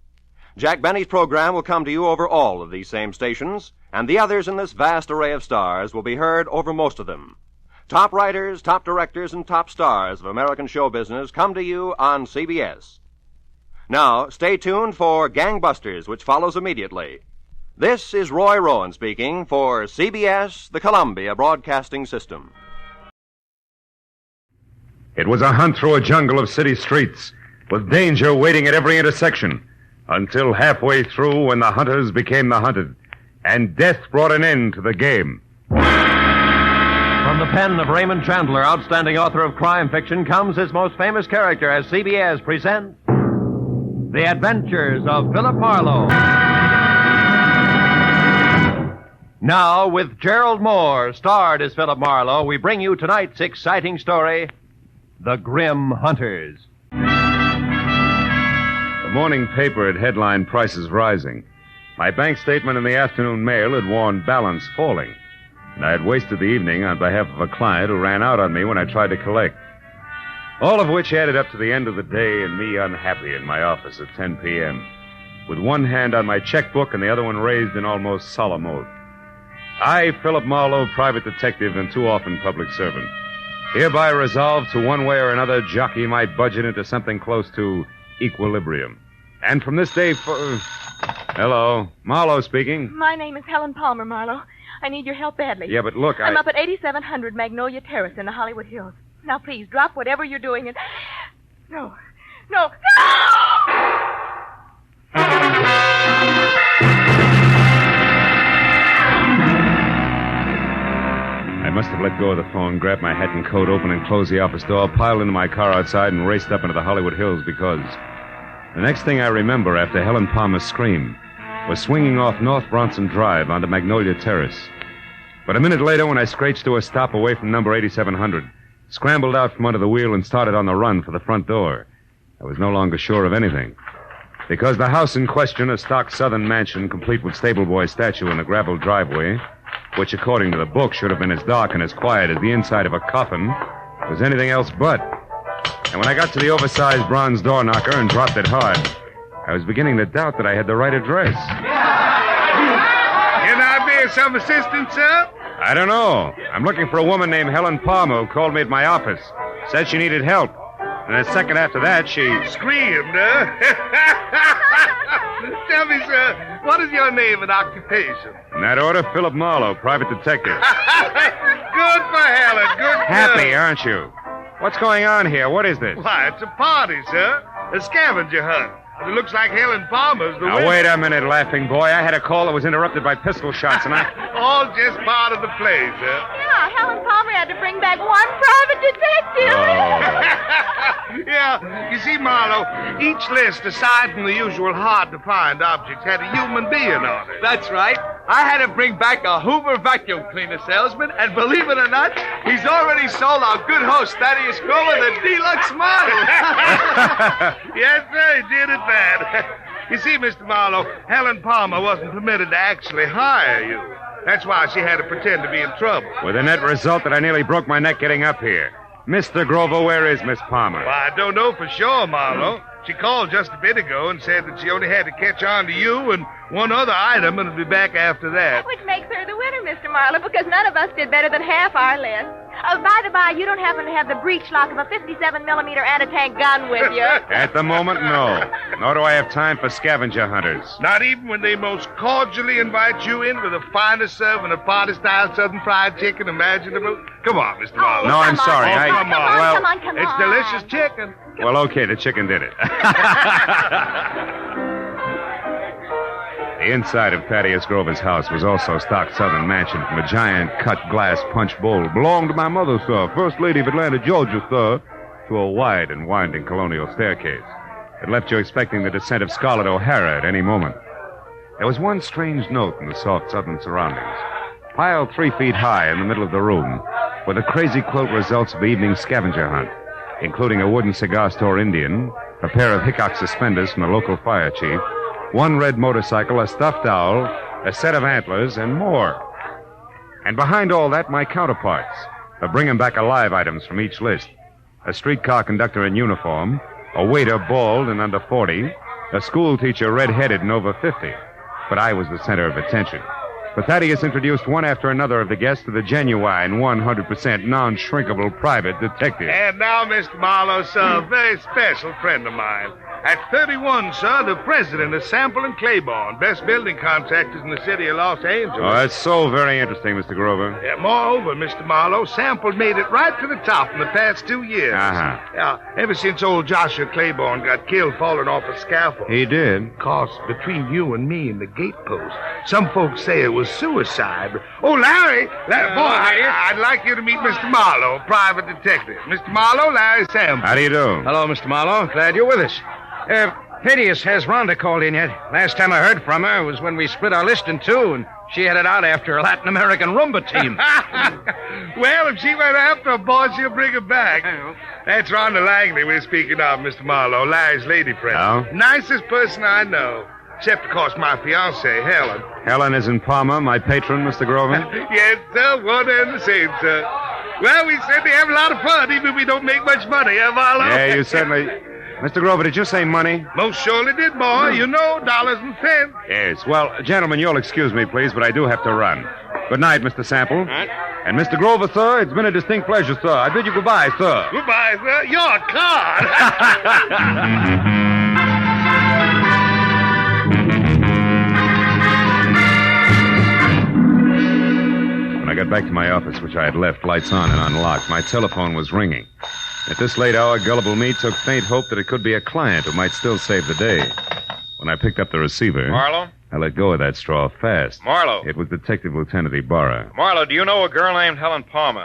Jack Benny's program will come to you over all of these same stations, and the others in this vast array of stars will be heard over most of them. Top writers, top directors, and top stars of American show business come to you on CBS. Now, stay tuned for Gangbusters, which follows immediately. This is Roy Rowan speaking for CBS, the Columbia Broadcasting System. It was a hunt through a jungle of city streets, with danger waiting at every intersection, until halfway through when the hunters became the hunted, and death brought an end to the game. From the pen of Raymond Chandler, outstanding author of crime fiction, comes his most famous character as CBS presents The Adventures of Philip Marlowe. Now, with Gerald Mohr, starred as Philip Marlowe, we bring you tonight's exciting story, The Grim Hunters. The morning paper had headlined prices rising. My bank statement in the afternoon mail had warned balance falling, and I had wasted the evening on behalf of a client who ran out on me when I tried to collect. All of which added up to the end of the day and me unhappy in my office at 10 p.m., with one hand on my checkbook and the other one raised in almost solemn oath. I, Philip Marlowe, private detective and too often public servant, hereby resolve to one way or another jockey my budget into something close to equilibrium. And from this day Hello, Marlowe speaking. My name is Helen Palmer, Marlowe. I need your help badly. Yeah, but look, I'm up at 8700 Magnolia Terrace in the Hollywood Hills. Now, please, drop whatever you're doing and... No! I must have let go of the phone, grabbed my hat and coat, opened and closed the office door, piled into my car outside, and raced up into the Hollywood Hills because the next thing I remember after Helen Palmer's scream was swinging off North Bronson Drive onto Magnolia Terrace. But a minute later, when I screeched to a stop away from number 8700, scrambled out from under the wheel and started on the run for the front door, I was no longer sure of anything. Because the house in question, a stock southern mansion complete with stable boy statue in a gravel driveway, which according to the book should have been as dark and as quiet as the inside of a coffin, was anything else but. And when I got to the oversized bronze door knocker and dropped it hard, I was beginning to doubt that I had the right address. Can I be of some assistance, sir? I don't know. I'm looking for a woman named Helen Palmer who called me at my office. Said she needed help. And a second after that, she screamed, huh? Tell me, sir, what is your name and occupation? In that order, Philip Marlowe, private detective. Good for Helen, good for Happy, aren't you? What's going on here? What is this? Why, it's a party, sir. A scavenger hunt. It looks like Helen Palmer's the Now, winner. wait a minute, laughing boy. I had a call that was interrupted by pistol shots, and I... All just part of the play, sir. Yeah, Helen Palmer had to bring back one private detective. Yeah, you see, Marlowe, each list, aside from the usual hard-to-find objects, had a human being on it. That's right. I had to bring back a Hoover vacuum cleaner salesman, and believe it or not, he's already sold our good host, Thaddeus Grover, the deluxe model. Yes, sir, he did it bad. You see, Mr. Marlowe, Helen Palmer wasn't permitted to actually hire you. That's why she had to pretend to be in trouble. With the net result that I nearly broke my neck getting up here. Mr. Grover, where is Miss Palmer? Well, I don't know for sure, Marlowe. She called just a bit ago and said that she only had to catch on to you and one other item and would be back after that. Which makes her the winner, Mr. Marlowe, because none of us did better than half our list. By the by, you don't happen to have the breech lock of a 57-millimeter anti-tank gun with you. At the moment, no. Nor do I have time for scavenger hunters. Not even when they most cordially invite you in with the finest serving of party-style Southern fried chicken imaginable. Come on, Mr. Marlowe. No, I'm sorry. Come on. Come on. It's delicious chicken. Well, okay, the chicken did it. The inside of Thaddeus Grover's house was also stock southern mansion from a giant cut glass punch bowl. Belonged to my mother, sir, First Lady of Atlanta, Georgia, sir, to a wide and winding colonial staircase. It left you expecting the descent of Scarlett O'Hara at any moment. There was one strange note in the soft southern surroundings. Piled 3 feet high in the middle of the room were the crazy quilt results of the evening scavenger hunt, including a wooden cigar store Indian, a pair of Hickok suspenders from the local fire chief, 1 red motorcycle, a stuffed owl, a set of antlers, and more. And behind all that, my counterparts, the bring 'em back alive items from each list. A streetcar conductor in uniform, a waiter bald and under 40, a school teacher red-headed and over 50. But I was the center of attention. For Thaddeus introduced one after another of the guests to the genuine, 100% non-shrinkable private detective. And now, Mr. Marlowe, sir, a very special friend of mine. At 31, sir, the president of Sample and Claiborne, best building contractors in the city of Los Angeles. Oh, that's so very interesting, Mr. Grover. Yeah, moreover, Mr. Marlowe, Sample made it right to the top in the past 2 years. Uh-huh. Yeah, ever since old Joshua Claiborne got killed falling off a scaffold. He did? Of course, between you and me and the gatepost, some folks say it was suicide. But... Oh, Larry! Boy, I'd like you to meet Mr. Marlowe, private detective. Mr. Marlowe, Larry Sample. How do you do? Hello, Mr. Marlowe. Glad you're with us. Thaddeus, has Rhonda called in yet? Last time I heard from her was when we split our list in two, and she headed out after a Latin American rumba team. Well, if she went after a boy, she'll bring her back. That's Rhonda Langley we're speaking of, Mr. Marlowe, Larry's lady friend. Oh? Nicest person I know. Except, of course, my fiancée, Helen. Helen is in Palmer, my patron, Mr. Grover? Yes, sir, one and the same, sir. Well, we certainly have a lot of fun, even if we don't make much money, huh, Marlowe? Yeah, you certainly... Mr. Grover, did you say money? Most surely did, boy. You know, dollars and cents. Yes. Well, gentlemen, you'll excuse me, please, but I do have to run. Good night, Mr. Sample. Right. And Mr. Grover, sir, it's been a distinct pleasure, sir. I bid you goodbye, sir. Goodbye, sir. You're a card. When I got back to my office, which I had left lights on and unlocked, my telephone was ringing. At this late hour, gullible me took faint hope that it could be a client who might still save the day. When I picked up the receiver... Marlowe? I let go of that straw fast. Marlowe? It was Detective Lieutenant Ibarra. Marlowe, do you know a girl named Helen Palmer?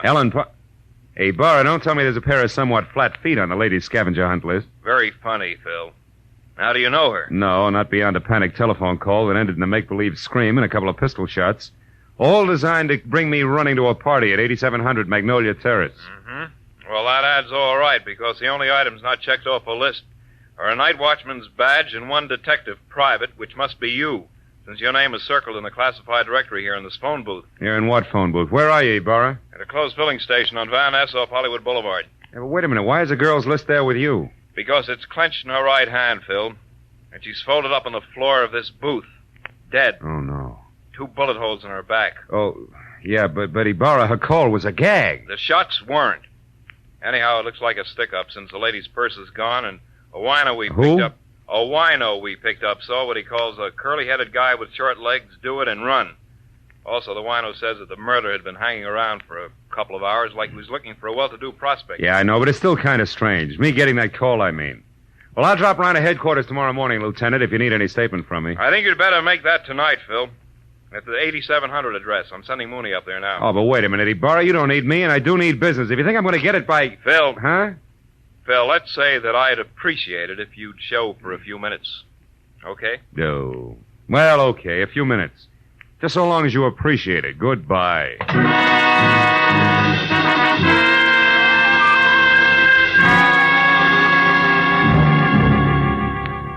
Hey, Ibarra, don't tell me there's a pair of somewhat flat feet on the ladies' scavenger hunt list. Very funny, Phil. How do you know her? No, not beyond a panic telephone call that ended in a make-believe scream and a couple of pistol shots. All designed to bring me running to a party at 8700 Magnolia Terrace. Mm-hmm. Well, that adds all right, because the only items not checked off a list or a night watchman's badge and one detective private, which must be you, since your name is circled in the classified directory here in this phone booth. Here in what phone booth? Where are you, Ibarra? At a closed filling station on Van Ness off Hollywood Boulevard. Yeah, but wait a minute. Why is the girl's list there with you? Because it's clenched in her right hand, Phil. And she's folded up on the floor of this booth. Dead. Oh, no. 2 bullet holes in her back. Oh, yeah, but Ibarra, her call was a gag. The shots weren't. Anyhow, it looks like a stick-up since the lady's purse is gone and a wino we picked up. A wino we picked up saw what he calls a curly-headed guy with short legs do it and run. Also, the wino says that the murderer had been hanging around for a couple of hours like he was looking for a well-to-do prospect. Yeah, I know, but it's still kind of strange. Me getting that call, I mean. Well, I'll drop around to headquarters tomorrow morning, Lieutenant, if you need any statement from me. I think you'd better make that tonight, Phil. At the 8700 address. I'm sending Mooney up there now. Oh, but wait a minute, Ibarra. You don't need me, and I do need business. If you think I'm going to get it by... Phil. Huh? Phil, let's say that I'd appreciate it if you'd show for a few minutes. Okay? No. Well, okay, a few minutes. Just so long as you appreciate it. Goodbye.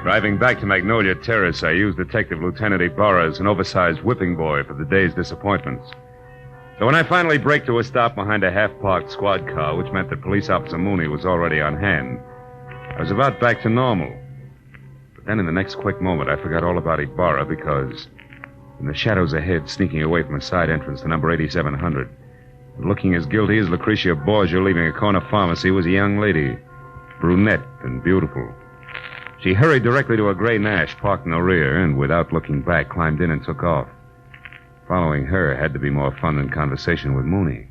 Driving back to Magnolia Terrace, I used Detective Lieutenant Ibarra as an oversized whipping boy for the day's disappointments. So when I finally braked to a stop behind a half-parked squad car, which meant that Police Officer Mooney was already on hand, I was about back to normal. But then in the next quick moment, I forgot all about Ibarra because in the shadows ahead, sneaking away from a side entrance to number 8700, looking as guilty as Lucretia Borgia leaving a corner pharmacy, was a young lady, brunette and beautiful. She hurried directly to a gray Nash parked in the rear and, without looking back, climbed in and took off. Following her had to be more fun than conversation with Mooney.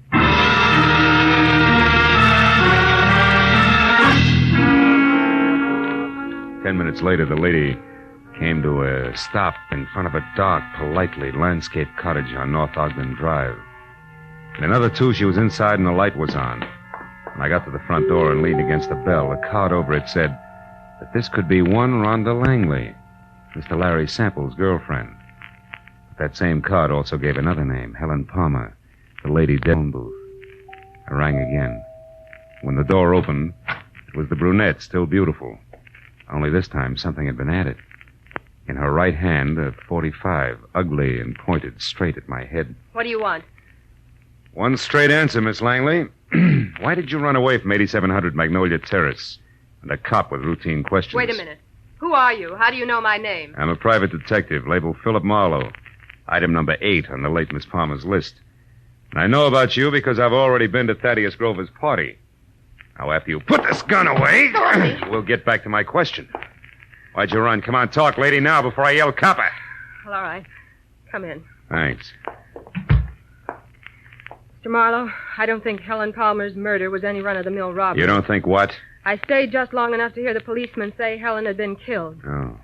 10 minutes later, the lady came to a stop in front of a dark, politely landscaped cottage on North Ogden Drive. In another 2, she was inside and the light was on. When I got to the front door and leaned against the bell, a card over it said that this could be one Rhonda Langley, Mr. Larry Sample's girlfriend. But that same card also gave another name, Helen Palmer, the lady dead in the phone booth. I rang again. When the door opened, it was the brunette, still beautiful. Only this time something had been added. In her right hand, a .45, ugly and pointed straight at my head. What do you want? One straight answer, Miss Langley. Why did you run away from 8700 Magnolia Terrace? And a cop with routine questions. Wait a minute. Who are you? How do you know my name? I'm a private detective, labeled Philip Marlowe. Item number 8 on the late Miss Palmer's list. And I know about you because I've already been to Thaddeus Grover's party. Now, after you put this gun away, we'll get back to my question. Why'd you run? Come on, talk, lady, now before I yell copper. Well, all right. Come in. Thanks. Mr. Marlowe, I don't think Helen Palmer's murder was any run-of-the-mill robbery. You don't think what? I stayed just long enough to hear the policeman say Helen had been killed. Oh.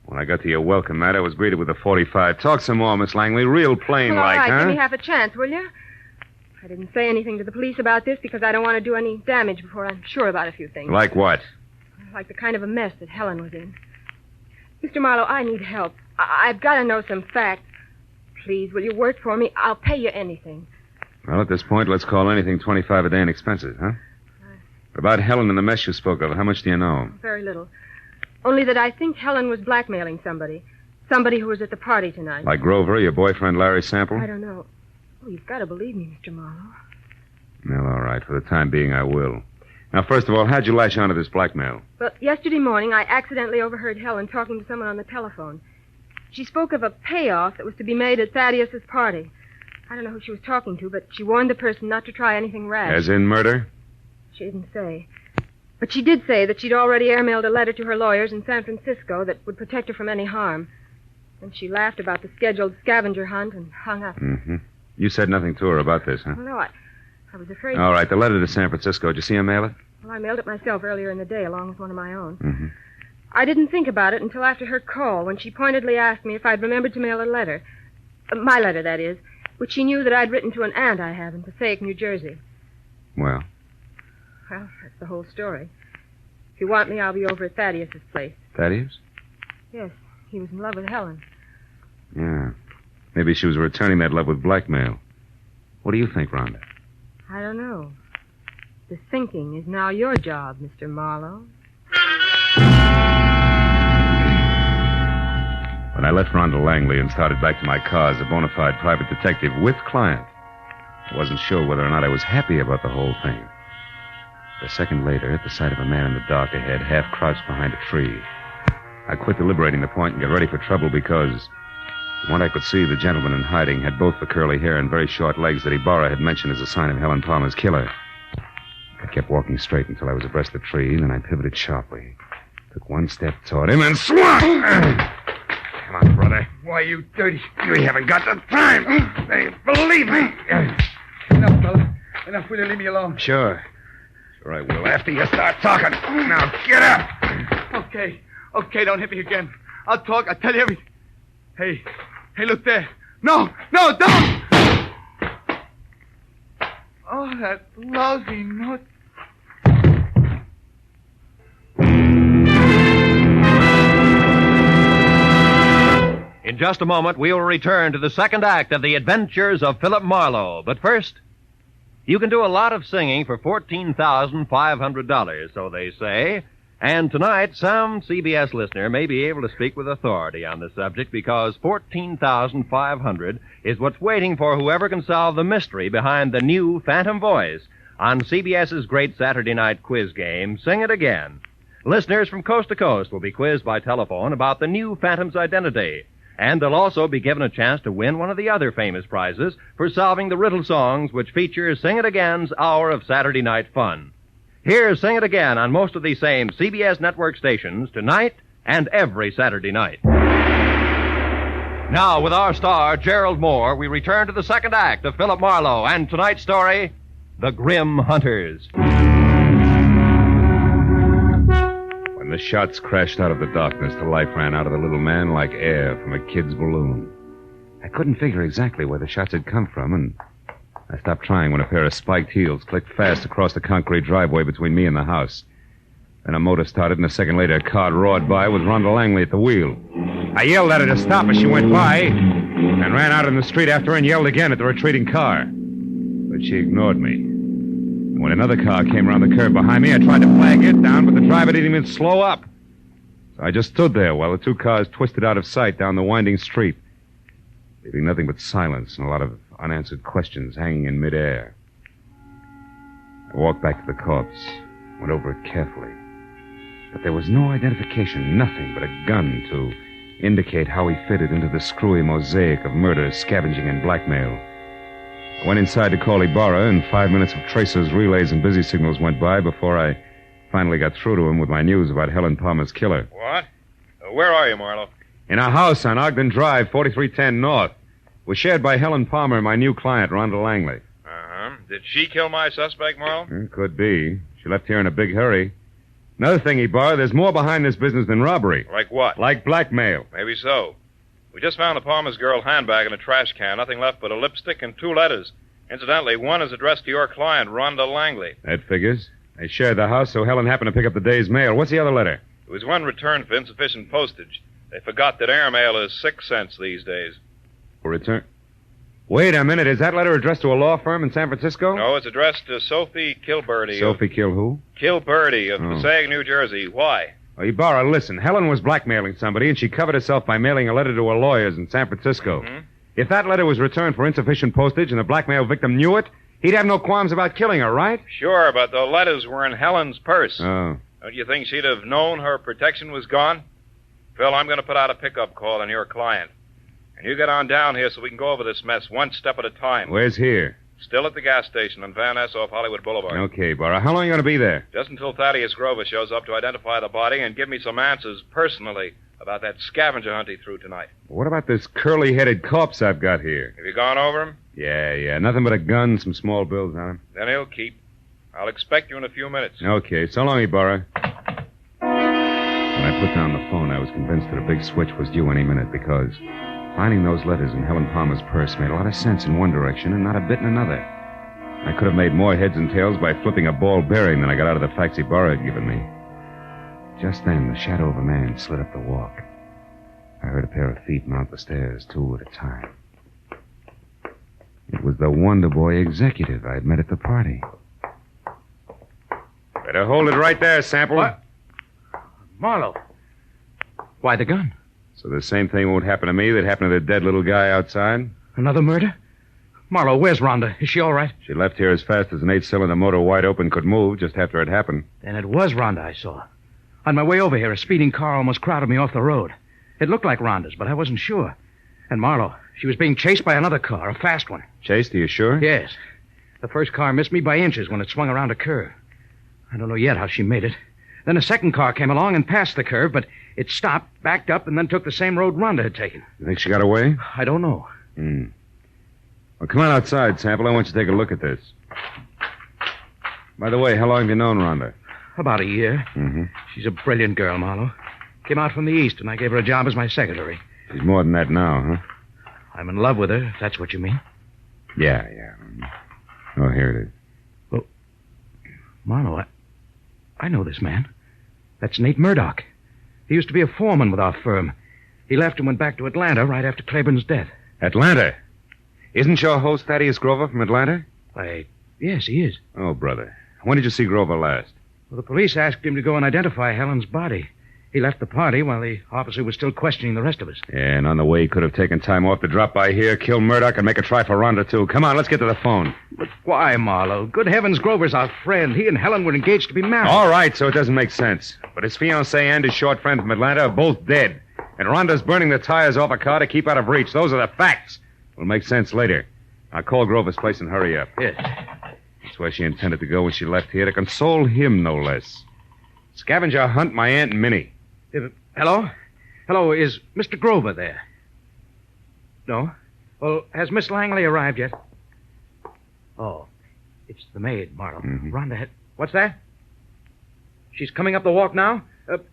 When I got to your welcome mat, I was greeted with a .45. Talk some more, Miss Langley. Real plain Well, all like, right, huh? give me half a chance, will you? I didn't say anything to the police about this because I don't want to do any damage before I'm sure about a few things. Like what? Like the kind of a mess that Helen was in. Mr. Marlowe, I need help. I've got to know some facts. Please, will you work for me? I'll pay you anything. Well, at this point, let's call anything 25 a day in expenses, huh? About Helen and the mess you spoke of, how much do you know? Very little. Only that I think Helen was blackmailing somebody. Somebody who was at the party tonight. Like Grover, your boyfriend Larry Sample? I don't know. Oh, you've got to believe me, Mr. Marlowe. Well, all right. For the time being, I will. Now, first of all, how'd you latch onto this blackmail? Well, yesterday morning, I accidentally overheard Helen talking to someone on the telephone. She spoke of a payoff that was to be made at Thaddeus's party. I don't know who she was talking to, but she warned the person not to try anything rash. As in murder? She didn't say. But she did say that she'd already airmailed a letter to her lawyers in San Francisco that would protect her from any harm. And she laughed about the scheduled scavenger hunt and hung up. Mm-hmm. You said nothing to her about this, huh? Well, no, I was afraid... All right, the letter to San Francisco. Did you see her mail it? Well, I mailed it myself earlier in the day, along with one of my own. Mm-hmm. I didn't think about it until after her call, when she pointedly asked me if I'd remembered to mail a letter. My letter, that is, which she knew that I'd written to an aunt I have in Passaic, New Jersey. Well? Well, that's the whole story. If you want me, I'll be over at Thaddeus's place. Thaddeus? Yes, he was in love with Helen. Yeah. Maybe she was returning that love with blackmail. What do you think, Rhonda? I don't know. The thinking is now your job, Mr. Marlowe. left Rhonda Langley and started back to my car as a bona fide private detective with client. I wasn't sure whether or not I was happy about the whole thing. A second later, at the sight of a man in the dark ahead, half crouched behind a tree, I quit deliberating the point and got ready for trouble because, from what I could see, the gentleman in hiding had both the curly hair and very short legs that Ibarra had mentioned as a sign of Helen Palmer's killer. I kept walking straight until I was abreast the tree, and then I pivoted sharply. Took one step toward him and swung! Come on, brother. Why, you dirty... You haven't got the time. They believe me. Enough, fella. Enough. Will you leave me alone? Sure. Sure I will. After you start talking. Now, get up. Okay. Okay, don't hit me again. I'll talk. I'll tell you everything. Hey, look there. No, don't! Oh, that lousy note. In just a moment, we will return to the second act of The Adventures of Philip Marlowe. But first, you can do a lot of singing for $14,500, so they say. And tonight, some CBS listener may be able to speak with authority on the subject because $14,500 is what's waiting for whoever can solve the mystery behind the new Phantom Voice on CBS's great Saturday night quiz game, Sing It Again. Listeners from coast to coast will be quizzed by telephone about the new Phantom's identity, and they'll also be given a chance to win one of the other famous prizes for solving the riddle songs which feature Sing It Again's hour of Saturday night fun. Here's Sing It Again on most of these same CBS network stations tonight and every Saturday night. Now, with our star, Gerald Mohr, we return to the second act of Philip Marlowe and tonight's story, The Grim Hunters. When the shots crashed out of the darkness, the life ran out of the little man like air from a kid's balloon. I couldn't figure exactly where the shots had come from, and I stopped trying when a pair of spiked heels clicked fast across the concrete driveway between me and the house. Then a motor started, and a second later a car roared by with Rhonda Langley at the wheel. I yelled at her to stop as she went by, and ran out in the street after her and yelled again at the retreating car. But she ignored me. And when another car came around the curve behind me, I tried to flag it down, but the driver didn't even slow up. So I just stood there while the two cars twisted out of sight down the winding street, leaving nothing but silence and a lot of unanswered questions hanging in midair. I walked back to the corpse, went over it carefully. But there was no identification, nothing but a gun to indicate how he fitted into the screwy mosaic of murder, scavenging, and blackmail. I went inside to call Ibarra, and 5 minutes of tracers, relays, and busy signals went by before I finally got through to him with my news about Helen Palmer's killer. What? Where are you, Marlowe? In a house on Ogden Drive, 4310 North. Was shared by Helen Palmer and my new client, Rhonda Langley. Uh-huh. Did she kill my suspect, Marlowe? Could be. She left here in a big hurry. Another thing, Ibarra, there's more behind this business than robbery. Like what? Like blackmail. Maybe so. We just found the Palmer's girl handbag in a trash can. Nothing left but a lipstick and 2 letters. Incidentally, one is addressed to your client, Rhonda Langley. That figures. They shared the house, so Helen happened to pick up the day's mail. What's the other letter? It was one returned for insufficient postage. They forgot that airmail is 6 cents these days. For return? Wait a minute. Is that letter addressed to a law firm in San Francisco? No, it's addressed to Sophie Kilberty. Sophie Kill who? Kilberty of Passaic, New Jersey. Why? Oh, Ibarra, listen. Helen was blackmailing somebody, and she covered herself by mailing a letter to her lawyers in San Francisco. Mm-hmm. If that letter was returned for insufficient postage and the blackmail victim knew it, he'd have no qualms about killing her, right? Sure, but the letters were in Helen's purse. Oh. Don't you think she'd have known her protection was gone? Phil, I'm going to put out a pickup call on your client. And you get on down here so we can go over this mess one step at a time. Where's here? Still at the gas station on Van Ness off Hollywood Boulevard. Okay, Ibarra. How long are you going to be there? Just until Thaddeus Grover shows up to identify the body and give me some answers personally about that scavenger hunt he threw tonight. What about this curly-headed corpse I've got here? Have you gone over him? Yeah. Nothing but a gun, some small bills on him. Then he'll keep. I'll expect you in a few minutes. Okay. So long, Ibarra. When I put down the phone, I was convinced that a big switch was due any minute because finding those letters in Helen Palmer's purse made a lot of sense in one direction and not a bit in another. I could have made more heads and tails by flipping a ball bearing than I got out of the facts Ibarra had given me. Just then, the shadow of a man slid up the walk. I heard a pair of feet mount the stairs, 2 at a time. It was the Wonder Boy executive I'd met at the party. Better hold it right there, Sample. What? Marlowe. Why the gun? So the same thing won't happen to me that happened to the dead little guy outside? Another murder? Marlowe, where's Rhonda? Is she all right? She left here as fast as an 8-cylinder motor wide open could move just after it happened. Then it was Rhonda I saw. On my way over here, a speeding car almost crowded me off the road. It looked like Rhonda's, but I wasn't sure. And Marlowe, she was being chased by another car, a fast one. Chased, are you sure? Yes. The first car missed me by inches when it swung around a curve. I don't know yet how she made it. Then a second car came along and passed the curve, but it stopped, backed up, and then took the same road Rhonda had taken. You think she got away? I don't know. Well, come on outside, Sample. I want you to take a look at this. By the way, how long have you known Rhonda? About a year. Mm-hmm. She's a brilliant girl, Marlowe. Came out from the East, and I gave her a job as my secretary. She's more than that now, huh? I'm in love with her, if that's what you mean. Yeah. Oh, here it is. Well, Marlowe, I know this man. That's Nate Murdoch. He used to be a foreman with our firm. He left and went back to Atlanta right after Claiborne's death. Atlanta? Isn't your host Thaddeus Grover from Atlanta? Yes, he is. Oh, brother. When did you see Grover last? Well, the police asked him to go and identify Helen's body. He left the party while the officer was still questioning the rest of us. Yeah, and on the way, he could have taken time off to drop by here, kill Murdoch, and make a try for Rhonda, too. Come on, let's get to the phone. But why, Marlowe? Good heavens, Grover's our friend. He and Helen were engaged to be married. All right, so it doesn't make sense. But his fiancée and his short friend from Atlanta are both dead. And Rhonda's burning the tires off a car to keep out of reach. Those are the facts. Will make sense later. I'll call Grover's place and hurry up. Yes. That's where she intended to go when she left here, to console him, no less. Scavenger hunt my Aunt Minnie. Hello? Hello, is Mr. Grover there? No? Well, has Miss Langley arrived yet? Oh, it's the maid, Marlowe. Mm-hmm. Rhonda had... What's that? She's coming up the walk now?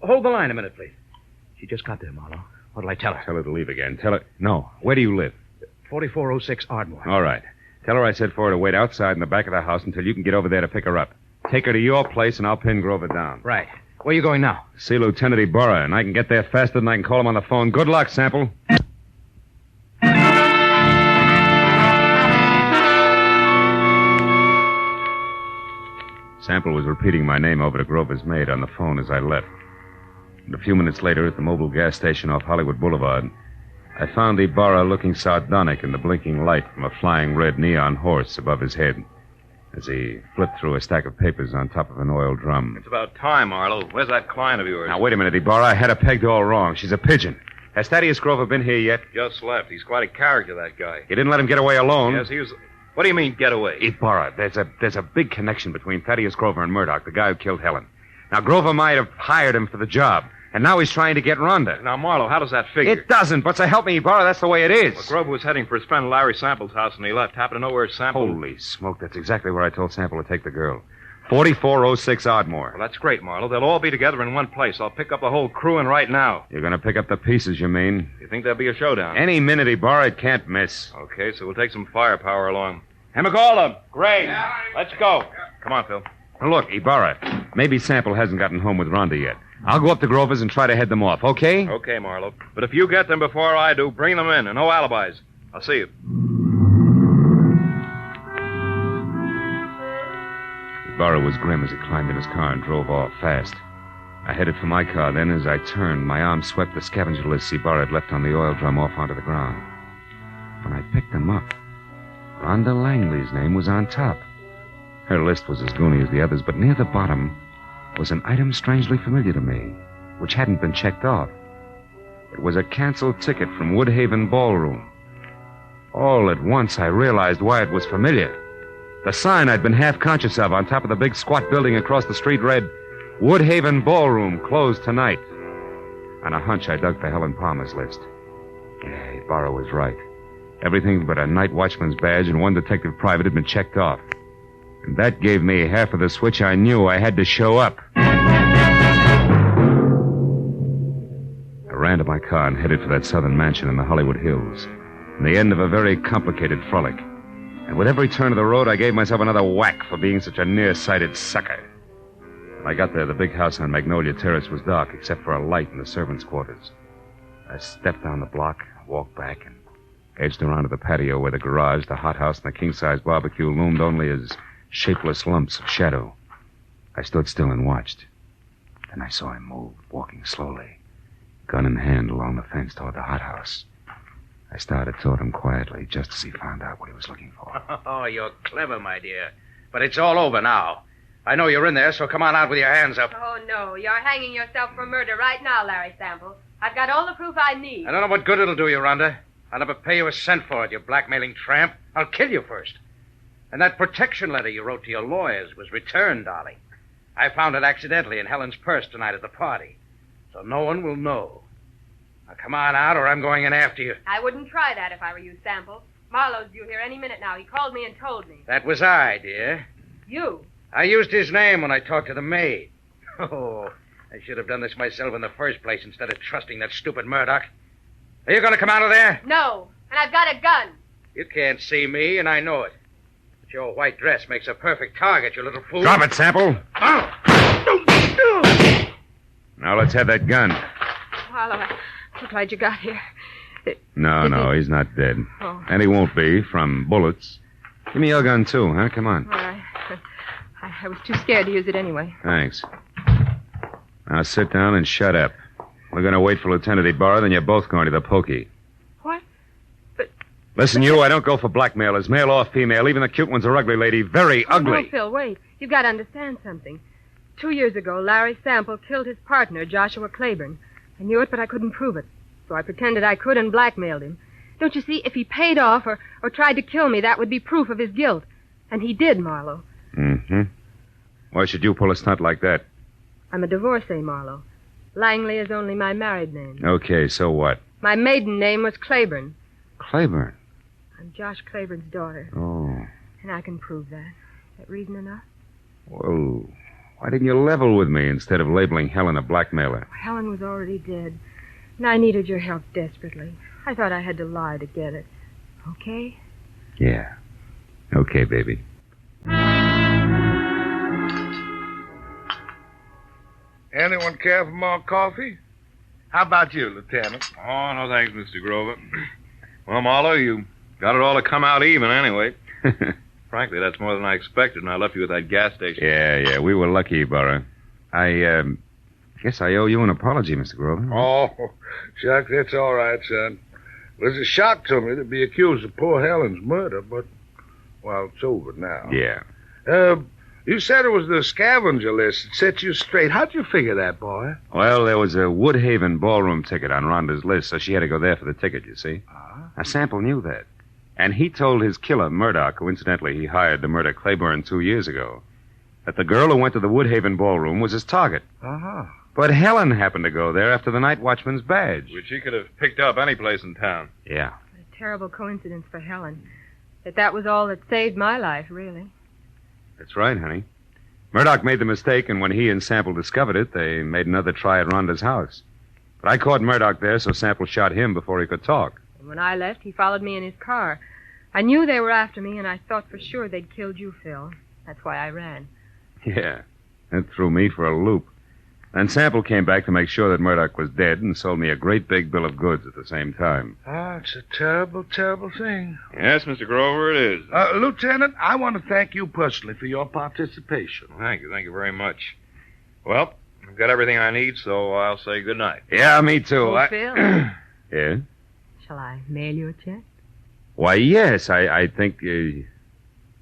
Hold the line a minute, please. She just got there, Marlowe. What'll I tell her? Tell her to leave again. Tell her... No. Where do you live? 4406 Ardmore. All right. Tell her I said for her to wait outside in the back of the house until you can get over there to pick her up. Take her to your place, and I'll pin Grover down. Right. Where are you going now? See Lieutenant Ibarra, and I can get there faster than I can call him on the phone. Good luck, Sample. Sample was repeating my name over to Grover's maid on the phone as I left. And a few minutes later, at the Mobile gas station off Hollywood Boulevard, I found Ibarra looking sardonic in the blinking light from a flying red neon horse above his head as he flipped through a stack of papers on top of an oil drum. It's about time, Marlowe. Where's that client of yours? Now, wait a minute, Ibarra. I had her pegged all wrong. She's a pigeon. Has Thaddeus Grover been here yet? Just left. He's quite a character, that guy. You didn't let him get away alone? Yes, he was... What do you mean, get away? Ibarra, there's a big connection between Thaddeus Grover and Murdoch, the guy who killed Helen. Now, Grover might have hired him for the job, and now he's trying to get Rhonda. Now, Marlowe, how does that figure? It doesn't, but so help me, Ibarra, that's the way it is. Well, Grover was heading for his friend Larry Sample's house, and he left. Happened to know where Sample... Holy smoke, that's exactly where I told Sample to take the girl. 4406 Ardmore. Well, that's great, Marlowe. They'll all be together in one place. I'll pick up the whole crew in right now. You're going to pick up the pieces, you mean? You think there'll be a showdown? Any minute, Ibarra, it can't miss. Okay, so we'll take some firepower along. Hemigala, Gray, let's go. Come on, Phil. Now, look, Ibarra, maybe Sample hasn't gotten home with Rhonda yet. I'll go up to Grover's and try to head them off, okay? Okay, Marlowe. But if you get them before I do, bring them in, and no alibis. I'll see you. Ibarra was grim as he climbed in his car and drove off fast. I headed for my car. Then, as I turned, my arm swept the scavenger lists Ibarra had left on the oil drum off onto the ground. When I picked them up, Rhonda Langley's name was on top. Her list was as goony as the others, but near the bottom was an item strangely familiar to me, which hadn't been checked off. It was a canceled ticket from Woodhaven Ballroom. All at once, I realized why it was familiar. The sign I'd been half conscious of on top of the big squat building across the street read, Woodhaven Ballroom, closed tonight. On a hunch, I dug for Helen Palmer's list. Yeah, Ibarra was right. Everything but a night watchman's badge and one detective private had been checked off. And that gave me half of the switch I knew I had to show up. I ran to my car and headed for that southern mansion in the Hollywood Hills, the end of a very complicated frolic. And with every turn of the road, I gave myself another whack for being such a nearsighted sucker. When I got there, the big house on Magnolia Terrace was dark, except for a light in the servants' quarters. I stepped down the block, walked back, and edged around to the patio where the garage, the hothouse, and the king-size barbecue loomed only as shapeless lumps of shadow. I stood still and watched. Then I saw him move, walking slowly. gun in hand along the fence toward the hothouse. I started toward him quietly, just as he found out what he was looking for. Oh, you're clever, my dear. But it's all over now. I know you're in there, so come on out with your hands up. Oh, no. You're hanging yourself for murder right now, Larry Sample. I've got all the proof I need. I don't know what good it'll do you, Rhonda. I'll never pay you a cent for it, you blackmailing tramp. I'll kill you first. And that protection letter you wrote to your lawyers was returned, darling. I found it accidentally in Helen's purse tonight at the party. So no one will know. Now come on out, or I'm going in after you. I wouldn't try that if I were you, Sample. Marlowe's due here any minute now. He called me and told me. That was I, dear. You? I used his name when I talked to the maid. Oh, I should have done this myself in the first place instead of trusting that stupid Murdoch. Are you going to come out of there? No, and I've got a gun. You can't see me, and I know it. But your white dress makes a perfect target, you little fool. Drop it, Sample. Oh. Now let's have that gun. Marlowe, I'm so glad you got here. No, he's not dead. Oh. And he won't be from bullets. Give me your gun, too, huh? Come on. All right. I was too scared to use it anyway. Thanks. Now sit down and shut up. We're going to wait for Lieutenant Ibarra, then you're both going to the pokey. What? But... Listen, you, I don't go for blackmailers, male or female. Even the cute ones are ugly, lady. Very ugly. No, Phil, wait. You've got to understand something. 2 years ago, Larry Sample killed his partner, Joshua Claiborne. I knew it, but I couldn't prove it. So I pretended I could and blackmailed him. Don't you see, if he paid off or tried to kill me, that would be proof of his guilt. And he did, Marlowe. Mm-hmm. Why should you pull a stunt like that? I'm a divorcee, Marlowe. Langley is only my married name. Okay, so what? My maiden name was Claiborne. Claiborne? I'm Josh Claiborne's daughter. Oh. And I can prove that. Is that reason enough? Well, why didn't you level with me instead of labeling Helen a blackmailer? Helen was already dead. And I needed your help desperately. I thought I had to lie to get it. Okay? Yeah. Okay, baby. Anyone care for more coffee? How about you, Lieutenant? Oh, no thanks, Mr. Grover. Well, Marlowe, you got it all to come out even anyway. Frankly, that's more than I expected, and I left you at that gas station. Yeah, we were lucky, Ibarra. I guess I owe you an apology, Mr. Grover. Oh, shucks, that's all right, son. It was a shock to me to be accused of poor Helen's murder, but, well, it's over now. Yeah. You said it was the scavenger list that set you straight. How'd you figure that, boy? Well, there was a Woodhaven ballroom ticket on Rhonda's list, so she had to go there for the ticket, you see. Now, Sample knew that. And he told his killer, Murdoch, who incidentally he hired to murder Claiborne 2 years ago, that the girl who went to the Woodhaven ballroom was his target. Uh-huh. But Helen happened to go there after the night watchman's badge. Which he could have picked up any place in town. Yeah. What a terrible coincidence for Helen. That was all that saved my life, really. That's right, honey. Murdoch made the mistake, and when he and Sample discovered it, they made another try at Rhonda's house. But I caught Murdoch there, so Sample shot him before he could talk. And when I left, he followed me in his car. I knew they were after me, and I thought for sure they'd killed you, Phil. That's why I ran. Yeah, that threw me for a loop. Then Sample came back to make sure that Murdoch was dead and sold me a great big bill of goods at the same time. Ah, it's a terrible, terrible thing. Yes, Mr. Grover, it is. Lieutenant, I want to thank you personally for your participation. Thank you very much. Well, I've got everything I need, so I'll say good night. Yeah, me too. Oh, Phil. Yeah? Shall I mail you a check? Why, yes, I think...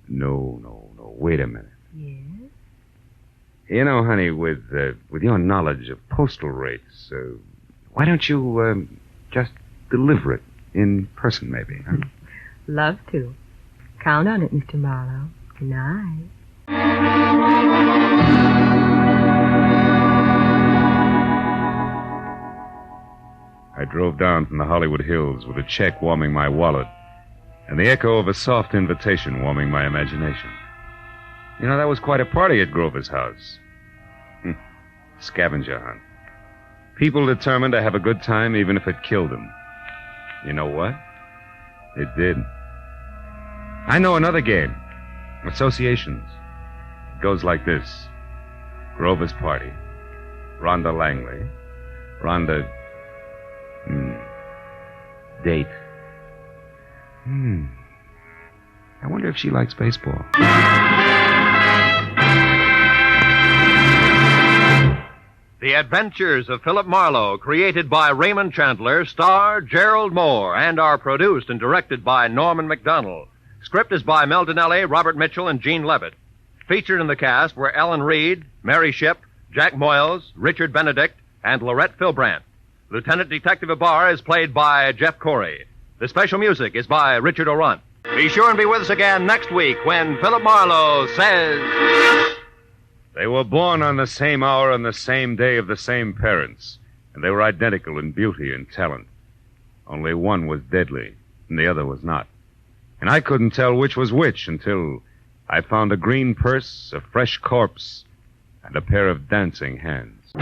No. Wait a minute. Yes? You know, honey, with your knowledge of postal rates, why don't you just deliver it in person, maybe, huh? Love to. Count on it, Mr. Marlowe. Good night. I drove down from the Hollywood Hills with a check warming my wallet and the echo of a soft invitation warming my imagination. You know, that was quite a party at Grover's house. Scavenger hunt. People determined to have a good time even if it killed them. You know what? It did. I know another game. Associations. It goes like this. Grover's party. Rhonda Langley. Rhonda... Date. I wonder if she likes baseball. The Adventures of Philip Marlowe, created by Raymond Chandler, star Gerald Mohr, and are produced and directed by Norman MacDonald. Script is by Mel Donnelly, Robert Mitchell, and Gene Levitt. Featured in the cast were Ellen Reed, Mary Shipp, Jack Moyles, Richard Benedict, and Lorette Philbrandt. Lieutenant Detective Ibarra is played by Jeff Corey. The special music is by Richard O'Runt. Be sure and be with us again next week when Philip Marlowe says... They were born on the same hour and the same day of the same parents, and they were identical in beauty and talent. Only one was deadly, and the other was not. And I couldn't tell which was which until I found a green purse, a fresh corpse, and a pair of dancing hands.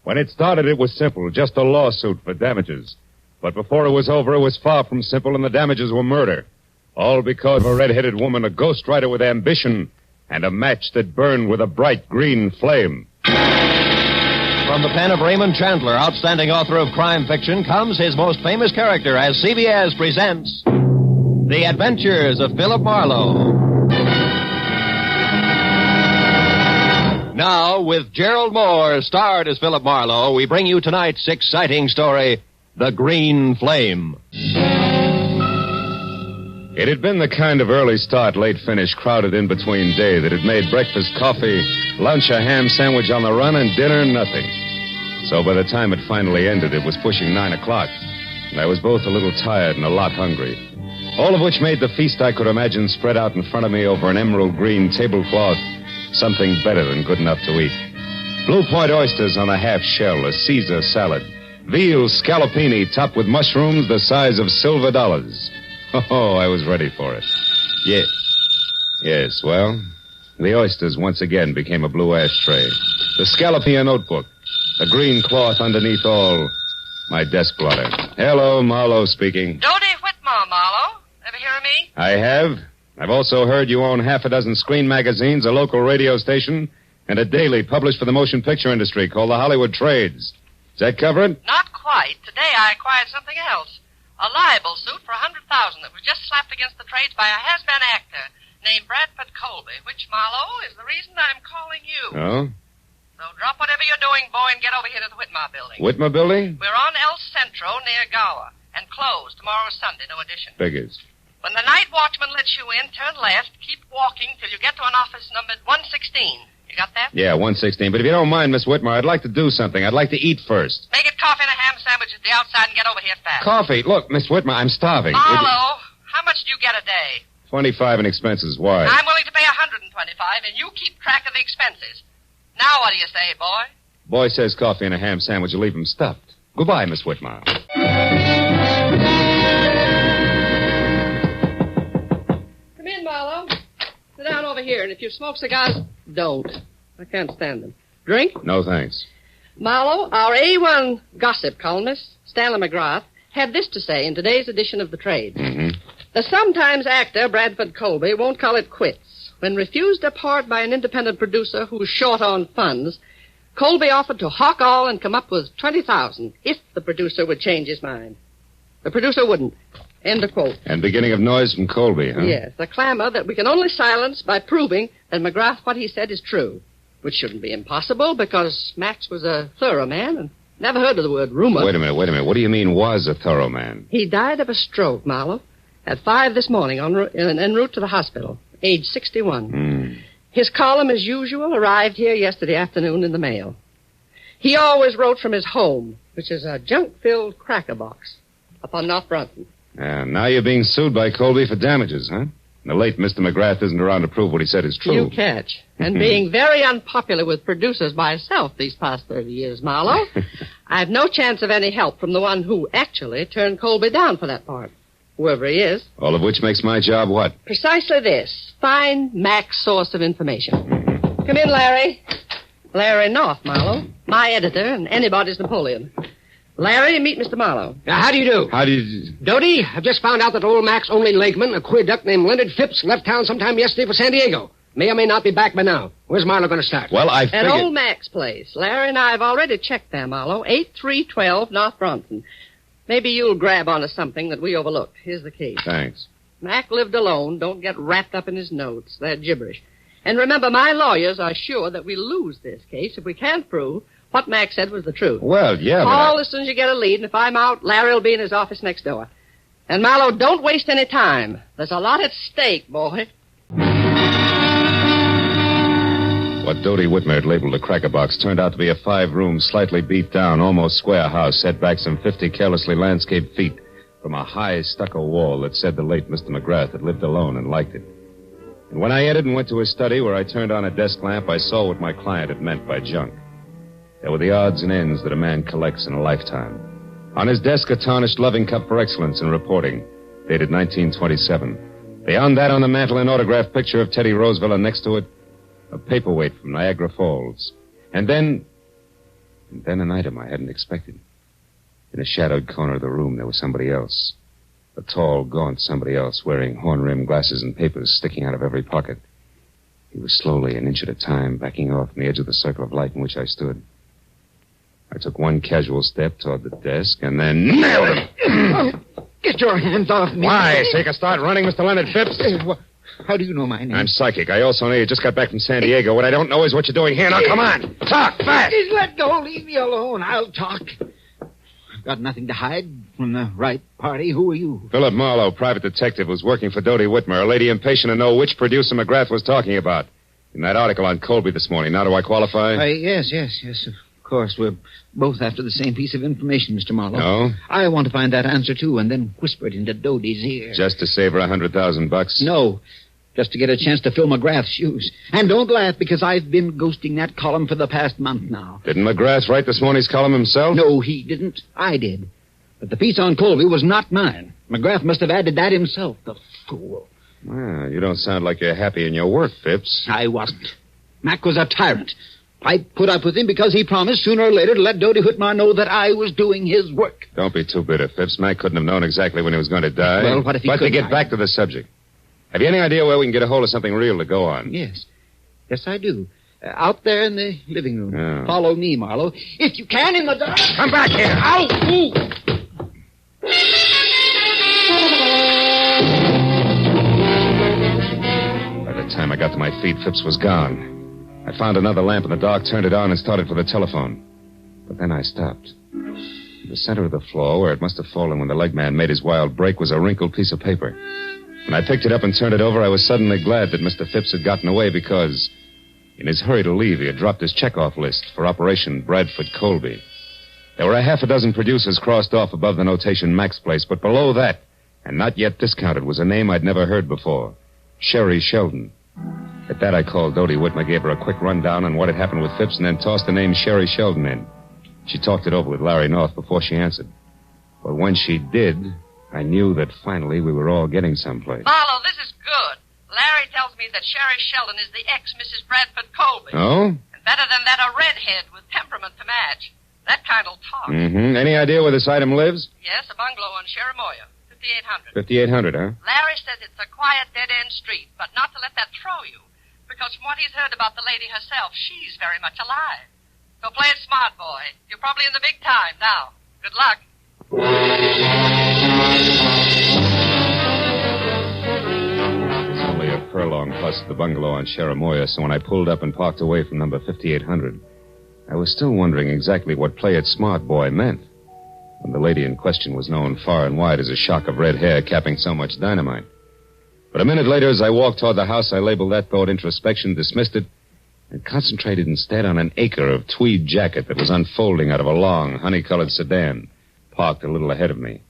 When it started, it was simple, just a lawsuit for damages. But before it was over, it was far from simple, and the damages were murder. All because of a red-headed woman, a ghostwriter with ambition, and a match that burned with a bright green flame. From the pen of Raymond Chandler, outstanding author of crime fiction, comes his most famous character as CBS presents The Adventures of Philip Marlowe. Now, with Gerald Mohr starred as Philip Marlowe, we bring you tonight's exciting story, The Green Flame. It had been the kind of early start, late finish crowded in between day that had made breakfast coffee, lunch a ham sandwich on the run, and dinner nothing. So by the time it finally ended, it was pushing 9 o'clock, and I was both a little tired and a lot hungry. All of which made the feast I could imagine spread out in front of me over an emerald green tablecloth something better than good enough to eat. Blue Point oysters on a half shell, a Caesar salad, veal scallopini topped with mushrooms the size of silver dollars. Oh, I was ready for it. Yes, well, the oysters once again became a blue ashtray. The scallopini a notebook. The green cloth underneath all. My desk blotter. Hello, Marlowe speaking. Dodie Whitmore, Marlowe. Ever hear of me? I have. I've also heard you own half a dozen screen magazines, a local radio station, and a daily published for the motion picture industry called the Hollywood Trades. Does that cover it? Not quite. Today I acquired something else. A libel suit for $100,000 that was just slapped against the trades by a has-been actor named Bradford Colby, which, Marlowe, is the reason I'm calling you. Oh? So drop whatever you're doing, boy, and get over here to the Whitmore building. Whitmore building? We're on El Centro near Gower, and closed. Tomorrow is Sunday, no addition. Figures. When the night watchman lets you in, turn left, keep walking till you get to an office numbered 116. You got that? Yeah, 116. But if you don't mind, Miss Whitmore, I'd like to do something. I'd like to eat first. Make it coffee and a ham sandwich at the outside and get over here fast. Coffee? Look, Miss Whitmore, I'm starving. Marlowe, how much do you get a day? 25 in expenses. Why? I'm willing to pay 125, and you keep track of the expenses. Now what do you say, boy? Boy says coffee and a ham sandwich will leave him stuffed. Goodbye, Miss Whitmore. Come in, Marlowe. Sit down over here, and if you smoke cigars, don't. I can't stand them. Drink? No, thanks. Marlowe, our A1 gossip columnist, Stanley McGrath, had this to say in today's edition of The Trade. Mm-hmm. The sometimes actor Bradford Colby won't call it quits. When refused a part by an independent producer who's short on funds, Colby offered to hawk all and come up with $20,000 if the producer would change his mind. The producer wouldn't. End of quote. And beginning of noise from Colby, huh? Yes, a clamor that we can only silence by proving that McGrath, what he said, is true. Which shouldn't be impossible because Max was a thorough man and never heard of the word rumor. Wait a minute. What do you mean was a thorough man? He died of a stroke, Marlowe, at 5 this morning en route to the hospital, age 61. His column, as usual, arrived here yesterday afternoon in the mail. He always wrote from his home, which is a junk-filled cracker box up on North Brunton. Now you're being sued by Colby for damages, huh? The late Mr. McGrath isn't around to prove what he said is true. You catch. And being very unpopular with producers myself these past 30 years, Marlowe, I've no chance of any help from the one who actually turned Colby down for that part, whoever he is. All of which makes my job what? Precisely this. Find Mac's source of information. Come in, Larry. Larry North, Marlowe. My editor and anybody's Napoleon. Larry, meet Mr. Marlowe. How do you do? How do you... Dodie, I've just found out that old Mac's only legman, a queer duck named Leonard Phipps, left town sometime yesterday for San Diego. May or may not be back by now. Where's Marlowe going to start? Well, I figured... At old Mac's place. Larry and I have already checked there, Marlowe. 8312 North Brompton. Maybe you'll grab onto something that we overlooked. Here's the key. Thanks. Mac lived alone. Don't get wrapped up in his notes. They're gibberish. And remember, my lawyers are sure that we lose this case if we can't prove what Mac said was the truth. Well, yeah, Call as soon as you get a lead, and if I'm out, Larry will be in his office next door. And, Marlowe, don't waste any time. There's a lot at stake, boy. What Dodie Whitmer had labeled a cracker box turned out to be a 5-room, slightly beat-down, almost square house set back some 50 carelessly landscaped feet from a high stucco wall that said the late Mr. McGrath had lived alone and liked it. And when I entered and went to his study where I turned on a desk lamp, I saw what my client had meant by junk. There were the odds and ends that a man collects in a lifetime. On his desk, a tarnished loving cup for excellence in reporting, dated 1927. Beyond that, on the mantel, an autographed picture of Teddy Roosevelt, and next to it, a paperweight from Niagara Falls. And then an item I hadn't expected. In a shadowed corner of the room, there was somebody else. A tall, gaunt somebody else, wearing horn-rimmed glasses and papers sticking out of every pocket. He was slowly, an inch at a time, backing off from the edge of the circle of light in which I stood. I took one casual step toward the desk and then nailed him. Get your hands off me. Why? So you can start running, Mr. Leonard Phipps? How do you know my name? I'm psychic. I also know you just got back from San Diego. What I don't know is what you're doing here. Now, come on. Talk fast. Please let go. Leave me alone. I'll talk. I've got nothing to hide from the right party. Who are you? Philip Marlowe, private detective, was working for Dodie Whitmer, a lady impatient to know which producer McGrath was talking about. In that article on Colby this morning. Now, do I qualify? Yes. Of course, we're both after the same piece of information, Mr. Marlowe. No? I want to find that answer, too, and then whisper it into Dodie's ear. Just to save her $100,000? No. Just to get a chance to fill McGrath's shoes. And don't laugh, because I've been ghosting that column for the past month now. Didn't McGrath write this morning's column himself? No, he didn't. I did. But the piece on Colby was not mine. McGrath must have added that himself, the fool. Well, you don't sound like you're happy in your work, Phipps. I wasn't. Mac was a tyrant. I put up with him because he promised sooner or later to let Dodie Whitmer know that I was doing his work. Don't be too bitter, Phipps. Mac couldn't have known exactly when he was going to die. Well, what if he But could? to get back to the subject. Have you any idea where we can get a hold of something real to go on? Yes, I do. Out there in the living room. Oh. Follow me, Marlowe. If you can, in the dark. Come back here. Ow! Ooh. By the time I got to my feet, Phipps was gone. I found another lamp in the dark, turned it on, and started for the telephone. But then I stopped. In the center of the floor, where it must have fallen when the leg man made his wild break, was a wrinkled piece of paper. When I picked it up and turned it over, I was suddenly glad that Mr. Phipps had gotten away because, in his hurry to leave, he had dropped his checkoff list for Operation Bradford Colby. There were a half a dozen producers crossed off above the notation Mac's Place, but below that, and not yet discounted, was a name I'd never heard before, Sherry Sheldon. At that, I called Dodie Whitmer, gave her a quick rundown on what had happened with Phipps, and then tossed the name Sherry Sheldon in. She talked it over with Larry North before she answered. But when she did, I knew that finally we were all getting someplace. Marlowe, this is good. Larry tells me that Sherry Sheldon is the ex-Mrs. Bradford Colby. Oh? And better than that, a redhead with temperament to match. That kind'll talk. Mm-hmm. Any idea where this item lives? Yes, a bungalow on Cherimoya, 5800. 5800, huh? Larry says it's a quiet, dead-end street, but not to let that throw you. Because from what he's heard about the lady herself, she's very much alive. So play it smart, boy. You're probably in the big time now. Good luck. It's only a furlong plus the bungalow on Cherimoya, so when I pulled up and parked away from number 5800, I was still wondering exactly what play it smart, boy, meant. When the lady in question was known far and wide as a shock of red hair capping so much dynamite. But a minute later, as I walked toward the house, I labeled that thought introspection, dismissed it, and concentrated instead on an acre of tweed jacket that was unfolding out of a long, honey-colored sedan, parked a little ahead of me.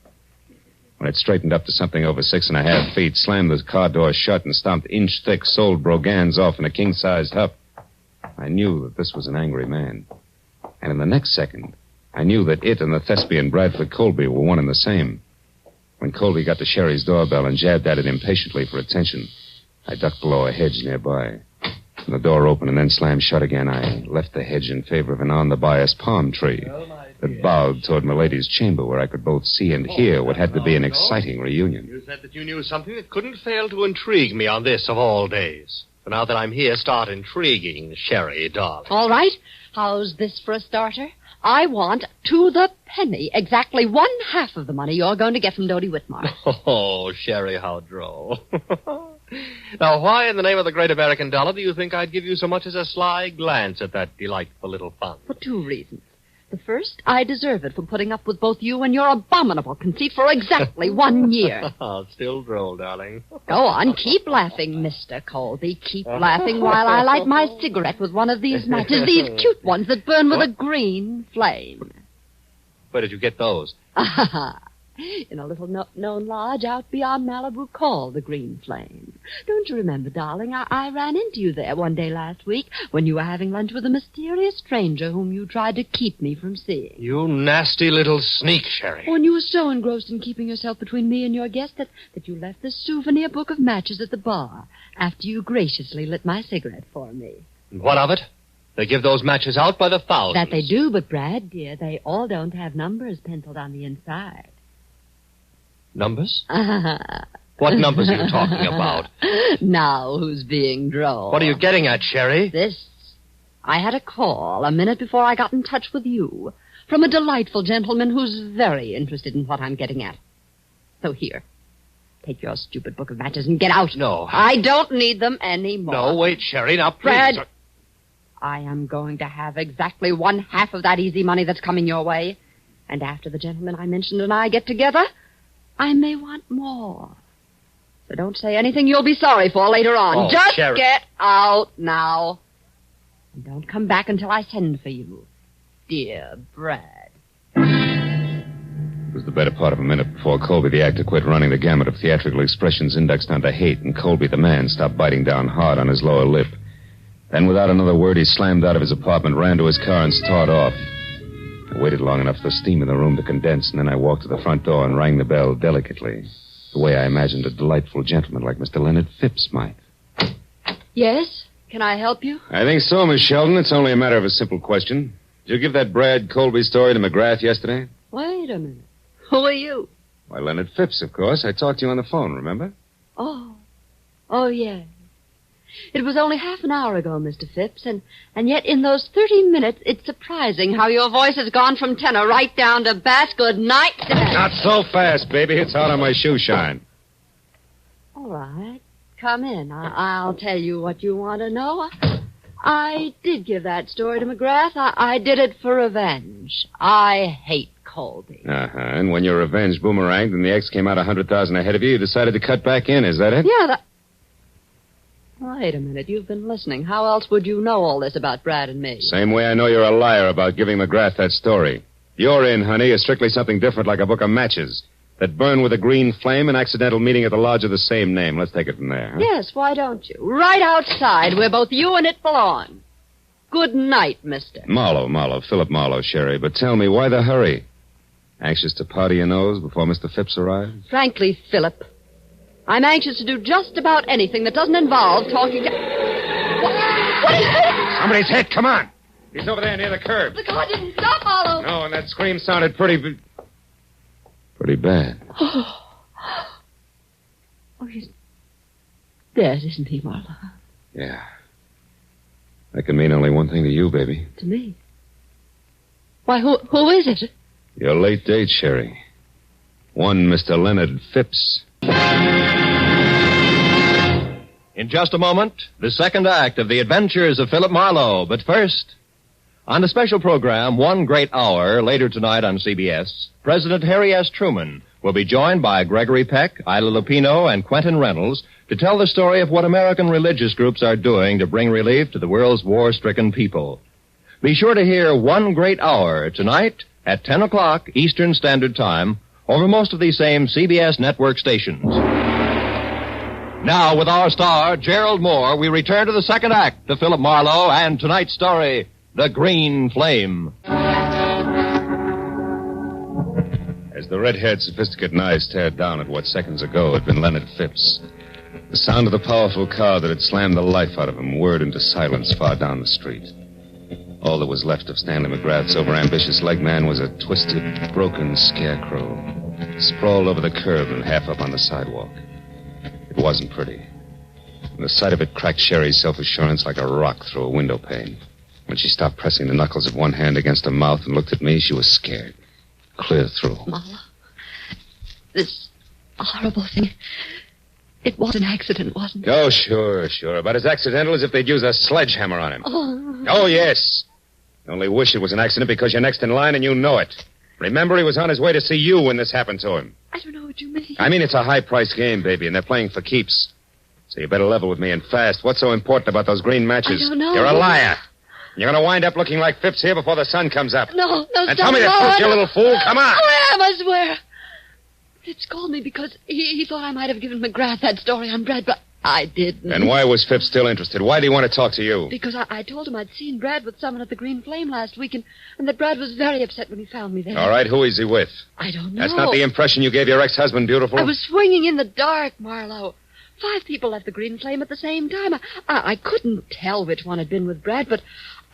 When it straightened up to something over 6.5 feet, slammed the car door shut, and stomped inch-thick soled brogans off in a king-sized huff, I knew that this was an angry man. And in the next second, I knew that it and the thespian Bradford Colby were one and the same. When Colby got to Sherry's doorbell and jabbed at it impatiently for attention, I ducked below a hedge nearby. When the door opened and then slammed shut again, I left the hedge in favor of an on-the-bias palm tree that bowed toward Milady's chamber, where I could both see and hear what had to be an exciting reunion. You said that you knew something that couldn't fail to intrigue me on this of all days. So now that I'm here, start intriguing, Sherry, darling. All right. How's this for a starter? I want, to the penny, exactly 1/2 of the money you're going to get from Dodie Whitmore. Oh, Sherry, how droll. Now, why in the name of the great American dollar do you think I'd give you so much as a sly glance at that delightful little fund? For 2 reasons. The first, I deserve it for putting up with both you and your abominable conceit for exactly 1 year. Still droll, darling. Go on, keep laughing, Mr. Colby. Keep laughing while I light my cigarette with one of these matches, these cute ones that burn with a green flame. Where did you get those? In a little known lodge out beyond Malibu called the Green Flame. Don't you remember, darling? I ran into you there one day last week when you were having lunch with a mysterious stranger whom you tried to keep me from seeing. You nasty little sneak, Sherry. When you were so engrossed in keeping yourself between me and your guest that you left the souvenir book of matches at the bar after you graciously lit my cigarette for me. And what of it? They give those matches out by the thousands. That they do, but, Brad, dear, they all don't have numbers penciled on the inside. Numbers? What numbers are you talking about? Now who's being droll? What are you getting at, Sherry? This. I had a call a minute before I got in touch with you from a delightful gentleman who's very interested in what I'm getting at. So here, take your stupid book of matches and get out. No. I don't need them anymore. No, wait, Sherry, now please. Brad, I am going to have exactly 1/2 of that easy money that's coming your way. And after the gentleman I mentioned and I get together, I may want more. So don't say anything you'll be sorry for later on. Oh, Just Sherry. get out now. And don't come back until I send for you. Dear Brad. It was the better part of a minute before Colby, the actor, quit running the gamut of theatrical expressions indexed onto hate, and Colby, the man, stopped biting down hard on his lower lip. Then, without another word, he slammed out of his apartment, ran to his car, and started off. I waited long enough for the steam in the room to condense, and then I walked to the front door and rang the bell delicately, the way I imagined a delightful gentleman like Mr. Leonard Phipps might. Yes? Can I help you? I think so, Miss Sheldon. It's only a matter of a simple question. Did you give that Brad Colby story to McGrath yesterday? Wait a minute. Who are you? Why, Leonard Phipps, of course. I talked to you on the phone, remember? Oh, yes. It was only half an hour ago, Mr. Phipps, and yet in those 30 minutes, it's surprising how your voice has gone from tenor right down to bass. Good night, Dad. Not so fast, baby. It's out on my shoe shine. All right. Come in. I'll tell you what you want to know. I did give that story to McGrath. I did it for revenge. I hate Colby. Uh-huh. And when your revenge boomeranged and the ex came out 100,000 ahead of you, you decided to cut back in. Is that it? Yeah, Wait a minute. You've been listening. How else would you know all this about Brad and me? Same way I know you're a liar about giving McGrath that story. Your in, honey, is strictly something different, like a book of matches that burn with a green flame, an accidental meeting at the lodge of the same name. Let's take it from there. Huh? Yes, why don't you? Right outside, where both you and it belong. Good night, mister. Marlowe, Philip Marlowe, Sherry. But tell me, why the hurry? Anxious to powder your nose before Mr. Phipps arrives? Frankly, Philip, I'm anxious to do just about anything that doesn't involve talking to... What is this? Somebody's hit. Come on. He's over there near the curb. The car didn't stop, Marlowe. No, and that scream sounded pretty bad. Oh, he's dead, isn't he, Marlowe? Yeah. That can mean only one thing to you, baby. To me? Why, who is it? Your late date, Sherry. One Mr. Leonard Phipps. In just a moment, the second act of The Adventures of Philip Marlowe. But first, on a special program, One Great Hour, later tonight on CBS, President Harry S. Truman will be joined by Gregory Peck, Ida Lupino, and Quentin Reynolds to tell the story of what American religious groups are doing to bring relief to the world's war-stricken people. Be sure to hear One Great Hour tonight at 10 o'clock Eastern Standard Time over most of these same CBS network stations. Now, with our star, Gerald Mohr, we return to the second act of Philip Marlowe and tonight's story, The Green Flame. As the red-haired, sophisticated eyes stared down at what seconds ago had been Leonard Phipps, the sound of the powerful car that had slammed the life out of him whirred into silence far down the street. All that was left of Stanley McGrath's overambitious leg man was a twisted, broken scarecrow, sprawled over the curb and half up on the sidewalk. It wasn't pretty. And the sight of it cracked Sherry's self-assurance like a rock through a window pane. When she stopped pressing the knuckles of one hand against her mouth and looked at me, she was scared. Clear through. Marlowe, this horrible thing, it was an accident, wasn't it? Oh, sure. About as accidental as if they'd use a sledgehammer on him. Oh, yes. I only wish it was an accident because you're next in line and you know it. Remember, he was on his way to see you when this happened to him. I don't know what you mean. I mean, it's a high-priced game, baby, and they're playing for keeps. So you better level with me and fast. What's so important about those green matches? I don't know. You're a liar. You're going to wind up looking like Phipps here before the sun comes up. No, And tell me the truth, you little fool. Come on. I am, I swear. Phipps called me because he thought I might have given McGrath that story on Brad, but I didn't. And why was Phipps still interested? Why did he want to talk to you? Because I told him I'd seen Brad with someone at the Green Flame last week, and that Brad was very upset when he found me there. All right, who is he with? I don't know. That's not the impression you gave your ex-husband, beautiful. I was swinging in the dark, Marlowe. 5 people left the Green Flame at the same time. I couldn't tell which one had been with Brad, but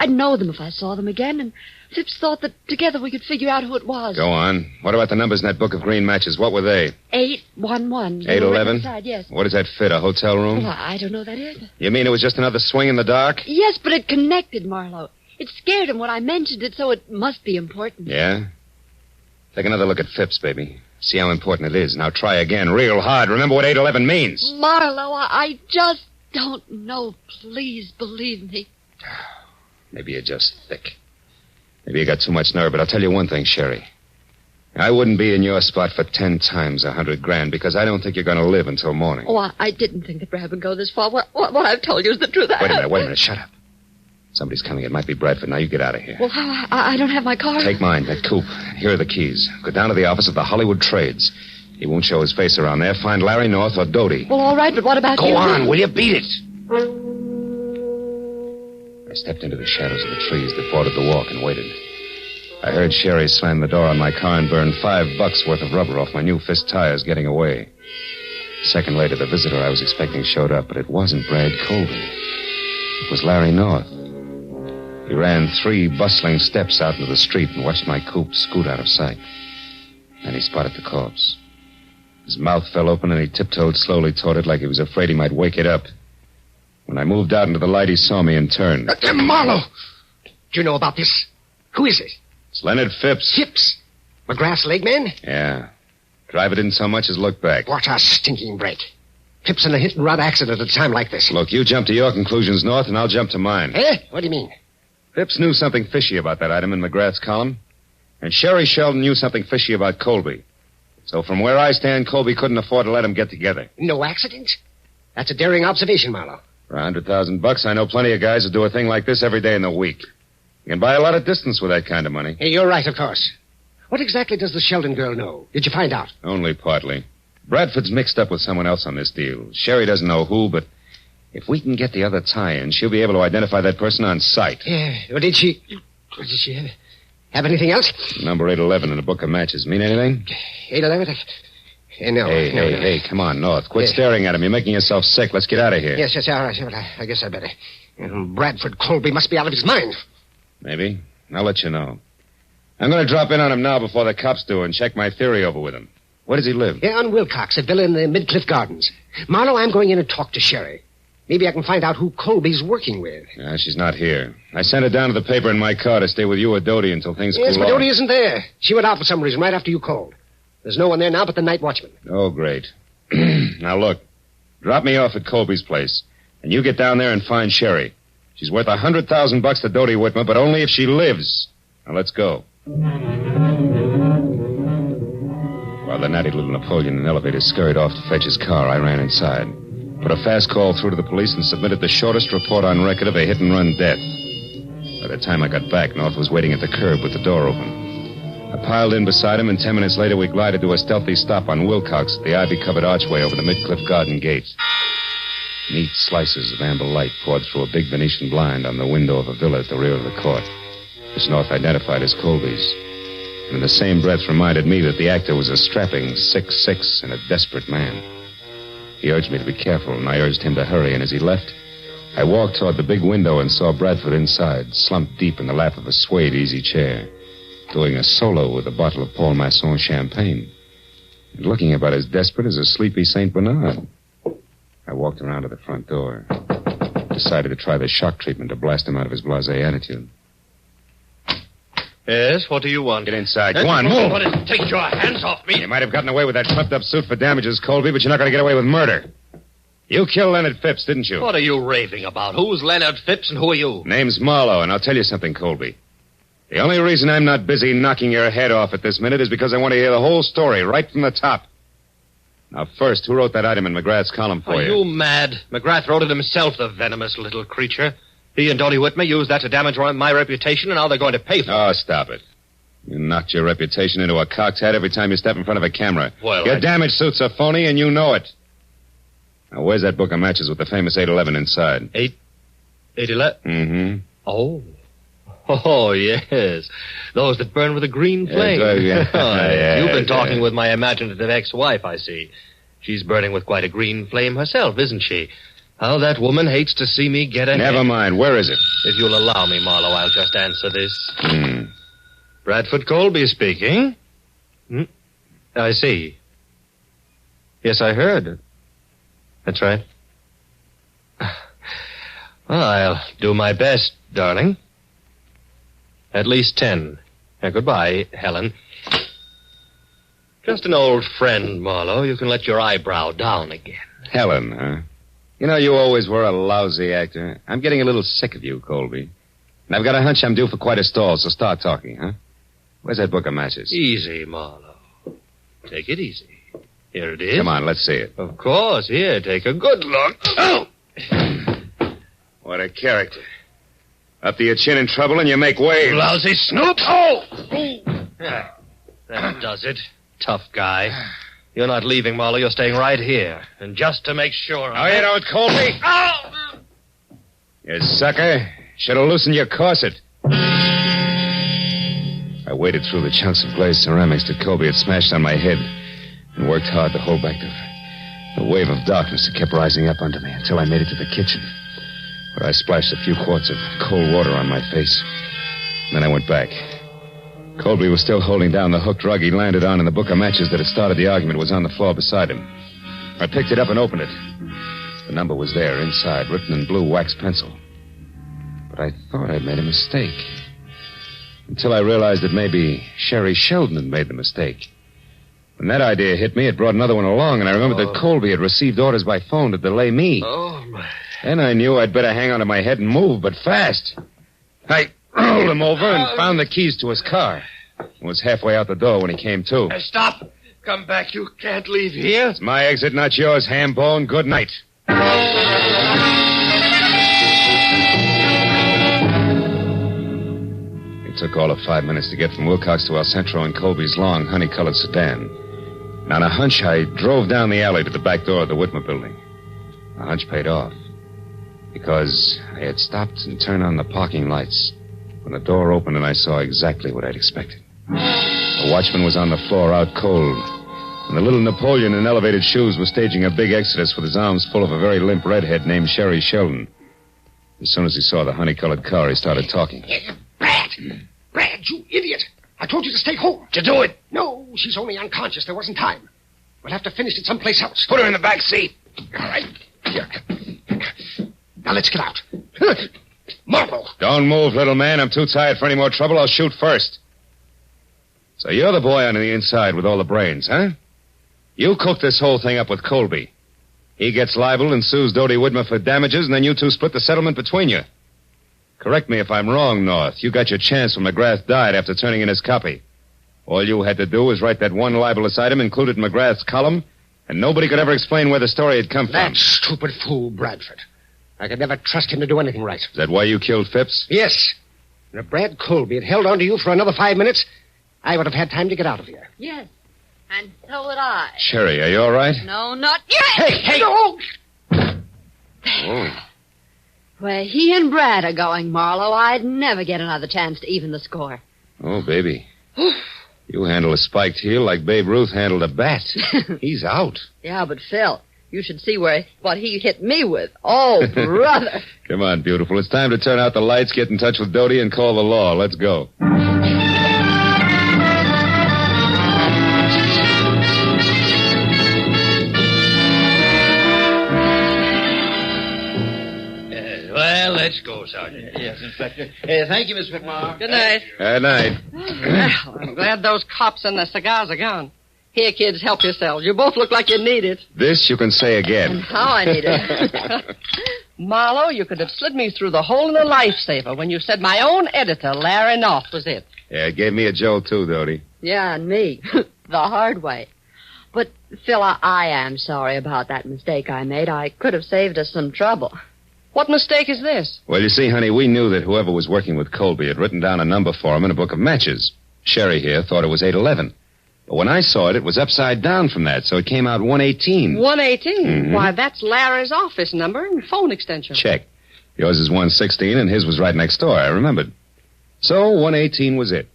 I'd know them if I saw them again, and Phipps thought that together we could figure out who it was. Go on. What about the numbers in that book of green matches? What were they? 811. 811? Yes. What does that fit, a hotel room? Well, I don't know that either. You mean it was just another swing in the dark? Yes, but it connected, Marlowe. It scared him when I mentioned it, so it must be important. Yeah? Take another look at Phipps, baby. See how important it is. Now try again, real hard. Remember what 811 means. Marlowe, I just don't know. Please believe me. Maybe you're just thick. Maybe you got too much nerve, but I'll tell you one thing, Sherry. I wouldn't be in your spot for 10 times $100,000 because I don't think you're going to live until morning. Oh, I didn't think that Brad would go this far. What I've told you is the truth. Wait a minute. Shut up. Somebody's coming. It might be Bradford. Now you get out of here. Well, I don't have my car. Take mine, that coupe. Here are the keys. Go down to the office of the Hollywood Trades. He won't show his face around there. Find Larry North or Doty. Well, all right, but what about you? Go on, will you? Beat it. I stepped into the shadows of the trees that bordered the walk and waited. I heard Sherry slam the door on my car and burn $5 worth of rubber off my new fist tires getting away. A second later, the visitor I was expecting showed up, but it wasn't Brad Colby. It was Larry North. He ran 3 bustling steps out into the street and watched my coupe scoot out of sight. Then he spotted the corpse. His mouth fell open and he tiptoed slowly toward it like he was afraid he might wake it up. When I moved out into the light, he saw me and turned. Marlowe! Do you know about this? Who is it? It's Leonard Phipps. Phipps? McGrath's leg man? Yeah. Driver didn't so much as look back. What a stinking break. Phipps in a hit-and-run accident at a time like this. Look, you jump to your conclusions, North, and I'll jump to mine. Eh? What do you mean? Phipps knew something fishy about that item in McGrath's column. And Sherry Sheldon knew something fishy about Colby. So from where I stand, Colby couldn't afford to let them get together. No accident? That's a daring observation, Marlowe. For $100,000, I know plenty of guys who do a thing like this every day in the week. You can buy a lot of distance with that kind of money. Hey, you're right, of course. What exactly does the Sheldon girl know? Did you find out? Only partly. Bradford's mixed up with someone else on this deal. Sherry doesn't know who, but if we can get the other tie-in, she'll be able to identify that person on sight. Yeah. Well, did she have anything else? Number 811 in a book of matches. Mean anything? 811? No. Hey, come on, North. Quit staring at him. You're making yourself sick. Let's get out of here. Yes, all right. Well, I guess I better. Bradford Colby must be out of his mind. Maybe. I'll let you know. I'm going to drop in on him now before the cops do and check my theory over with him. Where does he live? Yeah, on Wilcox, a villa in the Midcliff Gardens. Marlowe, I'm going in and talk to Sherry. Maybe I can find out who Colby's working with. She's not here. I sent her down to the paper in my car to stay with you or Doty until things cool off. Yes, but Doty isn't there. She went out for some reason right after you called. There's no one there now but the night watchman. Oh, great. Now, look. Drop me off at Colby's place, and you get down there and find Sherry. She's worth $100,000 to Doty Whitmer, but only if she lives. Now, let's go. While the natty little Napoleon in elevator scurried off to fetch his car, I ran inside, put a fast call through to the police, and submitted the shortest report on record of a hit-and-run death. By the time I got back, North was waiting at the curb with the door open. I piled in beside him, and 10 minutes later we glided to a stealthy stop on Wilcox at the ivy-covered archway over the Midcliff Garden gate. Neat slices of amber light poured through a big Venetian blind on the window of a villa at the rear of the court, which North identified as Colby's. And in the same breath reminded me that the actor was a strapping 6'6" and a desperate man. He urged me to be careful, and I urged him to hurry, and as he left, I walked toward the big window and saw Bradford inside, slumped deep in the lap of a suede easy chair, doing a solo with a bottle of Paul Masson champagne, and looking about as desperate as a sleepy St. Bernard. I walked around to the front door. decided to try the shock treatment to blast him out of his blasé attitude. Yes, what do you want? Get inside. Go on, move. Take your hands off me. You might have gotten away with that trumped-up suit for damages, Colby, but you're not going to get away with murder. You killed Leonard Phipps, didn't you? What are you raving about? Who's Leonard Phipps and who are you? Name's Marlowe, and I'll tell you something, Colby. The only reason I'm not busy knocking your head off at this minute is because I want to hear the whole story right from the top. Now, first, who wrote that item in McGrath's column for Are you mad? McGrath wrote it himself, the venomous little creature. He and Dodie Whitmer used that to damage my reputation, and now they're going to pay for it. Oh, stop it. You knocked your reputation into a cock's hat every time you step in front of a camera. Well, your damage suit's are phony, and you know it. Now, where's that book of matches with the famous 811 inside? 811? Mm-hmm. Oh, yes. Those that burn with a green flame. Yes, You've been talking with my imaginative ex-wife, I see. She's burning with quite a green flame herself, isn't she? How that woman hates to see me get ahead. Never mind. Where is it? If you'll allow me, Marlowe, I'll just answer this. Bradford Colby speaking. I see. Yes, I heard. That's right. Well, I'll do my best, darling. At least 10. Goodbye, Helen. Just an old friend, Marlowe. You can let your eyebrow down again. Helen, huh? You know, you always were a lousy actor. I'm getting a little sick of you, Colby. And I've got a hunch I'm due for quite a stall, so start talking, huh? Where's that book of matches? Easy, Marlowe. Take it easy. Here it is. Come on, let's see it. Of course. Here, take a good look. Oh! What a character. Up to your chin in trouble and you make waves. Lousy snoop. Oh! That does it. Tough guy. You're not leaving, Marlowe. You're staying right here. And just to make sure... No, you don't, Colby. Oh! You sucker. Should have loosened your corset. I waded through the chunks of glazed ceramics that Colby had smashed on my head and worked hard to hold back the wave of darkness that kept rising up under me until I made it to the kitchen, where I splashed a few quarts of cold water on my face. Then I went back. Colby was still holding down the hooked rug he landed on, and the book of matches that had started the argument was on the floor beside him. I picked it up and opened it. The number was there, inside, written in blue wax pencil. But I thought I'd made a mistake. Until I realized that maybe Sherry Sheldon had made the mistake. When that idea hit me, it brought another one along, and I remembered that Colby had received orders by phone to delay me. Oh, my... Then I knew I'd better hang onto my head and move, but fast. I rolled him over and found the keys to his car. He was halfway out the door when he came to. Stop! Come back. You can't leave here. It's my exit, not yours, Hambone. Good night. It took all of 5 minutes to get from Wilcox to El Centro in Colby's long, honey-colored sedan. And on a hunch, I drove down the alley to the back door of the Whitmer building. The hunch paid off. Because I had stopped and turned on the parking lights when the door opened and I saw exactly what I'd expected. The watchman was on the floor out cold, and the little Napoleon in elevated shoes was staging a big exodus with his arms full of a very limp redhead named Sherry Sheldon. As soon as he saw the honey-colored car, he started talking. Brad, you idiot. I told you to stay home. Did you do it? No, she's only unconscious. There wasn't time. We'll have to finish it someplace else. Put her in the back seat. All right. Here. Now let's get out. Marlowe. Don't move, little man. I'm too tired for any more trouble. I'll shoot first. So you're the boy on the inside with all the brains, huh? You cooked this whole thing up with Colby. He gets libeled and sues Dodie Whitmer for damages, and then you two split the settlement between you. Correct me if I'm wrong, North. You got your chance when McGrath died after turning in his copy. All you had to do was write that one libelous item included in McGrath's column, and nobody could ever explain where the story had come from. That stupid fool, Bradford. I could never trust him to do anything right. Is that why you killed Phipps? Yes. And if Brad Colby had held on to you for another 5 minutes, I would have had time to get out of here. Yes, and so would I. Sherry, are you all right? No, not yet. Hey! No! Oh. Where he and Brad are going, Marlowe, I'd never get another chance to even the score. Oh, baby. You handle a spiked heel like Babe Ruth handled a bat. He's out. Yeah, but Phil, you should see what he hit me with. Oh, brother. Come on, beautiful. It's time to turn out the lights, get in touch with Dodie, and call the law. Let's go. let's go, Sergeant. Yes, Inspector. Thank you, Miss McMahon. Good night. Good night. Well, I'm glad those cops and the cigars are gone. Here, kids, help yourselves. You both look like you need it. This you can say again. How I need it. Marlowe, you could have slid me through the hole in the lifesaver when you said my own editor, Larry North, was it. Yeah, it gave me a jolt, too, Dodie. Yeah, and me. The hard way. But, Phil, I am sorry about that mistake I made. I could have saved us some trouble. What mistake is this? Well, you see, honey, we knew that whoever was working with Colby had written down a number for him in a book of matches. Sherry here thought it was 811. But when I saw it, it was upside down from that, so it came out 118. 118? Mm-hmm. Why, that's Larry's office number and phone extension. Check. Yours is 116, and his was right next door. I remembered. So 118 was it.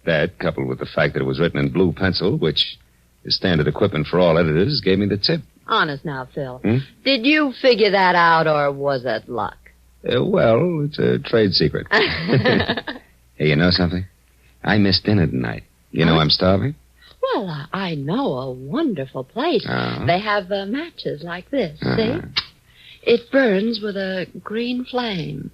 That, coupled with the fact that it was written in blue pencil, which is standard equipment for all editors, gave me the tip. Honest now, Phil. Did you figure that out, or was it luck? Well, it's a trade secret. Hey, you know something? I missed dinner tonight. You know I'm starving? Well, I know a wonderful place. Oh. They have matches like this, see? It burns with a green flame.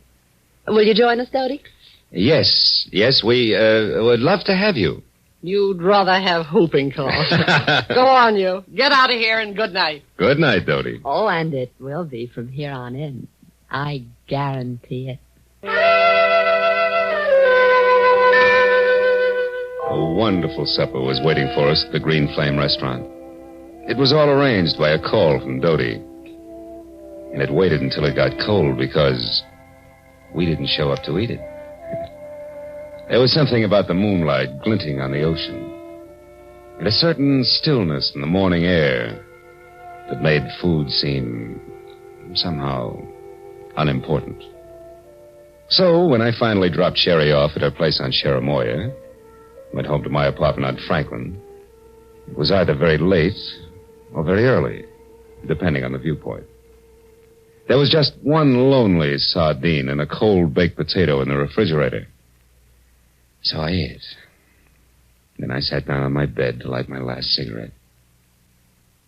Will you join us, Dodie? Yes, we would love to have you. You'd rather have whooping cough. Go on, you. Get out of here and good night. Good night, Dodie. Oh, and it will be from here on in. I guarantee it. A wonderful supper was waiting for us at the Green Flame restaurant. It was all arranged by a call from Dodie. And it waited until it got cold because we didn't show up to eat it. There was something about the moonlight glinting on the ocean, and a certain stillness in the morning air that made food seem somehow unimportant. So, when I finally dropped Sherry off at her place on Cherimoya, went home to my apartment on Franklin, it was either very late or very early, depending on the viewpoint. There was just one lonely sardine and a cold baked potato in the refrigerator. So I ate. Then I sat down on my bed to light my last cigarette.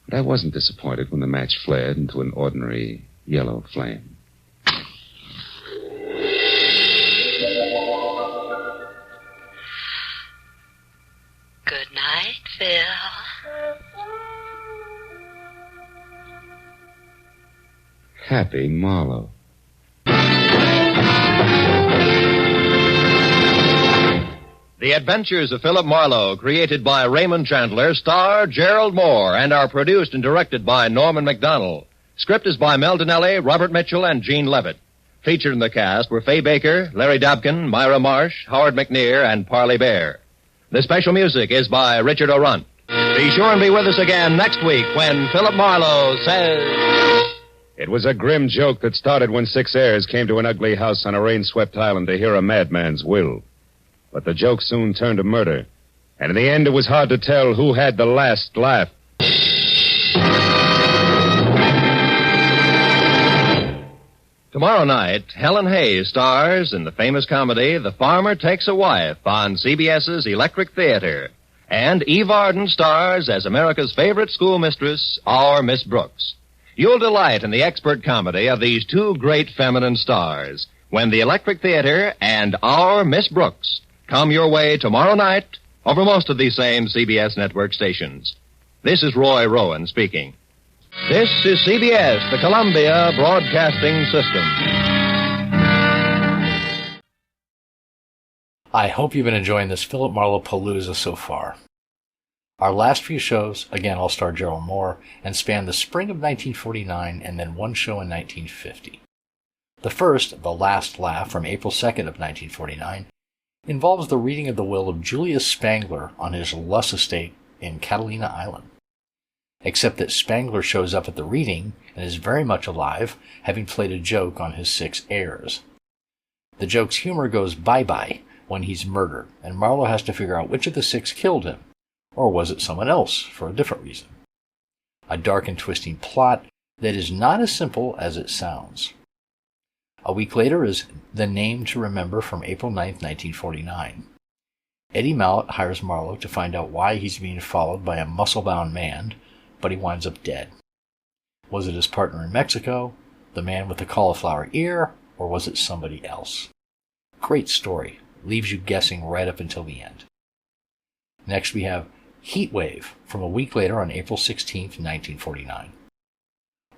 But I wasn't disappointed when the match flared into an ordinary yellow flame. Good night, Phil. Happy Marlowe. The Adventures of Philip Marlowe, created by Raymond Chandler, star Gerald Mohr, and are produced and directed by Norman MacDonald. Script is by Mel Donnelly, Robert Mitchell, and Gene Levitt. Featured in the cast were Fay Baker, Larry Dobkin, Myra Marsh, Howard McNear, and Parley Bear. The special music is by Richard O'Runt. Be sure and be with us again next week when Philip Marlowe says... It was a grim joke that started when 6 heirs came to an ugly house on a rain-swept island to hear a madman's will. But the joke soon turned to murder, and in the end it was hard to tell who had the last laugh. Tomorrow night, Helen Hayes stars in the famous comedy The Farmer Takes a Wife on CBS's Electric Theater. And Eve Arden stars as America's favorite schoolmistress, our Miss Brooks. You'll delight in the expert comedy of these two great feminine stars when the Electric Theater and our Miss Brooks come your way tomorrow night over most of these same CBS network stations. This is Roy Rowan speaking. This is CBS, the Columbia Broadcasting System. I hope you've been enjoying this Philip Marlowe Palooza so far. Our last few shows, again, all star Gerald Mohr, and span the spring of 1949 and then one show in 1950. The first, The Last Laugh, from April 2nd of 1949, involves the reading of the will of Julius Spangler on his Luss estate in Catalina Island. Except that Spangler shows up at the reading and is very much alive, having played a joke on his 6 heirs. The joke's humor goes bye-bye when he's murdered, and Marlowe has to figure out which of the 6 killed him, or was it someone else for a different reason. A dark and twisting plot that is not as simple as it sounds. A week later is The Name to Remember from April 9th, 1949. Eddie Mallett hires Marlowe to find out why he's being followed by a muscle-bound man, but he winds up dead. Was it his partner in Mexico, the man with the cauliflower ear, or was it somebody else? Great story. Leaves you guessing right up until the end. Next we have Heat Wave from a week later on April 16th, 1949.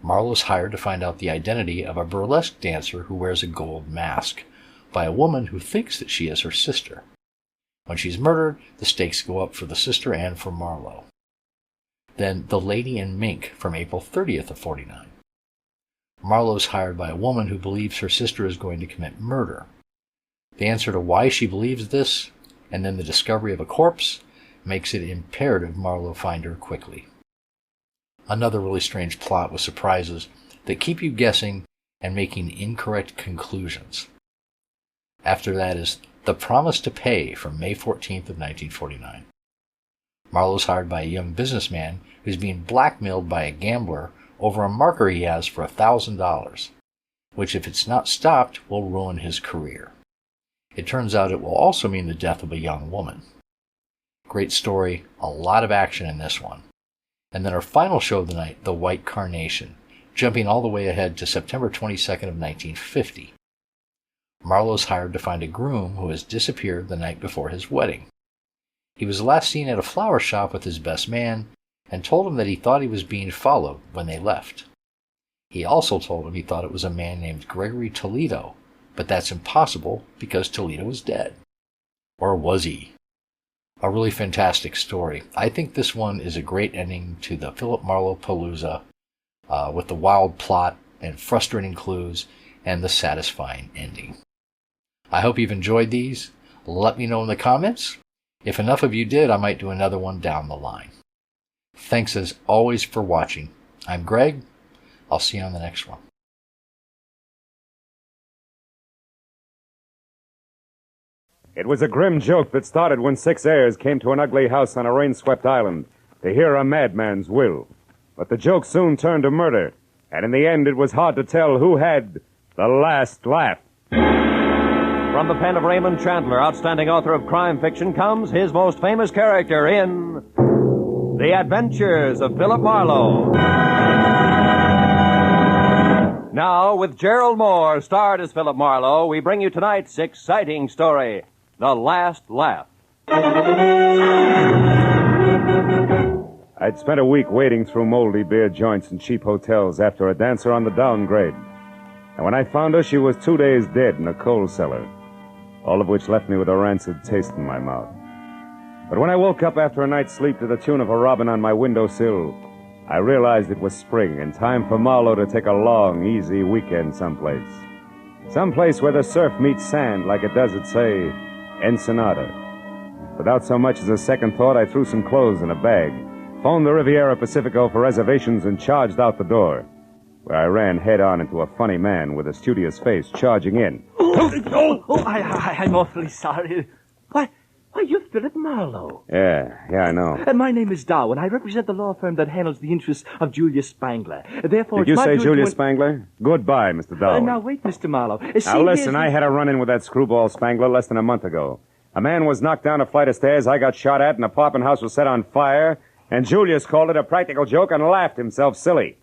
Marlowe is hired to find out the identity of a burlesque dancer who wears a gold mask by a woman who thinks that she is her sister. When she's murdered, the stakes go up for the sister and for Marlowe. Then The Lady in Mink from April 30th of 49. Marlowe is hired by a woman who believes her sister is going to commit murder. The answer to why she believes this, and then the discovery of a corpse, makes it imperative Marlowe find her quickly. Another really strange plot with surprises that keep you guessing and making incorrect conclusions. After that is The Promise to Pay from May 14th of 1949. Marlowe is hired by a young businessman who's being blackmailed by a gambler over a marker he has for $1,000, which if it's not stopped will ruin his career. It turns out it will also mean the death of a young woman. Great story, a lot of action in this one. And then our final show of the night, The White Carnation, jumping all the way ahead to September 22nd of 1950. Marlowe is hired to find a groom who has disappeared the night before his wedding. He was last seen at a flower shop with his best man and told him that he thought he was being followed when they left. He also told him he thought it was a man named Gregory Toledo, but that's impossible because Toledo is dead. Or was he? A really fantastic story. I think this one is a great ending to the Philip Marlowe Palooza with the wild plot and frustrating clues and the satisfying ending. I hope you've enjoyed these. Let me know in the comments. If enough of you did, I might do another one down the line. Thanks as always for watching. I'm Greg. I'll see you on the next one. It was a grim joke that started when 6 heirs came to an ugly house on a rain-swept island to hear a madman's will. But the joke soon turned to murder, and in the end it was hard to tell who had the last laugh. From the pen of Raymond Chandler, outstanding author of crime fiction, comes his most famous character in The Adventures of Philip Marlowe. Now, with Gerald Mohr, starred as Philip Marlowe, we bring you tonight's exciting story, The Last Laugh. I'd spent a week wading through moldy beer joints and cheap hotels after a dancer on the downgrade. And when I found her, she was 2 days dead in a coal cellar, all of which left me with a rancid taste in my mouth. But when I woke up after a night's sleep to the tune of a robin on my windowsill, I realized it was spring and time for Marlowe to take a long, easy weekend someplace. Someplace where the surf meets sand like it does at, say, Ensenada. Without so much as a second thought, I threw some clothes in a bag, phoned the Riviera Pacifico for reservations, and charged out the door, where I ran head-on into a funny man with a studious face charging in. I'm awfully sorry. Why, you're Philip Marlowe. Yeah, I know. My name is Darwin. I represent the law firm that handles the interests of Julius Spangler. Therefore, Did you say Julius Spangler? Goodbye, Mr. Darwin. Now, wait, Mr. Marlowe. Now, listen, I had a run-in with that screwball Spangler less than a month ago. A man was knocked down a flight of stairs, I got shot at, an apartment house was set on fire, and Julius called it a practical joke and laughed himself silly.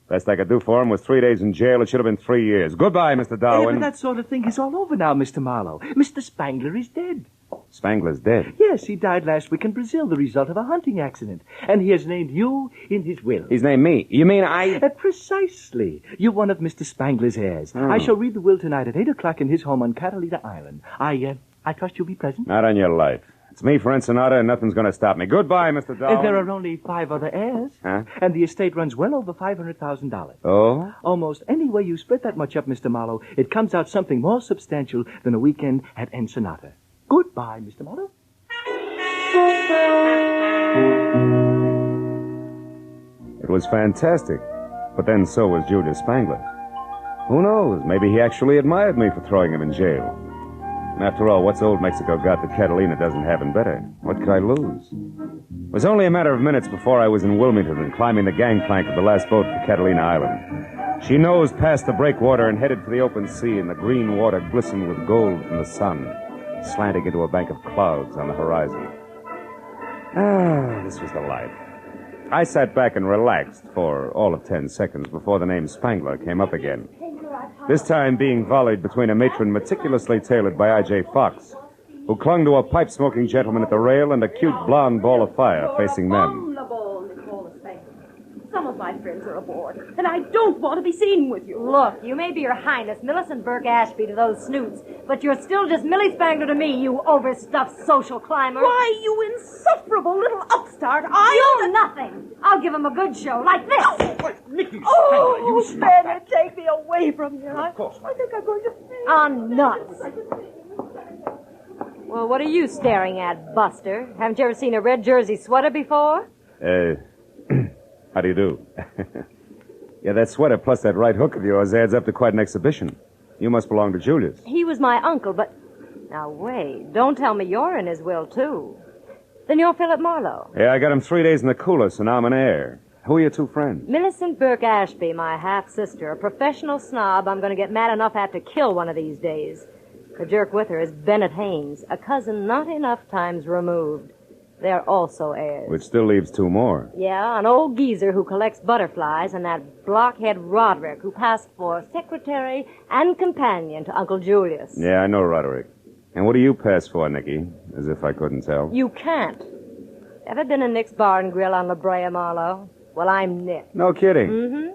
Best I could do for him was 3 days in jail. It should have been 3 years. Goodbye, Mr. Darwin. But that sort of thing is all over now, Mr. Marlowe. Mr. Spangler is dead. Spangler's dead? Yes, he died last week in Brazil, the result of a hunting accident. And he has named you in his will. He's named me? You mean I... Precisely. You're one of Mr. Spangler's heirs. Oh. I shall read the will tonight at 8 o'clock in his home on Catalina Island. I trust you'll be present. Not on your life. It's me for Ensenada, and nothing's going to stop me. Goodbye, Mr. Darwin. There are only 5 other heirs. Huh? And the estate runs well over $500,000. Oh? Almost any way you split that much up, Mr. Marlowe, it comes out something more substantial than a weekend at Ensenada. Goodbye, Mr. Marlowe. It was fantastic. But then so was Julius Spangler. Who knows? Maybe he actually admired me for throwing him in jail. And after all, what's old Mexico got that Catalina doesn't have in better? What could I lose? It was only a matter of minutes before I was in Wilmington and climbing the gangplank of the last boat for Catalina Island. She nosed past the breakwater and headed for the open sea, and the green water glistened with gold from the sun, slanting into a bank of clouds on the horizon. This was the life. I sat back and relaxed for all of 10 seconds before the name Spangler came up again. this time being volleyed between a matron meticulously tailored by I.J. Fox, who clung to a pipe-smoking gentleman at the rail and a cute blonde ball of fire facing them. Some of my friends are aboard, and I don't want to be seen with you. Look, you may be Your Highness Millicent Burke Ashby to those snoots, but you're still just Millie Spangler to me, you overstuffed social climber. Why, you insufferable little upstart, You're nothing. I'll give him a good show, like this. Nicky Oh, you stop Bennett, that. take me away from here. Of course, I think I'm going to faint. I'm nuts. Well, what are you staring at, Buster? Haven't you ever seen a red jersey sweater before? How do you do? Yeah, that sweater plus that right hook of yours adds up to quite an exhibition. You must belong to Julius. He was my uncle, but... Now, wait. Don't tell me you're in his will, too. Then you're Philip Marlowe. Yeah, I got him 3 days in the cooler, so now I'm an heir. Who are your two friends? Millicent Burke Ashby, my half-sister, a professional snob I'm going to get mad enough at to kill one of these days. The jerk with her is Bennett Haynes, a cousin not enough times removed. They're also heirs. Which still leaves two more. Yeah, an old geezer who collects butterflies and that blockhead Roderick who passed for secretary and companion to Uncle Julius. Yeah, I know Roderick. And what do you pass for, Nicky? As if I couldn't tell. You can't. Ever been in Nick's Bar and Grill on La Brea, Marlowe? Well, I'm Nick. No kidding. Mm-hmm.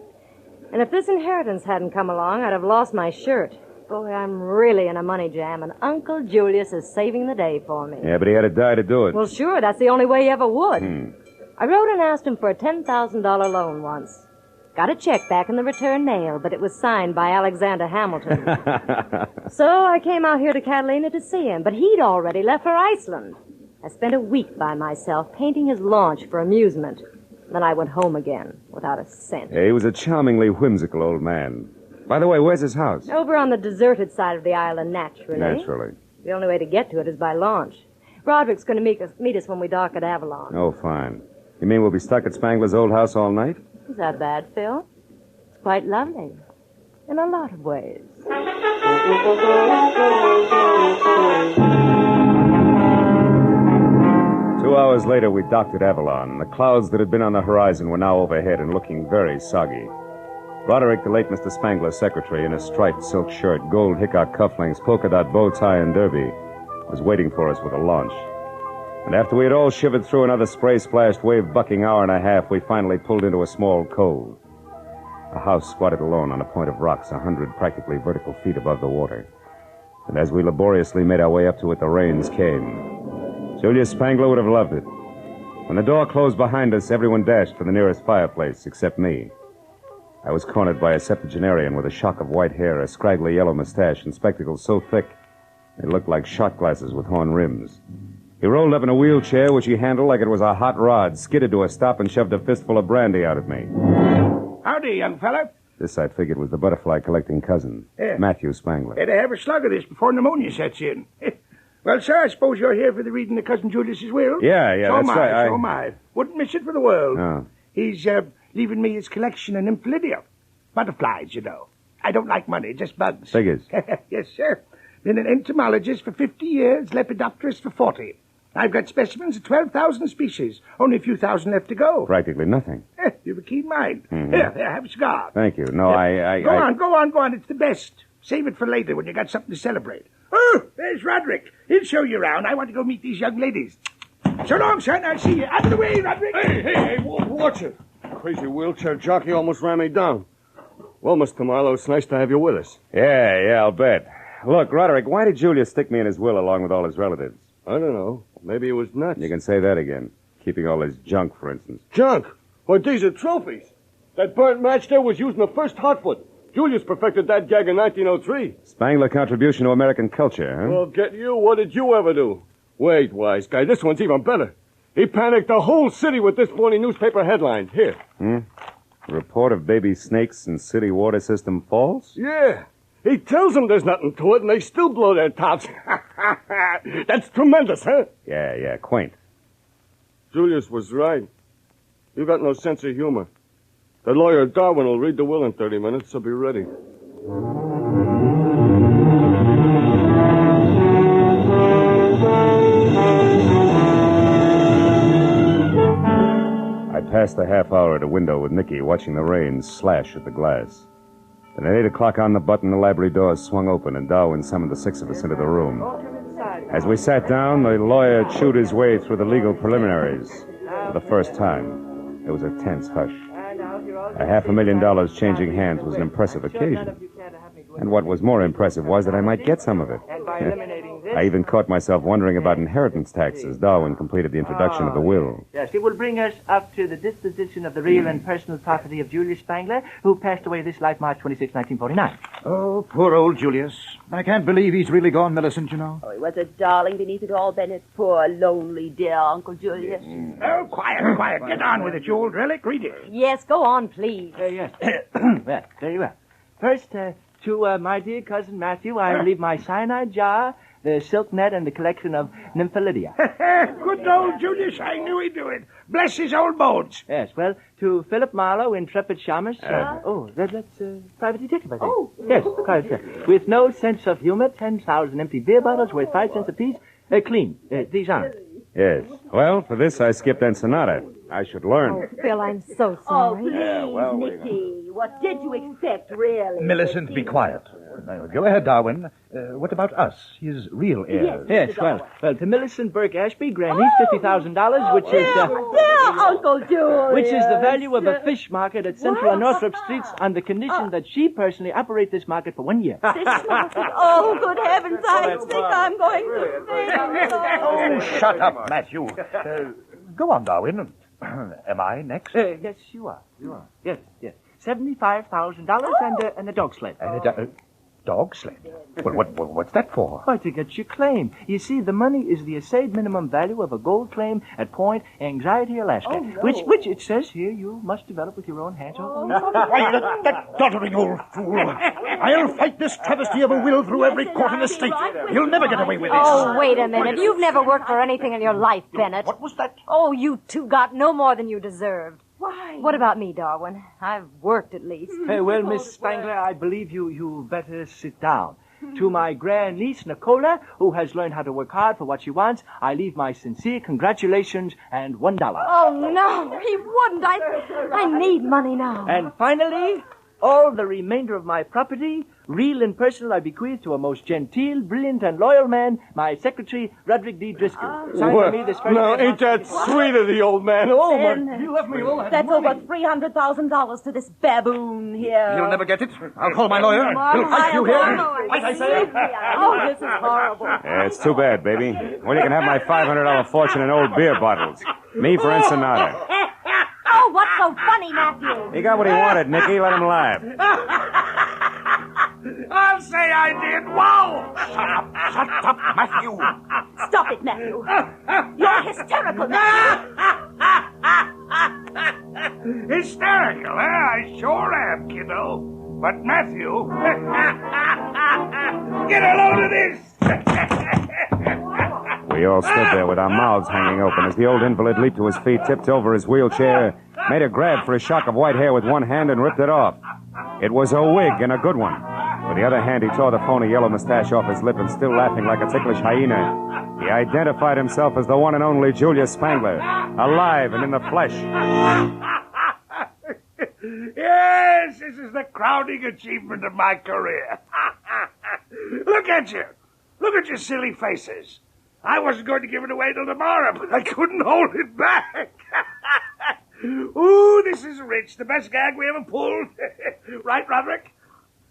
And if this inheritance hadn't come along, I'd have lost my shirt. Boy, I'm really in a money jam, and Uncle Julius is saving the day for me. Yeah, but he had to die to do it. Well, sure, that's the only way he ever would. I wrote and asked him for a $10,000 loan once. Got a check back in the return mail, but it was signed by Alexander Hamilton. So I came out here to Catalina to see him, but he'd already left for Iceland. I spent a week by myself painting his launch for amusement. Then I went home again, without a cent. Yeah, he was a charmingly whimsical old man. By the way, where's his house? Over on the deserted side of the island, naturally. Naturally. The only way to get to it is by launch. Roderick's going to meet us when we dock at Avalon. Oh, fine. You mean we'll be stuck at Spangler's old house all night? Is that bad, Phil? It's quite lovely. In a lot of ways. 2 hours later, we docked at Avalon. The clouds that had been on the horizon were now overhead and looking very soggy. Roderick, the late Mr. Spangler's secretary, in a striped silk shirt, gold hickok cufflinks, polka dot bow tie, and derby, was waiting for us with a launch. And after we had all shivered through another spray-splashed, wave-bucking hour and a half, we finally pulled into a small cove. A house squatted alone on a point of rocks 100 practically vertical feet above the water. And as we laboriously made our way up to it, the rains came. Julius Spangler would have loved it. When the door closed behind us, everyone dashed for the nearest fireplace, except me. I was cornered by a septuagenarian with a shock of white hair, a scraggly yellow mustache, and spectacles so thick they looked like shot glasses with horn rims. He rolled up in a wheelchair, which he handled like it was a hot rod, skidded to a stop, and shoved a fistful of brandy out at me. Howdy, young fella. This, I figured, was the butterfly-collecting cousin, Yeah. Matthew Spangler. Better have a slug of this before pneumonia sets in. Well, sir, I suppose you're here for the reading of Cousin Julius's will? Yeah, so that's right. So am I. Wouldn't miss it for the world. Oh. He's leaving me his collection of nymphidium. Butterflies, you know. I don't like money, just bugs. Figures. Yes, sir. Been an entomologist for 50 years, lepidopterist for 40. I've got specimens of 12,000 species. Only a few thousand left to go. Practically nothing. You've a keen mind. Mhm. Here, have a cigar. Thank you. No, Go on. It's the best. Save it for later when you got something to celebrate. Oh, there's Roderick. He'll show you around. I want to go meet these young ladies. So long, son. I'll see you. Out of the way, Roderick. Hey, watch it. Crazy wheelchair jockey almost ran me down. Well, Mr. Marlowe, it's nice to have you with us. Yeah, I'll bet. Look, Roderick, why did Julius stick me in his will along with all his relatives? I don't know. Maybe he was nuts. You can say that again. Keeping all his junk, for instance. Junk? Well, these are trophies. That burnt match there was used in the first Hartford. Julius perfected that gag in 1903. Spangler contribution to American culture, huh? Well, get you. What did you ever do? Wait, wise guy. This one's even better. He panicked the whole city with this morning newspaper headline. Here. Report of baby snakes in city water system falls? Yeah. He tells them there's nothing to it, and they still blow their tops. That's tremendous, huh? Yeah, quaint. Julius was right. You got no sense of humor. The lawyer Darwin will read the will in 30 minutes, so be ready. I passed the half hour at a window with Nicky, watching the rain slash at the glass. Then at 8 o'clock on the button, the library doors swung open, and Darwin summoned the 6 of us into the room. As we sat down, the lawyer chewed his way through the legal preliminaries. For the first time, there was a tense hush. $500,000 changing hands was an impressive occasion. And what was more impressive was that I might get some of it. I even caught myself wondering about inheritance tax as Darwin completed the introduction of the will. Yes, it will bring us up to the disposition of the real and personal property of Julius Spangler, who passed away this life March 26, 1949. Oh, poor old Julius. I can't believe he's really gone, Millicent, you know. Oh, he was a darling beneath it all, Bennett. Poor, lonely, dear Uncle Julius. Oh, quiet, quiet. Get on with it, you old relic. Read it. Yes, go on, please. Yes. Well, very well. First, to my dear cousin Matthew, I leave my cyanide jar, the silk net, and the collection of Nymphalidia. Good old Julius. I knew he'd do it. Bless his old bones. Yes, well, to Philip Marlowe, intrepid shamus. That's private detective, I think. Oh. Yes, private. With no sense of humor, 10,000 empty beer bottles worth 5 cents apiece. Clean. These aren't. Yes. Well, for this, I skipped Ensenada. I should learn. Oh, Phil, I'm so Oh, sorry. please, Nicky. What did you expect, really? Millicent, be quiet. Go ahead, Darwin. What about us, his real heirs? Yes, well, to Millicent Burke Ashby, grant each $50,000, which is... Dear Uncle Julius. Which is the value of a fish market at Central and Northrop Streets on the condition that she personally operate this market for 1 year. Fish market? Oh, good heavens, I think I'm going to faint. Oh, shut up, Matthew. Go on, Darwin. Am I next? Yes, you are. Yes. $75,000 and a dog sled. Dog sled? Well, what's that for? Why, to get your claim. You see, the money is the assayed minimum value of a gold claim at Point Anxiety, Alaska. Oh, no. Which it says here you must develop with your own hands. Why, that doddering old fool. I'll fight this travesty of a will through every court in the state. You'll never get away with this. Oh, wait a minute. You've never worked for anything in your life, Bennett. What was that? Oh, you two got no more than you deserved. Why? What about me, Darwin? I've worked at least. Well, Miss Spangler, I believe you better sit down. To my grandniece, Nicola, who has learned how to work hard for what she wants, I leave my sincere congratulations and $1. Oh, no, he wouldn't. I need money now. And finally, all the remainder of my property, real and personal, I bequeath to a most genteel, brilliant, and loyal man, my secretary, Roderick D. Driscoll. Signed by me this first... Now, ain't that sweet of the old man? Oh, my... You left me all that That's money. Over $300,000 to this baboon here. You'll never get it. I'll call my lawyer. He'll fight you here. Fight, I say. Oh, this is horrible. Yeah, it's too bad, baby. Well, you can have my $500 fortune in old beer bottles. Me for Ensenada. Oh, what's so funny, Matthew? He got what he wanted, Nicky. Let him laugh. I'll say I did. Wow! Shut up, Matthew. Stop it, Matthew. You're hysterical, Matthew. Hysterical, eh? I sure am, kiddo. But Matthew... Get a load of this! We all stood there with our mouths hanging open as the old invalid leaped to his feet, tipped over his wheelchair, made a grab for his shock of white hair with one hand and ripped it off. It was a wig and a good one. With the other hand, he tore the phony yellow mustache off his lip and, still laughing like a ticklish hyena, he identified himself as the one and only Julius Spangler, alive and in the flesh. Yes, this is the crowning achievement of my career. Look at you. Look at your silly faces. I wasn't going to give it away till tomorrow, but I couldn't hold it back. Ooh, this is rich. The best gag we ever pulled. Right, Roderick?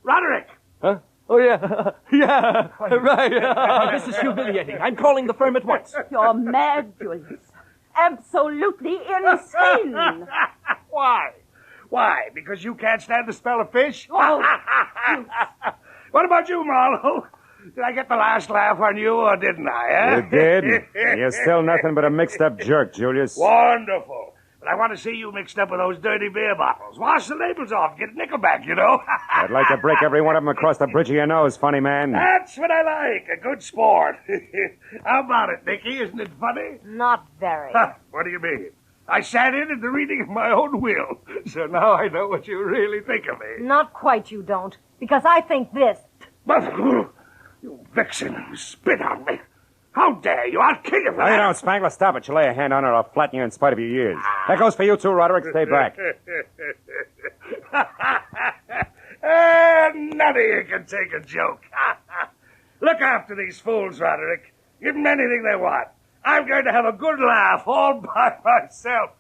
Roderick! Huh? Oh, yeah. Yeah, right. This is humiliating. I'm calling the firm at once. You're mad, Julius. Absolutely insane. Why? Why? Because you can't stand the smell of fish? Oh. What about you, Marlowe? Did I get the last laugh on you, or didn't I, eh? You did. You're still nothing but a mixed-up jerk, Julius. Wonderful. But I want to see you mixed up with those dirty beer bottles. Wash the labels off. Get a nickel back, you know. I'd like to break every one of them across the bridge of your nose, funny man. That's what I like. A good sport. How about it, Nicky? Isn't it funny? Not very. What do you mean? I sat in at the reading of my own will, so now I know what you really think of me. Not quite, you don't. Because I think this. You vixen, you spit on me. How dare you? I'll kill you for No, that. you don't, Spangler. Stop it. You lay a hand on her, I'll flatten you in spite of your years. That goes for you, too, Roderick. Stay back. None of you can take a joke. Look after these fools, Roderick. Give them anything they want. I'm going to have a good laugh all by myself.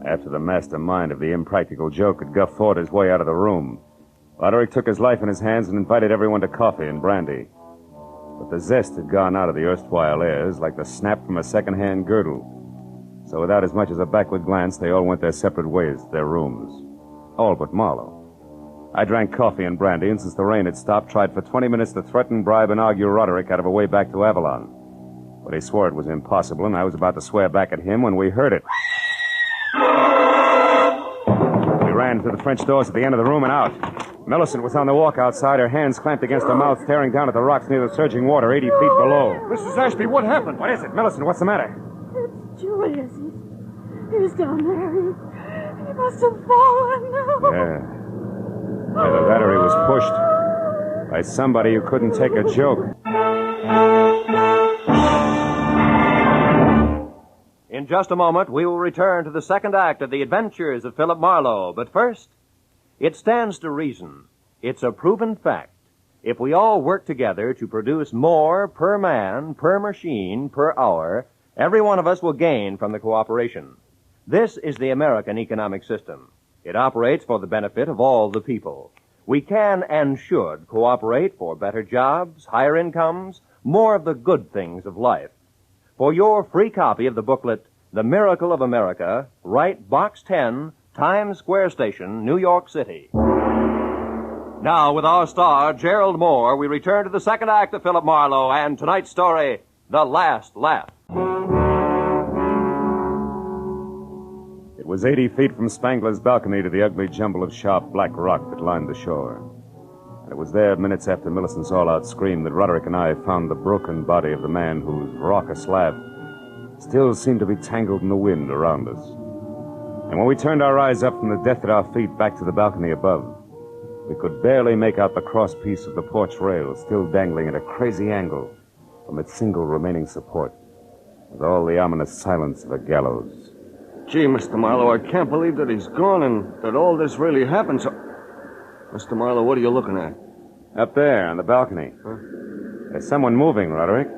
After the mastermind of the impractical joke had guffawed his way out of the room, Roderick took his life in his hands and invited everyone to coffee and brandy. But the zest had gone out of the erstwhile airs like the snap from a second-hand girdle. So without as much as a backward glance, they all went their separate ways to their rooms. All but Marlowe. I drank coffee and brandy, and since the rain had stopped, tried for 20 minutes to threaten, bribe, and argue Roderick out of a way back to Avalon. But he swore it was impossible, and I was about to swear back at him when we heard it. We ran to the French doors at the end of the room and out. Millicent was on the walk outside, her hands clamped against her mouth, staring down at the rocks near the surging water 80 feet below. Mrs. Ashby, what happened? What is it? Millicent, what's the matter? It's Julius. He's down there. He must have fallen. Yeah. Either that or he was pushed by somebody who couldn't take a joke. In just a moment, we will return to the second act of The Adventures of Philip Marlowe. But first, it stands to reason. It's a proven fact. If we all work together to produce more per man, per machine, per hour, every one of us will gain from the cooperation. This is the American economic system. It operates for the benefit of all the people. We can and should cooperate for better jobs, higher incomes, more of the good things of life. For your free copy of the booklet, The Miracle of America, write Box 10, Times Square Station, New York City. Now, with our star, Gerald Mohr, we return to the second act of Philip Marlowe and tonight's story, The Last Laugh. It was 80 feet from Spangler's balcony to the ugly jumble of sharp black rock that lined the shore. And it was there, minutes after Millicent's all-out scream, that Roderick and I found the broken body of the man whose raucous laugh still seemed to be tangled in the wind around us. And when we turned our eyes up from the death at our feet back to the balcony above, we could barely make out the crosspiece of the porch rail still dangling at a crazy angle from its single remaining support, with all the ominous silence of a gallows. Gee, Mr. Marlowe, I can't believe that he's gone and that all this really happened. So, Mr. Marlowe, what are you looking at? Up there on the balcony. Huh? There's someone moving, Roderick,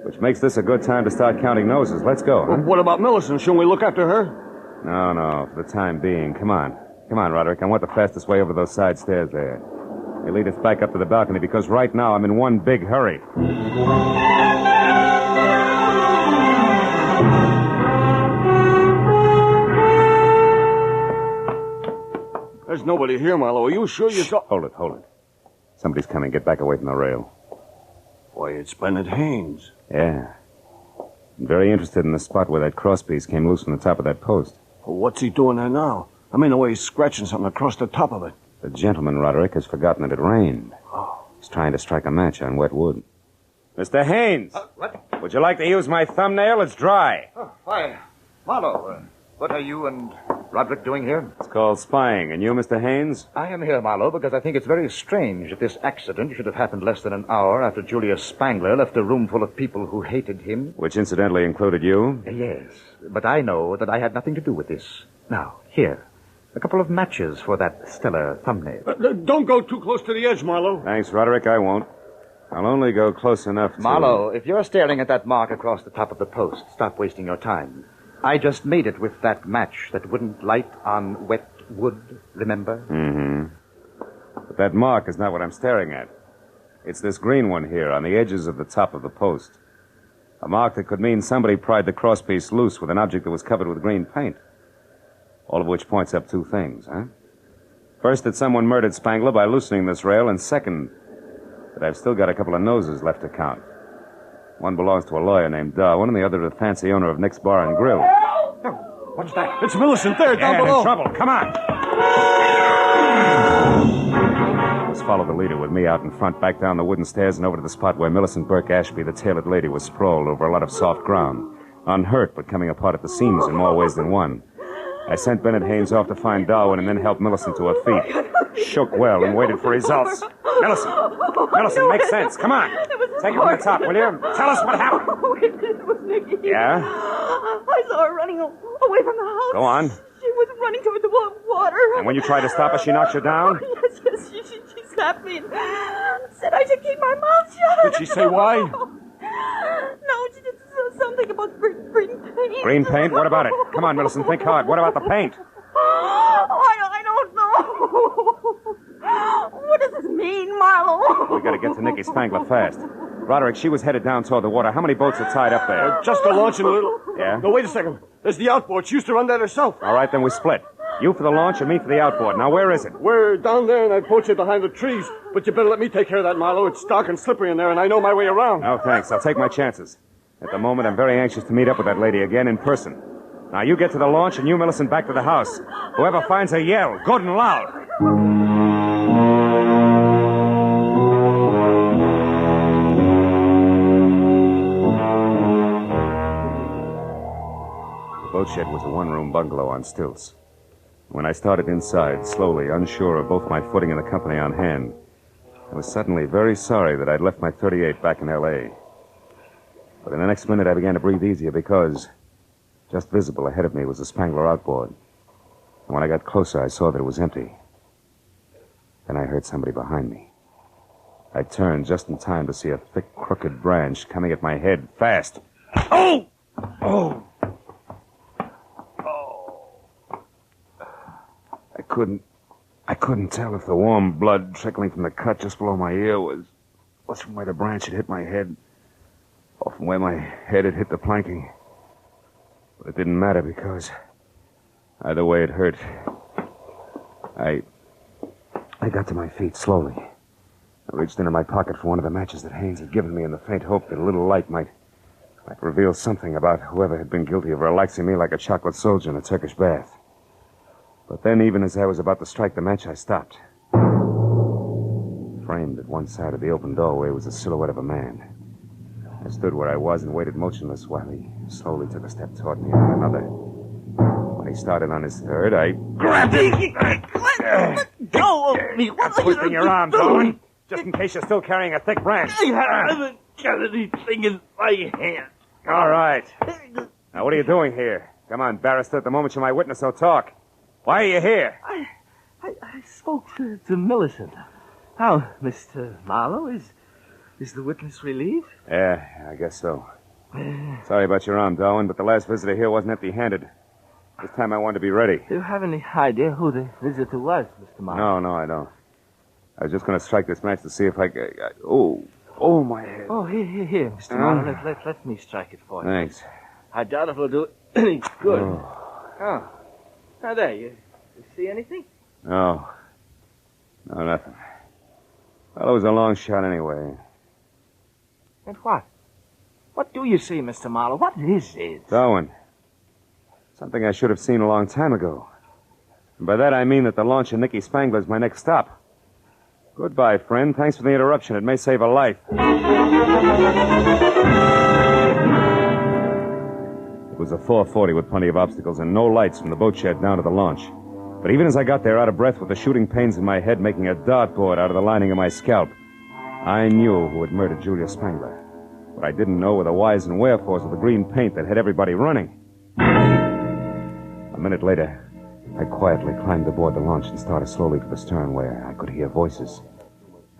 which makes this a good time to start counting noses. Let's go, huh? Well, what about Millicent? Shouldn't we look after her? No, for the time being. Come on, Roderick. I want the fastest way over those side stairs there. They lead us back up to the balcony because right now I'm in one big hurry. There's nobody here, Marlowe. Are you sure you saw... Hold it. Somebody's coming. Get back away from the rail. Why, it's Bennett Haynes. Yeah. I'm very interested in the spot where that crosspiece came loose from the top of that post. Well, what's he doing there now? I mean, the way he's scratching something across the top of it. The gentleman, Roderick, has forgotten that it rained. Oh. He's trying to strike a match on wet wood. Mr. Haynes! What? Would you like to use my thumbnail? It's dry. Oh, why, Marlowe, what are you and Roderick doing here? It's called spying. And you, Mr. Haynes? I am here, Marlowe, because I think it's very strange that this accident should have happened less than an hour after Julius Spangler left a room full of people who hated him. Which incidentally included you? Yes, but I know that I had nothing to do with this. Now, here, a couple of matches for that stellar thumbnail. Don't go too close to the edge, Marlowe. Thanks, Roderick, I won't. I'll only go close enough to... Marlowe, if you're staring at that mark across the top of the post, stop wasting your time. I just made it with that match that wouldn't light on wet wood, remember? Mm-hmm. But that mark is not what I'm staring at. It's this green one here on the edges of the top of the post. A mark that could mean somebody pried the crosspiece loose with an object that was covered with green paint. All of which points up two things, huh? First, that someone murdered Spangler by loosening this rail, and second, that I've still got a couple of noses left to count. One belongs to a lawyer named Darwin, and the other to the fancy owner of Nick's Bar and Grill. Oh, what's that? It's Millicent there, down below. In trouble. Come on. Let's follow the leader with me out in front, back down the wooden stairs and over to the spot where Millicent Burke Ashby, the tailored lady, was sprawled over a lot of soft ground. Unhurt, but coming apart at the seams in more ways than one. I sent Bennett Haynes off to find Darwin and then helped Millicent to her feet. Shook well and waited for results. Millicent, make sense. Come on. Take it from the top, will you? Tell us what happened. It was Nicky. Yeah? I saw her running away from the house. Go on. She was running toward the water. And when you tried to stop her, she knocked you down? Yes, she slapped me and said I should keep my mouth shut. Did she say why? No, she just said something about green paint. Green paint? What about it? Come on, Millicent, think hard. What about the paint? I don't know. What does this mean, Marlowe? We gotta get to Nicky Spangler fast. Roderick, she was headed down toward the water. How many boats are tied up there? Just a launch and a little... Yeah? No, wait a second. There's the outboard. She used to run that herself. All right, then we split. You for the launch and me for the outboard. Now, where is it? We're down there in that boat shed behind the trees. But you better let me take care of that, Marlowe. It's dark and slippery in there, and I know my way around. No, thanks. I'll take my chances. At the moment, I'm very anxious to meet up with that lady again in person. Now, you get to the launch and you, Millicent, back to the house. Whoever finds her, yell. Good and loud. The boat shed was a one-room bungalow on stilts. When I started inside, slowly, unsure of both my footing and the company on hand, I was suddenly very sorry that I'd left my .38 back in L.A. But in the next minute, I began to breathe easier because just visible ahead of me was the Spangler outboard. And when I got closer, I saw that it was empty. Then I heard somebody behind me. I turned just in time to see a thick, crooked branch coming at my head fast. Oh! Oh! I couldn't tell if the warm blood trickling from the cut just below my ear was from where the branch had hit my head or from where my head had hit the planking. But it didn't matter because either way it hurt. I got to my feet slowly. I reached into my pocket for one of the matches that Haynes had given me in the faint hope that a little light might reveal something about whoever had been guilty of relaxing me like a chocolate soldier in a Turkish bath. But then, even as I was about to strike the match, I stopped. Framed at one side of the open doorway was the silhouette of a man. I stood where I was and waited motionless while he slowly took a step toward me and another. When he started on his third, I grabbed him. Let go of me. I'm twisting your arm, Darwin, just in case you're still carrying a thick branch. I haven't got anything in my hand. All right. Now, what are you doing here? Come on, barrister. At the moment you're my witness, so talk. Why are you here? I spoke to Millicent. How, Mr. Marlowe? Is the witness relieved? Yeah, I guess so. Sorry about your arm, Darwin, but the last visitor here wasn't empty-handed. This time I wanted to be ready. Do you have any idea who the visitor was, Mr. Marlowe? No, I don't. I was just going to strike this match to see if I could... Oh, my head. Oh, here, Mr. Marlowe. Let me strike it for you. Thanks. I doubt if it'll do any good. Oh. Now, there, you see anything? No, nothing. Well, it was a long shot anyway. And what? What do you see, Mr. Marlowe? What is it? Darwin. Something I should have seen a long time ago. And by that I mean that the launch of Nicky Spangler is my next stop. Goodbye, friend. Thanks for the interruption. It may save a life. It was a 440 with plenty of obstacles and no lights from the boat shed down to the launch. But even as I got there, out of breath with the shooting pains in my head making a dartboard out of the lining of my scalp, I knew who had murdered Julia Spangler. What I didn't know were the whys and wherefores of the green paint that had everybody running. A minute later, I quietly climbed aboard the launch and started slowly for the stern where I could hear voices.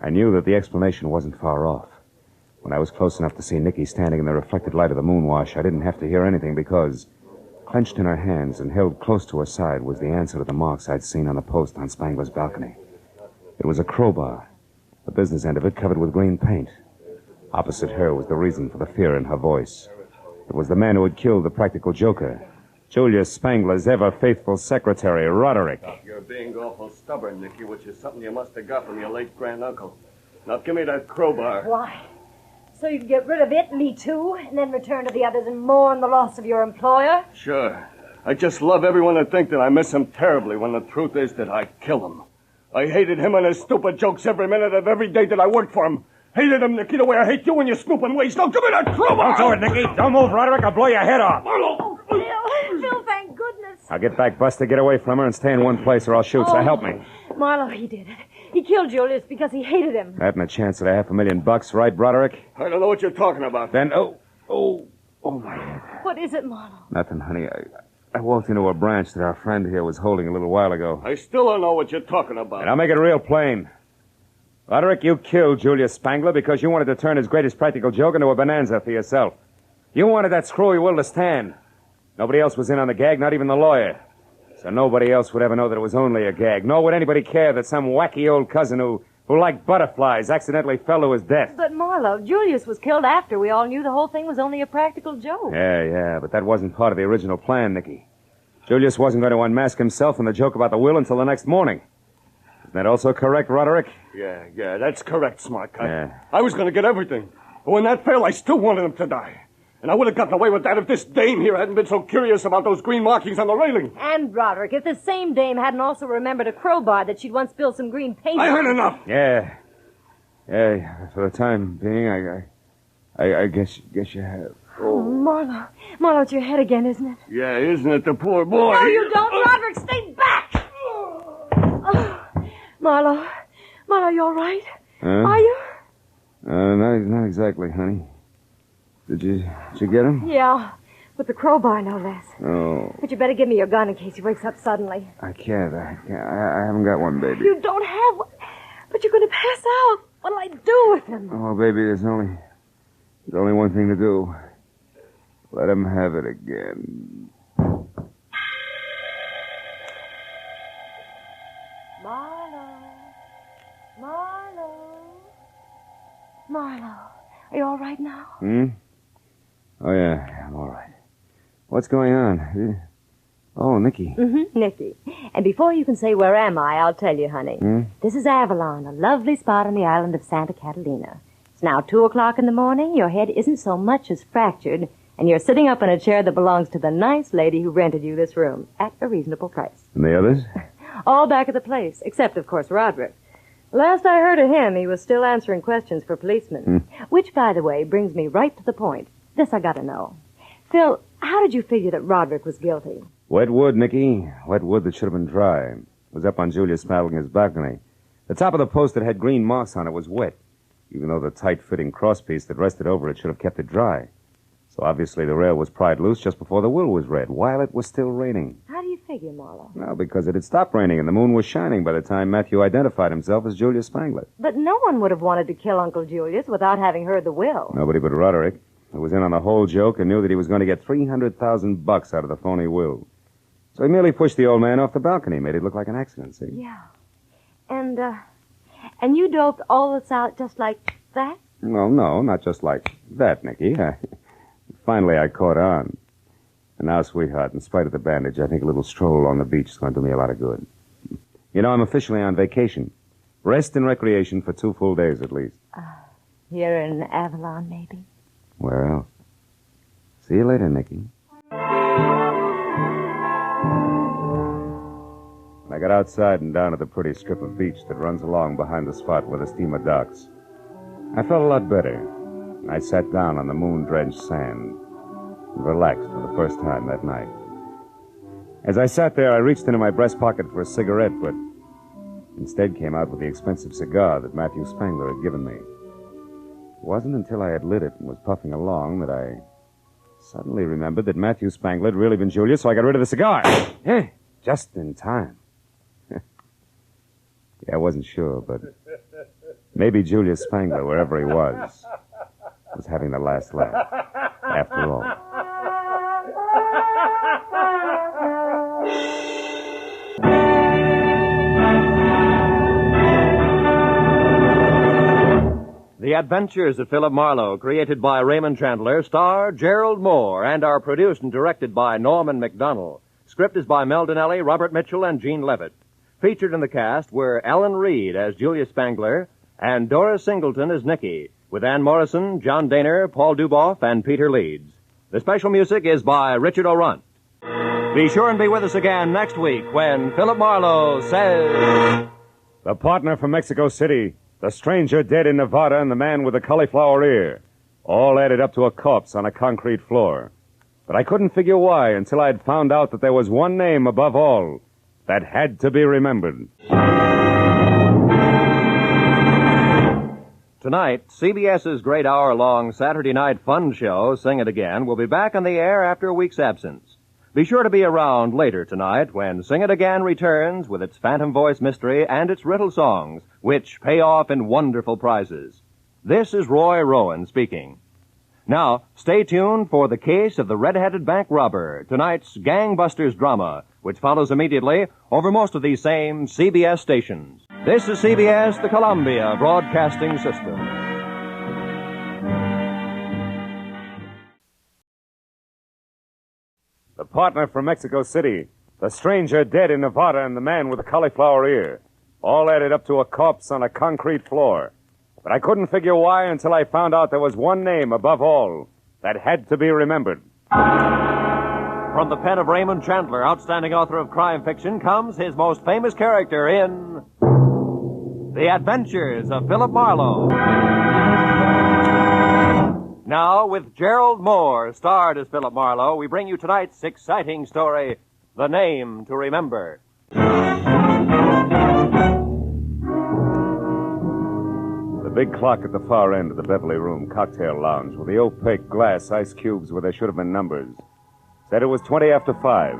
I knew that the explanation wasn't far off. When I was close enough to see Nicky standing in the reflected light of the moonwash, I didn't have to hear anything because, clenched in her hands and held close to her side, was the answer to the marks I'd seen on the post on Spangler's balcony. It was a crowbar, the business end of it covered with green paint. Opposite her was the reason for the fear in her voice. It was the man who had killed the practical joker, Julia Spangler's ever-faithful secretary, Roderick. You're being awful stubborn, Nicky, which is something you must have got from your late granduncle. Now, give me that crowbar. Why? So you can get rid of it, me too, and then return to the others and mourn the loss of your employer? Sure. I just love everyone to think that I miss him terribly when the truth is that I kill him. I hated him and his stupid jokes every minute of every day that I worked for him. Hated him, Nicky, the way I hate you and your snooping ways. Now give me that crowbar! Don't do it, Nicky. Don't move, Roderick. I'll blow your head off. Oh, Phil, thank goodness. I'll get back, Buster. Get away from her and stay in one place or I'll shoot. So help me. Marlowe, he did it. He killed Julius because he hated him. That and a chance at $500,000, right, Broderick? I don't know what you're talking about. Then, oh, my head. What is it, Marlowe? Nothing, honey. I walked into a branch that our friend here was holding a little while ago. I still don't know what you're talking about. And I'll make it real plain. Roderick, you killed Julius Spangler because you wanted to turn his greatest practical joke into a bonanza for yourself. You wanted that screwy will to stand. Nobody else was in on the gag, not even the lawyer. So nobody else would ever know that it was only a gag. Nor would anybody care that some wacky old cousin who liked butterflies accidentally fell to his death. But, Marlowe, Julius was killed after we all knew the whole thing was only a practical joke. Yeah, but that wasn't part of the original plan, Nicky. Julius wasn't going to unmask himself in the joke about the will until the next morning. Isn't that also correct, Roderick? Yeah, that's correct, smart guy. Yeah. I was going to get everything. But when that failed, I still wanted him to die. And I would have gotten away with that if this dame here hadn't been so curious about those green markings on the railing. And, Roderick, if this same dame hadn't also remembered a crowbar that she'd once spilled some green paint I on. heard enough. Yeah, for the time being, I guess you have. Oh, Marlowe. Marlowe, it's your head again, isn't it? Yeah, isn't it, the poor boy? No, you don't, Roderick. Stay back! Oh, Marlowe, you all right? Huh? Are you? Not exactly, honey. Did you get him? Yeah, with the crowbar, no less. Oh, But you better give me your gun in case he wakes up suddenly. I can't. I haven't got one, baby. You don't have one, but you're going to pass out. What'll I do with him? Oh, baby, there's only one thing to do. Let him have it again. Marlowe, are you all right now? Oh, yeah, I'm all right. What's going on? Oh, Nicky. Mm-hmm, Nicky. And before you can say, where am I, I'll tell you, honey. This is Avalon, a lovely spot on the island of Santa Catalina. It's now 2:00 in the morning, your head isn't so much as fractured, and you're sitting up in a chair that belongs to the nice lady who rented you this room at a reasonable price. And the others? All back at the place, except, of course, Roderick. Last I heard of him, he was still answering questions for policemen. Which, by the way, brings me right to the point. This I gotta know. Phil, how did you figure that Roderick was guilty? Wet wood, Nicky. Wet wood that should have been dry. It was up on Julius Spanger's balcony. The top of the post that had green marks on it was wet, even though the tight-fitting crosspiece that rested over it should have kept it dry. So obviously the rail was pried loose just before the will was read, while it was still raining. How do you figure, Marlowe? Well, because it had stopped raining and the moon was shining by the time Matthew identified himself as Julius Spangler. But no one would have wanted to kill Uncle Julius without having heard the will. Nobody but Roderick, who was in on the whole joke and knew that he was going to get $300,000 out of the phony will. So he merely pushed the old man off the balcony, made it look like an accident, see? Yeah. And you doped all this out just like that? Well, no, not just like that, Nicky. Finally, I caught on. And now, sweetheart, in spite of the bandage, I think a little stroll along the beach is going to do me a lot of good. You know, I'm officially on vacation. Rest and recreation for 2 full days at least. Here in Avalon, maybe? Where else? See you later, Nicky. I got outside and down to the pretty strip of beach that runs along behind the spot where the steamer docks. I felt a lot better. I sat down on the moon-drenched sand and relaxed for the first time that night. As I sat there, I reached into my breast pocket for a cigarette, but instead came out with the expensive cigar that Matthew Spangler had given me. It wasn't until I had lit it and was puffing along that I suddenly remembered that Matthew Spangler had really been Julius, so I got rid of the cigar. Just in time. Yeah, I wasn't sure, but maybe Julius Spangler, wherever he was having the last laugh, after all. The Adventures of Philip Marlowe, created by Raymond Chandler, star Gerald Mohr, and are produced and directed by Norman MacDonald. Script is by Mel Donnelly, Robert Mitchell, and Gene Levitt. Featured in the cast were Ellen Reed as Julius Spangler and Doris Singleton as Nicky, with Ann Morrison, John Daner, Paul Duboff, and Peter Leeds. The special music is by Richard O'Runt. Be sure and be with us again next week when Philip Marlowe says... The partner from Mexico City, the stranger dead in Nevada, and the man with the cauliflower ear, all added up to a corpse on a concrete floor. But I couldn't figure why until I'd found out that there was one name above all that had to be remembered. Tonight, CBS's great hour-long Saturday night fun show, Sing It Again, will be back on the air after a week's absence. Be sure to be around later tonight when Sing It Again returns with its phantom voice mystery and its riddle songs, which pay off in wonderful prizes. This is Roy Rowan speaking. Now, stay tuned for The Case of the Red-Headed Bank Robber, tonight's Gangbusters drama, which follows immediately over most of these same CBS stations. This is CBS, the Columbia Broadcasting System. The partner from Mexico City, the stranger dead in Nevada, and the man with the cauliflower ear. All added up to a corpse on a concrete floor. But I couldn't figure why until I found out there was one name above all that had to be remembered. From the pen of Raymond Chandler, outstanding author of crime fiction, comes his most famous character in The Adventures of Philip Marlowe. Now, with Gerald Mohr, starred as Philip Marlowe, we bring you tonight's exciting story, The Name to Remember. The big clock at the far end of the Beverly Room cocktail lounge with the opaque glass ice cubes where there should have been numbers said it was 20 after 5.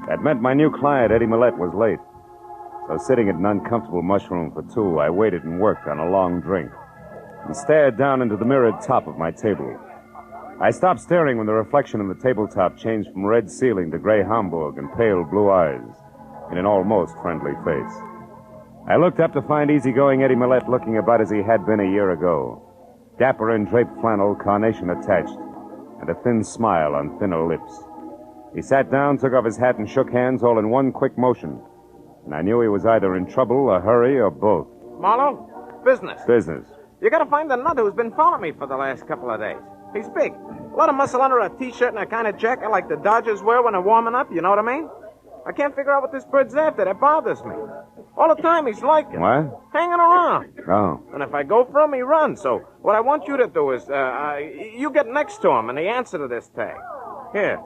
That meant my new client, Eddie Millette, was late. So sitting at an uncomfortable mushroom for 2, I waited and worked on a long drink and stared down into the mirrored top of my table. I stopped staring when the reflection in the tabletop changed from red ceiling to gray Hamburg and pale blue eyes in an almost friendly face. I looked up to find easygoing Eddie Millette looking about as he had been a year ago. Dapper in draped flannel, carnation attached, and a thin smile on thinner lips. He sat down, took off his hat, and shook hands all in one quick motion. And I knew he was either in trouble, a hurry, or both. Marlowe, business. Business. You gotta find the nut who's been following me for the last couple of days. He's big. A lot of muscle under a T-shirt and a kind of jacket like the Dodgers wear when they're warming up, you know what I mean? I can't figure out what this bird's after. That bothers me. All the time he's like it. What? Hanging around. Oh. And if I go for him, he runs. So what I want you to do is, you get next to him and the answer to this tag. Here.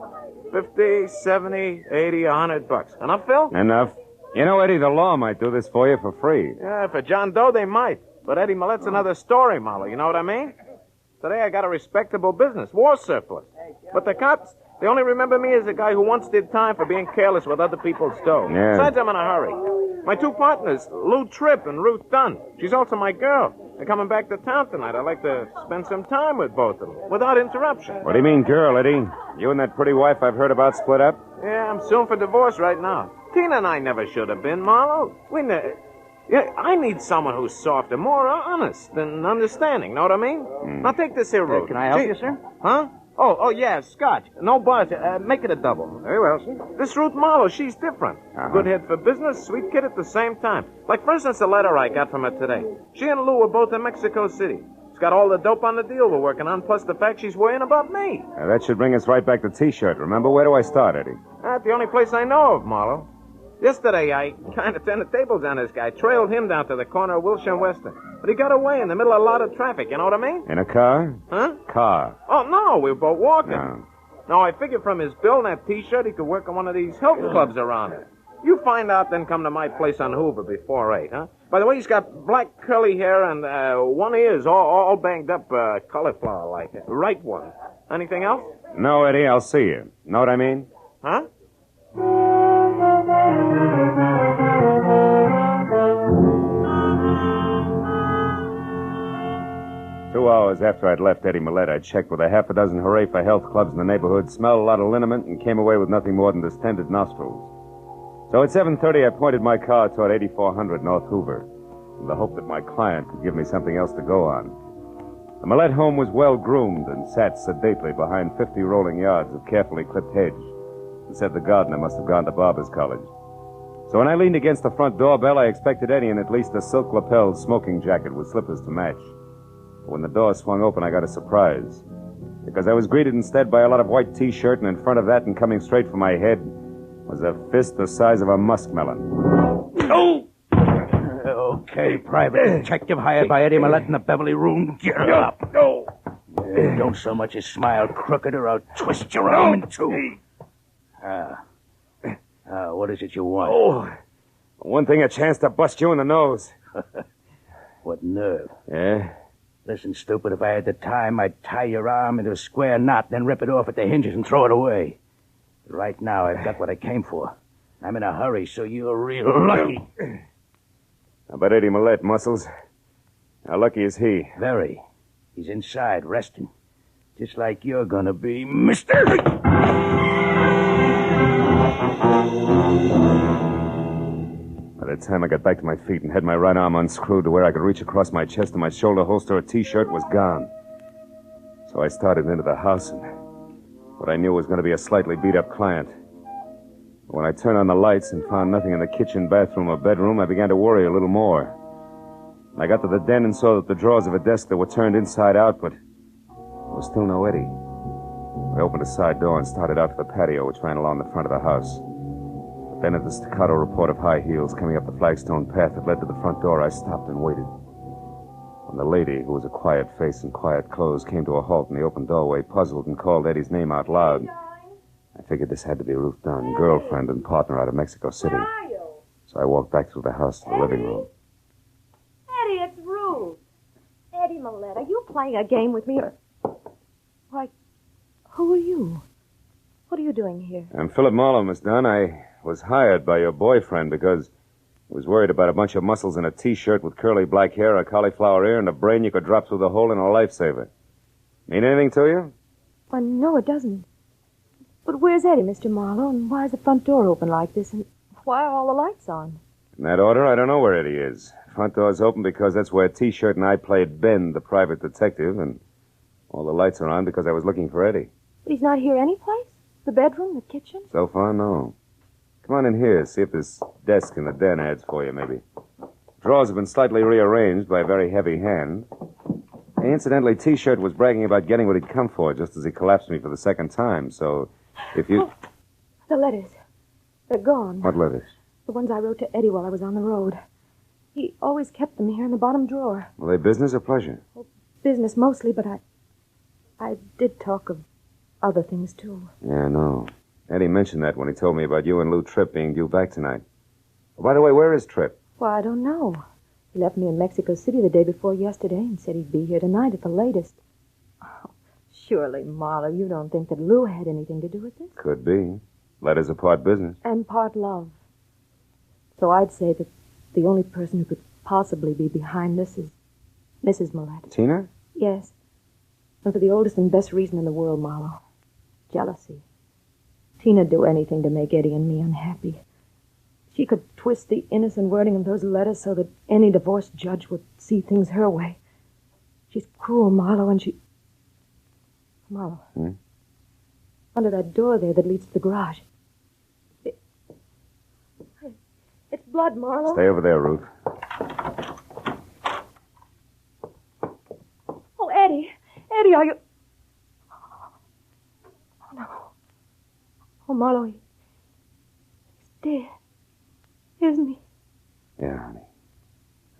50, 70, 80, $100. Enough, Phil? Enough. You know, Eddie, the law might do this for you for free. Yeah, for John Doe, they might. But Eddie Millette's another story, Marlowe. You know what I mean? Today I got a respectable business. War surplus. But the cops, they only remember me as a guy who once did time for being careless with other people's dough. Yeah. Besides, I'm in a hurry. My 2 partners, Lou Tripp and Ruth Dunn. She's also my girl. They're coming back to town tonight. I'd like to spend some time with both of them, without interruption. What do you mean, girl, Eddie? You and that pretty wife I've heard about split up? Yeah, I'm suing for divorce right now. Tina and I never should have been, Marlowe. Yeah, I need someone who's softer, more honest and understanding. Know what I mean? Now take this here, Ruth. Can I help you, sir? Huh? Oh, yeah, scotch. No buzz. Make it a double. Very well, sir. This Ruth Marlowe, she's different. Good head for business, sweet kid at the same time. Like, for instance, the letter I got from her today. She and Lou were both in Mexico City. She's got all the dope on the deal we're working on, plus the fact she's worrying about me. That should bring us right back to T-shirt. Remember, where do I start, Eddie? That's the only place I know of, Marlowe. Yesterday, I kind of turned the tables on this guy. Trailed him down to the corner of Wilshire and Western. But he got away in the middle of a lot of traffic, you know what I mean? In a car? Huh? Car. Oh, no, we were both walking. No. Now, I figured from his bill and that T-shirt, he could work on one of these health clubs around here. You find out, then come to my place on Hoover before 8, huh? By the way, he's got black curly hair and one ear's all banged up, cauliflower-like. Right one. Anything else? No, Eddie, I'll see you. Know what I mean? Huh? 2 hours after I'd left Eddie Millette, I checked with a half a dozen hooray for health clubs in the neighborhood, smelled a lot of liniment, and came away with nothing more than distended nostrils. So at 7:30, I pointed my car toward 8400 North Hoover, in the hope that my client could give me something else to go on. The Millette home was well-groomed and sat sedately behind 50 rolling yards of carefully clipped hedge, and said the gardener must have gone to Barber's College. So when I leaned against the front doorbell, I expected Eddie in at least a silk-lapelled smoking jacket with slippers to match. But when the door swung open, I got a surprise, because I was greeted instead by a lot of white T-shirt, and in front of that and coming straight for my head was a fist the size of a muskmelon. Oh! Okay, Private Detective hired by Eddie Millette in the Beverly Room. Gear up. Oh. Don't so much as smile crooked or I'll twist your arm in two. What is it you want? Oh, one thing, a chance to bust you in the nose. What nerve. Yeah? Listen, stupid, if I had the time, I'd tie your arm into a square knot, then rip it off at the hinges and throw it away. Right now, I've got what I came for. I'm in a hurry, so you're real lucky. How about Eddie Millette, Muscles? How lucky is he? Very. He's inside, resting. Just like you're gonna be, mister. By the time I got back to my feet and had my right arm unscrewed to where I could reach across my chest and my shoulder holster, a T-shirt was gone. So I started into the house, and what I knew was going to be a slightly beat-up client. But when I turned on the lights and found nothing in the kitchen, bathroom, or bedroom, I began to worry a little more. I got to the den and saw that the drawers of a desk that were turned inside out, but there was still no Eddie. I opened a side door and started out to the patio, which ran along the front of the house. But then at the staccato report of high heels coming up the flagstone path that led to the front door, I stopped and waited. When the lady, who was a quiet face and quiet clothes, came to a halt in the open doorway, puzzled, and called Eddie's name out loud, I figured this had to be Ruth Dunn, girlfriend and partner out of Mexico City. So I walked back through the house to the living room. Eddie, it's Ruth. Eddie Millette, are you playing a game with me? Why, who are you? What are you doing here? I'm Philip Marlowe, Miss Dunn. I was hired by your boyfriend because he was worried about a bunch of muscles in a T-shirt with curly black hair, a cauliflower ear, and a brain you could drop through the hole in a lifesaver. Mean anything to you? Well, no, it doesn't. But where's Eddie, Mr. Marlowe, and why is the front door open like this, and why are all the lights on? In that order, I don't know where Eddie is. Front door's open because that's where T-shirt and I played Ben, the private detective, and all the lights are on because I was looking for Eddie. But he's not here anyplace? The bedroom, the kitchen? So far, no. Come on in here, see if this desk in the den adds for you, maybe. Drawers have been slightly rearranged by a very heavy hand. Incidentally, T-shirt was bragging about getting what he'd come for just as he collapsed me for the second time, so if you... Oh, the letters. They're gone. What letters? The ones I wrote to Eddie while I was on the road. He always kept them here in the bottom drawer. Were they business or pleasure? Well, business mostly, but I did talk of other things, too. Yeah, I know. Eddie mentioned that when he told me about you and Lou Tripp being due back tonight. Oh, by the way, where is Tripp? Well, I don't know. He left me in Mexico City the day before yesterday and said he'd be here tonight at the latest. Oh, surely, Marlowe, you don't think that Lou had anything to do with this? Could be. Letters are part business. And part love. So I'd say that the only person who could possibly be behind this is Mrs. Millette. Tina? Yes. And for the oldest and best reason in the world, Marlowe. Jealousy. Tina'd do anything to make Eddie and me unhappy. She could twist the innocent wording of those letters so that any divorced judge would see things her way. She's cruel, Marlowe, and she... Marlowe. Hmm? Under that door there that leads to the garage. It's blood, Marlowe. Stay over there, Ruth. Oh, Eddie. Eddie, are you... Oh, no. Oh, Marlowe, he's dead. Isn't he? Yeah, honey.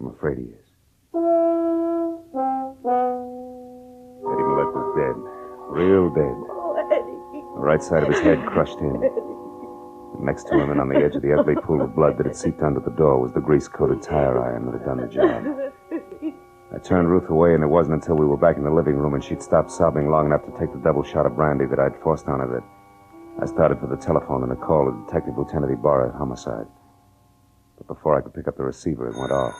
I'm afraid he is. Eddie Millette was dead. Real dead. Oh, Eddie. The right side of his head crushed in. Next to him and on the edge of the ugly pool of blood that had seeped under the door was the grease-coated tire iron that had done the job. I turned Ruth away, and it wasn't until we were back in the living room and she'd stopped sobbing long enough to take the double shot of brandy that I'd forced on her that I started for the telephone and a call to Detective Lieutenant Ibarra, homicide. But before I could pick up the receiver, it went off.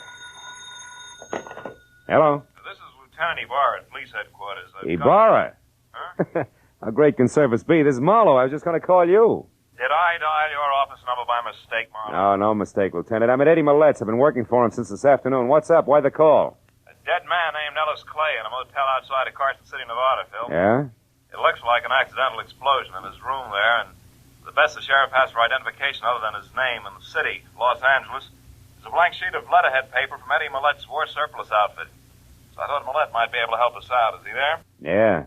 Hello? This is Lieutenant Ibarra at police headquarters. Ibarra? Huh? How great can service be? This is Marlowe. I was just going to call you. Did I dial your office number by mistake, Marlowe? No mistake, Lieutenant. I'm at Eddie Millette's. I've been working for him since this afternoon. What's up? Why the call? A dead man named Ellis Clay in a motel outside of Carson City, Nevada, Phil. Yeah? It looks like an accidental explosion in his room there, and the best the sheriff has for identification other than his name and the city, Los Angeles, is a blank sheet of letterhead paper from Eddie Millette's war surplus outfit. So I thought Millette might be able to help us out. Is he there? Yeah.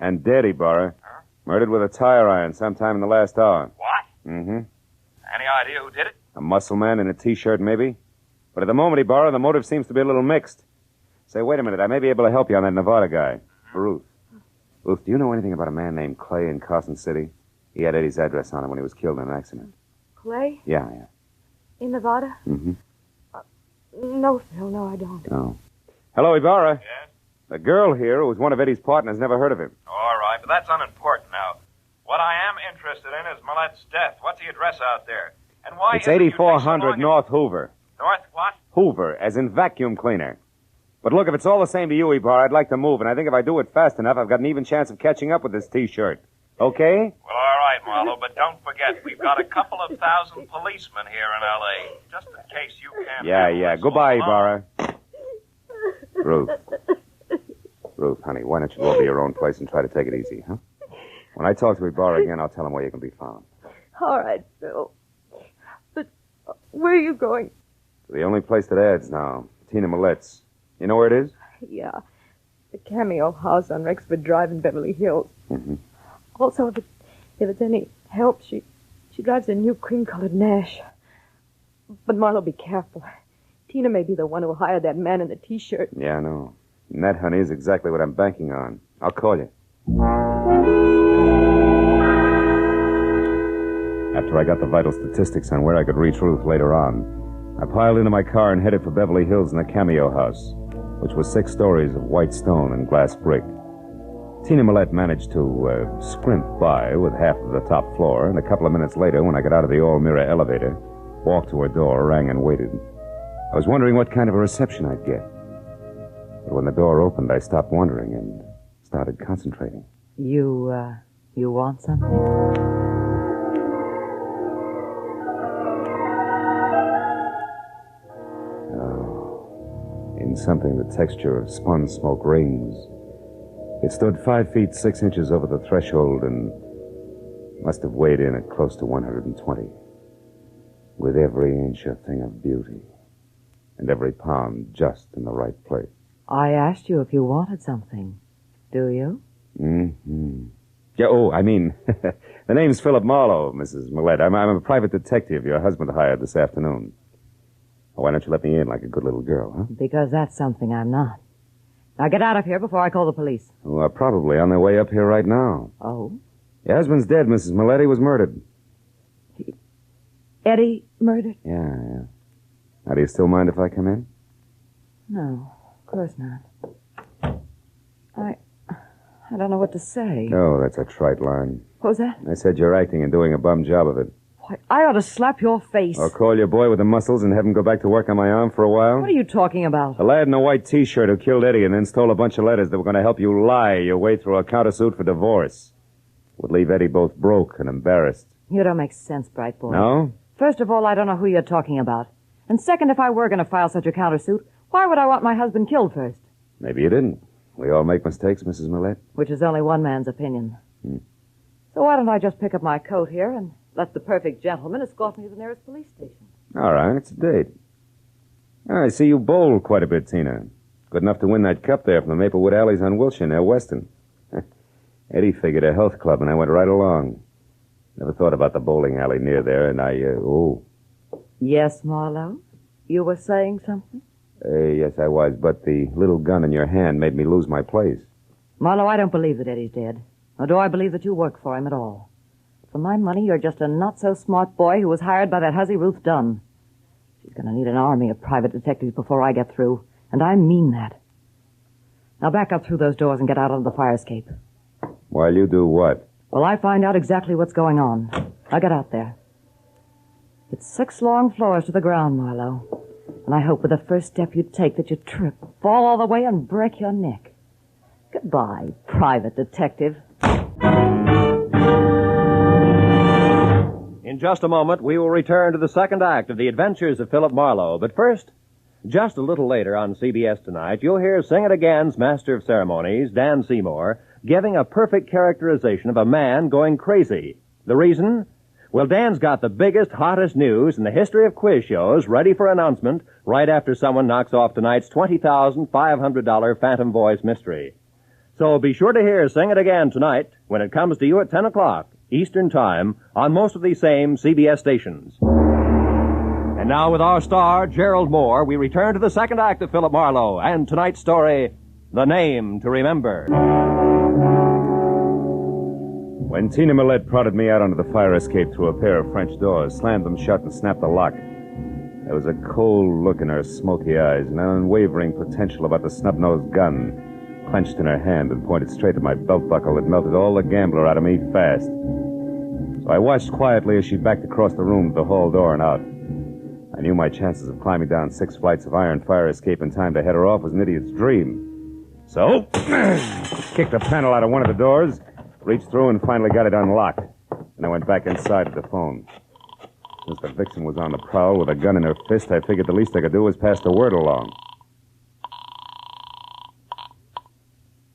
And dead, Ibarra. Huh? Murdered with a tire iron sometime in the last hour. What? Mm-hmm. Any idea who did it? A muscle man in a T-shirt, maybe. But at the moment, Ibarra, the motive seems to be a little mixed. Say, wait a minute. I may be able to help you on that Nevada guy. Ruth. Ruth, do you know anything about a man named Clay in Carson City? He had Eddie's address on him when he was killed in an accident. Clay? Yeah. In Nevada? Mm-hmm. No, Phil, no, I don't. Oh. Hello, Ibarra. Yes? The girl here, who was one of Eddie's partners, never heard of him. All right, but that's unimportant now. What I am interested in is Millette's death. What's the address out there? And why It's is it you take so 8400 long North Hoover. North what? Hoover, as in vacuum cleaner. But look, if it's all the same to you, Ibarra, I'd like to move, and I think if I do it fast enough, I've got an even chance of catching up with this T-shirt. Okay? Well, all right, Marlowe, but don't forget, we've got a couple of thousand policemen here in L.A., just in case you can't... Yeah. Goodbye, Ibarra. Ruth, honey, why don't you go to your own place and try to take it easy, huh? When I talk to Ibarra again, I'll tell him where you can be found. All right, Phil. But where are you going? To the only place that adds now, Tina Millette's. You know where it is? Yeah. The Cameo house on Rexford Drive in Beverly Hills. Mm-hmm. Also, if it's any help, she drives a new cream-colored Nash. But Marlowe, be careful. Tina may be the one who hired that man in the T-shirt. Yeah, I know. And that, honey, is exactly what I'm banking on. I'll call you. After I got the vital statistics on where I could reach Ruth later on, I piled into my car and headed for Beverly Hills and the Cameo house, which was 6 stories of white stone and glass brick. Tina Millette managed to scrimp by with half of the top floor, and a couple of minutes later, when I got out of the all-mirror elevator, walked to her door, rang, and waited. I was wondering what kind of a reception I'd get. But when the door opened, I stopped wondering and started concentrating. You want something? Oh, in something the texture of spun smoke rings. It stood 5 feet 6 inches over the threshold and must have weighed in at close to 120. With every inch a thing of beauty, and every pound just in the right place. I asked you if you wanted something. Do you? Mm-hmm. Yeah, the name's Philip Marlowe, Mrs. Millette. I'm a private detective your husband hired this afternoon. Why don't you let me in like a good little girl, huh? Because that's something I'm not. Now get out of here before I call the police. Well, probably on their way up here right now. Oh? Your husband's dead, Mrs. Millette. He was murdered. Eddie murdered? Yeah. Now, do you still mind if I come in? No, of course not. I don't know what to say. Oh, that's a trite line. What was that? I said you're acting and doing a bum job of it. Why, I ought to slap your face. Or call your boy with the muscles and have him go back to work on my arm for a while? What are you talking about? The lad in a white T-shirt who killed Eddie and then stole a bunch of letters that were going to help you lie your way through a countersuit for divorce. Would leave Eddie both broke and embarrassed. You don't make sense, bright boy. No? First of all, I don't know who you're talking about. And second, if I were going to file such a countersuit, why would I want my husband killed first? Maybe you didn't. We all make mistakes, Mrs. Millette. Which is only one man's opinion. So why don't I just pick up my coat here and let the perfect gentleman escort me to the nearest police station? All right, it's a date. I see you bowled quite a bit, Tina. Good enough to win that cup there from the Maplewood Alleys on Wilshire near Weston. Eddie figured a health club, and I went right along. Never thought about the bowling alley near there, and Yes, Marlowe? You were saying something? Yes, I was, but the little gun in your hand made me lose my place. Marlowe, I don't believe that Eddie's dead. Nor do I believe that you work for him at all. For my money, you're just a not-so-smart boy who was hired by that hussy Ruth Dunn. She's going to need an army of private detectives before I get through, and I mean that. Now back up through those doors and get out onto the fire escape. While you do what? Well, I find out exactly what's going on. I'll get out there. It's 6 long floors to the ground, Marlowe. And I hope with the first step you take that you trip, fall all the way, and break your neck. Goodbye, private detective. In just a moment, we will return to the second act of The Adventures of Philip Marlowe. But first, just a little later on CBS tonight, you'll hear Sing It Again's Master of Ceremonies, Dan Seymour, giving a perfect characterization of a man going crazy. The reason? Well, Dan's got the biggest, hottest news in the history of quiz shows ready for announcement right after someone knocks off tonight's $20,500 Phantom Voice mystery. So be sure to hear Sing It Again tonight when it comes to you at 10 o'clock Eastern Time on most of these same CBS stations. And now with our star, Gerald Mohr, we return to the second act of Philip Marlowe and tonight's story, The Name to Remember. When Tina Millette prodded me out onto the fire escape through a pair of French doors, slammed them shut, and snapped the lock, there was a cold look in her smoky eyes and an unwavering potential about the snub-nosed gun clenched in her hand and pointed straight at my belt buckle that melted all the gambler out of me fast. So I watched quietly as she backed across the room to the hall door and out. I knew my chances of climbing down 6 flights of iron fire escape in time to head her off was an idiot's dream. So, kicked the panel out of one of the doors, reached through and finally got it unlocked. And I went back inside to the phone. Since the vixen was on the prowl with a gun in her fist, I figured the least I could do was pass the word along.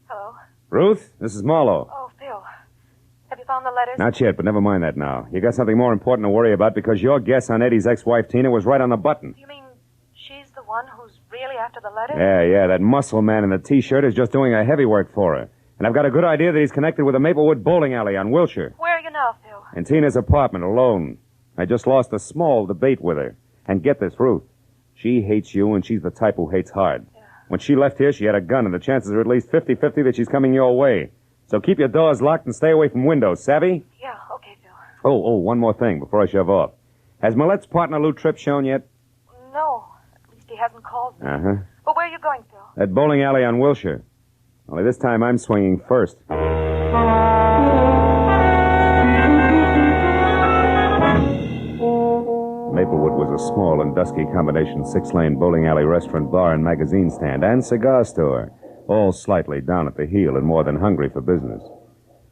Hello? Ruth, this is Marlowe. Oh, Phil. Have you found the letters? Not yet, but never mind that now. You got something more important to worry about because your guess on Eddie's ex-wife, Tina, was right on the button. You mean she's the one who's really after the letters? Yeah, that muscle man in the T-shirt is just doing a heavy work for her. And I've got a good idea that he's connected with the Maplewood bowling alley on Wilshire. Where are you now, Phil? In Tina's apartment, alone. I just lost a small debate with her. And get this, Ruth. She hates you, and she's the type who hates hard. Yeah. When she left here, she had a gun, and the chances are at least 50-50 that she's coming your way. So keep your doors locked and stay away from windows, savvy? Yeah, okay, Phil. Oh, one more thing before I shove off. Has Millette's partner, Lou Tripp, shown yet? No. At least he hasn't called me. Uh-huh. But where are you going, Phil? That bowling alley on Wilshire. Only this time I'm swinging first. Maplewood was a small and dusky combination 6-lane bowling alley restaurant, bar, and magazine stand, and cigar store, all slightly down at the heel and more than hungry for business.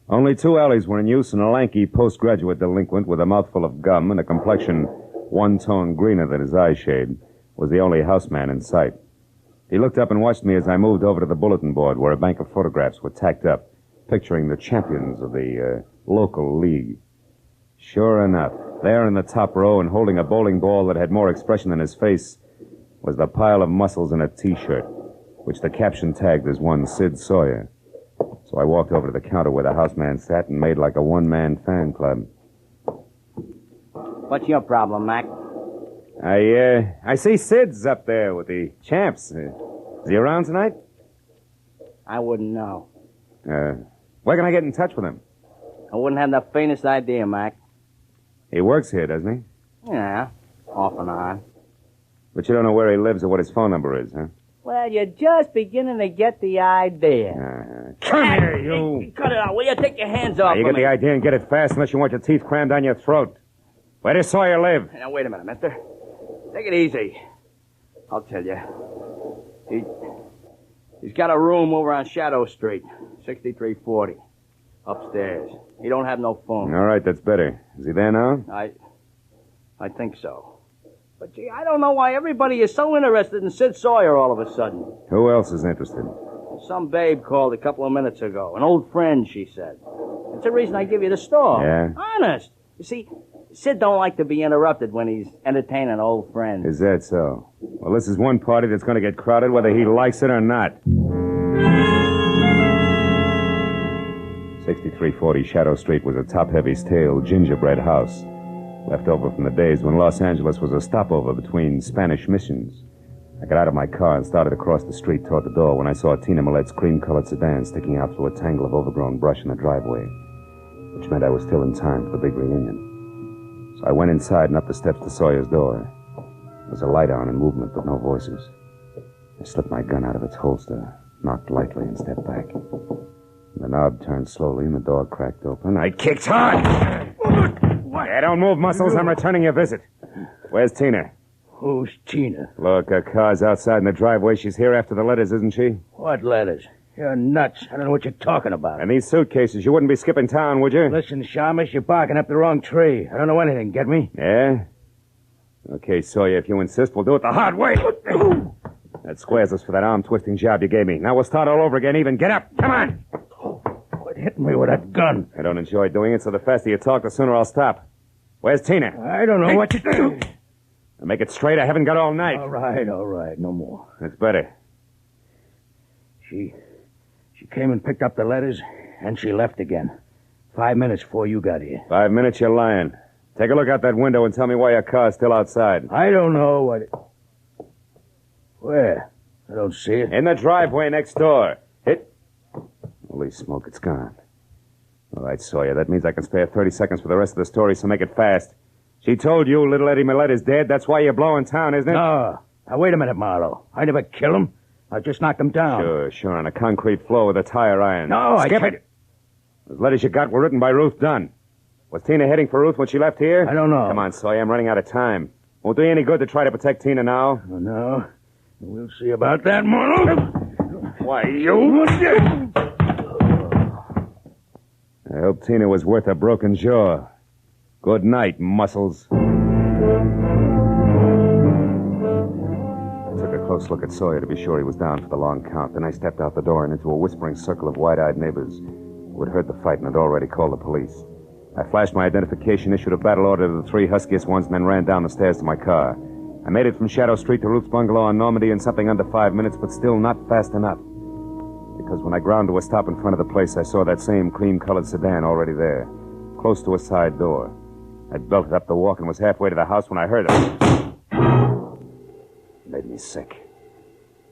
Only 2 alleys were in use, and a lanky postgraduate delinquent with a mouthful of gum and a complexion one tone greener than his eye shade was the only houseman in sight. He looked up and watched me as I moved over to the bulletin board where a bank of photographs were tacked up, picturing the champions of the local league. Sure enough, there in the top row and holding a bowling ball that had more expression than his face was the pile of muscles in a T-shirt, which the caption tagged as one Sid Sawyer. So I walked over to the counter where the houseman sat and made like a one-man fan club. What's your problem, Mac? I see Sid's up there with the champs. Is he around tonight? I wouldn't know. Where can I get in touch with him? I wouldn't have the faintest idea, Mac. He works here, doesn't he? Yeah, off and on. But you don't know where he lives or what his phone number is, huh? Well, you're just beginning to get the idea. Come here, you. Hey, cut it out, will you? Take your hands off You of get me. the idea and get it fast unless you want your teeth crammed down your throat. Where does Sawyer live? Now, wait a minute, mister. Take it easy. I'll tell you. He's got a room over on Shadow Street, 6340. Upstairs. He don't have no phone. All right, that's better. Is he there now? I think so. But, gee, I don't know why everybody is so interested in Sid Sawyer all of a sudden. Who else is interested? Some babe called a couple of minutes ago. An old friend, she said. That's the reason I give you the store. Yeah? Honest. You see, Sid don't like to be interrupted when he's entertaining old friends. Is that so? Well, this is one party that's going to get crowded whether he likes it or not. 6340 Shadow Street was a top-heavy, stale gingerbread house, left over from the days when Los Angeles was a stopover between Spanish missions. I got out of my car and started across the street toward the door when I saw Tina Millette's cream-colored sedan sticking out through a tangle of overgrown brush in the driveway, which meant I was still in time for the big reunion. So I went inside and up the steps to Sawyer's door. There was a light on and movement, but no voices. I slipped my gun out of its holster, knocked lightly, and stepped back. The knob turned slowly and the door cracked open. I kicked hard! What? Yeah, don't move, Muscles. I'm returning your visit. Where's Tina? Who's Tina? Look, her car's outside in the driveway. She's here after the letters, isn't she? What letters? You're nuts. I don't know what you're talking about. And these suitcases, you wouldn't be skipping town, would you? Listen, Shamus, you're barking up the wrong tree. I don't know anything, get me? Yeah? Okay, Sawyer, if you insist, we'll do it the hard way. That squares us for that arm-twisting job you gave me. Now we'll start all over again even. Get up! Come on! Quit hitting me with that gun. I don't enjoy doing it, so the faster you talk, the sooner I'll stop. Where's Tina? I don't know what you do. Make it straight. I haven't got all night. All right. No more. That's better. She came and picked up the letters, and she left again. 5 minutes before you got here. 5 minutes, you're lying. Take a look out that window and tell me why your car's still outside. I don't know what... Where? I don't see it. In the driveway next door. Holy smoke, it's gone. All right, Sawyer. That means I can spare 30 seconds for the rest of the story, so make it fast. She told you little Eddie Millette is dead. That's why you're blowing town, isn't it? No. Now, wait a minute, Marlowe. I never killed him. I just knocked him down. Sure. On a concrete floor with a tire iron. No, Skip it. Those letters you got were written by Ruth Dunn. Was Tina heading for Ruth when she left here? I don't know. Come on, Sawyer. I'm running out of time. Won't do you any good to try to protect Tina now. Oh, no. We'll see about that, Marlowe. Why, you... I hope Tina was worth a broken jaw. Good night, muscles. I took a close look at Sawyer to be sure he was down for the long count. Then I stepped out the door and into a whispering circle of wide-eyed neighbors who had heard the fight and had already called the police. I flashed my identification, issued a battle order to the three huskiest ones, and then ran down the stairs to my car. I made it from Shadow Street to Ruth's bungalow on Normandy in something under 5 minutes, but still not fast enough. Because when I ground to a stop in front of the place, I saw that same cream-colored sedan already there, close to a side door. I'd belted up the walk and was halfway to the house when I heard it. It made me sick.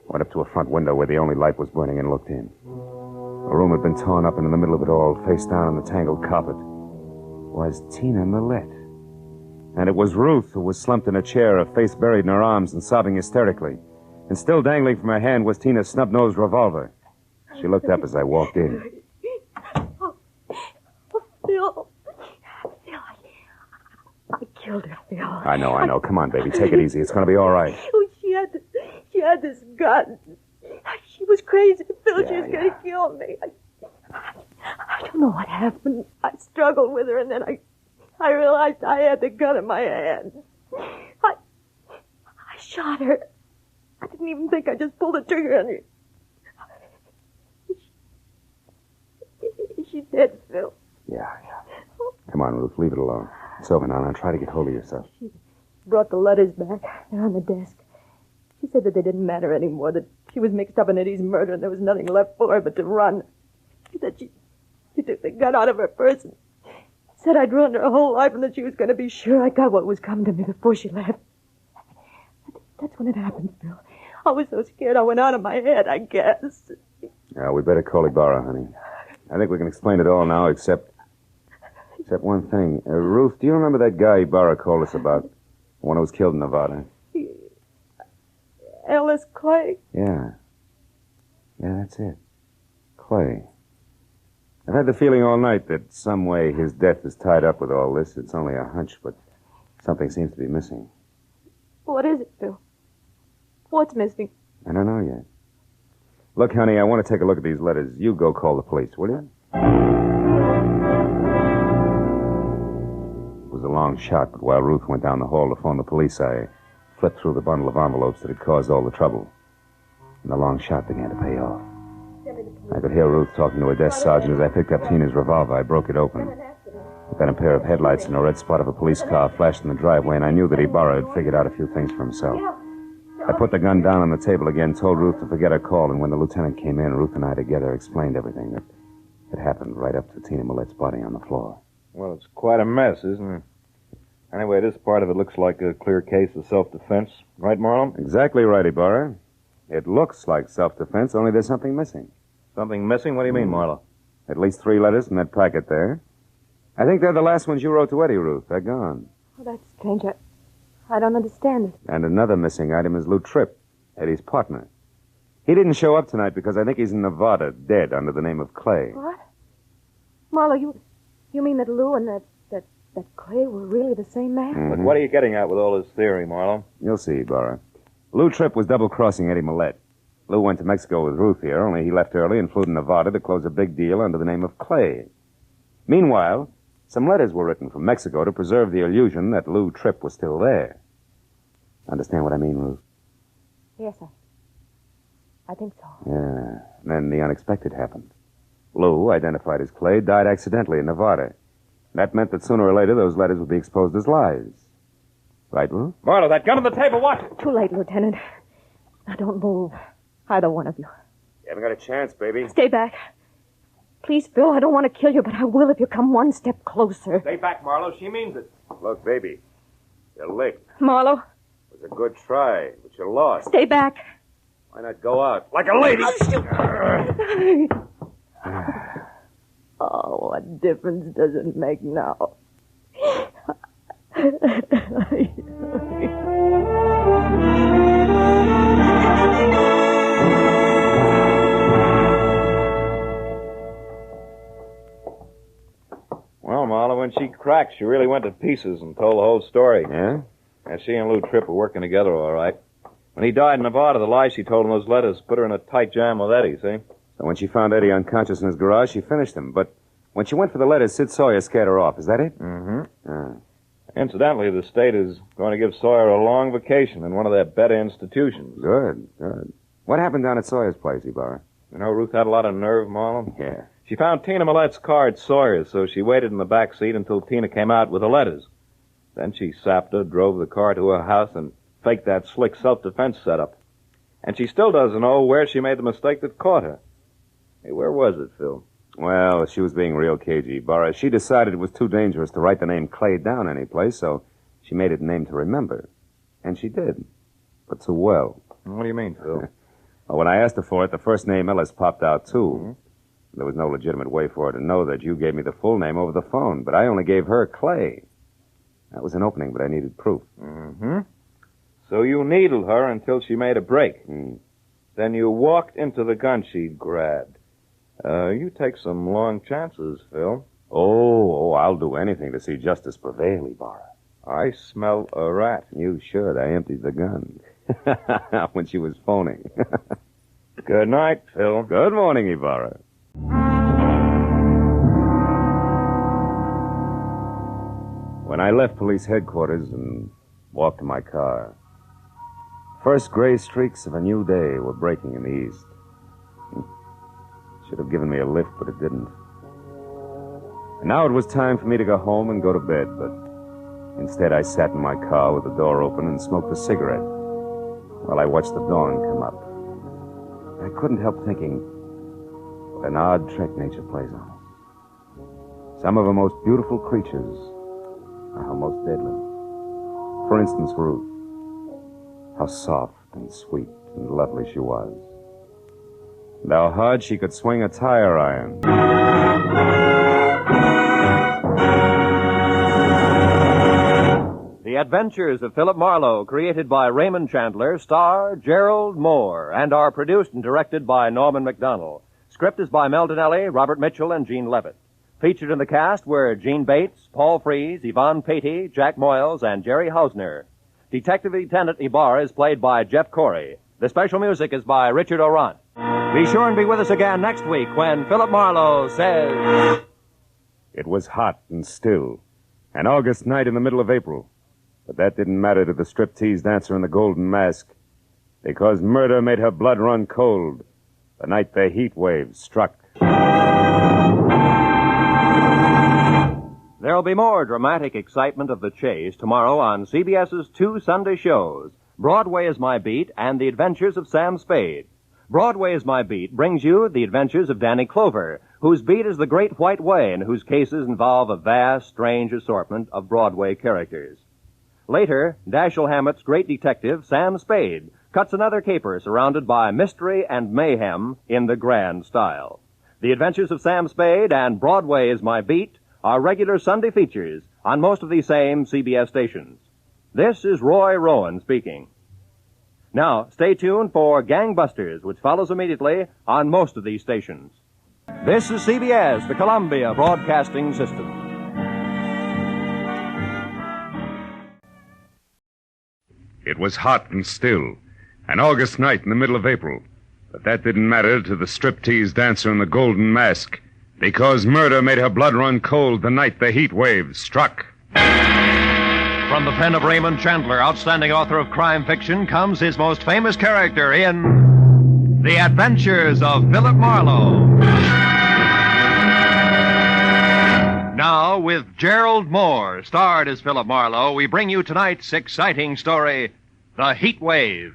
Went up to a front window where the only light was burning and looked in. The room had been torn up, and in the middle of it all, face down on the tangled carpet, was Tina Millette. And it was Ruth who was slumped in a chair, her face buried in her arms and sobbing hysterically. And still dangling from her hand was Tina's snub-nosed revolver. She looked up as I walked in. Phil, I killed her, Phil. I know. Come on, baby. Take it easy. It's going to be all right. Oh, she had this gun. She was crazy, Phil. She was going to kill me. I don't know what happened. I struggled with her, and then I realized I had the gun in my hand. I shot her. I didn't even think. I just pulled the trigger on her. She's dead, Phil. Yeah. Come on, Ruth. Leave it alone. It's over now. Now try to get hold of yourself. She brought the letters back. They're on the desk. She said that they didn't matter anymore, that she was mixed up in Eddie's murder and there was nothing left for her but to run. She said she took the gun out of her purse and said I'd ruined her whole life and that she was going to be sure I got what was coming to me before she left. That's when it happened, Phil. I was so scared I went out of my head, I guess. Yeah, we better call Ibarra, honey. I think we can explain it all now, except one thing. Ruth, do you remember that guy Ibarra called us about? The one who was killed in Nevada? Ellis Clay? Yeah, that's it. Clay. I've had the feeling all night that some way his death is tied up with all this. It's only a hunch, but something seems to be missing. What is it, Phil? What's missing? I don't know yet. Look, honey, I want to take a look at these letters. You go call the police, will you? It was a long shot, but while Ruth went down the hall to phone the police, I flipped through the bundle of envelopes that had caused all the trouble. And the long shot began to pay off. I could hear Ruth talking to a desk sergeant as I picked up Tina's revolver. I broke it open. Then a pair of headlights and a red spot of a police car flashed in the driveway, and I knew that Ibarra had figured out a few things for himself. I put the gun down on the table again, told Ruth to forget her call, and when the lieutenant came in, Ruth and I together explained everything that had happened right up to Tina Millette's body on the floor. Well, it's quite a mess, isn't it? Anyway, this part of it looks like a clear case of self-defense. Right, Marlowe? Exactly right, Ibarra. It looks like self-defense, only there's something missing. Something missing? What do you mean, Marlowe? At least 3 letters in that packet there. I think they're the last ones you wrote to Eddie, Ruth. They're gone. Oh, that's strange. I don't understand it. And another missing item is Lou Tripp, Eddie's partner. He didn't show up tonight because I think he's in Nevada, dead under the name of Clay. What? Marlowe, you mean that Lou and that Clay were really the same man? But what are you getting at with all this theory, Marlowe? You'll see, Ibarra. Lou Tripp was double-crossing Eddie Millette. Lou went to Mexico with Ruth here, only he left early and flew to Nevada to close a big deal under the name of Clay. Meanwhile, some letters were written from Mexico to preserve the illusion that Lou Tripp was still there. Understand what I mean, Ruth? Yes, I think so. Yeah. And then the unexpected happened. Lou, identified as Clay, died accidentally in Nevada. That meant that sooner or later those letters would be exposed as lies. Right, Ruth? Marlowe, that gun on the table, watch it! Too late, Lieutenant. Now, don't move. Either one of you. You haven't got a chance, baby. Stay back. Please, Phil, I don't want to kill you, but I will if you come one step closer. Stay back, Marlowe. She means it. Look, baby, you're licked. Marlowe? It was a good try, but you lost. Stay back. Why not go out? Like a lady! Oh, what difference does it make now? Well, Marlowe, when she cracked, she really went to pieces and told the whole story. Yeah? And she and Lou Tripp were working together all right. When he died in Nevada, the lie she told in those letters put her in a tight jam with Eddie, see? So when she found Eddie unconscious in his garage, she finished him. But when she went for the letters, Sid Sawyer scared her off. Is that it? Mm-hmm. Incidentally, the state is going to give Sawyer a long vacation in one of their better institutions. Good. What happened down at Sawyer's place, Ibarra? You know, Ruth had a lot of nerve, Marlowe. Yeah. She found Tina Millette's car at Sawyer's, so she waited in the back seat until Tina came out with the letters. Then she sapped her, drove the car to her house, and faked that slick self-defense setup. And she still doesn't know where she made the mistake that caught her. Hey, where was it, Phil? Well, she was being real cagey, Ibarra. She decided it was too dangerous to write the name Clay down anyplace, so she made it a name to remember. And she did. But too well. What do you mean, Phil? Well, when I asked her for it, the first name Ellis popped out, too. Mm-hmm. There was no legitimate way for her to know that you gave me the full name over the phone, but I only gave her Clay. That was an opening, but I needed proof. Mm-hmm. So you needled her until she made a break. Then you walked into the gun she'd grabbed. You take some long chances, Phil. Oh, I'll do anything to see justice prevail, Ibarra. I smell a rat. You should. I emptied the gun. When she was phoning. Good night, Phil. Good morning, Ibarra. When I left police headquarters and walked to my car, first gray streaks of a new day were breaking in the east. Should have given me a lift, but it didn't. And now it was time for me to go home and go to bed, but instead I sat in my car with the door open and smoked a cigarette while I watched the dawn come up. I couldn't help thinking what an odd trick nature plays on us. Some of her most beautiful creatures are her most deadly. For instance, Ruth. How soft and sweet and lovely she was. And how hard she could swing a tire iron. The Adventures of Philip Marlowe, created by Raymond Chandler, star Gerald Mohr, and are produced and directed by Norman MacDonald. Script is by Mel Donnelly, Robert Mitchell, and Gene Levitt. Featured in the cast were Gene Bates, Paul Frees, Yvonne Patey, Jack Moyles, and Jerry Hausner. Detective Lieutenant Ibarra is played by Jeff Corey. The special music is by Richard Orant. Be sure and be with us again next week when Philip Marlowe says... It was hot and still, an August night in the middle of April. But that didn't matter to the striptease dancer in the golden mask, because murder made her blood run cold the night the heat wave struck. There'll be more dramatic excitement of the chase tomorrow on CBS's two Sunday shows, Broadway is My Beat and The Adventures of Sam Spade. Broadway is My Beat brings you The Adventures of Danny Clover, whose beat is the Great White Way and whose cases involve a vast, strange assortment of Broadway characters. Later, Dashiell Hammett's great detective, Sam Spade, cuts another caper surrounded by mystery and mayhem in the grand style. The Adventures of Sam Spade and Broadway is My Beat are regular Sunday features on most of these same CBS stations. This is Roy Rowan speaking. Now, stay tuned for Gangbusters, which follows immediately on most of these stations. This is CBS, the Columbia Broadcasting System. It was hot and still, an August night in the middle of April. But that didn't matter to the striptease dancer in the golden mask, because murder made her blood run cold the night the heat wave struck. From the pen of Raymond Chandler, outstanding author of crime fiction, comes his most famous character in The Adventures of Philip Marlowe. Now, with Gerald Mohr, starred as Philip Marlowe, we bring you tonight's exciting story, The Heat Wave.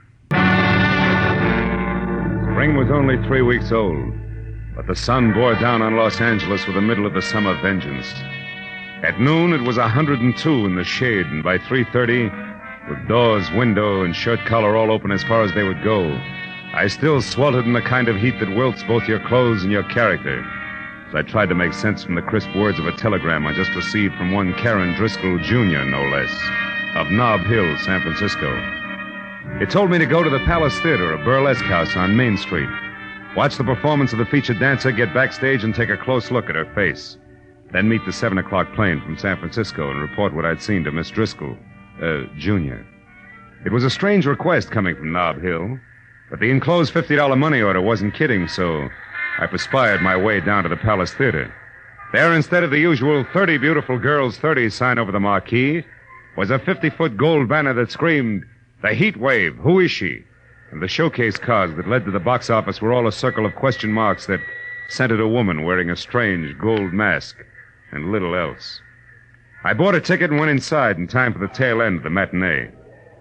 Spring was only 3 weeks old, but the sun bore down on Los Angeles with the middle of the summer vengeance. At noon, it was 102 in the shade, and by 3:30, with doors, window, and shirt collar all open as far as they would go, I still sweltered in the kind of heat that wilts both your clothes and your character. as I tried to make sense from the crisp words of a telegram I just received from one Karen Driscoll Jr., no less, of Nob Hill, San Francisco. It told me to go to the Palace Theater, a burlesque house on Main Street, watch the performance of the featured dancer, get backstage, and take a close look at her face. Then meet the 7 o'clock plane from San Francisco and report what I'd seen to Miss Driscoll, Jr. It was a strange request coming from Nob Hill, but the enclosed $50 money order wasn't kidding, so I perspired my way down to the Palace Theater. There, instead of the usual 30 beautiful girls, 30 sign over the marquee, was a 50-foot gold banner that screamed, "The Heat Wave, who is she?" And the showcase cars that led to the box office were all a circle of question marks that centered a woman wearing a strange gold mask and little else. I bought a ticket and went inside in time for the tail end of the matinee.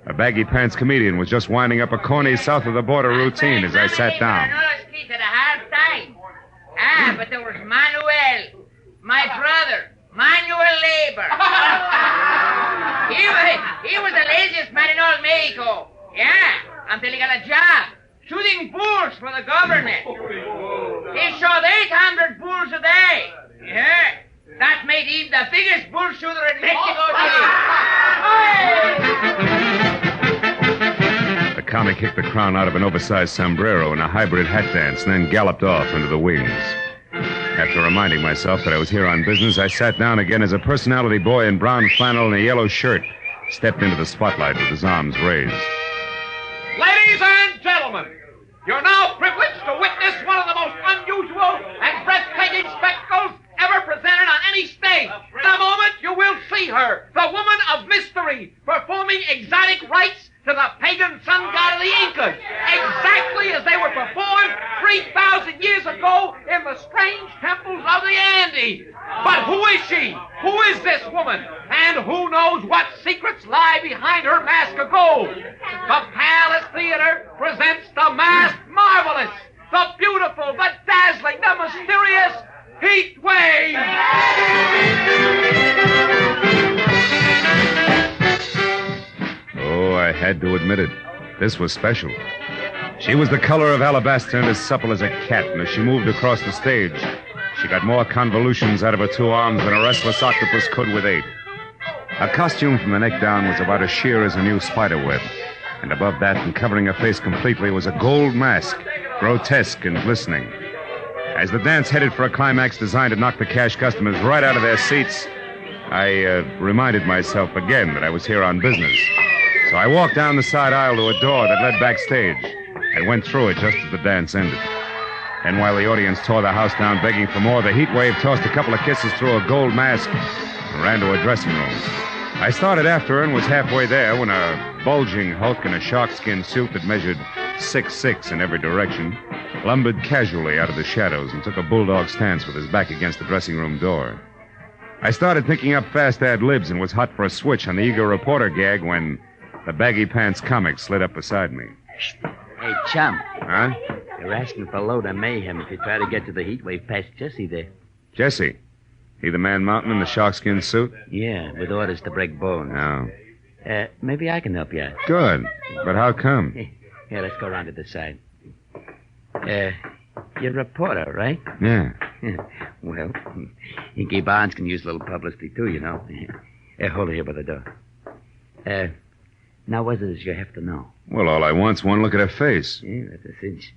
A baggy-pants comedian was just winding up a corny south-of-the-border routine as I sat down. But there was Manuel, my brother, Manuel Labor. He was the laziest man in all Mexico. Yeah, until he got a job shooting bulls for the government. He shot 800 bulls a day. Yeah, that made him the biggest bull shooter in Mexico City. The comic kicked the crown out of an oversized sombrero in a hybrid hat dance and then galloped off into the wings. After reminding myself that I was here on business, I sat down again as a personality boy in brown flannel and a yellow shirt stepped into the spotlight with his arms raised. Ladies and gentlemen, you're now privileged to witness one of the most unusual and breathtaking spectacles ever presented on any stage. In a moment, you will see her, the woman of mystery, performing exotic rites to the pagan sun god of the Incas, exactly as they were performed 3,000 years ago in the strange temples of the Andes. But who is she? Who is this woman? And who knows what secrets lie behind her mask of gold? The Palace Theater presents the masked marvelous, the beautiful, the dazzling, the mysterious Heat Wave! Oh, I had to admit it. This was special. She was the color of alabaster and as supple as a cat, and as she moved across the stage, she got more convolutions out of her two arms than a restless octopus could with 8. Her costume from the neck down was about as sheer as a new spider web, and above that and covering her face completely was a gold mask, grotesque and glistening. As the dance headed for a climax designed to knock the cash customers right out of their seats, I reminded myself again that I was here on business. So I walked down the side aisle to a door that led backstage and went through it just as the dance ended. And while the audience tore the house down begging for more, the Heat Wave tossed a couple of kisses through a gold mask and ran to a dressing room. I started after her and was halfway there when a bulging hulk in a sharkskin suit that measured 6'6" in every direction lumbered casually out of the shadows and took a bulldog stance with his back against the dressing room door. I started thinking up fast ad-libs and was hot for a switch on the eager reporter gag when the baggy-pants comic slid up beside me. Hey, chum. Huh? They're asking for a load of mayhem if you try to get to the heat wave past Jesse there. Jesse? He the man mountain in the sharkskin suit? Yeah, with orders to break bones. Oh. Maybe I can help you out. Good. But how come? Here, let's go around to the side. You're a reporter, right? Yeah. Well, Inky Barnes can use a little publicity, too, you know. Hold it here by the door. Now, what does you have to know? Well, all I want's one look at her face. Yeah, that's a cinch.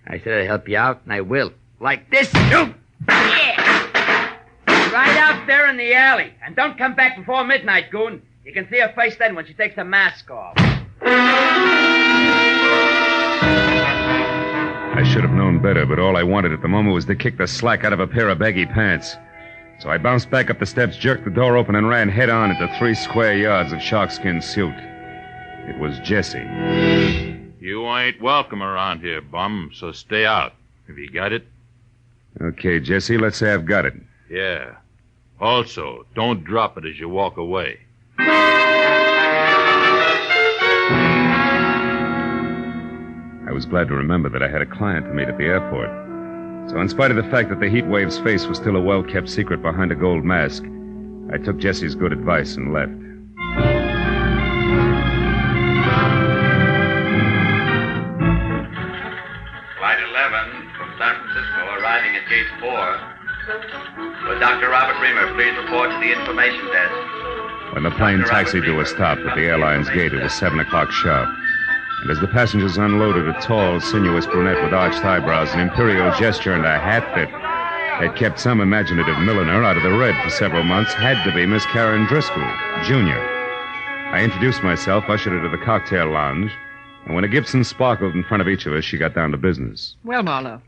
I said I'd help you out, and I will. Like this. Shoot! Yeah! Right out there in the alley. And don't come back before midnight, goon. You can see her face then when she takes the mask off. I should have known better, but all I wanted at the moment was to kick the slack out of a pair of baggy pants. So I bounced back up the steps, jerked the door open, and ran head-on into 3 square yards of sharkskin suit. It was Jesse. You ain't welcome around here, bum, so stay out. Have you got it? Okay, Jesse, let's say I've got it. Yeah. Also, don't drop it as you walk away. I was glad to remember that I had a client to meet at the airport. So in spite of the fact that the Heat Wave's face was still a well-kept secret behind a gold mask, I took Jesse's good advice and left. Flight 11 from San Francisco arriving at Gate 4 Will Dr. Robert Reamer please report to the information desk? When the plane taxied to a stop at the airline's gate, it was 7 o'clock sharp. And as the passengers unloaded, a tall, sinuous brunette with arched eyebrows, an imperial gesture, and a hat that had kept some imaginative milliner out of the red for several months had to be Miss Karen Driscoll, Jr. I introduced myself, ushered her to the cocktail lounge, and when a Gibson sparkled in front of each of us, she got down to business. Well, Marlowe,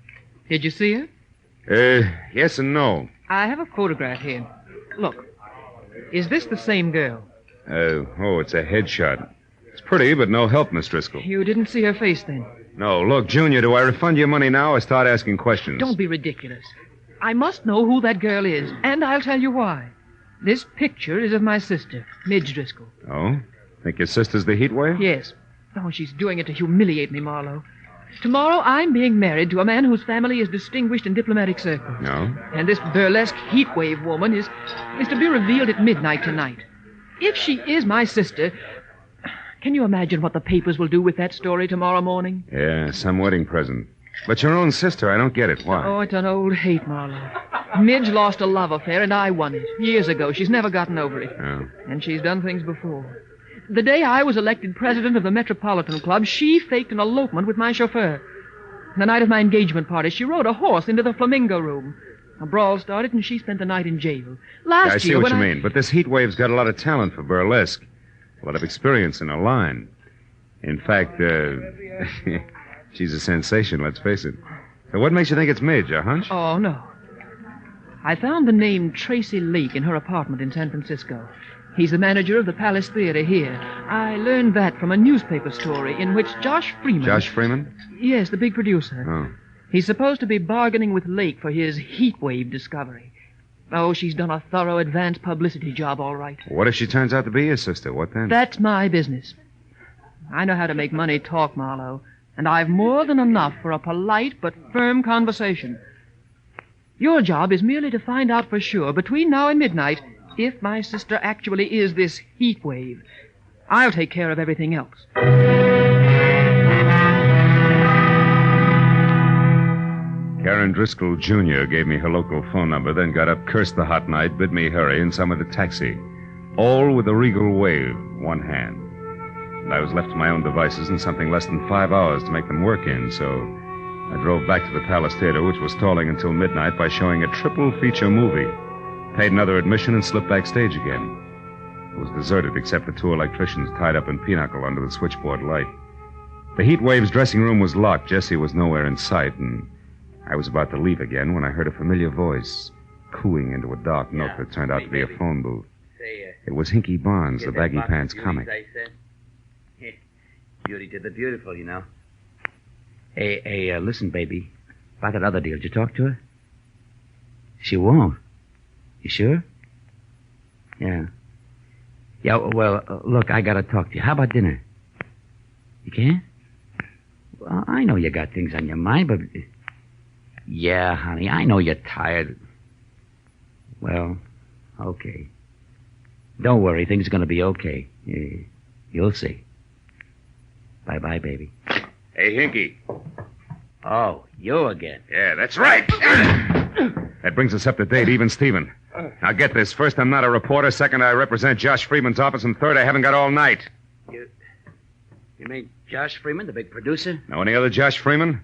did you see her? Yes and no. I have a photograph here. Look. Is this the same girl? It's a headshot. It's pretty, but no help, Miss Driscoll. You didn't see her face then? No. Look, Junior, do I refund your money now or start asking questions? Don't be ridiculous. I must know who that girl is, and I'll tell you why. This picture is of my sister, Midge Driscoll. Oh? Think your sister's the heat wave? Yes. Oh, she's doing it to humiliate me, Marlowe. Tomorrow I'm being married to a man whose family is distinguished in diplomatic circles. No? And this burlesque heatwave woman is to be revealed at midnight tonight. If she is my sister, can you imagine what the papers will do with that story tomorrow morning? Yeah, some wedding present. But your own sister, I don't get it. Why? Oh, it's an old hate, Marlowe. Midge lost a love affair, and I won it. Years ago. She's never gotten over it. Oh. And she's done things before. The day I was elected president of the Metropolitan Club, she faked an elopement with my chauffeur. The night of my engagement party, she rode a horse into the Flamingo Room. A brawl started, and she spent the night in jail. Last year, I see what you mean, but this heat wave's got a lot of talent for burlesque. A lot of experience in a line. In fact, she's a sensation, let's face it. So what makes you think it's Midge, a hunch? Oh, no. I found the name Tracy Lake in her apartment in San Francisco. He's the manager of the Palace Theater here. I learned that from a newspaper story in which Josh Freeman... Josh Freeman? Yes, the big producer. Oh. He's supposed to be bargaining with Lake for his heat wave discovery. Oh, she's done a thorough advance publicity job, all right. What if she turns out to be your sister? What then? That's my business. I know how to make money talk, Marlowe, and I've more than enough for a polite but firm conversation. Your job is merely to find out for sure, between now and midnight, if my sister actually is this heat wave. I'll take care of everything else. Karen Driscoll, Jr. gave me her local phone number, then got up, cursed the hot night, bid me hurry, and summoned a taxi. All with a regal wave, one hand. And I was left to my own devices in something less than 5 hours to make them work in, so I drove back to the Palace Theater, which was stalling until midnight by showing a triple feature movie. Paid another admission and slipped backstage again. It was deserted except for 2 electricians tied up in pinochle under the switchboard light. The heat wave's dressing room was locked. Jessie was nowhere in sight, and I was about to leave again when I heard a familiar voice cooing into a dark nook that turned out to be a phone booth. It was Hinky Barnes, the baggy pants comic. Beauty to the beautiful, you know. Hey, listen, baby. About that other deal, did you talk to her? She won't. You sure? Yeah. Yeah, well, look, I gotta talk to you. How about dinner? You can't? Well, I know you got things on your mind, but... Yeah, honey, I know you're tired. Well, okay. Don't worry, things are gonna be okay. You'll see. Bye-bye, baby. Hey, Hinky. Oh, you again. Yeah, that's right. That brings us up to date, even Steven. Now get this. First, I'm not a reporter. Second, I represent Josh Freeman's office. And third, I haven't got all night. You mean Josh Freeman, the big producer? Know any other Josh Freeman?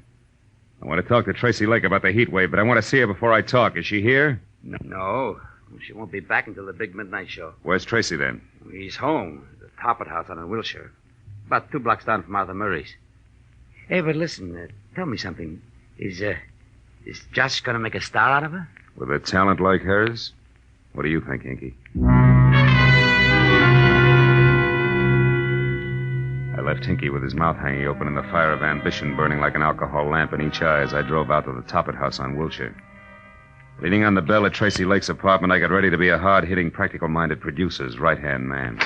I want to talk to Tracy Lake about the heat wave, but I want to see her before I talk. Is she here? No. She won't be back until the big midnight show. Where's Tracy, then? He's home. The Toppert house on in Wilshire. About 2 blocks down from Arthur Murray's. Hey, but listen, tell me something. Is Josh going to make a star out of her? With a talent like hers? What do you think, Hinky? I left Hinky with his mouth hanging open and the fire of ambition burning like an alcohol lamp in each eye as I drove out to the Toppert house on Wilshire. Leaning on the bell at Tracy Lake's apartment, I got ready to be a hard-hitting, practical-minded producer's right-hand man.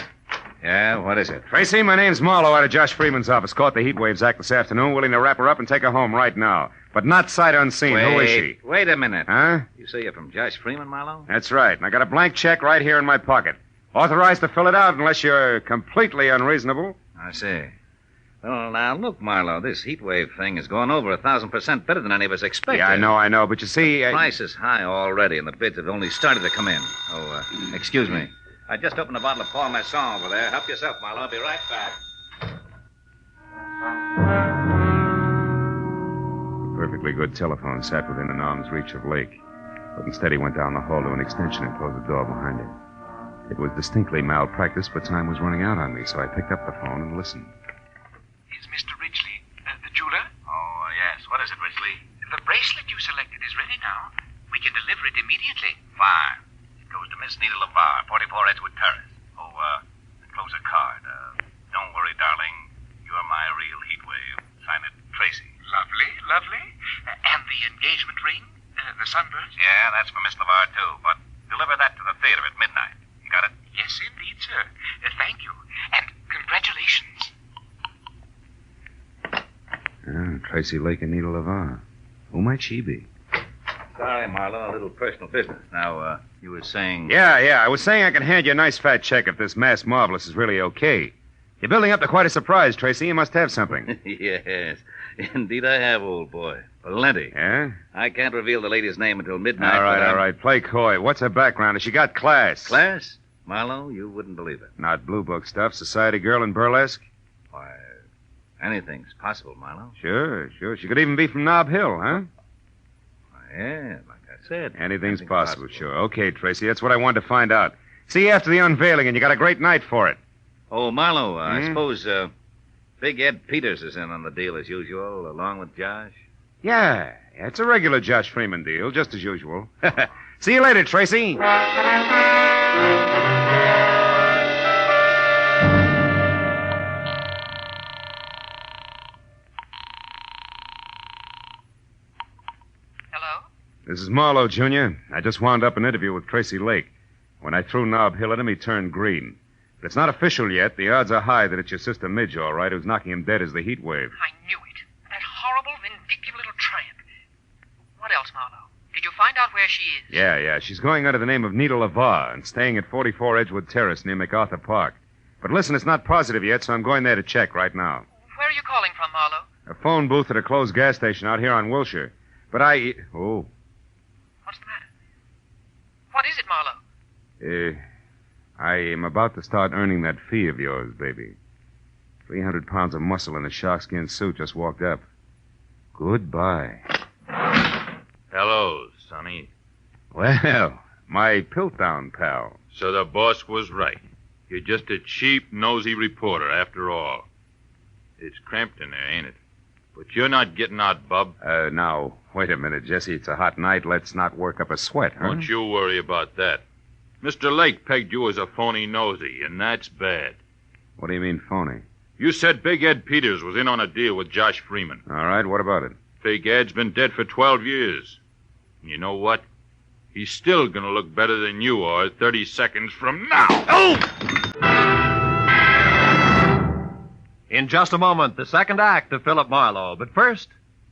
Yeah, what is it? Tracy, my name's Marlowe out of Josh Freeman's office. Caught the Heat Waves Act this afternoon. Willing to wrap her up and take her home right now. But not sight unseen. Who is she? Wait a minute. Huh? You say you're from Josh Freeman, Marlowe? That's right. And I got a blank check right here in my pocket. Authorized to fill it out unless you're completely unreasonable. I see. Well, now, look, Marlowe, this heat wave thing is going over 1,000% better than any of us expected. Yeah, I know, but you see... The price is high already, and the bids have only started to come in. Oh, excuse me. I just opened a bottle of Paul Masson over there. Help yourself, Marlowe. I'll be right back. A perfectly good telephone sat within an arm's reach of Lake, but instead he went down the hall to an extension and closed the door behind him. It was distinctly malpractice, but time was running out on me, so I picked up the phone and listened. Is Mr. Ridgely the jeweler? Oh, yes. What is it, Ridgely? The bracelet you selected is ready now. We can deliver it immediately. Fine. It goes to Miss Nita LeVar, 44 Edgewood Terrace. Oh, enclose a card. Don't worry, darling. You're my real heat wave. Sign it, Tracy. Lovely, lovely. And the engagement ring? The sunburst? Yeah, that's for Miss LeVar, too. But deliver that to the theater at midnight. You got it? Yes, indeed, sir. Thank you. And congratulations. Tracy Lake and Nita LeVar. Who might she be? Sorry, Marlowe. A little personal business. Now, you were saying... Yeah. I was saying I can hand you a nice fat check if this mass marvelous is really okay. You're building up to quite a surprise, Tracy. You must have something. Yes. Indeed I have, old boy. Plenty. Yeah? I can't reveal the lady's name until midnight. All right. Play coy. What's her background? Has she got class? Class? Marlowe, you wouldn't believe it. Not blue book stuff. Society girl in burlesque? Why, anything's possible, Marlowe. Sure. She could even be from Nob Hill, huh? Yeah, like I said. Anything's possible, sure. Okay, Tracy, that's what I wanted to find out. See you after the unveiling, and you got a great night for it. Oh, Marlowe, I suppose Big Ed Peters is in on the deal as usual, along with Josh? Yeah, it's a regular Josh Freeman deal, just as usual. See you later, Tracy. This is Marlowe, Jr. I just wound up an interview with Tracy Lake. When I threw Nob Hill at him, he turned green. But it's not official yet. The odds are high that it's your sister Midge, all right, who's knocking him dead as the heat wave. I knew it. That horrible, vindictive little tramp. What else, Marlowe? Did you find out where she is? Yeah. She's going under the name of Nita LeVar and staying at 44 Edgewood Terrace near MacArthur Park. But listen, it's not positive yet, so I'm going there to check right now. Where are you calling from, Marlowe? A phone booth at a closed gas station out here on Wilshire. But Oh. What's the matter? What is it, Marlowe? I am about to start earning that fee of yours, baby. 300 pounds of muscle in a sharkskin suit just walked up. Goodbye. Hello, Sonny. Well, my Piltdown pal. So the boss was right. You're just a cheap, nosy reporter, after all. It's cramped in there, ain't it? But you're not getting out, bub. Now, wait a minute, Jesse. It's a hot night. Let's not work up a sweat, huh? Don't you worry about that. Mr. Lake pegged you as a phony nosy, and that's bad. What do you mean, phony? You said Big Ed Peters was in on a deal with Josh Freeman. All right, what about it? Big Ed's been dead for 12 years. And you know what? He's still gonna look better than you are 30 seconds from now. Oh! In just a moment, the second act of Philip Marlowe. But first,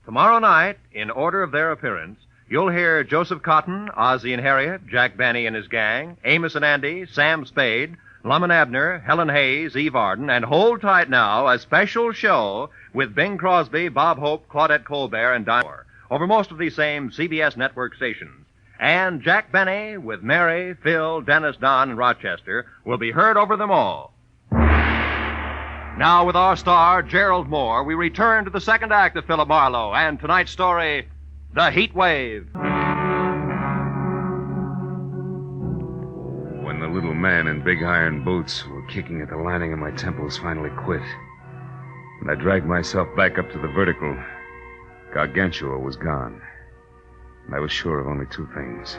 tomorrow night, in order of their appearance, you'll hear Joseph Cotton, Ozzie and Harriet, Jack Benny and his gang, Amos and Andy, Sam Spade, Lum and Abner, Helen Hayes, Eve Arden, and hold tight now, a special show with Bing Crosby, Bob Hope, Claudette Colbert, and Dinah Moore over most of these same CBS network stations. And Jack Benny with Mary, Phil, Dennis, Don, and Rochester will be heard over them all. Now, with our star, Gerald Mohr, we return to the second act of Philip Marlowe and tonight's story, The Heat Wave. When the little man in big iron boots who were kicking at the lining of my temples finally quit, and I dragged myself back up to the vertical, Gargantua was gone. And I was sure of only two things.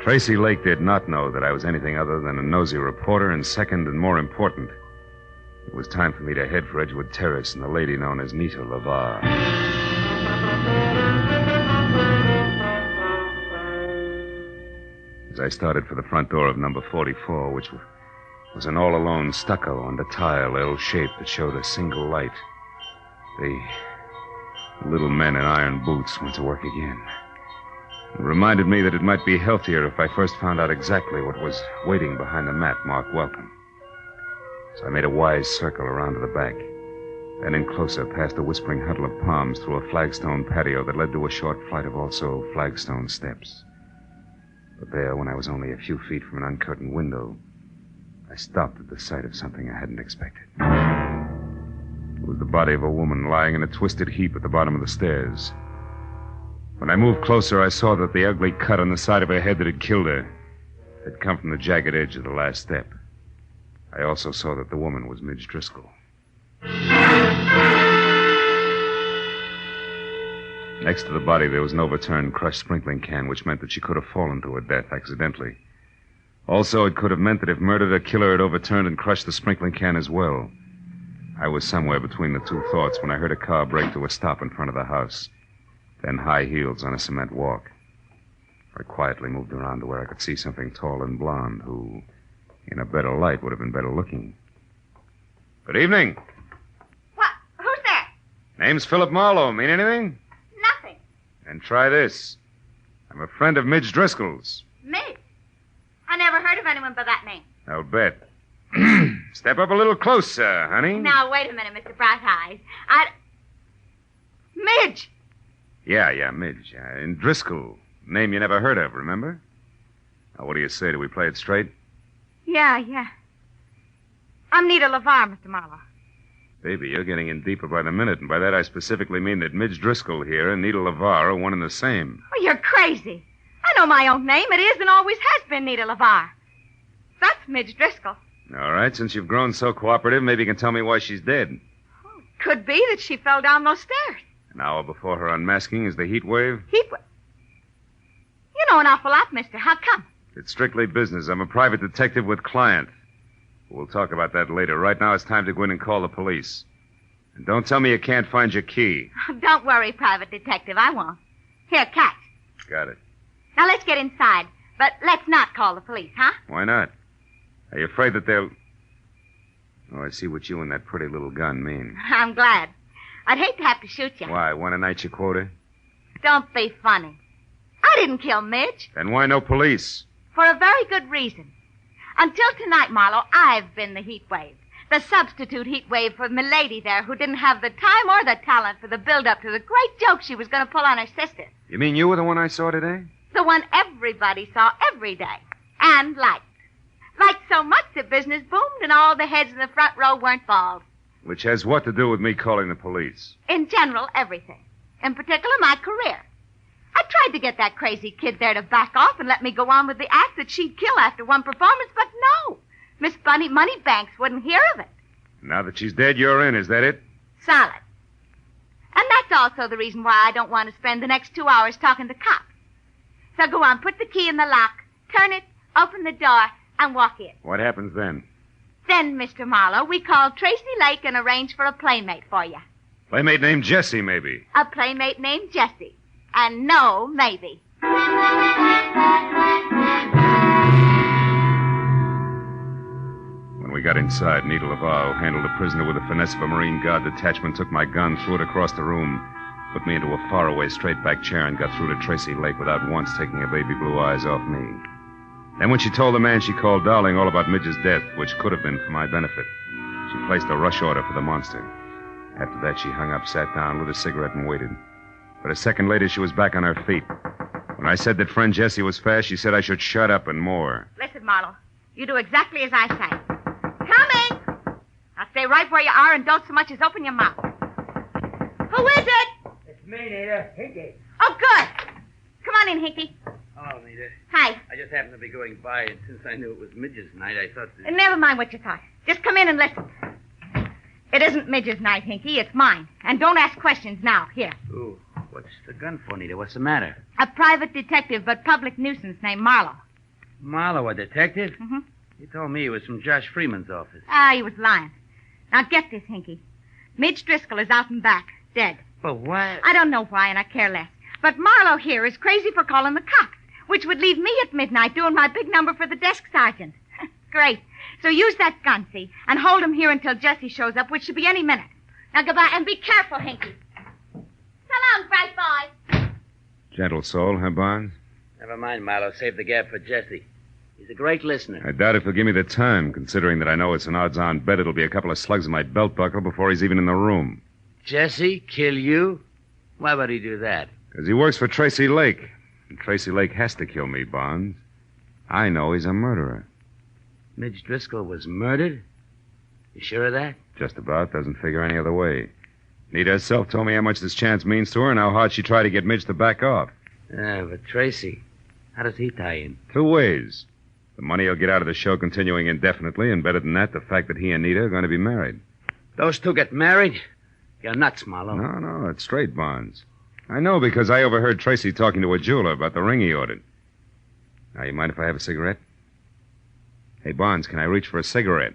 Tracy Lake did not know that I was anything other than a nosy reporter, and second and more important, it was time for me to head for Edgewood Terrace and the lady known as Nita LeVar. As I started for the front door of number 44, which was an all-alone stucco and a tile L shape that showed a single light, the little men in iron boots went to work again. It reminded me that it might be healthier if I first found out exactly what was waiting behind the mat marked Welcome. So I made a wise circle around to the back. then in closer past a whispering huddle of palms through a flagstone patio that led to a short flight of also flagstone steps. But there, when I was only a few feet from an uncurtained window, I stopped at the sight of something I hadn't expected. It was the body of a woman lying in a twisted heap at the bottom of the stairs. When I moved closer, I saw that the ugly cut on the side of her head that had killed her had come from the jagged edge of the last step. I also saw that the woman was Midge Driscoll. Next to the body, there was an overturned, crushed sprinkling can, which meant that she could have fallen to her death accidentally. Also, it could have meant that if murdered, a killer had overturned and crushed the sprinkling can as well. I was somewhere between the two thoughts when I heard a car brake to a stop in front of the house, then high heels on a cement walk. I quietly moved around to where I could see something tall and blonde who, in a better light, would have been better looking. Good evening. What? Who's there? Name's Philip Marlowe. Mean anything? Nothing. Then try this. I'm a friend of Midge Driscoll's. Midge? I never heard of anyone by that name. I'll bet. Step up a little closer, honey. Now, wait a minute, Mr. Bright Eyes. Midge! Yeah, Midge. And Driscoll. Name you never heard of, remember? Now, what do you say? Do we play it straight? Yeah. I'm Nita LeVar, Mr. Marlowe. Baby, you're getting in deeper by the minute, and by that I specifically mean that Midge Driscoll here and Nita LeVar are one and the same. Oh, you're crazy. I know my own name. It is and always has been Nita LeVar. That's Midge Driscoll. All right, since you've grown so cooperative, maybe you can tell me why she's dead. Could be that she fell down those stairs. An hour before her unmasking is the heat wave? You know an awful lot, mister. How come? It's strictly business. I'm a private detective with client. We'll talk about that later. Right now, it's time to go in and call the police. And don't tell me you can't find your key. Don't worry, private detective. I won't. Here, catch. Got it. Now, let's get inside. But let's not call the police, huh? Why not? Are you afraid that they'll... Oh, I see what you and that pretty little gun mean. I'm glad. I'd hate to have to shoot you. Why, want to night your quota? Don't be funny. I didn't kill Midge. Then why no police? For a very good reason. Until tonight, Marlowe, I've been the heat wave. The substitute heat wave for Milady there, who didn't have the time or the talent for the build-up to the great joke she was going to pull on her sister. You mean you were the one I saw today? The one everybody saw every day. And liked. Liked so much that business boomed and all the heads in the front row weren't bald. Which has what to do with me calling the police? In general, everything. In particular, my career. I tried to get that crazy kid there to back off and let me go on with the act that she'd kill after one performance, but no. Miss Bunny Moneybanks wouldn't hear of it. Now that she's dead, you're in, is that it? Solid. And that's also the reason why I don't want to spend the next 2 hours talking to cops. So go on, put the key in the lock, turn it, open the door, and walk in. What happens then? Then, Mr. Marlowe, we call Tracy Lake and arrange for a playmate for you. Playmate named Jessie, maybe. A playmate named Jessie. And no, maybe. When we got inside, Nita LeVar, who handled the prisoner with the finesse of a Marine Guard detachment, took my gun, threw it across the room, put me into a faraway straight-back chair, and got through to Tracy Lake without once taking her baby blue eyes off me. Then when she told the man she called Darling all about Midge's death, which could have been for my benefit, she placed a rush order for the monster. After that, she hung up, sat down, lit a cigarette, and waited. But a second later, she was back on her feet. When I said that friend Jessie was fast, she said I should shut up and more. Listen, Marlowe, you do exactly as I say. Coming! Now stay right where you are and don't so much as open your mouth. Who is it? It's me, Nita. Hinky. Oh, good. Come on in, Hinky. Hello, Nita. Hi. I just happened to be going by, and since I knew it was Midge's night, I thought that... Never mind what you thought. Just come in and listen. It isn't Midge's night, Hinky. It's mine. And don't ask questions now. Here. Ooh, what's the gun for, Nita? What's the matter? A private detective, but public nuisance named Marlowe. Marlowe, a detective? Mm-hmm. He told me he was from Josh Freeman's office. Ah, he was lying. Now get this, Hinky. Midge Driscoll is out and back, dead. But why? I don't know why, and I care less. But Marlowe here is crazy for calling the cops, which would leave me at midnight doing my big number for the desk sergeant. Great. So use that gun, see, and hold him here until Jessie shows up, which should be any minute. Now goodbye, and be careful, Hinky. So long, bright boy. Gentle soul, huh, Barnes? Never mind, Marlowe. Save the gab for Jessie. He's a great listener. I doubt if he'll give me the time, considering that I know it's an odds-on bet it'll be a couple of slugs in my belt buckle before he's even in the room. Jesse, kill you? Why would he do that? Because he works for Tracy Lake. And Tracy Lake has to kill me, Bonds. I know he's a murderer. Midge Driscoll was murdered? You sure of that? Just about. Doesn't figure any other way. Nita herself told me how much this chance means to her and how hard she tried to get Midge to back off. Yeah, but Tracy, how does he tie in? 2 ways. The money he'll get out of the show continuing indefinitely, and better than that, the fact that he and Nita are going to be married. Those two get married? You're nuts, Marlowe. No, it's straight, Bonds. I know because I overheard Tracy talking to a jeweler about the ring he ordered. Now, you mind if I have a cigarette? Hey, Bonds, can I reach for a cigarette?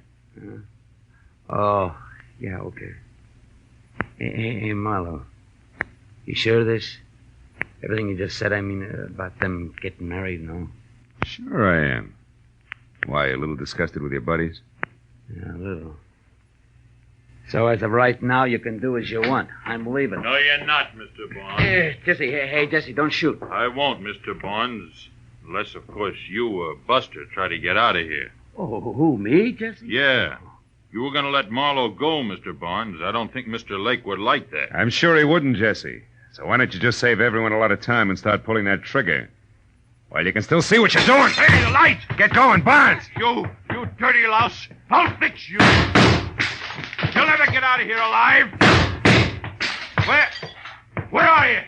Oh, yeah, okay. Hey, Marlowe. You sure of this? Everything you just said, I mean, about them getting married, no? Sure I am. Why, a little disgusted with your buddies? Yeah, a little. So as of right now, you can do as you want. I'm leaving. No, you're not, Mr. Bonds. Jesse, hey, Jesse, don't shoot. I won't, Mr. Bonds. Unless, of course, you or Buster try to get out of here. Oh, who, me, Jesse? Yeah. You were going to let Marlowe go, Mr. Bonds. I don't think Mr. Lake would like that. I'm sure he wouldn't, Jesse. So why don't you just save everyone a lot of time and start pulling that trigger? While you can still see what you're doing. Hey, the light! Get going, Bonds! You dirty louse. I'll fix you. You'll never get out of here alive. Where are you?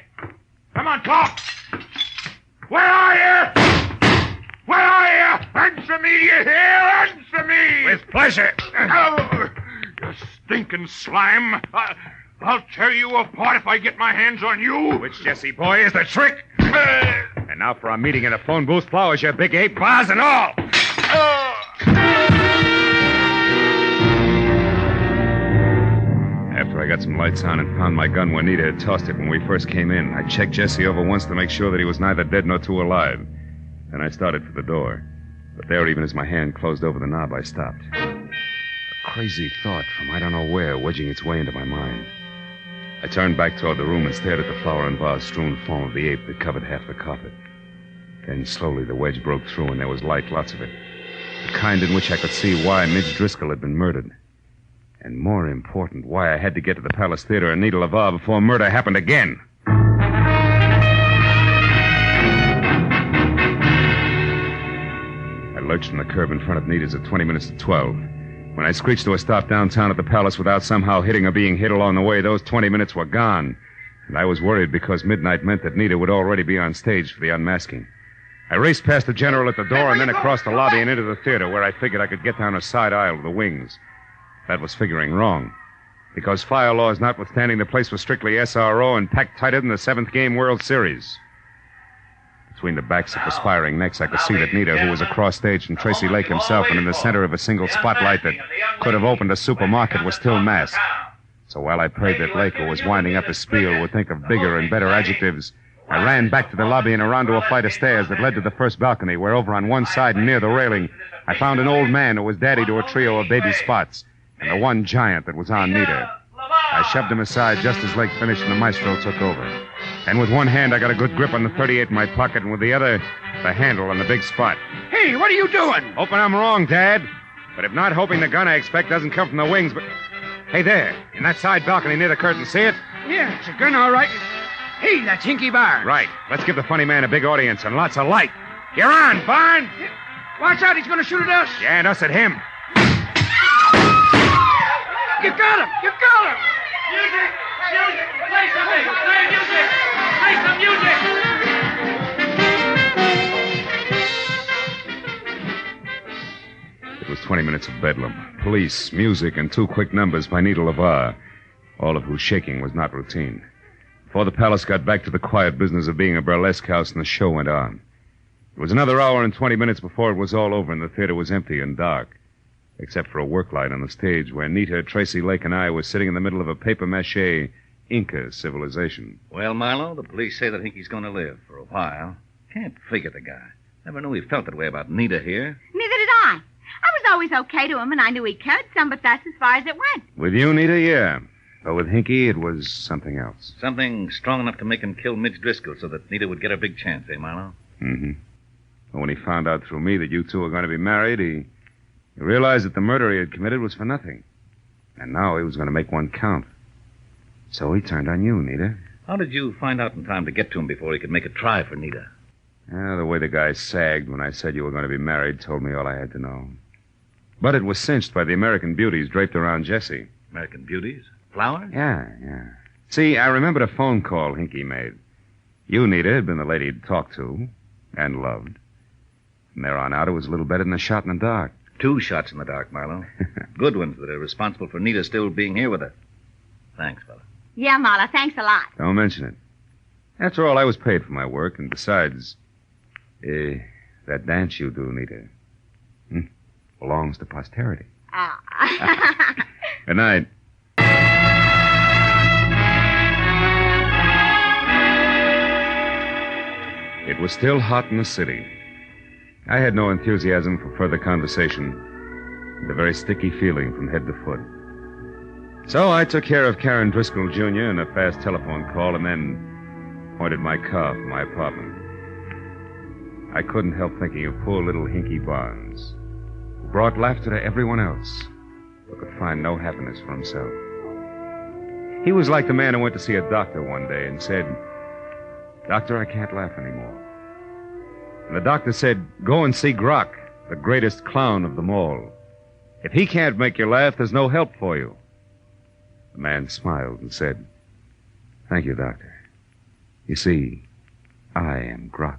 Come on, talk. Where are you? Where are you? Answer me, you hear? Answer me! With pleasure. Oh, you stinking slime. I'll tear you apart if I get my hands on you. Which, Jesse boy, is the trick? And now for our meeting in a phone booth, flowers, you big ape, bars and all. After I got some lights on and found my gun where Nita had tossed it when we first came in, I checked Jesse over once to make sure that he was neither dead nor too alive. Then I started for the door. But there, even as my hand closed over the knob, I stopped. A crazy thought from I don't know where wedging its way into my mind. I turned back toward the room and stared at the flower and vase-strewn form of the ape that covered half the carpet. Then slowly the wedge broke through and there was light, lots of it. The kind in which I could see why Midge Driscoll had been murdered. And more important, why I had to get to the Palace Theater and Nita LaVar before murder happened again. I lurched from the curb in front of Nita's at 20 minutes to 12. When I screeched to a stop downtown at the Palace without somehow hitting or being hit along the way, those 20 minutes were gone. And I was worried because midnight meant that Nita would already be on stage for the unmasking. I raced past the general at the door and then across the lobby and into the theater where I figured I could get down a side aisle of the wings. That was figuring wrong. Because fire laws notwithstanding, the place was strictly SRO and packed tighter than the 7th Game World Series. Between the backs of perspiring necks, I could see that Nita, who was across stage from Tracy Lake himself and in the center of a single spotlight that could have opened a supermarket, was still masked. So while I prayed that Lake, who was winding up his spiel, would think of bigger and better adjectives, I ran back to the lobby and around to a flight of stairs that led to the first balcony, where over on one side and near the railing, I found an old man who was daddy to a trio of baby Spots, and the one giant that was on Nita. I shoved him aside just as Lake finished and the maestro took over. And with one hand, I got a good grip on the .38 in my pocket, and with the other, the handle on the big Spot. Hey, what are you doing? Hoping I'm wrong, Dad. But if not, hoping the gun I expect doesn't come from the wings, but... Hey, there, in that side balcony near the curtain, see it? Yeah, it's a gun, all right. Hey, that's Hinky Barnes. Right. Let's give the funny man a big audience and lots of light. You're on, Barnes! Watch out, he's going to shoot at us. Yeah, and us at him. You got him! You got him! Music! Music! Play something! Play music! Play some music! It was 20 minutes of bedlam. Police, music, and 2 quick numbers by Nita LaVar, all of whose shaking was not routine. Before the Palace got back to the quiet business of being a burlesque house, and the show went on. It was another hour and 20 minutes before it was all over and the theater was empty and dark, except for a work light on the stage where Nita, Tracy Lake, and I were sitting in the middle of a papier-mâché Inca civilization. Well, Marlowe, the police say that Hinky's going to live for a while. Can't figure the guy. Never knew he felt that way about Nita here. Neither did I. I was always okay to him, and I knew he cared some, but that's as far as it went. With you, Nita, yeah. But with Hinky, it was something else. Something strong enough to make him kill Midge Driscoll so that Nita would get a big chance, eh, Marlowe? Mm-hmm. But when he found out through me that you two were going to be married, he realized that the murder he had committed was for nothing. And now he was going to make one count. So he turned on you, Nita. How did you find out in time to get to him before he could make a try for Nita? The way the guy sagged when I said you were going to be married told me all I had to know. But it was cinched by the American beauties draped around Jessie. American beauties? Flowers? Yeah. See, I remembered a phone call Hinky made. You, Nita, had been the lady he'd talked to and loved. From there on out, it was a little better than a shot in the dark. 2 shots in the dark, Marlowe. Good ones that are responsible for Nita still being here with her. Thanks, fella. Yeah, Marlowe, thanks a lot. Don't mention it. After all, I was paid for my work, and besides, that dance you do, Nita, belongs to posterity. Good night. It was still hot in the city. I had no enthusiasm for further conversation, and a very sticky feeling from head to foot. So I took care of Karen Driscoll, Jr. in a fast telephone call and then pointed my car for my apartment. I couldn't help thinking of poor little Hinky Barnes, who brought laughter to everyone else, but could find no happiness for himself. He was like the man who went to see a doctor one day and said, "Doctor, I can't laugh anymore." And the doctor said, "Go and see Grok, the greatest clown of them all. If he can't make you laugh, there's no help for you." The man smiled and said, "Thank you, doctor. You see, I am Grok."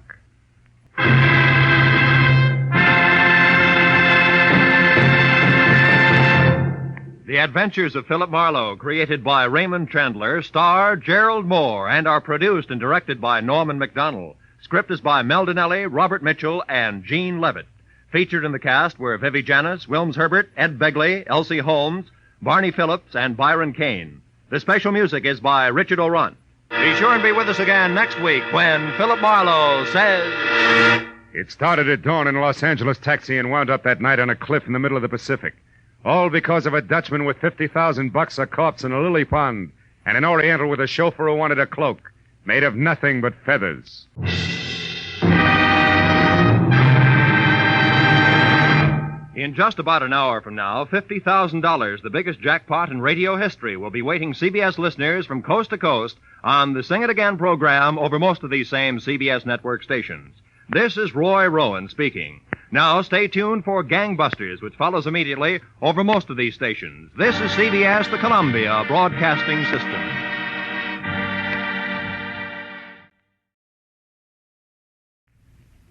The Adventures of Philip Marlowe, created by Raymond Chandler, star Gerald Mohr, and are produced and directed by Norman MacDonald. Script is by Mel Donnelly, Robert Mitchell, and Gene Levitt. Featured in the cast were Vivi Janis, Wilms Herbert, Ed Begley, Elsie Holmes, Barney Phillips, and Byron Kane. The special music is by Richard O'Runt. Be sure and be with us again next week when Philip Marlowe says... It started at dawn in a Los Angeles taxi and wound up that night on a cliff in the middle of the Pacific. All because of a Dutchman with $50,000, a corpse in a lily pond, and an Oriental with a chauffeur who wanted a cloak made of nothing but feathers. In just about an hour from now, $50,000, the biggest jackpot in radio history, will be waiting CBS listeners from coast to coast on the Sing It Again program over most of these same CBS network stations. This is Roy Rowan speaking. Now, stay tuned for Gangbusters, which follows immediately over most of these stations. This is CBS, the Columbia Broadcasting System.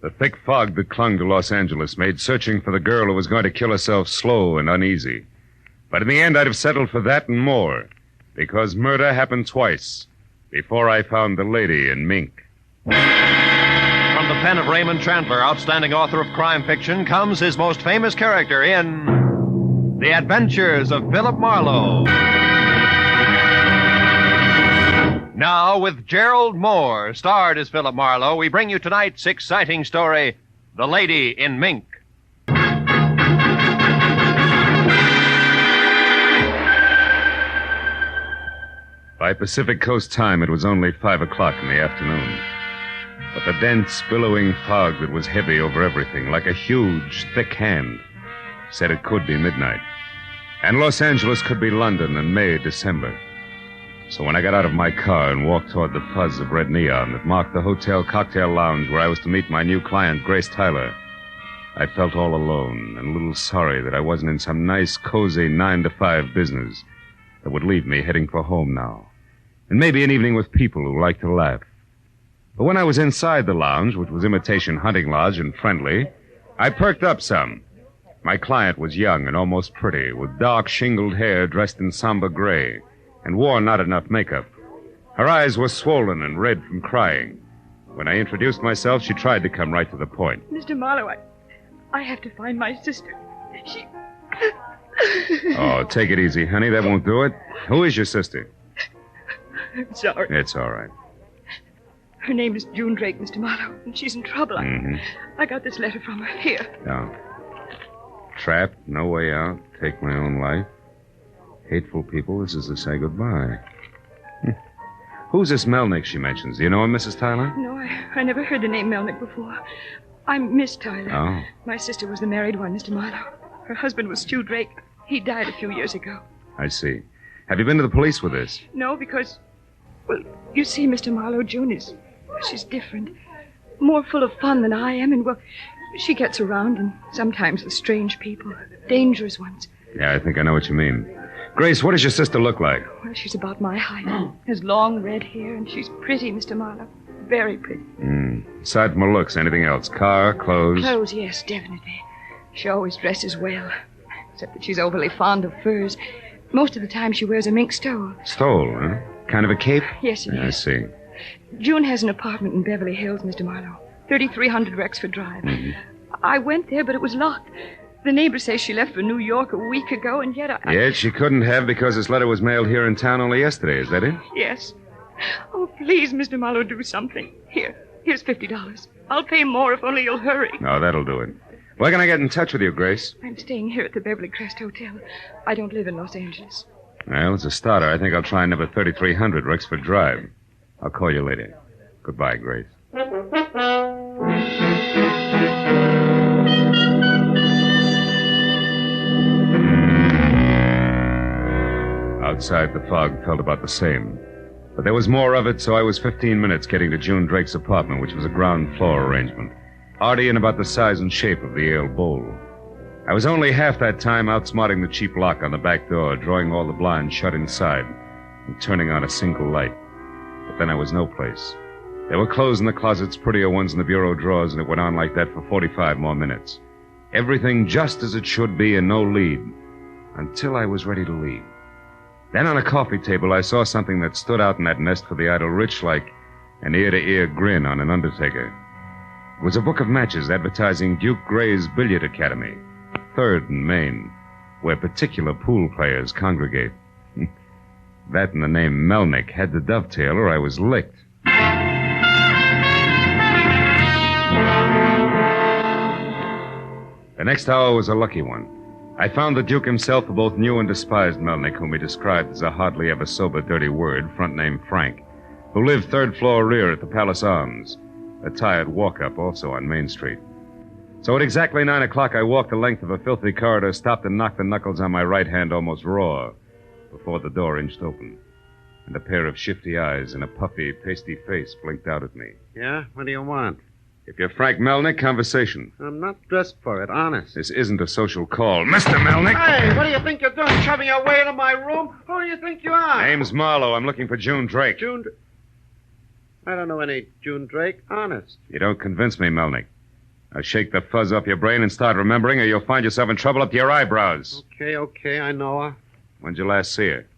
The thick fog that clung to Los Angeles made searching for the girl who was going to kill herself slow and uneasy. But in the end, I'd have settled for that and more, because murder happened twice before I found the lady in Mink. From the pen of Raymond Chandler, outstanding author of crime fiction, comes his most famous character in The Adventures of Philip Marlowe. Now, with Gerald Mohr, starred as Philip Marlowe, we bring you tonight's exciting story, The Lady in Mink. By Pacific Coast time, it was only 5 o'clock in the afternoon. But the dense, billowing fog that was heavy over everything, like a huge, thick hand, said it could be midnight. And Los Angeles could be London in May, December. So when I got out of my car and walked toward the fuzz of red neon that marked the hotel cocktail lounge where I was to meet my new client, Grace Tyler, I felt all alone and a little sorry that I wasn't in some nice, cozy 9-to-5 business that would leave me heading for home now. And maybe an evening with people who like to laugh. But when I was inside the lounge, which was imitation hunting lodge and friendly, I perked up some. My client was young and almost pretty, with dark, shingled hair dressed in somber gray, and wore not enough makeup. Her eyes were swollen and red from crying. When I introduced myself, she tried to come right to the point. Mr. Marlowe, I have to find my sister. She... Oh, take it easy, honey. That won't do it. Who is your sister? I'm sorry. It's all right. Her name is June Drake, Mr. Marlowe, and she's in trouble. I got this letter from her. Here. No. Trapped, no way out, take my own life. Hateful people, this is to say goodbye. Who's this Melnick she mentions? Do you know him, Mrs. Tyler? No, I never heard the name Melnick before. I'm Miss Tyler. Oh. My sister was the married one, Mr. Marlowe. Her husband was Stu Drake. He died a few years ago. I see. Have you been to the police with this? No, because... Well, you see, Mr. Marlowe, she's different. More full of fun than I am, and, well, she gets around, and sometimes with strange people. Dangerous ones. Yeah, I think I know what you mean. Grace, what does your sister look like? Well, she's about my height. Has long red hair, and she's pretty, Mr. Marlowe. Very pretty. Aside from her looks, anything else? Car, clothes? Clothes, yes, definitely. She always dresses well, except that she's overly fond of furs. Most of the time she wears a mink stole. Stole, huh? Kind of a cape? Yes, it is. I see. June has an apartment in Beverly Hills, Mr. Marlowe. 3300 Rexford Drive. I went there, but it was locked. The neighbor says she left for New York a week ago, and yet Yet she couldn't have because this letter was mailed here in town only yesterday. Is that it? Yes. Oh, please, Mr. Marlowe, do something. Here's $50. I'll pay more if only you'll hurry. Oh, that'll do it. Where can I get in touch with you, Grace? I'm staying here at the Beverly Crest Hotel. I don't live in Los Angeles. Well, as a starter, I think I'll try number 3300 Rexford Drive. I'll call you later. Goodbye, Grace. Outside, the fog felt about the same. But there was more of it, so I was 15 minutes getting to June Drake's apartment, which was a ground floor arrangement. Arty and about the size and shape of the ale bowl. I was only half that time outsmarting the cheap lock on the back door, drawing all the blinds shut inside, and turning on a single light. But then I was no place. There were clothes in the closets, prettier ones in the bureau drawers, and it went on like that for 45 more minutes. Everything just as it should be and no lead. Until I was ready to leave. Then on a coffee table, I saw something that stood out in that nest for the idle rich like an ear-to-ear grin on an undertaker. It was a book of matches advertising Duke Gray's Billiard Academy, 3rd and Main, where particular pool players congregate. That and the name Melnick had to dovetail or I was licked. The next hour was a lucky one. I found the Duke himself, who both knew and despised Melnick, whom he described as a hardly ever sober dirty word, front name Frank, who lived 3rd floor rear at the Palace Arms, a tired walk-up also on Main Street. So at exactly 9 o'clock, I walked the length of a filthy corridor, stopped and knocked the knuckles on my right hand almost raw, before the door inched open, and a pair of shifty eyes and a puffy, pasty face blinked out at me. Yeah? What do you want? If you're Frank Melnick, conversation. I'm not dressed for it, honest. This isn't a social call. Mr. Melnick! Hey, what do you think you're doing, shoving your way into my room? Who do you think you are? Name's Marlowe. I'm looking for June Drake. I don't know any June Drake, honest. You don't convince me, Melnick. Now shake the fuzz off your brain and start remembering, or you'll find yourself in trouble up to your eyebrows. Okay, I know her. When'd you last see her?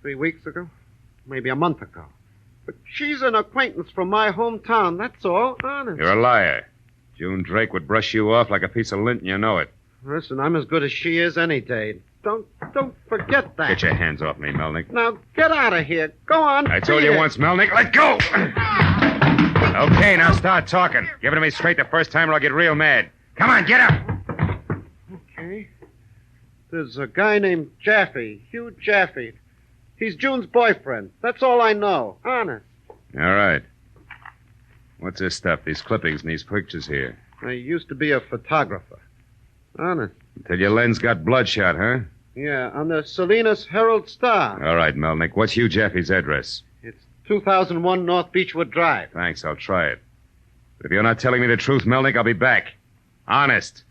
3 weeks ago. Maybe a month ago. But she's an acquaintance from my hometown, that's all, honest. You're a liar. June Drake would brush you off like a piece of lint, and you know it. Listen, I'm as good as she is any day. Don't forget that. Get your hands off me, Melnick. Now, get out of here. Go on. I told you once, Melnick, let go! Okay, now start talking. Give it to me straight the first time or I'll get real mad. Come on, get up! Okay. There's a guy named Jaffe, Hugh Jaffe. He's June's boyfriend. That's all I know. Honest. All right. What's this stuff, these clippings and these pictures here? I used to be a photographer. Honest. Until your lens got bloodshot, huh? Yeah, on the Salinas Herald Star. All right, Melnick. What's Hugh Jaffe's address? It's 2001 North Beechwood Drive. Thanks, I'll try it. But if you're not telling me the truth, Melnick, I'll be back. Honest.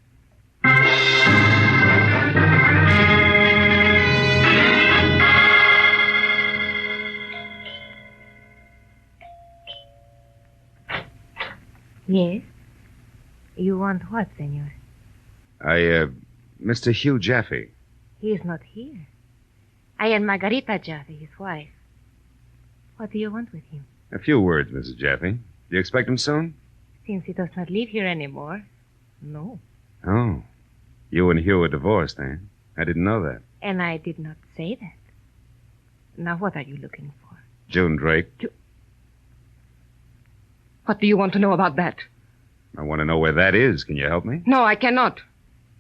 Yes? You want what, senor? Mr. Hugh Jaffe. He is not here. I am Margarita Jaffe, his wife. What do you want with him? A few words, Mrs. Jaffe. Do you expect him soon? Since he does not live here anymore, no. Oh. You and Hugh are divorced, eh? I didn't know that. And I did not say that. Now, what are you looking for? June Drake. What do you want to know about that? I want to know where that is. Can you help me? No, I cannot.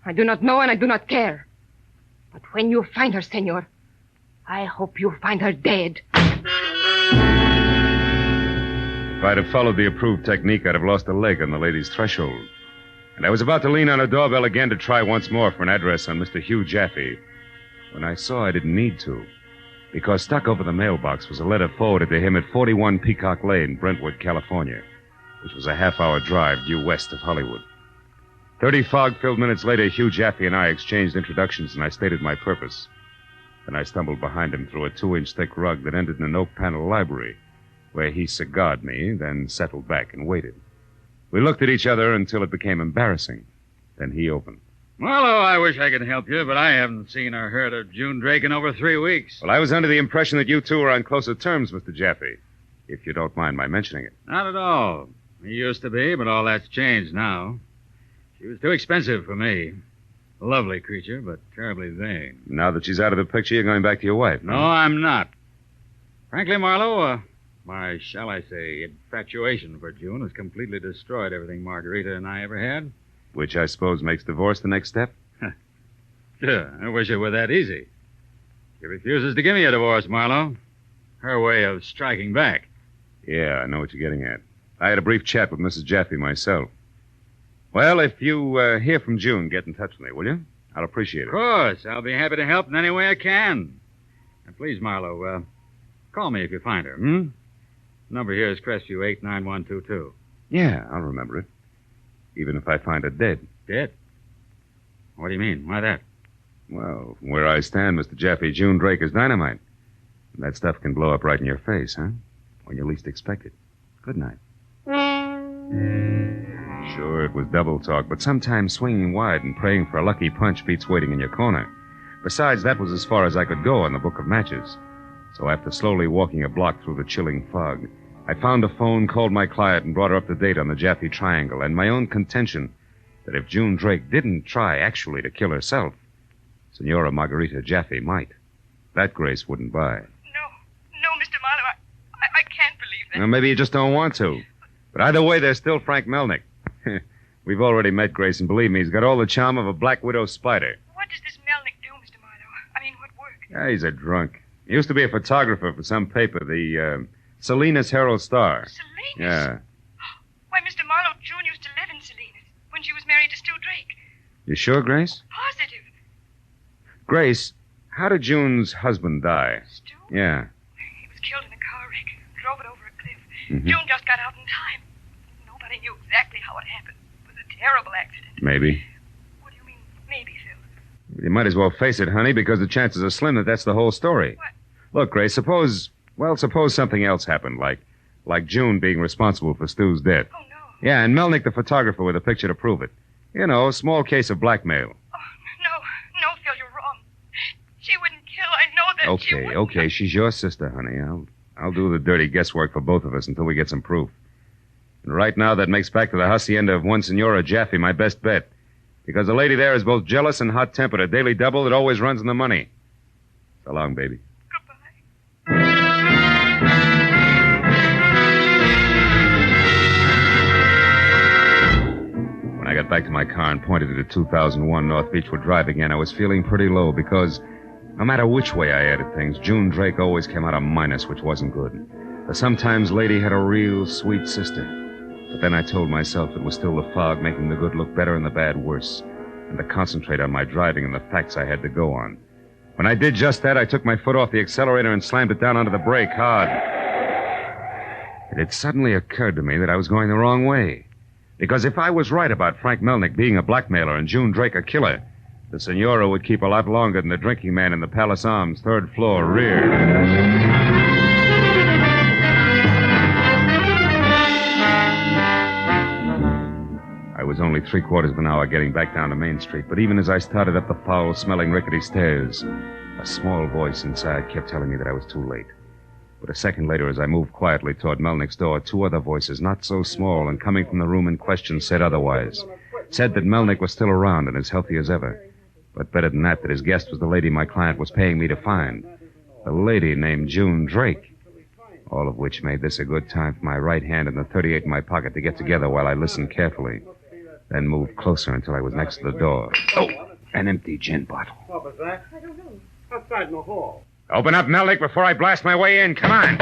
I do not know and I do not care. But when you find her, senor, I hope you find her dead. If I'd have followed the approved technique, I'd have lost a leg on the lady's threshold. And I was about to lean on a doorbell again to try once more for an address on Mr. Hugh Jaffe when I saw I didn't need to, because stuck over the mailbox was a letter forwarded to him at 41 Peacock Lane, Brentwood, California, which was a half-hour drive due west of Hollywood. 30 fog-filled minutes later, Hugh Jaffe and I exchanged introductions, and I stated my purpose. Then I stumbled behind him through a 2-inch thick rug that ended in an oak-paneled library, where he cigared me, then settled back and waited. We looked at each other until it became embarrassing. Then he opened. Marlowe, I wish I could help you, but I haven't seen or heard of June Drake in over 3 weeks. Well, I was under the impression that you two were on closer terms, Mr. Jaffe, if you don't mind my mentioning it. Not at all. He used to be, but all that's changed now. She was too expensive for me. A lovely creature, but terribly vain. Now that she's out of the picture, you're going back to your wife, No, I'm not. Frankly, Marlowe, my, shall I say, infatuation for June has completely destroyed everything Margarita and I ever had. Which I suppose makes divorce the next step? Sure, I wish it were that easy. She refuses to give me a divorce, Marlowe. Her way of striking back. Yeah, I know what you're getting at. I had a brief chat with Mrs. Jaffe myself. Well, if you hear from June, get in touch with me, will you? I'll appreciate it. Of course. I'll be happy to help in any way I can. And please, Marlowe, call me if you find her, The number here is Crestview 89122. Yeah, I'll remember it. Even if I find her dead. Dead? What do you mean? Why that? Well, from where I stand, Mr. Jaffe, June Drake is dynamite. And that stuff can blow up right in your face, huh? When you least expect it. Good night. Sure, it was double talk, but sometimes swinging wide and praying for a lucky punch beats waiting in your corner. Besides, that was as far as I could go on the book of matches. So after slowly walking a block through the chilling fog, I found a phone, called my client, and brought her up to date on the Jaffe Triangle and my own contention that if June Drake didn't try actually to kill herself, Senora Margarita Jaffe might. That Grace wouldn't buy. No, Mr. Marlowe, I can't believe that. Well, maybe you just don't want to. But either way, there's still Frank Melnick. We've already met Grace, and believe me, he's got all the charm of a black widow spider. What does this Melnick do, Mr. Marlowe? I mean, what work? Yeah, he's a drunk. He used to be a photographer for some paper, the Salinas Herald Star. Salinas? Yeah. Why, Mr. Marlowe, June used to live in Salinas when she was married to Stu Drake. You sure, Grace? Positive. Grace, how did June's husband die? Stu? Yeah. He was killed in a car wreck. Drove it over a cliff. Mm-hmm. June just got out in time. Nobody knew exactly how it happened. It was a terrible accident. Maybe. What do you mean, maybe, Phil? You might as well face it, honey, because the chances are slim that that's the whole story. What? Look, Grace, suppose something else happened, like June being responsible for Stu's death. Oh, no. Yeah, and Melnick the photographer with a picture to prove it. You know, a small case of blackmail. No, Phil, you're wrong. She wouldn't kill. I know that she wouldn't. Okay, she's your sister, honey. I'll do the dirty guesswork for both of us until we get some proof. And right now, that makes back to the hacienda of one Senora Jaffe my best bet. Because the lady there is both jealous and hot-tempered, a daily double that always runs in the money. So long, baby. When I got back to my car and pointed at the 2001 North Beachwood Drive again, I was feeling pretty low because no matter which way I added things, June Drake always came out a minus, which wasn't good. The sometimes lady had a real sweet sister. But then I told myself it was still the fog making the good look better and the bad worse, and to concentrate on my driving and the facts I had to go on. When I did just that, I took my foot off the accelerator and slammed it down onto the brake hard. It had suddenly occurred to me that I was going the wrong way. Because if I was right about Frank Melnick being a blackmailer and June Drake a killer, the Senora would keep a lot longer than the drinking man in the Palace Arms, third floor, rear. I was only 3/4 of an hour getting back down to Main Street, but even as I started up the foul-smelling rickety stairs, a small voice inside kept telling me that I was too late. But a second later, as I moved quietly toward Melnick's door, two other voices, not so small and coming from the room in question, said otherwise. Said that Melnick was still around and as healthy as ever. But better than that his guest was the lady my client was paying me to find. A lady named June Drake. All of which made this a good time for my right hand and the .38 in my pocket to get together while I listened carefully. Then moved closer until I was next to the door. Oh, an empty gin bottle. What was that? I don't know. Outside in the hall. Open up, Melnick, before I blast my way in. Come on.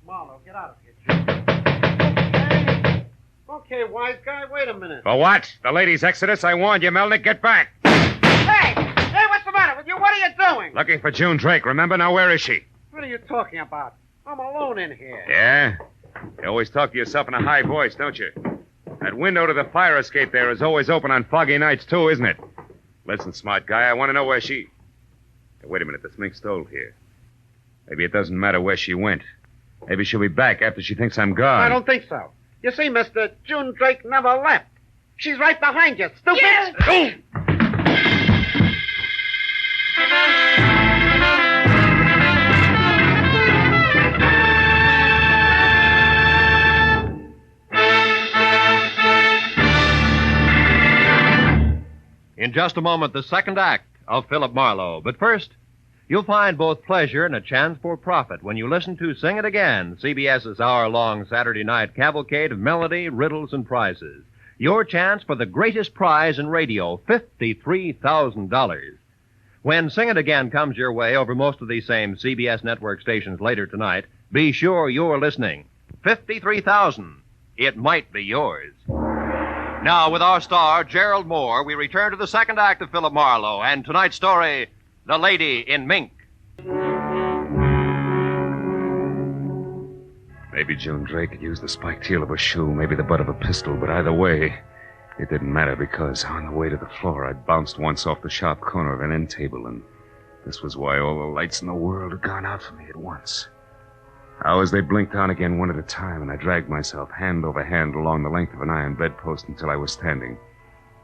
Marlowe, get out of here. Okay, wise guy, wait a minute. For what? The lady's exodus? I warned you, Melnick. Get back. Hey, what's the matter with you? What are you doing? Looking for June Drake, remember? Now, where is she? What are you talking about? I'm alone in here. Yeah? You always talk to yourself in a high voice, don't you? That window to the fire escape there is always open on foggy nights, too, isn't it? Listen, smart guy, I want to know where she... Hey, wait a minute, this Mink stole here. Maybe it doesn't matter where she went. Maybe she'll be back after she thinks I'm gone. I don't think so. You see, mister, June Drake never left. She's right behind you, stupid. Yes! Oh! In just a moment, the second act of Philip Marlowe. But first, you'll find both pleasure and a chance for profit when you listen to Sing It Again, CBS's hour-long Saturday night cavalcade of melody, riddles, and prizes. Your chance for the greatest prize in radio, $53,000. When Sing It Again comes your way over most of these same CBS network stations later tonight, be sure you're listening. $53,000. It might be yours. Now, with our star, Gerald Mohr, we return to the second act of Philip Marlowe and tonight's story, The Lady in Mink. Maybe June Drake had used the spiked heel of a shoe, maybe the butt of a pistol, but either way, it didn't matter because on the way to the floor, I'd bounced once off the sharp corner of an end table, and this was why all the lights in the world had gone out for me at once. Hours they blinked on again one at a time, and I dragged myself hand over hand along the length of an iron bedpost until I was standing.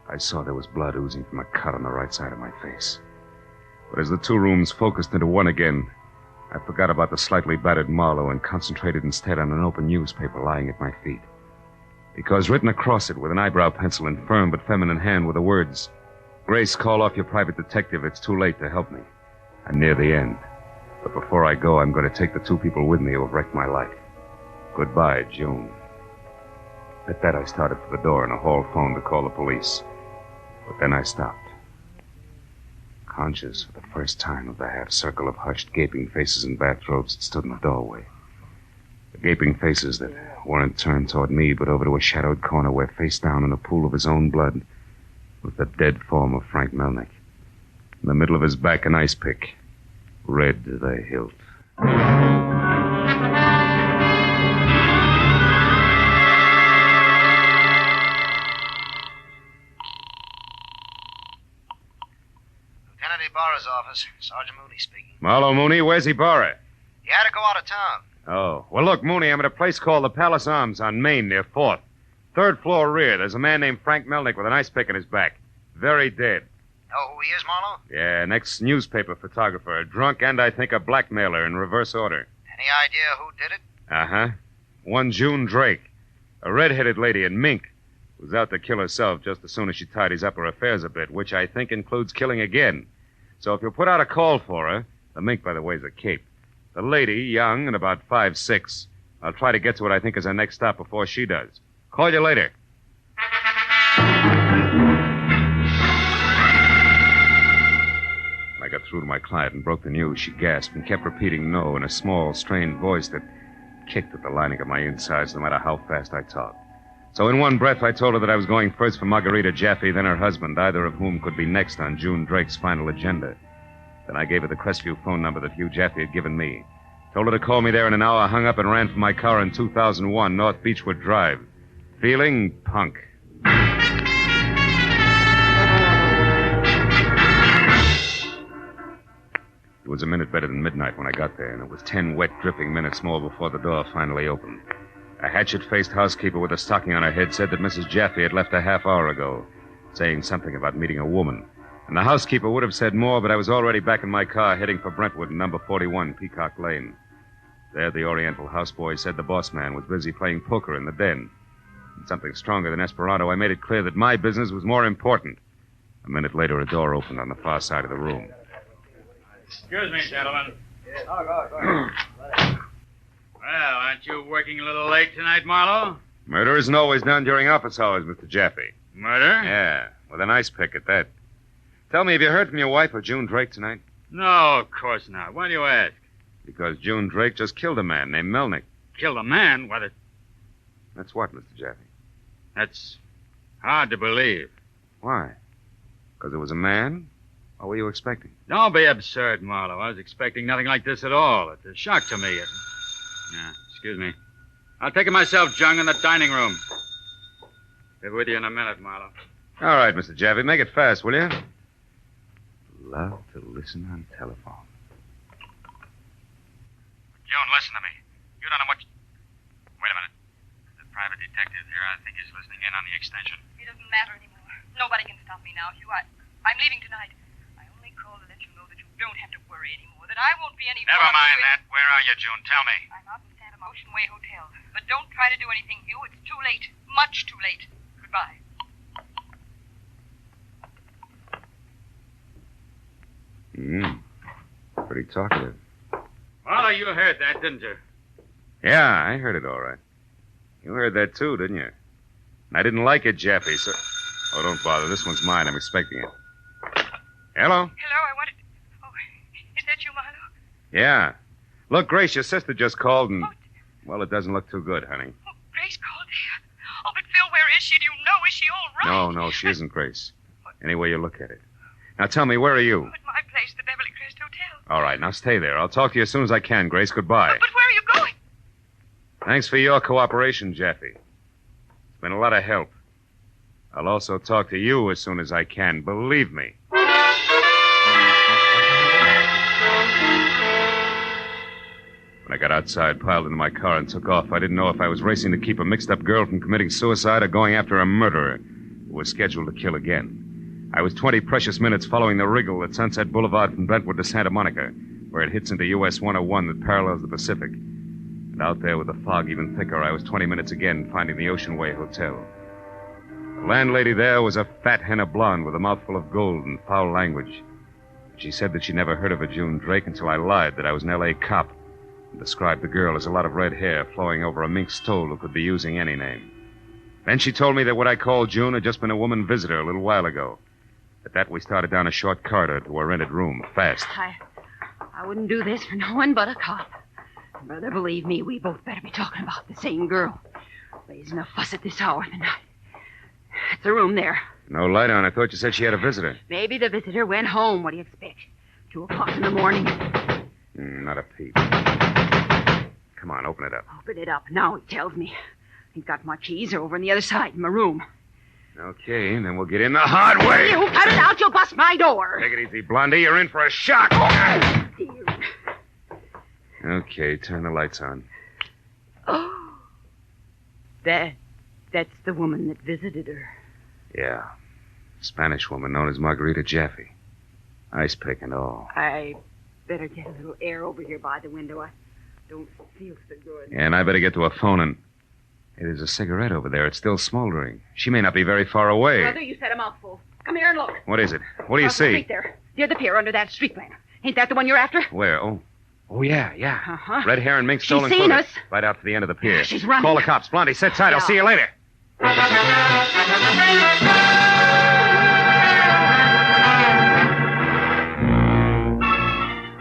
I saw there was blood oozing from a cut on the right side of my face. But as the two rooms focused into one again, I forgot about the slightly battered Marlowe and concentrated instead on an open newspaper lying at my feet. Because written across it with an eyebrow pencil in firm but feminine hand were the words, "Grace, call off your private detective. It's too late to help me. I'm near the end. But before I go, I'm going to take the two people with me who have wrecked my life. Goodbye, June." At that, I started for the door and a hall phone to call the police. But then I stopped. Conscious for the first time of the half-circle of hushed, gaping faces in bathrobes that stood in the doorway. The gaping faces that weren't turned toward me, but over to a shadowed corner where, face down in a pool of his own blood, was the dead form of Frank Melnick. In the middle of his back, an ice pick. Red to the hilt. Lieutenant Ibarra's office. Sergeant Mooney speaking. Marlowe, Mooney, where's Ibarra? He had to go out of town. Oh. Well, look, Mooney, I'm at a place called the Palace Arms on Main near 4th. Third floor rear. There's a man named Frank Melnick with an ice pick in his back. Very dead. Know who he is, Marlowe? Yeah, an ex-newspaper photographer. A drunk and, I think, a blackmailer in reverse order. Any idea who did it? Uh-huh. One June Drake. A red-headed lady in Mink who's out to kill herself just as soon as she tidies up her affairs a bit, which I think includes killing again. So if you'll put out a call for her, the Mink, by the way, is a cape. The lady, young and about 5'6". I'll try to get to what I think is her next stop before she does. Call you later. I got through to my client and broke the news. She gasped and kept repeating no in a small, strained voice that kicked at the lining of my insides no matter how fast I talked. So in one breath, I told her that I was going first for Margarita Jaffe, then her husband, either of whom could be next on June Drake's final agenda. Then I gave her the Crestview phone number that Hugh Jaffe had given me. Told her to call me there in an hour, hung up and ran for my car in 2001, North Beechwood Drive. Feeling punk. It was a minute better than midnight when I got there, and it was 10 wet, dripping minutes more before the door finally opened. A hatchet-faced housekeeper with a stocking on her head said that Mrs. Jaffe had left a half hour ago, saying something about meeting a woman. And the housekeeper would have said more, but I was already back in my car heading for Brentwood in number 41, Peacock Lane. There, the Oriental houseboy said the boss man was busy playing poker in the den. In something stronger than Esperanto, I made it clear that my business was more important. A minute later, a door opened on the far side of the room. Excuse me, gentlemen. Well, aren't you working a little late tonight, Marlowe? Murder isn't always done during office hours, Mr. Jaffe. Murder? Yeah, with an ice pick at that. Tell me, have you heard from your wife or June Drake tonight? No, of course not. Why do you ask? Because June Drake just killed a man named Melnick. Killed a man? That's what, Mr. Jaffe? That's hard to believe. Why? Because it was a man? What were you expecting? Don't be absurd, Marlowe. I was expecting nothing like this at all. It's a shock to me. Excuse me. I'll take it myself, Jung, in the dining room. Be with you in a minute, Marlowe. All right, Mr. Jaffe. Make it fast, will you? Love to listen on telephone. June, listen to me. You don't know what... Wait a minute. The private detective here, I think he's listening in on the extension. It doesn't matter anymore. Nobody can stop me now, Hugh. I'm leaving tonight. I only called to let you know that you don't have to worry anymore, that I won't be any... Never mind that. Where are you, June? Tell me. I'm out in Santa Ocean Way Hotel. But don't try to do anything, Hugh. It's too late. Much too late. Goodbye. Pretty talkative. Marlowe, you heard that, didn't you? Yeah, I heard it all right. You heard that too, didn't you? And I didn't like it, Jaffe, so... Oh, don't bother. This one's mine. I'm expecting it. Hello? Hello, I wanted... Oh, is that you, Marlowe? Yeah. Look, Grace, your sister just called and... Well, it doesn't look too good, honey. Oh, Grace called here. Oh, but Phil, where is she? Do you know? Is she all right? No, she isn't Grace. Any way you look at it. Now, tell me, where are you? At my place, the Beverly Crest Hotel. All right, now stay there. I'll talk to you as soon as I can, Grace. Goodbye. But where are you going? Thanks for your cooperation, Jaffe. It's been a lot of help. I'll also talk to you as soon as I can. Believe me. When I got outside, piled into my car, and took off, I didn't know if I was racing to keep a mixed-up girl from committing suicide or going after a murderer who was scheduled to kill again. I was 20 precious minutes following the wriggle at Sunset Boulevard from Brentwood to Santa Monica, where it hits into US 101 that parallels the Pacific. And out there with the fog even thicker, I was 20 minutes again finding the Ocean Way Hotel. The landlady there was a fat henna blonde with a mouthful of gold and foul language. She said that she never heard of a June Drake until I lied that I was an L.A. cop and described the girl as a lot of red hair flowing over a mink stole who could be using any name. Then she told me that what I called June had just been a woman visitor a little while ago. At that, we started down a short corridor to a rented room, fast. I wouldn't do this for no one but a cop. Brother, believe me, we both better be talking about the same girl. Raising a fuss at this hour of the night. It's a room there. No light on. I thought you said she had a visitor. Maybe the visitor went home. What do you expect? 2 o'clock in the morning. Not a peep. Come on, open it up. Open it up. Now he tells me. He's got my keys. They're over on the other side in my room. Okay, and then we'll get in the hard way. You cut it out. You'll bust my door. Take it easy, Blondie. You're in for a shock. Oh, Okay, turn the lights on. Oh. That's the woman that visited her. Yeah. Spanish woman known as Margarita Jaffe. Ice pick and all. I better get a little air over here by the window. I don't feel so good. Yeah, and I better get to a phone and... Hey, there's a cigarette over there. It's still smoldering. She may not be very far away. Brother, you said a mouthful. Come here and look. What is it? What do you Across the see? street there. Near the pier under that street lamp. Ain't that the one you're after? Where? Oh, yeah. Uh-huh. Red hair and mink stole She's seen us. Right out to the end of the pier. She's running. Call the cops. Blondie, sit tight. I'll see you later. By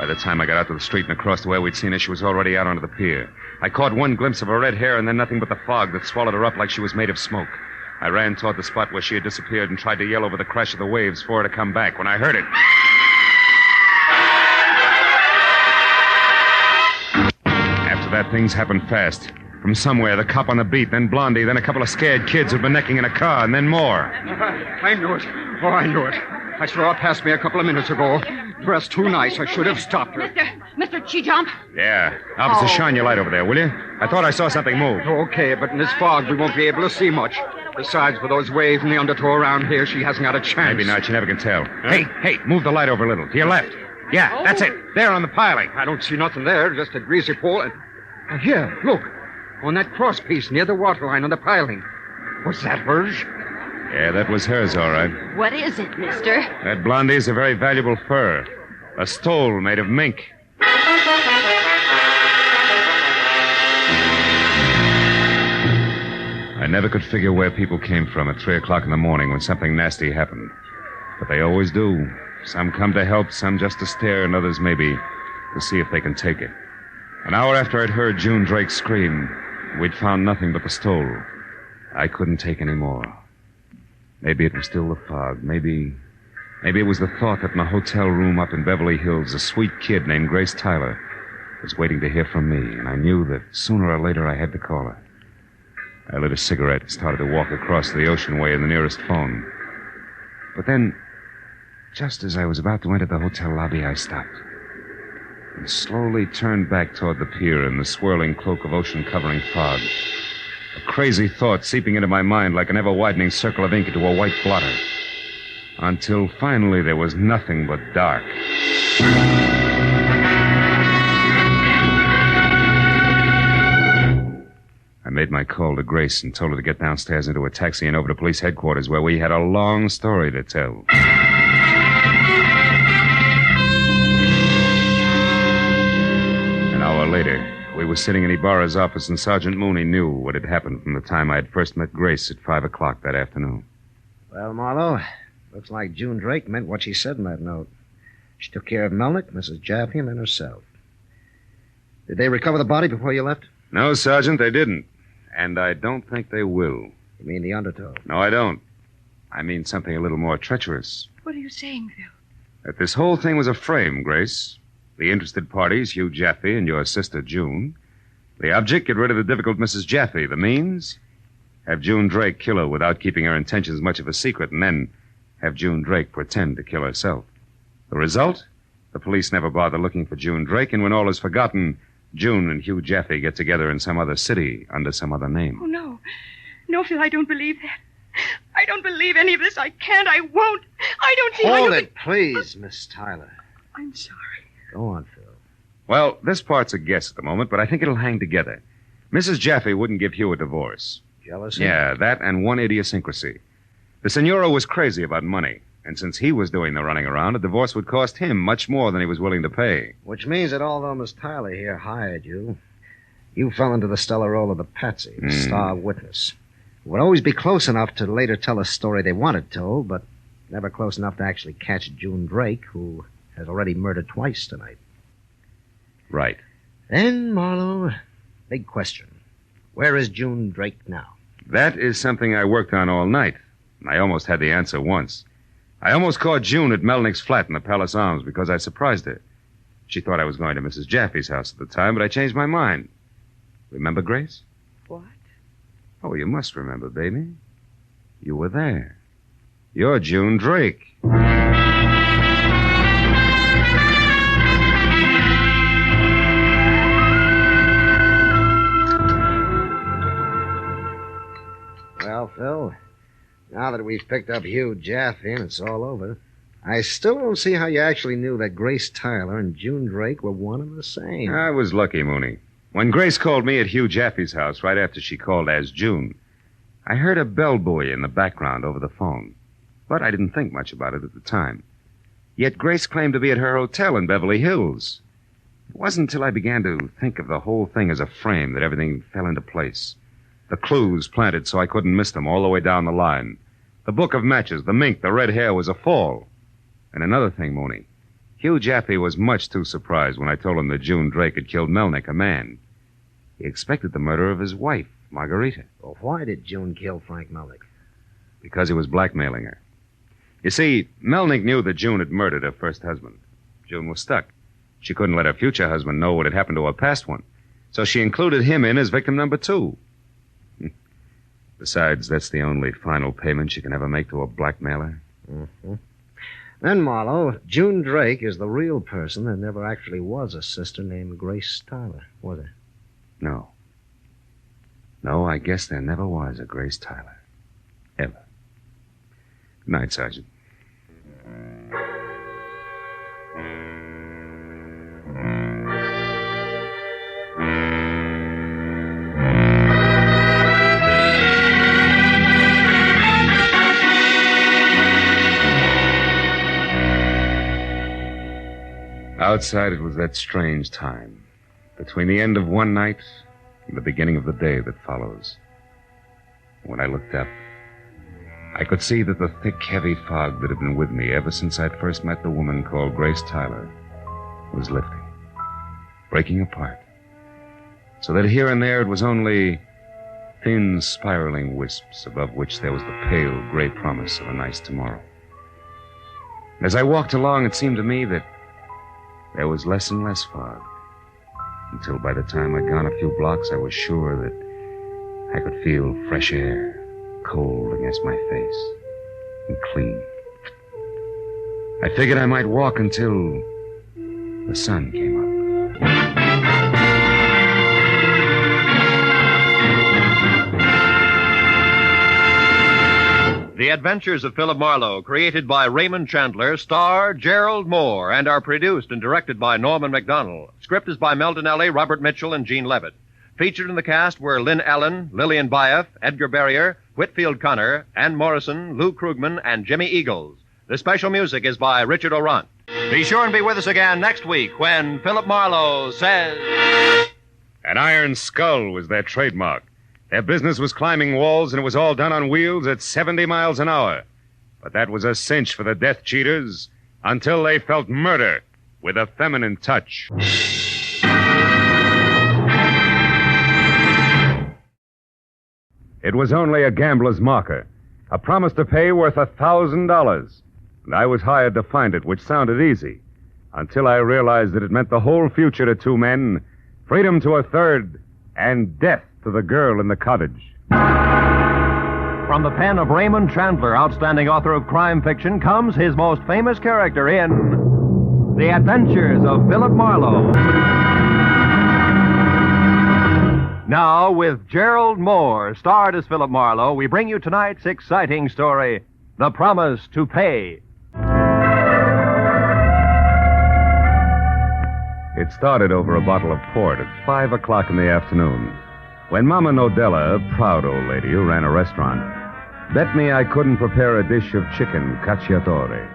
the time I got out to the street and across to where we'd seen her, she was already out onto the pier. I caught one glimpse of her red hair and then nothing but the fog that swallowed her up like she was made of smoke. I ran toward the spot where she had disappeared and tried to yell over the crash of the waves for her to come back when I heard it. After that, things happened fast. From somewhere, the cop on the beat, then Blondie, then a couple of scared kids who'd been necking in a car, and then more. I knew it. Oh, I knew it. I saw her pass me a couple of minutes ago. Dressed too nice. I should have stopped her. Mr. Chijump. Yeah. Officer, shine your light over there, will you? I thought I saw something move. Okay, but in this fog, we won't be able to see much. Besides, with those waves and the undertow around here, she hasn't got a chance. Maybe not. You never can tell. Hey, move the light over a little. To your left. Yeah, that's it. There on the piling. I don't see nothing there. Just a greasy pole. And... here, look. On that cross piece near the waterline on the piling. Was that hers? Yeah, that was hers, all right. What is it, mister? That Blondie's a very valuable fur. A stole made of mink. I never could figure where people came from at 3 o'clock in the morning when something nasty happened. But they always do. Some come to help, some just to stare, and others maybe to see if they can take it. An hour after I'd heard June Drake scream, we'd found nothing but the stole. I couldn't take any more. Maybe it was still the fog. Maybe it was the thought that in a hotel room up in Beverly Hills, a sweet kid named Grace Tyler was waiting to hear from me, and I knew that sooner or later I had to call her. I lit a cigarette and started to walk across the ocean way in the nearest phone. But then, just as I was about to enter the hotel lobby, I stopped and slowly turned back toward the pier in the swirling cloak of ocean-covering fog. A crazy thought seeping into my mind like an ever-widening circle of ink into a white blotter. Until finally there was nothing but dark. I made my call to Grace and told her to get downstairs into a taxi and over to police headquarters where we had a long story to tell. An hour later, we were sitting in Ibarra's office and Sergeant Mooney knew what had happened from the time I had first met Grace at 5 o'clock that afternoon. Well, Marlowe, looks like June Drake meant what she said in that note. She took care of Melnick, Mrs. Jaffe, and then herself. Did they recover the body before you left? No, Sergeant, they didn't. And I don't think they will. You mean the undertow? No, I don't. I mean something a little more treacherous. What are you saying, Phil? That this whole thing was a frame, Grace. The interested parties, Hugh Jaffe and your sister, June. The object, get rid of the difficult Mrs. Jaffe. The means? Have June Drake kill her without keeping her intentions much of a secret, and then have June Drake pretend to kill herself. The result? The police never bother looking for June Drake, and when all is forgotten, June and Hugh Jaffe get together in some other city under some other name. Oh, no. No, Phil, I don't believe that. I don't believe any of this. I can't. I won't. I don't see how you Hold it, please, Miss Tyler. I'm sorry. Go on, Phil. Well, this part's a guess at the moment, but I think it'll hang together. Mrs. Jaffe wouldn't give Hugh a divorce. Jealousy? Yeah, that and one idiosyncrasy. The senora was crazy about money, and since he was doing the running around, a divorce would cost him much more than he was willing to pay. Which means that although Miss Tyler here hired you, you fell into the stellar role of the patsy, the star witness. Who would always be close enough to later tell a story they wanted told, but never close enough to actually catch June Drake, who has already murdered twice tonight. Right. Then, Marlowe, big question. Where is June Drake now? That is something I worked on all night. I almost had the answer once. I almost caught June at Melnick's flat in the Palace Arms because I surprised her. She thought I was going to Mrs. Jaffe's house at the time, but I changed my mind. Remember, Grace? What? Oh, you must remember, baby. You were there. You're June Drake. Well, Phil, now that we've picked up Hugh Jaffe and it's all over, I still don't see how you actually knew that Grace Tyler and June Drake were one and the same. I was lucky, Mooney. When Grace called me at Hugh Jaffe's house right after she called as June, I heard a bell buoy in the background over the phone. But I didn't think much about it at the time. Yet Grace claimed to be at her hotel in Beverly Hills. It wasn't until I began to think of the whole thing as a frame that everything fell into place. The clues planted so I couldn't miss them all the way down the line. The book of matches, the mink, the red hair was a fall. And another thing, Mooney. Hugh Jaffe was much too surprised when I told him that June Drake had killed Melnick, a man. He expected the murder of his wife, Margarita. Well, why did June kill Frank Melnick? Because he was blackmailing her. You see, Melnick knew that June had murdered her first husband. June was stuck. She couldn't let her future husband know what had happened to her past one. So she included him in as victim number 2. Besides, that's the only final payment she can ever make to a blackmailer. Mm-hmm. Then, Marlowe, June Drake is the real person. There never actually was a sister named Grace Tyler, was there? No. No, I guess there never was a Grace Tyler. Ever. Good night, Sergeant. Outside, it was that strange time, between the end of one night and the beginning of the day that follows. When I looked up, I could see that the thick, heavy fog that had been with me ever since I'd first met the woman called Grace Tyler was lifting, breaking apart, so that here and there it was only thin, spiraling wisps above which there was the pale, gray promise of a nice tomorrow. As I walked along, it seemed to me that there was less and less fog, until by the time I'd gone a few blocks, I was sure that I could feel fresh air, cold against my face, and clean. I figured I might walk until the sun came up. The Adventures of Philip Marlowe, created by Raymond Chandler, star Gerald Mohr, and are produced and directed by Norman MacDonald. Script is by Mel Donnelly, Robert Mitchell, and Gene Levitt. Featured in the cast were Lynn Allen, Lillian Bayef, Edgar Barrier, Whitfield Connor, Ann Morrison, Lou Krugman, and Jimmy Eagles. The special music is by Richard Orant. Be sure and be with us again next week when Philip Marlowe says... An iron skull was their trademark. Their business was climbing walls, and it was all done on wheels at 70 miles an hour. But that was a cinch for the death cheaters until they felt murder with a feminine touch. It was only a gambler's marker, a promise to pay worth $1,000. And I was hired to find it, which sounded easy, until I realized that it meant the whole future to two men, freedom to a third, and death to the girl in the cottage. From the pen of Raymond Chandler, outstanding author of crime fiction, comes his most famous character in The Adventures of Philip Marlowe. Now, with Gerald Mohr, starred as Philip Marlowe, we bring you tonight's exciting story, The Promise to Pay. It started over a bottle of port at 5 o'clock in the afternoon, when Mama Nodella, a proud old lady who ran a restaurant, bet me I couldn't prepare a dish of chicken cacciatore.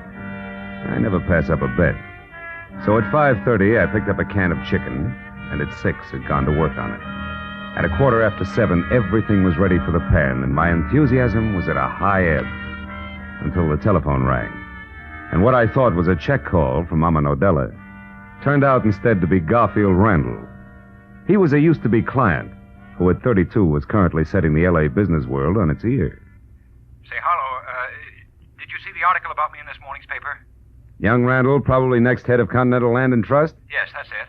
I never pass up a bet. So at 5:30, I picked up a can of chicken, and at 6 had gone to work on it. At 7:15, everything was ready for the pan, and my enthusiasm was at a high ebb, until the telephone rang. And what I thought was a check call from Mama Nodella turned out instead to be Garfield Randall. He was a used-to-be client who at 32 was currently setting the L.A. business world on its ear. Say, Harlow, did you see the article about me in this morning's paper? Young Randall, probably next head of Continental Land and Trust? Yes, that's it.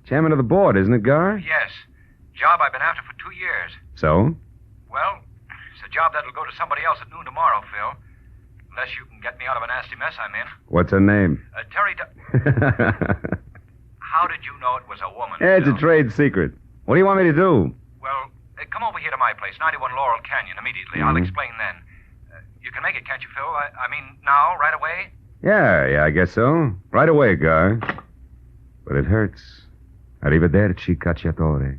Chairman of the board, isn't it, Gar? Yes. Job I've been after for 2 years. So? Well, it's a job that'll go to somebody else at noon tomorrow, Phil. Unless you can get me out of a nasty mess I'm in. What's her name? Terry... How did you know it was a woman, It's Phil? a trade secret. What do you want me to do? Well, come over here to my place, 91 Laurel Canyon, immediately. I'll explain then. You can make it, can't you, Phil? I mean, now, right away? Yeah, I guess so. Right away, Gar. But it hurts. Arrivederci, cacciatore.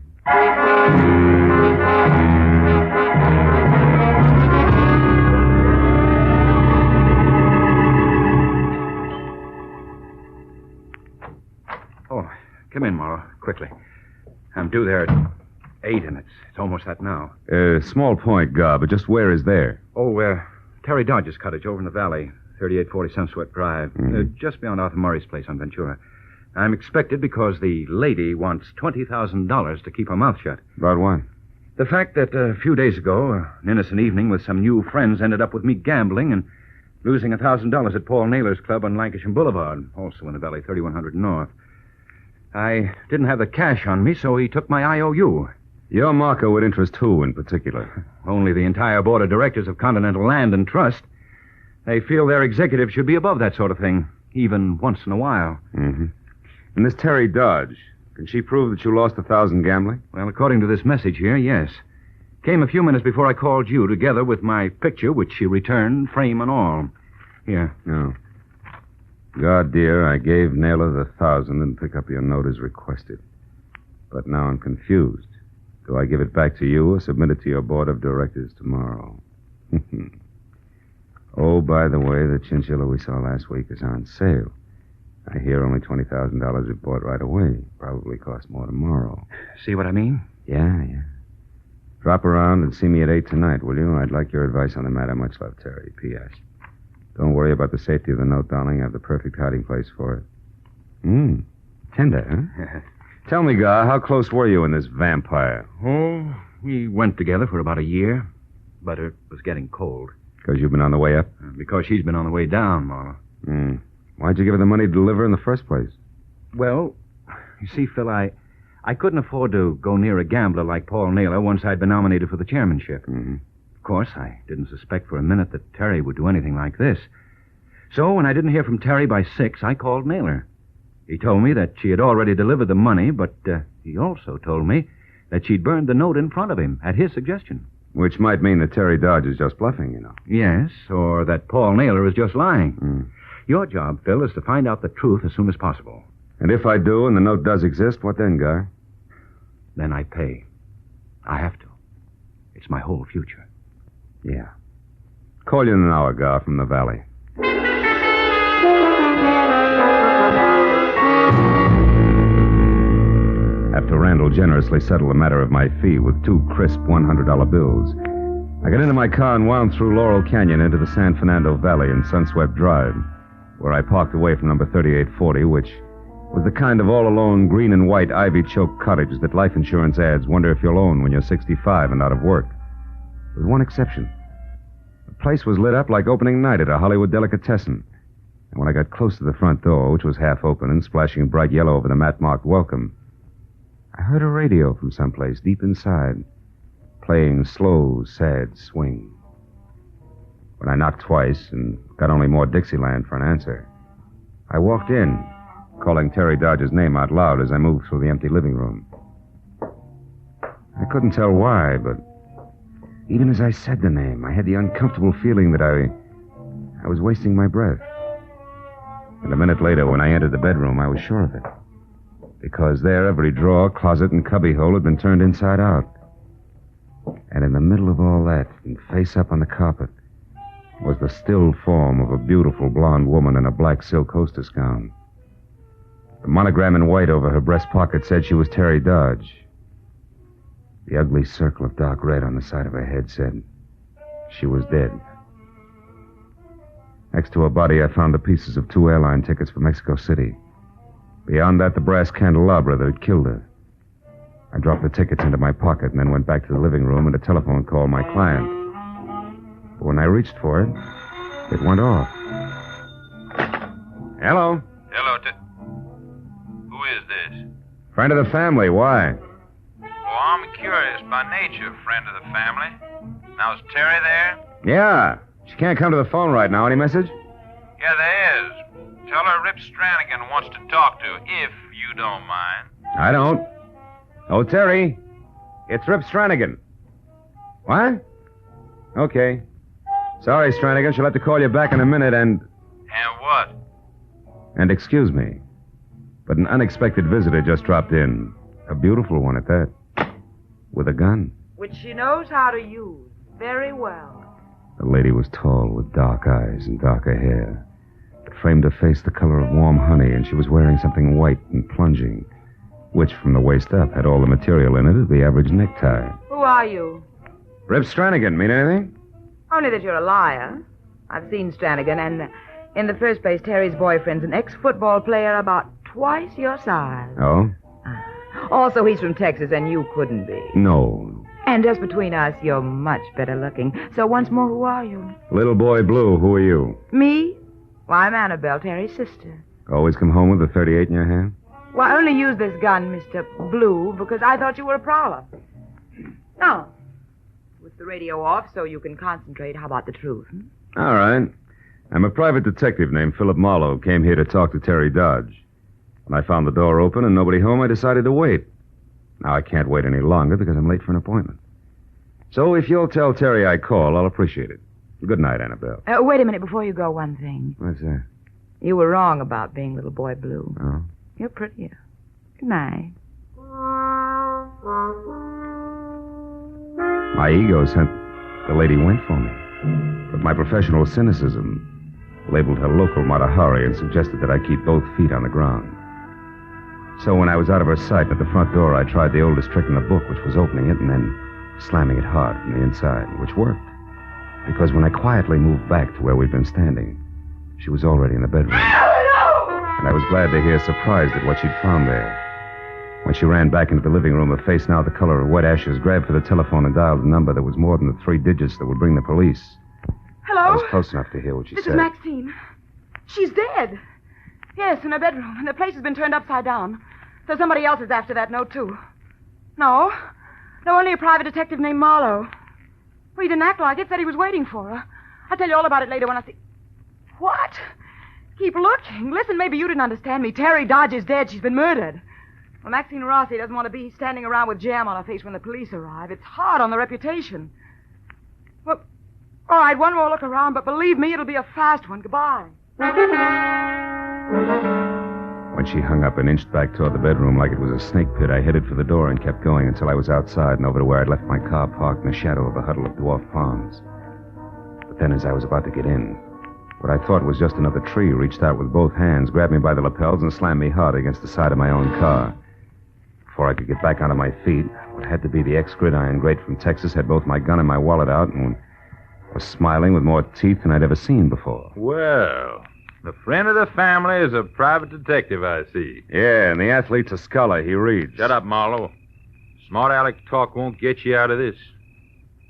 Oh, come in, Morrow, quickly. I'm due there at 8, and it's almost that now. Small point, Gar, but just where is there? Oh, Terry Dodge's cottage over in the valley, 3840 Sunsweat Drive, just beyond Arthur Murray's place on Ventura. I'm expected because the lady wants $20,000 to keep her mouth shut. About what? The fact that a few days ago, an innocent evening with some new friends ended up with me gambling and losing $1,000 at Paul Naylor's club on Lancashire Boulevard, also in the valley, 3100 North. I didn't have the cash on me, so he took my IOU. Your marker would interest who in particular? Only the entire board of directors of Continental Land and Trust. They feel their executives should be above that sort of thing, even once in a while. Mm-hmm. And this Terry Dodge, can she prove that you lost $1,000 gambling? Well, according to this message here, yes. Came a few minutes before I called you, together with my picture, which she returned, frame and all. Here. No. God, dear, I gave Naylor the $1,000 and pick up your note as requested. But now I'm confused. Do I give it back to you or submit it to your board of directors tomorrow? Oh, by the way, the chinchilla we saw last week is on sale. I hear only $20,000 is bought right away. Probably cost more tomorrow. See what I mean? Yeah. Drop around and see me at 8 tonight, will you? I'd like your advice on the matter. Much love, Terry. P.S. Don't worry about the safety of the note, darling. I have the perfect hiding place for it. Tender, huh? Tell me, Gar, how close were you in this vampire? Oh, We went together for about a year, but it was getting cold. Because you've been on the way up? Because she's been on the way down, Marlowe. Why'd you give her the money to deliver in the first place? Well, you see, Phil, I couldn't afford to go near a gambler like Paul Naylor once I'd been nominated for the chairmanship. Of course, I didn't suspect for a minute that Terry would do anything like this. So when I didn't hear from Terry by 6, I called Naylor. He told me that she had already delivered the money, but he also told me that she'd burned the note in front of him at his suggestion. Which might mean that Terry Dodge is just bluffing, you know. Yes, or that Paul Naylor is just lying. Your job, Phil, is to find out the truth as soon as possible. And if I do and the note does exist, what then, Guy? Then I pay. I have to. It's my whole future. Yeah. Call you in an hour, Gar, from the valley. After Randall generously settled the matter of my fee with 2 crisp $100 bills, I got into my car and wound through Laurel Canyon into the San Fernando Valley and Sunswept Drive, where I parked away from number 3840, which was the kind of all-alone green and white ivy-choked cottage that life insurance ads wonder if you'll own when you're 65 and out of work. With one exception. The place was lit up like opening night at a Hollywood delicatessen. And when I got close to the front door, which was half open and splashing bright yellow over the mat-marked welcome, I heard a radio from someplace deep inside, playing slow, sad swing. When I knocked twice and got only more Dixieland for an answer, I walked in, calling Terry Dodge's name out loud as I moved through the empty living room. I couldn't tell why, but even as I said the name, I had the uncomfortable feeling that I was wasting my breath. And a minute later, when I entered the bedroom, I was sure of it. Because there, every drawer, closet, and cubbyhole had been turned inside out. And in the middle of all that, and face up on the carpet, was the still form of a beautiful blonde woman in a black silk hostess gown. The monogram in white over her breast pocket said she was Terry Dodge. The ugly circle of dark red on the side of her head said she was dead. Next to her body, I found the pieces of 2 airline tickets for Mexico City. Beyond that, the brass candelabra that had killed her. I dropped the tickets into my pocket and then went back to the living room and a telephone called my client. But when I reached for it, it went off. Hello? Hello, who is this? Friend of the family. Why? Oh, I'm curious by nature, friend of the family. Now, is Terry there? Yeah. She can't come to the phone right now. Any message? Yeah, there is. Tell her Rip Stranigan wants to talk to, if you don't mind. I don't. Oh, Terry. It's Rip Stranigan. What? Okay. Sorry, Stranigan. She'll have to call you back in a minute and... And what? And excuse me, but an unexpected visitor just dropped in. A beautiful one at that. With a gun. Which she knows how to use very well. The lady was tall with dark eyes and darker hair. It framed her face the color of warm honey, and she was wearing something white and plunging, which from the waist up had all the material in it of the average necktie. Who are you? Rip Stranigan. Mean anything? Only that you're a liar. I've seen Stranigan, and in the first place, Terry's boyfriend's an ex-football player about twice your size. Oh? Also, he's from Texas, and you couldn't be. No. And just between us, you're much better looking. So once more, who are you? Little boy Blue, who are you? Me? Well, I'm Annabelle, Terry's sister. Always come home with a 38 in your hand? Well, I only used this gun, Mr. Blue, because I thought you were a prowler. No. With the radio off so you can concentrate. How about the truth? All right. I'm a private detective named Philip Marlowe. Came here to talk to Terry Dodge. When I found the door open and nobody home, I decided to wait. Now, I can't wait any longer because I'm late for an appointment. So if you'll tell Terry I called, I'll appreciate it. Good night, Annabelle. Wait a minute before you go, one thing. What's that? You were wrong about being little boy Blue. Oh? You're prettier. Good night. My ego sent the lady went for me. But my professional cynicism labeled her local Mata Hari and suggested that I keep both feet on the ground. So when I was out of her sight at the front door, I tried the oldest trick in the book, which was opening it and then slamming it hard from the inside, which worked. Because when I quietly moved back to where we'd been standing, she was already in the bedroom. And I was glad to hear, surprised at what she'd found there. When she ran back into the living room, her face now the color of wet ashes, grabbed for the telephone and dialed a number that was more than the 3 digits that would bring the police. Hello? I was close enough to hear what she This said. is Maxine. She's dead. Yes, in her bedroom, and the place has been turned upside down. So somebody else is after that note, too. No, only a private detective named Marlowe. Well, he didn't act like it, said he was waiting for her. I'll tell you all about it later when I see... What? Keep looking. Listen, maybe you didn't understand me. Terry Dodge is dead. She's been murdered. Well, Maxine Rossi doesn't want to be standing around with jam on her face when the police arrive. It's hard on the reputation. Well, all right, one more look around, but believe me, it'll be a fast one. Goodbye. When she hung up and inched back toward the bedroom like it was a snake pit, I headed for the door and kept going until I was outside and over to where I'd left my car parked in the shadow of a huddle of dwarf palms. But then as I was about to get in, what I thought was just another tree reached out with both hands, grabbed me by the lapels, and slammed me hard against the side of my own car. Before I could get back onto my feet, what had to be the ex-gridiron great from Texas had both my gun and my wallet out and was smiling with more teeth than I'd ever seen before. Well, the friend of the family is a private detective, I see. Yeah, and the athlete's a scholar. He reads. Shut up, Marlowe. Smart aleck talk won't get you out of this.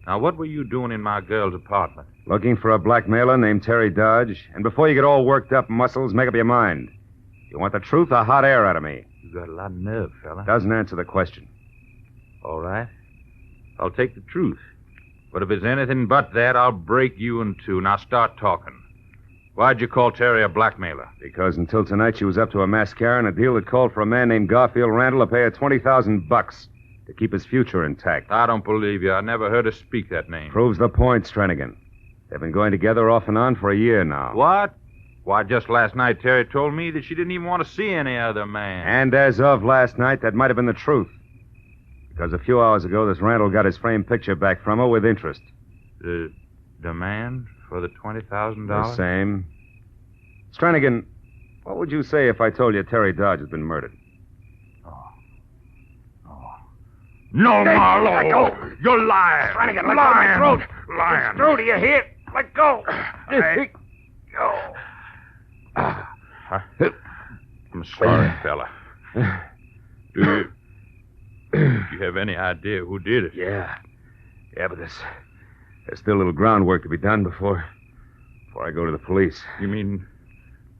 Now, what were you doing in my girl's apartment? Looking for a blackmailer named Terry Dodge. And before you get all worked up, Muscles, make up your mind. You want the truth or hot air out of me? You got a lot of nerve, fella. Doesn't answer the question. All right. I'll take the truth. But if it's anything but that, I'll break you in two. Now start talking. Why'd you call Terry a blackmailer? Because until tonight she was up to a mascara and a deal that called for a man named Garfield Randall to pay her $20,000 to keep his future intact. I don't believe you. I never heard her speak that name. Proves the point, Stranigan. They've been going together off and on for a year now. What? Why, just last night Terry told me that she didn't even want to see any other man. And as of last night, that might have been the truth. Because a few hours ago, this Randall got his framed picture back from her with interest. The demand for the $20,000? The same. Stranigan, what would you say if I told you Terry Dodge has been murdered? No, Hey, Marlowe! let go. You're lying! Stranigan, let go of my throat. Lying! It's through to your head. Let go. Let go. I'm sorry, fella. Do you have any idea who did it? Yeah, but there's still a little groundwork to be done before I go to the police. You mean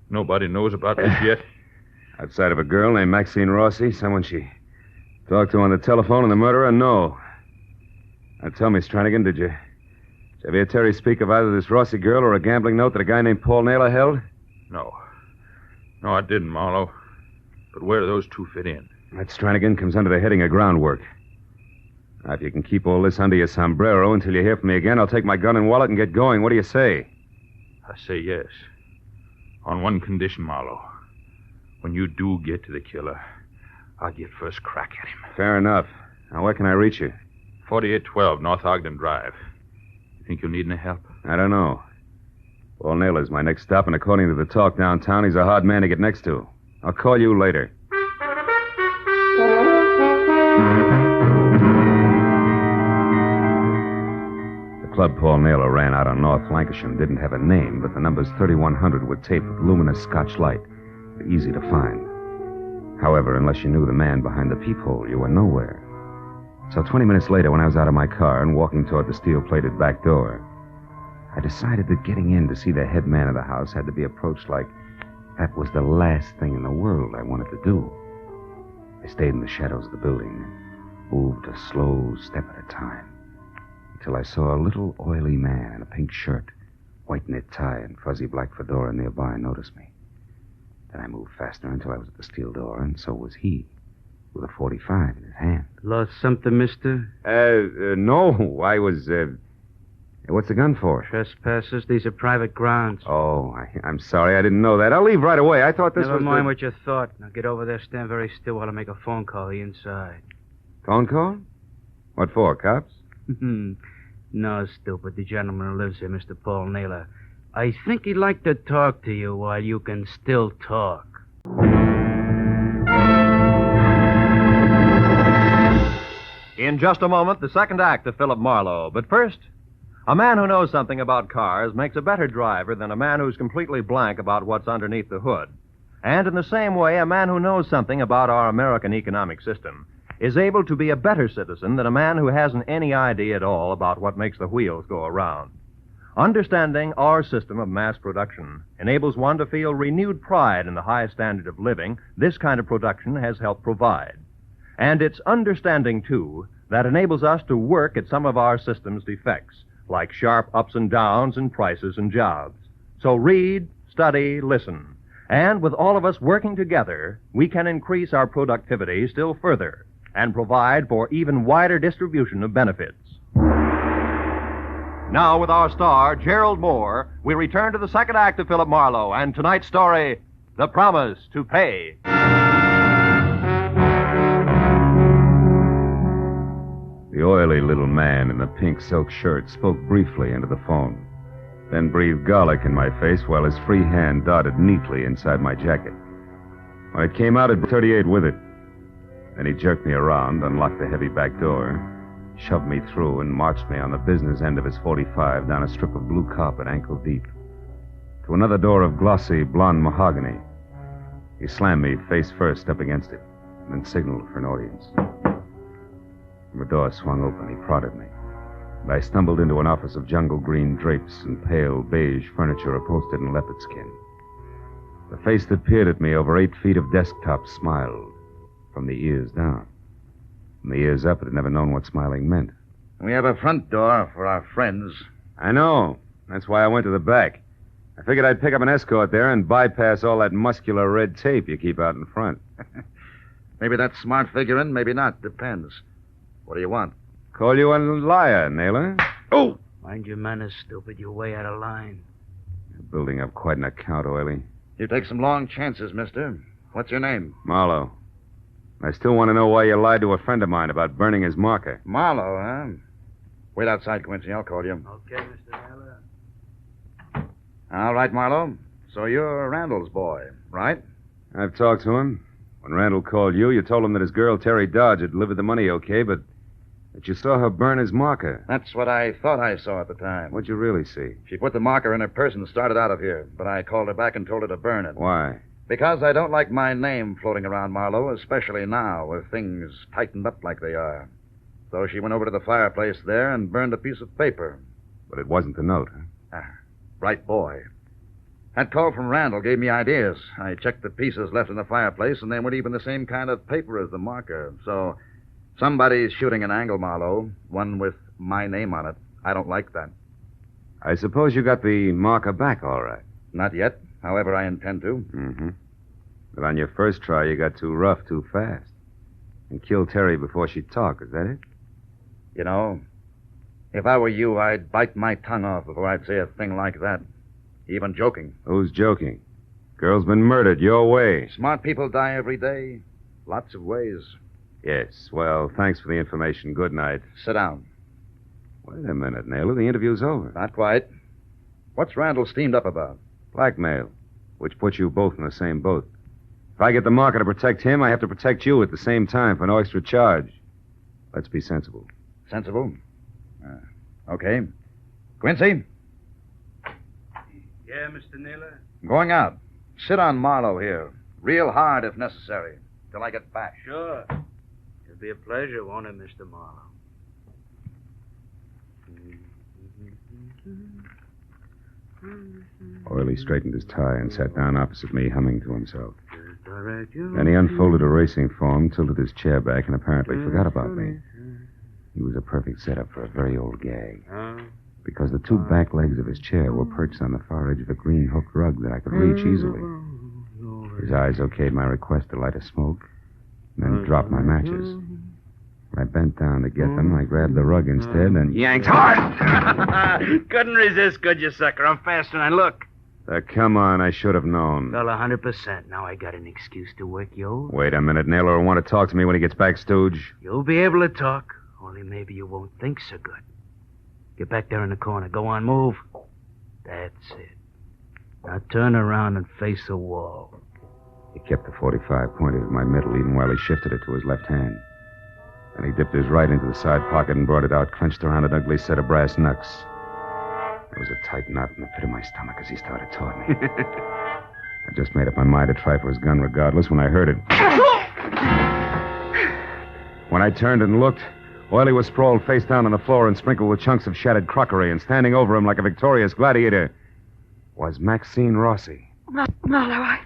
nobody knows about this yet? Outside of a girl named Maxine Rossi, someone she talked to on the telephone, and the murderer, no. Now tell me, Stranigan, did you ever hear Terry speak of either this Rossi girl or a gambling note that a guy named Paul Naylor held? No, I didn't, Marlowe. But where do those two fit in? That, Stranigan, comes under the heading of groundwork. Now, if you can keep all this under your sombrero until you hear from me again, I'll take my gun and wallet and get going. What do you say? I say yes. On one condition, Marlowe. When you do get to the killer, I'll get first crack at him. Fair enough. Now, where can I reach you? 4812 North Ogden Drive. You think you'll need any help? I don't know. Paul Naylor's my next stop, and according to the talk downtown, he's a hard man to get next to. I'll call you later. The club Paul Naylor ran out on North Lancashire didn't have a name, but the numbers 3100 were taped with luminous Scotch light. Easy to find. However, unless you knew the man behind the peephole, you were nowhere. So 20 minutes later, when I was out of my car and walking toward the steel-plated back door, I decided that getting in to see the head man of the house had to be approached like that was the last thing in the world I wanted to do. I stayed in the shadows of the building, moved a slow step at a time, until I saw a little oily man in a pink shirt, white knit tie, and fuzzy black fedora nearby notice me. Then I moved faster until I was at the steel door, and so was he, with a .45 in his hand. Lost something, mister? No. I was, what's the gun for? Trespassers. These are private grounds. Oh, I'm sorry. I didn't know that. I'll leave right away. I thought this Never was... mind what you thought. Now get over there, stand very still while I make a phone call inside. Phone call? What for, cops? No, stupid. The gentleman who lives here, Mr. Paul Naylor. I think he'd like to talk to you while you can still talk. In just a moment, the second act of Philip Marlowe. But first, a man who knows something about cars makes a better driver than a man who's completely blank about what's underneath the hood. And in the same way, a man who knows something about our American economic system is able to be a better citizen than a man who hasn't any idea at all about what makes the wheels go around. Understanding our system of mass production enables one to feel renewed pride in the high standard of living this kind of production has helped provide. And it's understanding, too, that enables us to work at some of our system's defects, like sharp ups and downs in prices and jobs. So read, study, listen. And with all of us working together, we can increase our productivity still further and provide for even wider distribution of benefits. Now, with our star, Gerald Mohr, we return to the second act of Philip Marlowe and tonight's story, The Promise to Pay. The oily little man in the pink silk shirt spoke briefly into the phone, then breathed garlic in my face while his free hand darted neatly inside my jacket. When it came out, it brought 38 with it. Then he jerked me around, unlocked the heavy back door, shoved me through, and marched me on the business end of his 45 down a strip of blue carpet ankle deep to another door of glossy blonde mahogany. He slammed me face first up against it, and then signaled for an audience. The door swung open. He prodded me. I stumbled into an office of jungle green drapes and pale beige furniture upholstered in leopard skin. The face that peered at me over 8 feet of desktop smiled, from the ears down. From the ears up, it had never known what smiling meant. We have a front door for our friends. I know. That's why I went to the back. I figured I'd pick up an escort there and bypass all that muscular red tape you keep out in front. Maybe that's smart figuring, maybe not. Depends. What do you want? Call you a liar, Naylor. Oh! Mind your manners, stupid. You're way out of line. You're building up quite an account, Oily. You take some long chances, mister. What's your name? Marlowe. I still want to know why you lied to a friend of mine about burning his marker. Marlowe, huh? Wait outside, Quincy. I'll call you. Okay, Mr. Naylor. All right, Marlowe. So you're Randall's boy, right? I've talked to him. When Randall called you, you told him that his girl, Terry Dodge, had delivered the money okay, but that you saw her burn his marker. That's what I thought I saw at the time. What'd you really see? She put the marker in her purse and started out of here, but I called her back and told her to burn it. Why? Because I don't like my name floating around, Marlowe, especially now, with things tightened up like they are. So she went over to the fireplace there and burned a piece of paper. But it wasn't the note, huh? Right boy. That call from Randall gave me ideas. I checked the pieces left in the fireplace, and they weren't even the same kind of paper as the marker. So somebody's shooting an angle, Marlowe, one with my name on it. I don't like that. I suppose you got the marker back all right. Not yet. However, I intend to. Mm-hmm. But on your first try, you got too rough too fast. And killed Terry before she'd talk. Is that it? You know, if I were you, I'd bite my tongue off before I'd say a thing like that. Even joking. Who's joking? Girl's been murdered your way. Smart people die every day. Lots of ways. Yes. Well, thanks for the information. Good night. Sit down. Wait a minute, Naylor. The interview's over. Not quite. What's Randall steamed up about? Blackmail, which puts you both in the same boat. If I get the marker to protect him, I have to protect you at the same time for no extra charge. Let's be sensible. Sensible? Okay. Quincy? Yeah, Mr. Naylor? I'm going out. Sit on Marlowe here. Real hard if necessary. Till I get back. Sure. It'll be a pleasure, won't it, Mr. Marlowe? Oily straightened his tie and sat down opposite me, humming to himself. Then he unfolded a racing form, tilted his chair back, and apparently forgot about me. He was a perfect setup for a very old gag. Because the 2 back legs of his chair were perched on the far edge of a green hook rug that I could reach easily. His eyes okayed my request to light a smoke, and then drop my matches. When I bent down to get them, I grabbed the rug instead and yanked hard. Couldn't resist, could you, sucker? I'm faster than I look. Come on, I should have known. Well, 100%. Now I got an excuse to work you. Wait a minute, Naylor will want to talk to me when he gets back, Stooge. You'll be able to talk, only maybe you won't think so good. Get back there in the corner. Go on, move. That's it. Now turn around and face the wall. He kept the 45 pointed at my middle even while he shifted it to his left hand. Then he dipped his right into the side pocket and brought it out, clenched around an ugly set of brass knucks. There was a tight knot in the pit of my stomach as he started toward me. I just made up my mind to try for his gun regardless when I heard it. When I turned and looked, Oily was sprawled face down on the floor and sprinkled with chunks of shattered crockery, and standing over him like a victorious gladiator was Maxine Rossi. Marlowe, I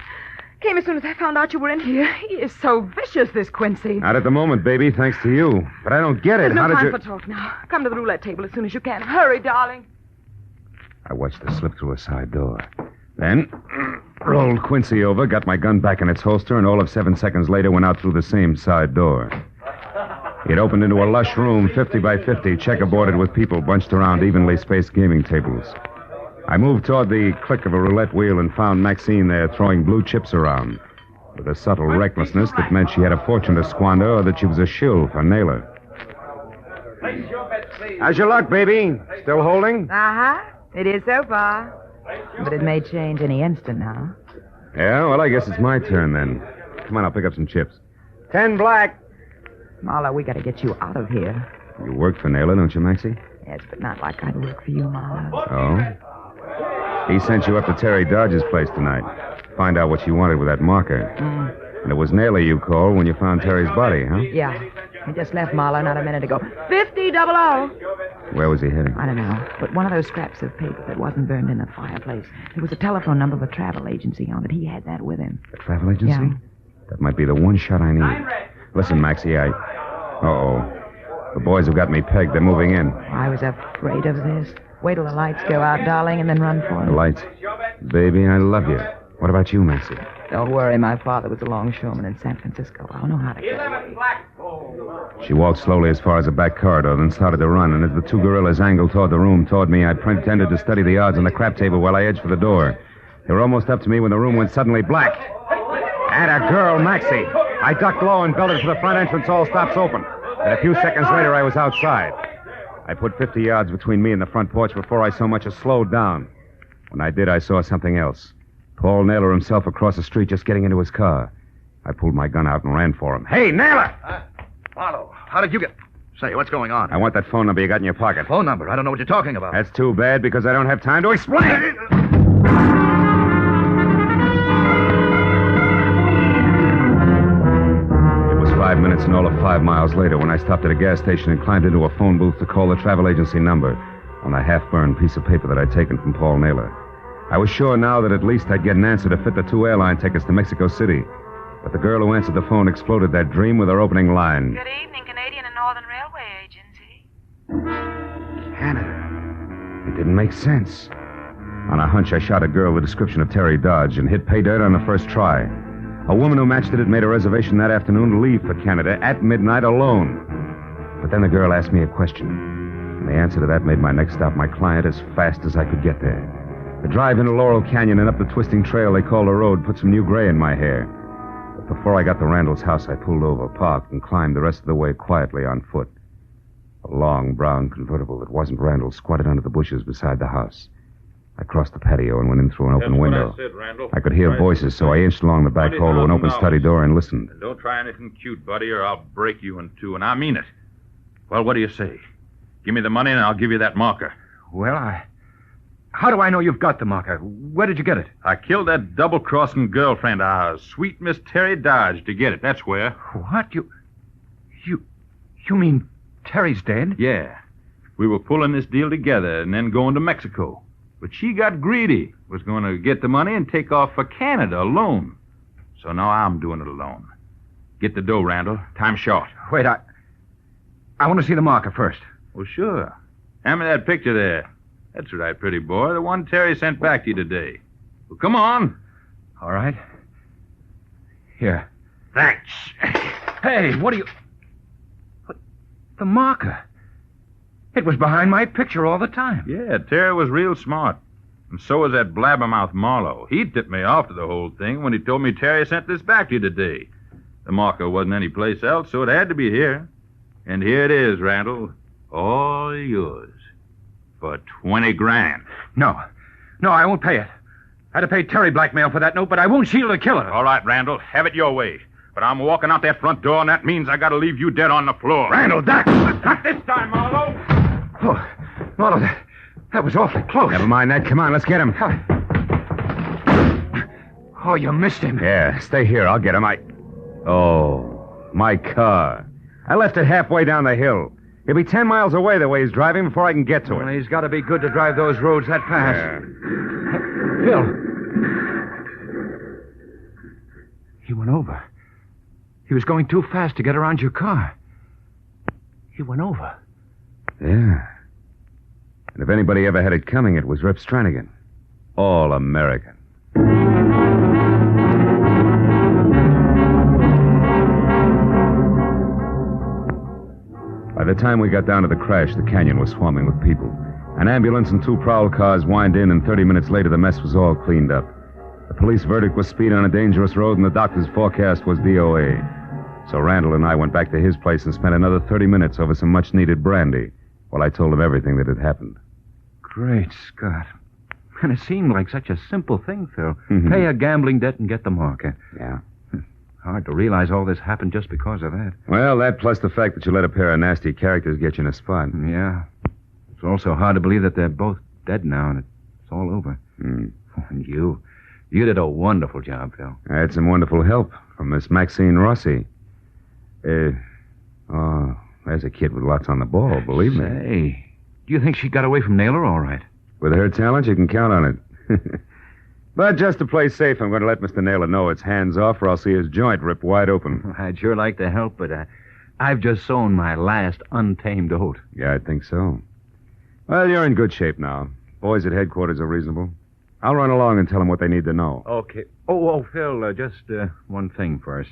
came as soon as I found out you were in here. He is so vicious, this Quincy. Not at the moment, baby, thanks to you. But I don't get it. There's no How did time you... for talk now. Come to the roulette table as soon as you can. Hurry, darling. I watched her slip through a side door. Then, rolled Quincy over, got my gun back in its holster, and all of 7 seconds later went out through the same side door. It opened into a lush room, 50 by 50, checkerboarded with people bunched around evenly spaced gaming tables. I moved toward the click of a roulette wheel and found Maxine there throwing blue chips around, with a subtle recklessness that meant she had a fortune to squander or that she was a shill for Naylor. How's your luck, baby? Still holding? Uh-huh. It is so far. But it may change any instant now. Yeah, well, I guess it's my turn then. Come on, I'll pick up some chips. 10 black. Marlowe, we got to get you out of here. You work for Naylor, don't you, Maxie? Yes, but not like I'd work for you, Marlowe. Oh? He sent you up to Terry Dodge's place tonight. Find out what she wanted with that marker. And it was Naylor you called when you found Terry's body, huh? Yeah. He just left Marlowe not a minute ago. 50-00. Where was he heading? I don't know. But one of those scraps of paper that wasn't burned in the fireplace. There was a telephone number of a travel agency on it. He had that with him. A travel agency? Yeah. That might be the one shot I need. Listen, Maxie, Uh-oh. The boys have got me pegged. They're moving in. I was afraid of this. Wait till the lights go out, darling, and then run for The it. lights. Baby, I love you. What about you, Maxie? Don't worry, my father was a longshoreman in San Francisco. I'll know how to get it. She walked slowly as far as the back corridor, then started to run, and as the two gorillas angled toward the room toward me, I pretended to study the odds on the crap table while I edged for the door. They were almost up to me when the room went suddenly black. And a girl, Maxie. I ducked low and belted for the front entrance, all stops open. And a few seconds later, I was outside. I put 50 yards between me and the front porch before I so much as slowed down. When I did, I saw something else. Paul Naylor himself across the street just getting into his car. I pulled my gun out and ran for him. Hey, Naylor! Marlowe, how did you get... Say, what's going on? I want that phone number you got in your pocket. Phone number? I don't know what you're talking about. That's too bad because I don't have time to explain. It was 5 minutes and all of 5 miles later when I stopped at a gas station and climbed into a phone booth to call the travel agency number on a half-burned piece of paper that I'd taken from Paul Naylor. I was sure now that at least I'd get an answer to fit the 2 airline tickets to Mexico City. But the girl who answered the phone exploded that dream with her opening line. Good evening, Canadian and Northern Railway Agency. Canada. It didn't make sense. On a hunch, I shot a girl the description of Terry Dodge and hit pay dirt on the first try. A woman who matched it had made a reservation that afternoon to leave for Canada at midnight alone. But then the girl asked me a question. And the answer to that made my next stop my client as fast as I could get there. The drive into Laurel Canyon and up the twisting trail they call the road put some new gray in my hair. But before I got to Randall's house, I pulled over, parked, and climbed the rest of the way quietly on foot. A long brown convertible that wasn't Randall's squatted under the bushes beside the house. I crossed the patio and went in through an open window. I could hear voices, so I inched along the back hall to an open study door and listened. Don't try anything cute, buddy, or I'll break you in two, and I mean it. Well, what do you say? Give me the money and I'll give you that marker. Well, How do I know you've got the marker? Where did you get it? I killed that double-crossing girlfriend of ours, sweet Miss Terry Dodge, to get it. That's where. What? You mean Terry's dead? Yeah. We were pulling this deal together and then going to Mexico. But she got greedy, was going to get the money and take off for Canada alone. So now I'm doing it alone. Get the dough, Randall. Time's short. Wait, I want to see the marker first. Well, sure. Hand me that picture there. That's right, pretty boy. The one Terry sent back to you today. Well, come on. All right. Here. Thanks. Hey, what are you... What? The marker. It was behind my picture all the time. Yeah, Terry was real smart. And so was that blabbermouth Marlowe. He tipped me off to the whole thing when he told me Terry sent this back to you today. The marker wasn't anyplace else, so it had to be here. And here it is, Randall. All yours. For 20 grand. No, I won't pay it. I'd have paid Terry blackmail for that note, but I won't shield a killer. All right, Randall, have it your way. But I'm walking out that front door, and that means I gotta leave you dead on the floor. Randall, Doc! Not this time, Marlowe! Oh, Marlowe, that was awfully close. Never mind that. Come on, let's get him. Oh, you missed him. Yeah, stay here. I'll get him. Oh, my car. I left it halfway down the hill. He'll be 10 miles away the way he's driving before I can get to it. He's got to be good to drive those roads that fast. Yeah. Phil. He went over. He was going too fast to get around your car. He went over. Yeah. And if anybody ever had it coming, it was Rip Stranigan. All American. By the time we got down to the crash, the canyon was swarming with people. An ambulance and 2 prowl cars whined in, and 30 minutes later, the mess was all cleaned up. The police verdict was speed on a dangerous road, and the doctor's forecast was DOA. So Randall and I went back to his place and spent another 30 minutes over some much-needed brandy while I told him everything that had happened. Great Scott. And it seemed like such a simple thing, Phil. Pay a gambling debt and get the marker. Yeah. Hard to realize all this happened just because of that. Well, that plus the fact that you let a pair of nasty characters get you in a spot. Yeah. It's also hard to believe that they're both dead now and it's all over. And you did a wonderful job, Phil. I had some wonderful help from Miss Maxine Rossi. There's a kid with lots on the ball, believe me. Say, do you think she got away from Naylor all right? With her talent, you can count on it. But just to play safe, I'm going to let Mr. Naylor know it's hands off, or I'll see his joint ripped wide open. I'd sure like to help, but I've just sown my last untamed oat. Yeah, I think so. Well, you're in good shape now. Boys at headquarters are reasonable. I'll run along and tell them what they need to know. Okay. Oh, Phil, just one thing first.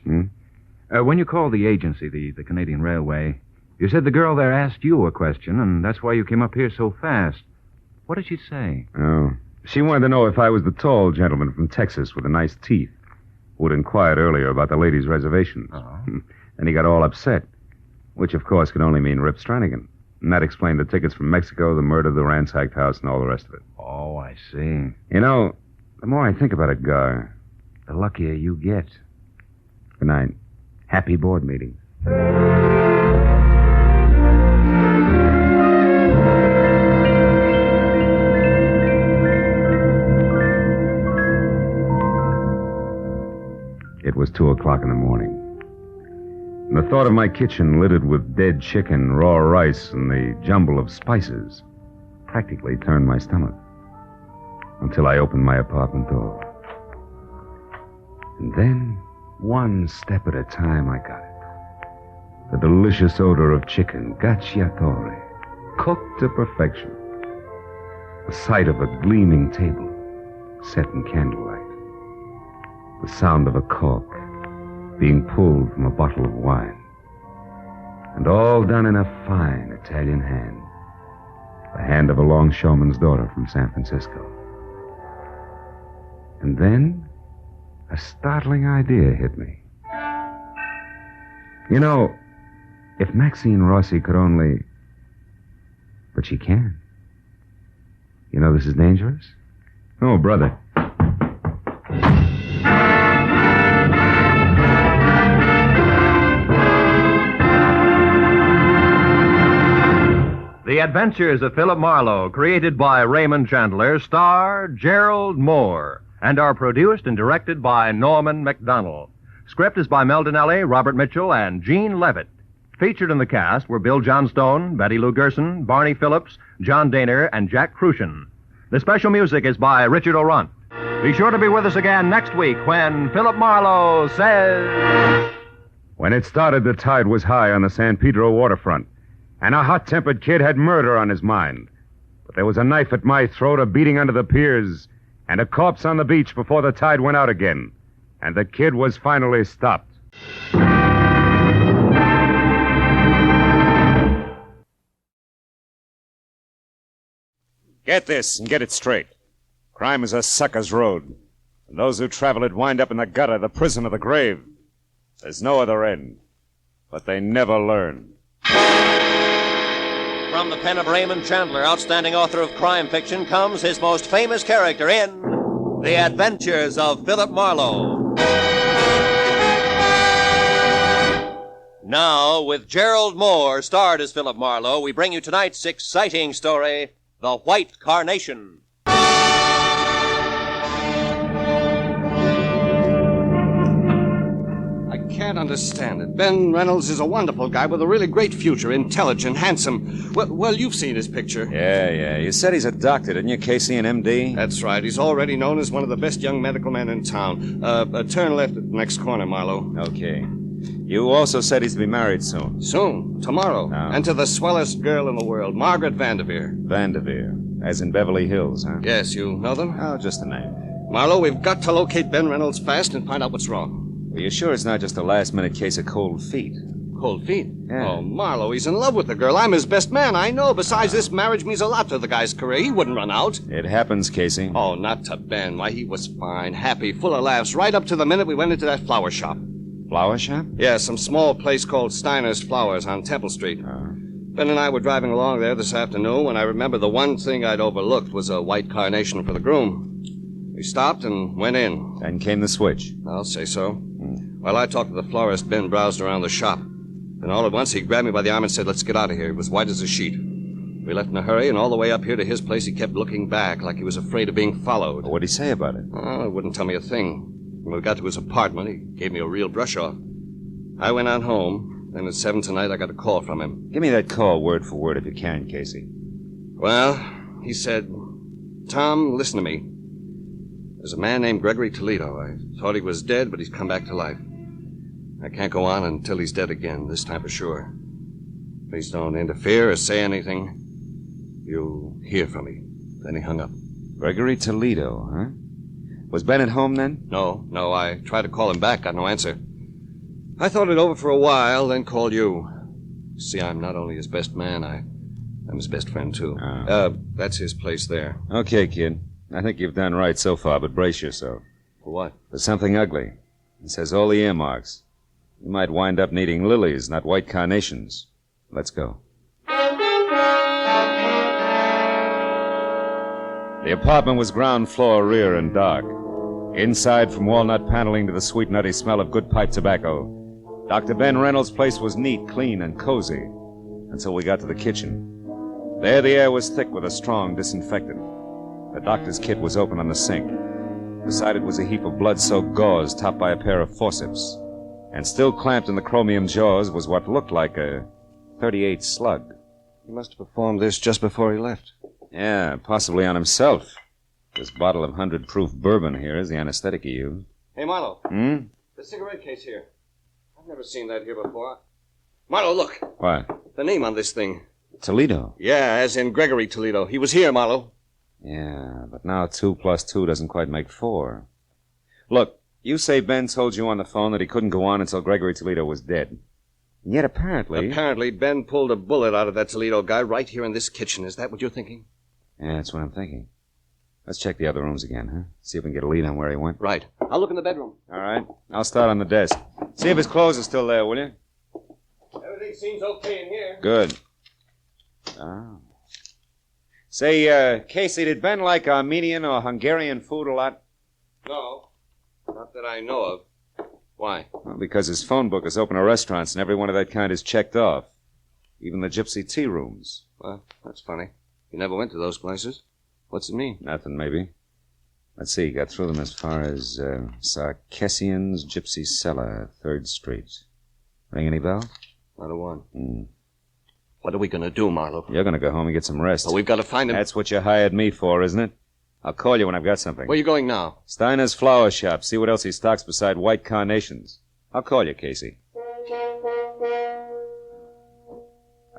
When you called the agency, the Canadian Railway, you said the girl there asked you a question, and that's why you came up here so fast. What did she say? Oh, she wanted to know if I was the tall gentleman from Texas with the nice teeth who had inquired earlier about the ladies' reservations. And he got all upset, which, of course, could only mean Rip Stranigan. And that explained the tickets from Mexico, the murder, the ransacked house, and all the rest of it. Oh, I see. You know, the more I think about it, Gar, the luckier you get. Good night. Happy board meeting. It was 2:00 in the morning. And the thought of my kitchen littered with dead chicken, raw rice, and the jumble of spices practically turned my stomach. Until I opened my apartment door. And then, one step at a time, I got it. The delicious odor of chicken, gacciatore, cooked to perfection. The sight of a gleaming table, set in candlelight. The sound of a cork being pulled from a bottle of wine. And all done in a fine Italian hand. The hand of a longshoreman's daughter from San Francisco. And then, a startling idea hit me. You know, if Maxine Rossi could only... But she can. You know this is dangerous? Oh, brother. The Adventures of Philip Marlowe, created by Raymond Chandler, star Gerald Mohr, and are produced and directed by Norman MacDonald. Script is by Mel Donnelly, Robert Mitchell, and Gene Levitt. Featured in the cast were Bill Johnstone, Betty Lou Gerson, Barney Phillips, John Daner, and Jack Crucian. The special music is by Richard O'Runt. Be sure to be with us again next week when Philip Marlowe says... When it started, the tide was high on the San Pedro waterfront, and a hot-tempered kid had murder on his mind. But there was a knife at my throat, a beating under the piers, and a corpse on the beach before the tide went out again. And the kid was finally stopped. Get this and get it straight. Crime is a sucker's road. And those who travel it wind up in the gutter, the prison, or the grave. There's no other end. But they never learn. From the pen of Raymond Chandler, outstanding author of crime fiction, comes his most famous character in The Adventures of Philip Marlowe. Now, with Gerald Mohr starred as Philip Marlowe, we bring you tonight's exciting story, The White Carnation. can't understand it. Ben Reynolds is a wonderful guy with a really great future, intelligent, handsome. Well, you've seen his picture. Yeah. You said he's a doctor, didn't you, Casey, an MD? That's right. He's already known as one of the best young medical men in town. Turn left at the next corner, Marlowe. Okay. You also said he's to be married soon. Soon. Tomorrow. Oh. And to the swellest girl in the world, Margaret Vanderveer. Vanderveer. As in Beverly Hills, huh? Yes, you know them? Oh, just a name. Marlowe, we've got to locate Ben Reynolds fast and find out what's wrong. Are you sure it's not just a last-minute case of cold feet? Cold feet? Yeah. Oh, Marlowe, he's in love with the girl. I'm his best man, I know. Besides, this marriage means a lot to the guy's career. He wouldn't run out. It happens, Casey. Oh, not to Ben. Why, he was fine, happy, full of laughs, right up to the minute we went into that flower shop. Flower shop? Yeah, some small place called Steiner's Flowers on Temple Street. Ben and I were driving along there this afternoon when I remember the one thing I'd overlooked was a white carnation for the groom. We stopped and went in. And came the switch. I'll say so. While I talked to the florist, Ben browsed around the shop. Then all at once he grabbed me by the arm and said, "Let's get out of here." He was white as a sheet. We left in a hurry, and all the way up here to his place he kept looking back like he was afraid of being followed. What'd he say about it? Oh, he wouldn't tell me a thing. When we got to his apartment, he gave me a real brush-off. I went on home. Then at 7 tonight, I got a call from him. Give me that call word for word if you can, Casey. Well, he said, "Tom, listen to me. There's a man named Gregory Toledo. I thought he was dead, but he's come back to life. I can't go on until he's dead again, this time for sure. Please don't interfere or say anything. You'll hear from me." Then he hung up. Gregory Toledo, huh? Was Ben at home then? No. I tried to call him back, got no answer. I thought it over for a while, then called you. See, I'm not only his best man, I'm his best friend, too. That's his place there. Okay, kid. I think you've done right so far, but brace yourself. For what? For something ugly. It says all the earmarks. You might wind up needing lilies, not white carnations. Let's go. The apartment was ground floor, rear, and dark. Inside, from walnut paneling to the sweet, nutty smell of good pipe tobacco, Dr. Ben Reynolds' place was neat, clean, and cozy until we got to the kitchen. There the air was thick with a strong disinfectant. The doctor's kit was open on the sink. Beside it was a heap of blood-soaked gauze topped by a pair of forceps. And still clamped in the chromium jaws was what looked like a .38 slug. He must have performed this just before he left. Yeah, possibly on himself. This bottle of 100-proof bourbon here is the anesthetic he used. Hey, Marlowe. The cigarette case here. I've never seen that here before. Marlowe, look. What? The name on this thing. Toledo. Yeah, as in Gregory Toledo. He was here, Marlowe. Yeah, but now 2 plus 2 doesn't quite make 4. Look, you say Ben told you on the phone that he couldn't go on until Gregory Toledo was dead. And yet apparently... Apparently, Ben pulled a bullet out of that Toledo guy right here in this kitchen. Is that what you're thinking? Yeah, that's what I'm thinking. Let's check the other rooms again, huh? See if we can get a lead on where he went. Right. I'll look in the bedroom. All right. I'll start on the desk. See if his clothes are still there, will you? Everything seems okay in here. Good. Oh. Say, Casey, did Ben like Armenian or Hungarian food a lot? No. Not that I know of. Why? Well, because his phone book is open to restaurants and every one of that kind is checked off. Even the gypsy tea rooms. Well, that's funny. You never went to those places. What's it mean? Nothing, maybe. Let's see, got through them as far as Sarkessian's Gypsy Cellar, 3rd Street. Ring any bell? Not a one. What are we going to do, Marlowe? You're going to go home and get some rest. But we've got to find him. That's what you hired me for, isn't it? I'll call you when I've got something. Where are you going now? Steiner's Flower Shop. See what else he stocks beside white carnations. I'll call you, Casey.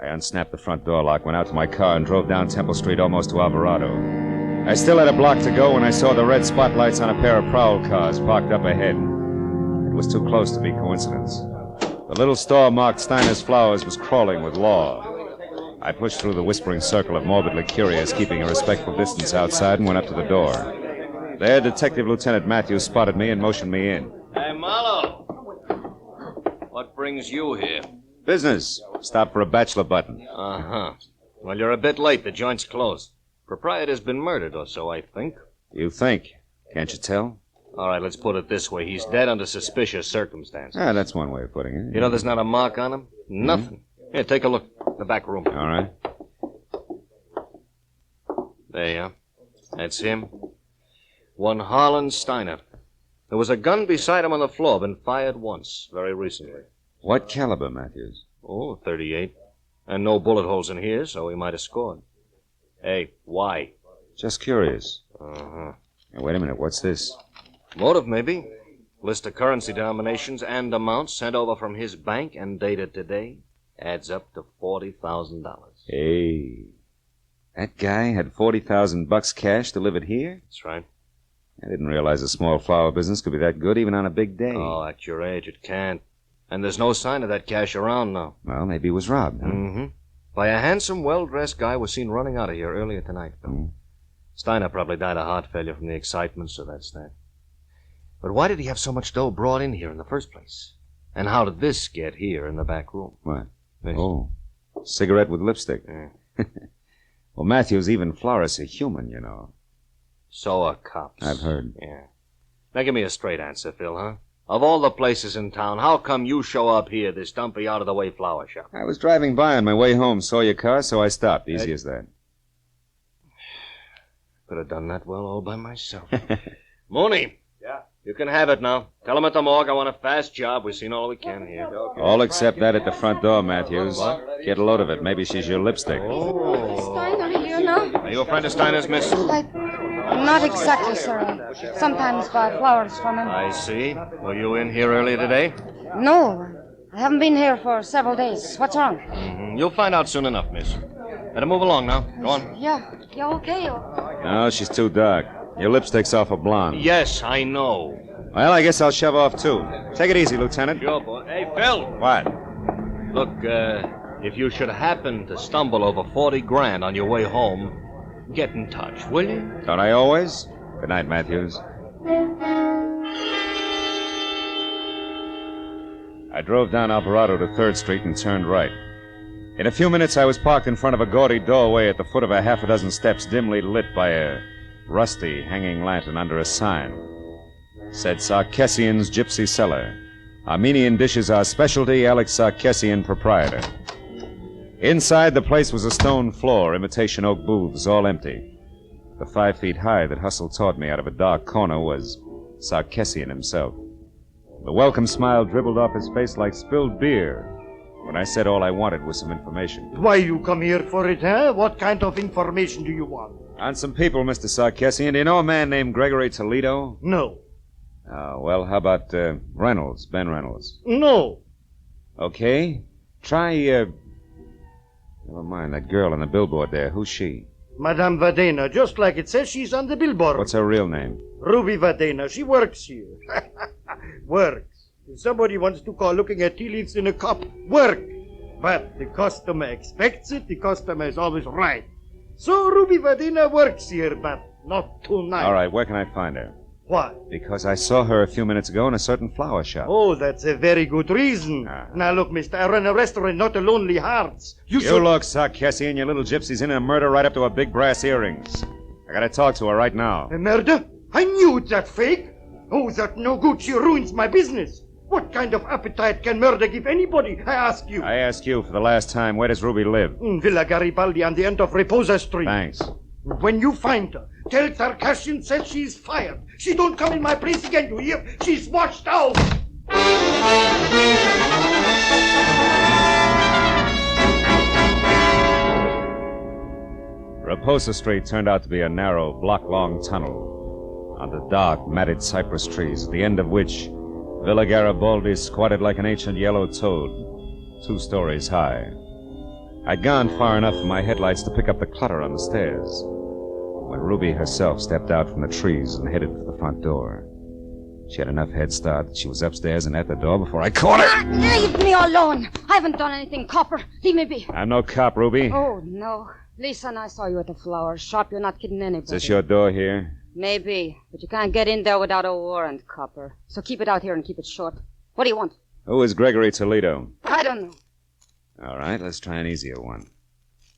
I unsnapped the front door lock, went out to my car, and drove down Temple Street almost to Alvarado. I still had a block to go when I saw the red spotlights on a pair of prowl cars parked up ahead. It was too close to be coincidence. The little store marked Steiner's Flowers was crawling with law. I pushed through the whispering circle of morbidly curious, keeping a respectful distance outside, and went up to the door. There, Detective Lieutenant Matthews spotted me and motioned me in. Hey, Marlowe. What brings you here? Business. Stop for a bachelor button. Uh-huh. Well, you're a bit late. The joint's closed. Proprietor's been murdered or so, I think. You think? Can't you tell? All right, let's put it this way. He's dead under suspicious circumstances. Ah, that's one way of putting it. You know there's not a mark on him? Nothing. Here, take a look. The back room. All right. There you are. That's him. One Harlan Steiner. There was a gun beside him on the floor, been fired once, very recently. What caliber, Matthews? Oh, 38. And no bullet holes in here, so he might have scored. Hey, why? Just curious. Uh-huh. Now, wait a minute, what's this? Motive, maybe. List of currency denominations and amounts sent over from his bank and dated today. Adds up to $40,000. Hey, that guy had $40,000 cash delivered here? That's right. I didn't realize a small flower business could be that good even on a big day. Oh, at your age, it can't. And there's no sign of that cash around now. Well, maybe he was robbed, huh? Mm-hmm. By a handsome, well-dressed guy was seen running out of here earlier tonight. Steiner probably died of heart failure from the excitement, so that's that. But why did he have so much dough brought in here in the first place? And how did this get here in the back room? What? This. Oh, cigarette with lipstick. Yeah. Well, Matthews, even florists are human, you know. So are cops. I've heard. Yeah. Now give me a straight answer, Phil, huh? Of all the places in town, how come you show up here, this dumpy, out-of-the-way flower shop? I was driving by on my way home, saw your car, so I stopped. Easy as that. Could have done that well all by myself. Mooney. Yeah? You can have it now. Tell him at the morgue I want a fast job. We've seen all we can here. All except that at the front door, Matthews. What? Get a load of it. Maybe she's your lipstick. Oh. Steiner here now? Are you a friend of Steiner's, miss? Not exactly, sir. I sometimes buy flowers from him. I see. Were you in here earlier today? No, I haven't been here for several days. What's wrong? Mm-hmm. You'll find out soon enough, miss. Better move along now. Go on. Yeah, okay. No, she's too dark. Your lipstick's awful blonde. Yes, I know. Well, I guess I'll shove off, too. Take it easy, Lieutenant. Sure, boy. Hey, Phil. What? Look, if you should happen to stumble over 40 grand on your way home, get in touch, will you? Don't I always? Good night, Matthews. I drove down Alvarado to 3rd Street and turned right. In a few minutes, I was parked in front of a gaudy doorway at the foot of a half a dozen steps dimly lit by a rusty hanging lantern under a sign. It said Sarkessian's Gypsy Cellar. Armenian dishes are specialty, Alex Sarkessian, proprietor. Inside, the place was a stone floor, imitation oak booths, all empty. The 5 feet high that hustled toward me out of a dark corner was Sarkessian himself. The welcome smile dribbled off his face like spilled beer when I said all I wanted was some information. Why you come here for it, huh? What kind of information do you want? On some people, Mr. Sarkessian. Do you know a man named Gregory Toledo? No. Well, how about Reynolds, Ben Reynolds? No. Okay. Try, never mind, that girl on the billboard there. Who's she? Madame Vadena, just like it says, she's on the billboard. What's her real name? Ruby Vadena. She works here. Works. If somebody wants to call looking at tea leaves in a cup, work. But the customer expects it. The customer is always right. So Ruby Vadena works here, but not tonight. All right, where can I find her? Why? Because I saw her a few minutes ago in a certain flower shop. Oh, that's a very good reason. Now, look, mister, I run a restaurant, not a Lonely Hearts. You look, Sarkessian, your little gypsy's in a murder right up to her big brass earrings. I gotta talk to her right now. A murder? I knew that fake. Oh, that no good. She ruins my business. What kind of appetite can murder give anybody, I ask you? I ask you for the last time, where does Ruby live? Villa Garibaldi on the end of Reposa Street. Thanks. When you find her, tell Sarkessian says she's fired. She don't come in my place again, you hear? She's washed out. Reposa Street turned out to be a narrow, block-long tunnel under dark, matted cypress trees, at the end of which Villa Garibaldi squatted like an ancient yellow toad, 2 stories high. I'd gone far enough for my headlights to pick up the clutter on the stairs when Ruby herself stepped out from the trees and headed for the front door. She had enough head start that she was upstairs and at the door before I caught her. Leave me alone. I haven't done anything, Copper. Leave me be. I'm no cop, Ruby. Oh, no. Lisa and I saw you at the flower shop. You're not kidding anybody. Is this your door here? Maybe, but you can't get in there without a warrant, Copper. So keep it out here and keep it short. What do you want? Who is Gregory Toledo? I don't know. All right, let's try an easier one.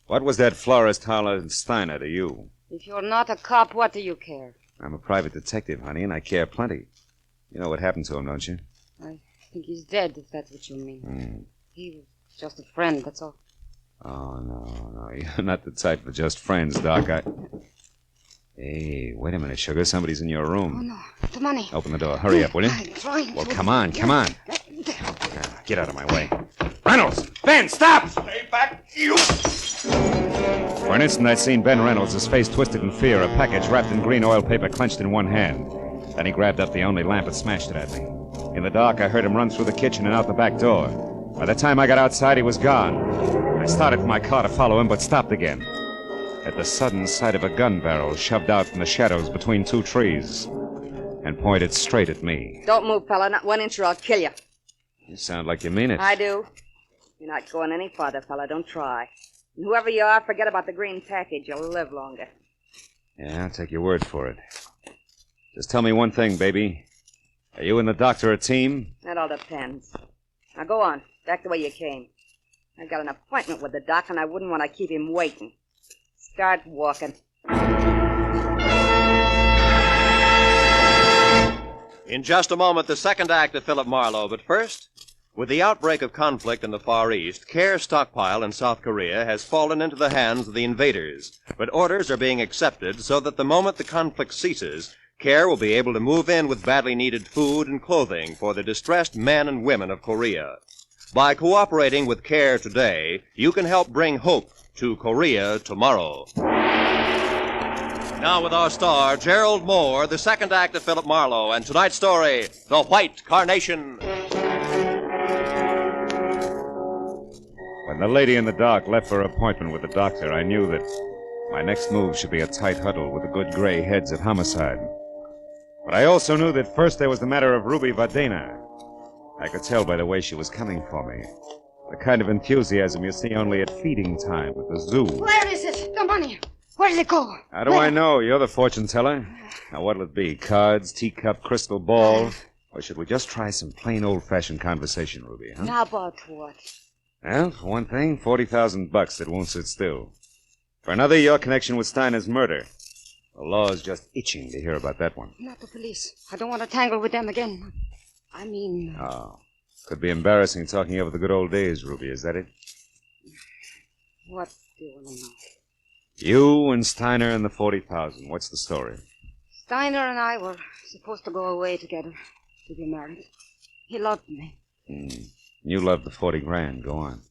What was that florist Harlan Steiner to you? If you're not a cop, what do you care? I'm a private detective, honey, and I care plenty. You know what happened to him, don't you? I think he's dead, if that's what you mean. He was just a friend, that's all. Oh, no. You're not the type for just friends, Doc. Hey, wait a minute, Sugar. Somebody's in your room. Oh, no. The money. Open the door. Hurry up, will you? I'm trying Well, to. come on. Get out of my way. Reynolds! Ben, stop! Stay back, you! For an instant, I'd seen Ben Reynolds, his face twisted in fear, a package wrapped in green oil paper clenched in one hand. Then he grabbed up the only lamp and smashed it at me. In the dark, I heard him run through the kitchen and out the back door. By the time I got outside, he was gone. I started for my car to follow him, but stopped again. At the sudden sight of a gun barrel shoved out from the shadows between two trees and pointed straight at me. Don't move, fella. Not 1 inch or I'll kill you. You sound like you mean it. I do. You're not going any farther, fella. Don't try. And whoever you are, forget about the green package. You'll live longer. Yeah, I'll take your word for it. Just tell me one thing, baby. Are you and the doctor a team? That all depends. Now go on. Back the way you came. I got an appointment with the doc, and I wouldn't want to keep him waiting. Start walking. In just a moment, the second act of Philip Marlowe. But first, with the outbreak of conflict in the Far East, Care's stockpile in South Korea has fallen into the hands of the invaders. But orders are being accepted so that the moment the conflict ceases, Care will be able to move in with badly needed food and clothing for the distressed men and women of Korea. By cooperating with Care today, you can help bring hope to Korea tomorrow. Now with our star, Gerald Mohr, the second act of Philip Marlowe, and tonight's story, The White Carnation. When the lady in the dark left for her appointment with the doctor, I knew that my next move should be a tight huddle with the good gray heads of homicide. But I also knew that first there was the matter of Ruby Vadena. I could tell by the way she was coming for me. The kind of enthusiasm you see only at feeding time at the zoo. Where is it? The money. Where does it go? How do I know? You're the fortune teller. Now, what'll it be? Cards, teacup, crystal ball? Or should we just try some plain old-fashioned conversation, Ruby, huh? How about what? Well, for one thing, $40,000 that won't sit still. For another, your connection with Steiner's murder. The law's just itching to hear about that one. Not the police. I don't want to tangle with them again. I mean... Oh. Could be embarrassing talking over the good old days, Ruby. Is that it? What do you want to know? You and Steiner and the 40,000. What's the story? Steiner and I were supposed to go away together to be married. He loved me. You loved the 40 grand. Go on.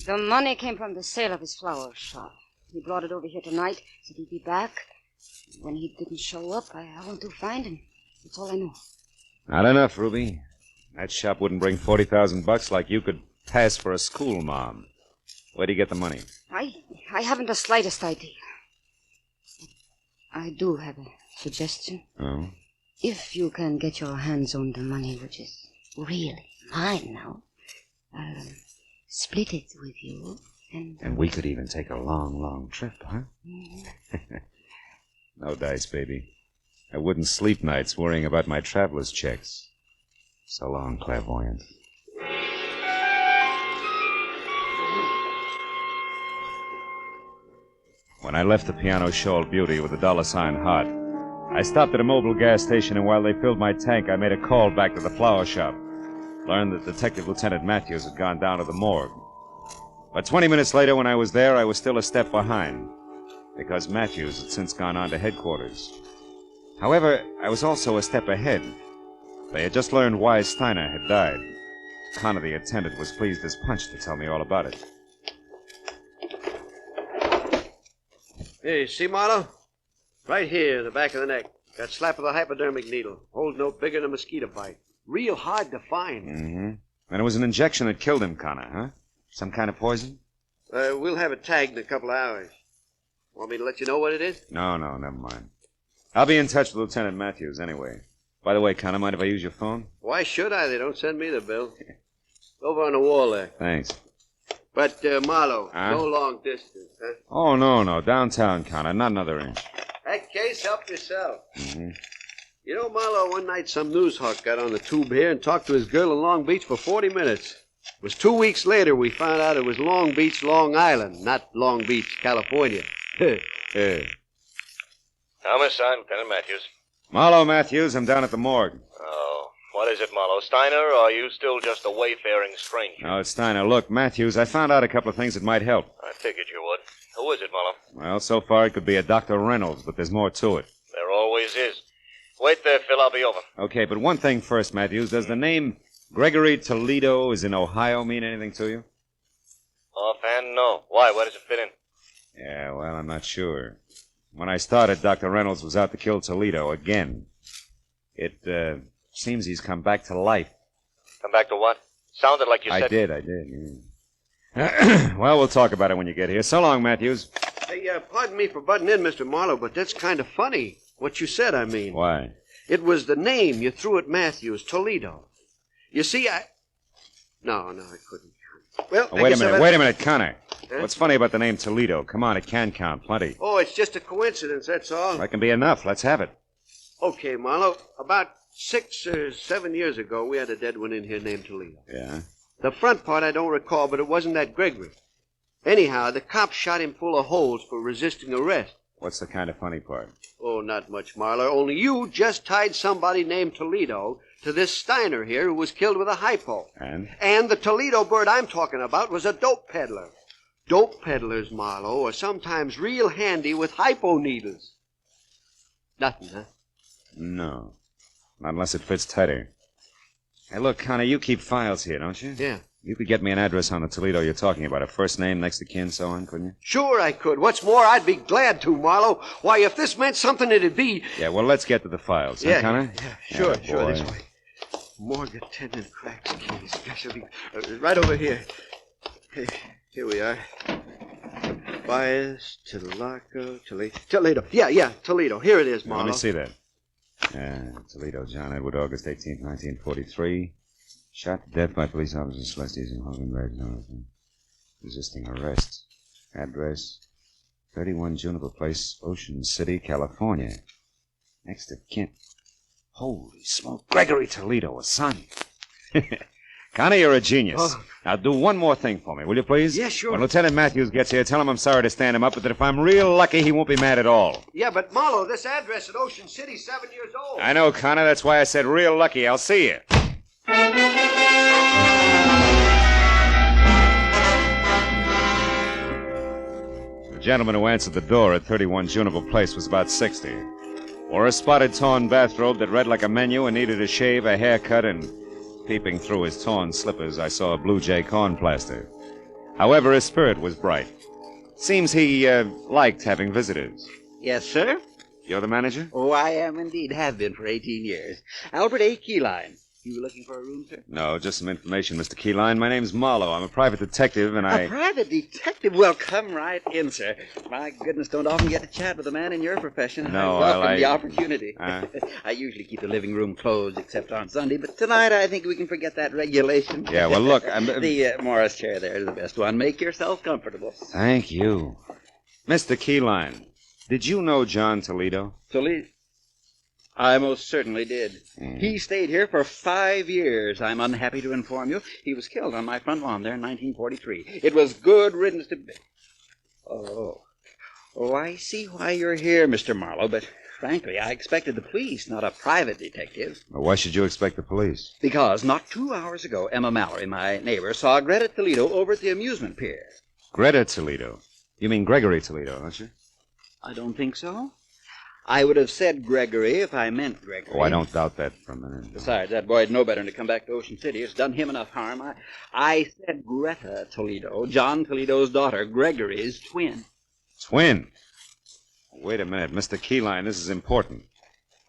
The money came from the sale of his flower shop. He brought it over here tonight, said he'd be back. When he didn't show up, I went to find him. That's all I know. Not enough, Ruby. That shop wouldn't bring $40,000 like you could pass for a school mom. Where'd he get the money? I haven't the slightest idea. I do have a suggestion. Oh? If you can get your hands on the money, which is really mine now, I'll split it with you, And we could even take a long, long trip, huh? No dice, baby. I wouldn't sleep nights worrying about my traveler's checks. So long, clairvoyant. When I left the piano-shawled beauty with the $sign heart, I stopped at a mobile gas station, and while they filled my tank, I made a call back to the flower shop. Learned that Detective Lieutenant Matthews had gone down to the morgue. But 20 minutes later, when I was there, I was still a step behind, because Matthews had since gone on to headquarters. However, I was also a step ahead. They had just learned why Steiner had died. Connor, the attendant, was pleased as punch to tell me all about it. Hey, see, Marlowe? Right here in the back of the neck. Got slap of the hypodermic needle. Holes no bigger than a mosquito bite. Real hard to find. Mm-hmm. And it was an injection that killed him, Connor, huh? Some kind of poison? We'll have it tagged in a couple of hours. Want me to let you know what it is? No, never mind. I'll be in touch with Lieutenant Matthews anyway. By the way, Connor, mind if I use your phone? Why should I? They don't send me the bill. Over on the wall there. Thanks. But, Marlowe, no long distance, huh? Oh, no. Downtown, Connor. Not another inch. That case, help yourself. Mm-hmm. You know, Marlowe, one night some news hawk got on the tube here and talked to his girl in Long Beach for 40 minutes. It was 2 weeks later we found out it was Long Beach, Long Island, not Long Beach, California. Thomas, I'm Lieutenant Matthews. Marlowe Matthews, I'm down at the morgue. Oh, what is it, Marlowe? Steiner, or are you still just a wayfaring stranger? No, it's Steiner. Look, Matthews, I found out a couple of things that might help. I figured you would. Who is it, Marlowe? Well, so far it could be a Dr. Reynolds, but there's more to it. always is. Wait there, Phil. I'll be over. Okay, but one thing first, Matthews. Does the name Gregory Toledo is in Ohio mean anything to you? Offhand, no. Why? Where does it fit in? Yeah, well, I'm not sure. When I started, Dr. Reynolds was out to kill Toledo again. It seems he's come back to life. Come back to what? Sounded like you said... I did, yeah. Well, we'll talk about it when you get here. So long, Matthews. Hey, pardon me for butting in, Mr. Marlowe, but that's kind of funny. What you said, I mean. Why? It was the name you threw at Matthews, Toledo. You see, No, I couldn't. Well, wait a minute, Connor. Huh? What's funny about the name Toledo? Come on, it can count plenty. Oh, it's just a coincidence, that's all. That can be enough. Let's have it. Okay, Marlowe. About 6 or 7 years ago, we had a dead one in here named Toledo. Yeah? The front part I don't recall, but it wasn't that Gregory. Anyhow, the cops shot him full of holes for resisting arrest. What's the kind of funny part? Oh, not much, Marlowe. Only you just tied somebody named Toledo to this Steiner here who was killed with a hypo. And? And the Toledo bird I'm talking about was a dope peddler. Dope peddlers, Marlowe, are sometimes real handy with hypo needles. Nothing, huh? No. Not unless it fits tighter. Hey, look, Connor, you keep files here, don't you? Yeah. You could get me an address on the Toledo you're talking about. A first name, next of kin, so on, couldn't you? Sure I could. What's more, I'd be glad to, Marlowe. Why, if this meant something, it'd be... Yeah, well, let's get to the files, huh, Yeah, Connor? yeah, sure, Attaboy. this way. Morgue attendant cracks keys. Gosh, it'll be right over here. Hey, here we are. Bias, Toledo. Yeah, Toledo. Here it is, Marlowe. Let me see that. Toledo, John Edward, August 18th, 1943. Shot to death by police officers Celestes and Hogenberg. Resisting arrest. Address, 31 Juniper Place, Ocean City, California. Next of kin. Holy smoke. Gregory Toledo, a son. Connie, you're a genius. Oh. Now, do one more thing for me, will you please? Yeah, sure. When Lieutenant Matthews gets here, tell him I'm sorry to stand him up, but that if I'm real lucky, he won't be mad at all. Yeah, but Marlowe, this address at Ocean City's 7 years old. I know, Connor. That's why I said real lucky. I'll see you. The gentleman who answered the door at 31 Juniper Place was about 60. Wore a spotted torn bathrobe that read like a menu and needed a shave, a haircut, and peeping through his torn slippers, I saw a Blue Jay corn plaster. However, his spirit was bright. Seems he liked having visitors. Yes, sir. You're the manager? Oh, I am indeed. Have been for 18 years. Albert A. Keyline. You were looking for a room, sir? No, just some information, Mr. Keyline. My name's Marlowe. I'm a private detective, and A private detective? Well, come right in, sir. My goodness, don't often get to chat with a man in your profession. No, I welcome the opportunity. I usually keep the living room closed except on Sunday, but tonight I think we can forget that regulation. Yeah, well, look, The Morris chair there is the best one. Make yourself comfortable. Thank you. Mr. Keyline, did you know John Toledo? Toledo? I most certainly did. He stayed here for 5 years, I'm unhappy to inform you. He was killed on my front lawn there in 1943. It was good riddance to... Oh, I see why you're here, Mr. Marlowe, but frankly, I expected the police, not a private detective. Well, why should you expect the police? Because not 2 hours ago, Emma Mallory, my neighbor, saw Greta Toledo over at the amusement pier. Greta Toledo? You mean Gregory Toledo, don't you? I don't think so. I would have said Gregory if I meant Gregory. Oh, I don't doubt that for a minute. Besides, that boy'd know better than to come back to Ocean City. It's done him enough harm. I said Greta Toledo, John Toledo's daughter, Gregory's twin. Twin? Wait a minute, Mr. Keyline, this is important.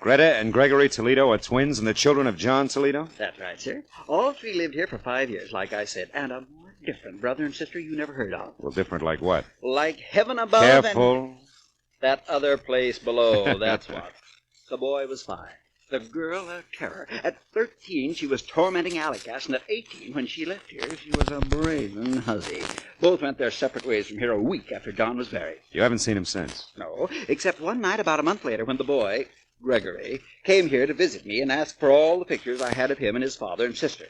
Greta and Gregory Toledo are twins and the children of John Toledo? That's right, sir. All three lived here for 5 years, like I said, and a more different brother and sister you never heard of. Well, different like what? Like heaven above Careful. That other place below, that's what. The boy was 5. The girl a terror. At 13, she was tormenting Allagash, and at 18, when she left here, she was a brazen hussy. Both went their separate ways from here a week after John was buried. You haven't seen him since? No, except one night about a month later when the boy, Gregory, came here to visit me and asked for all the pictures I had of him and his father and sister.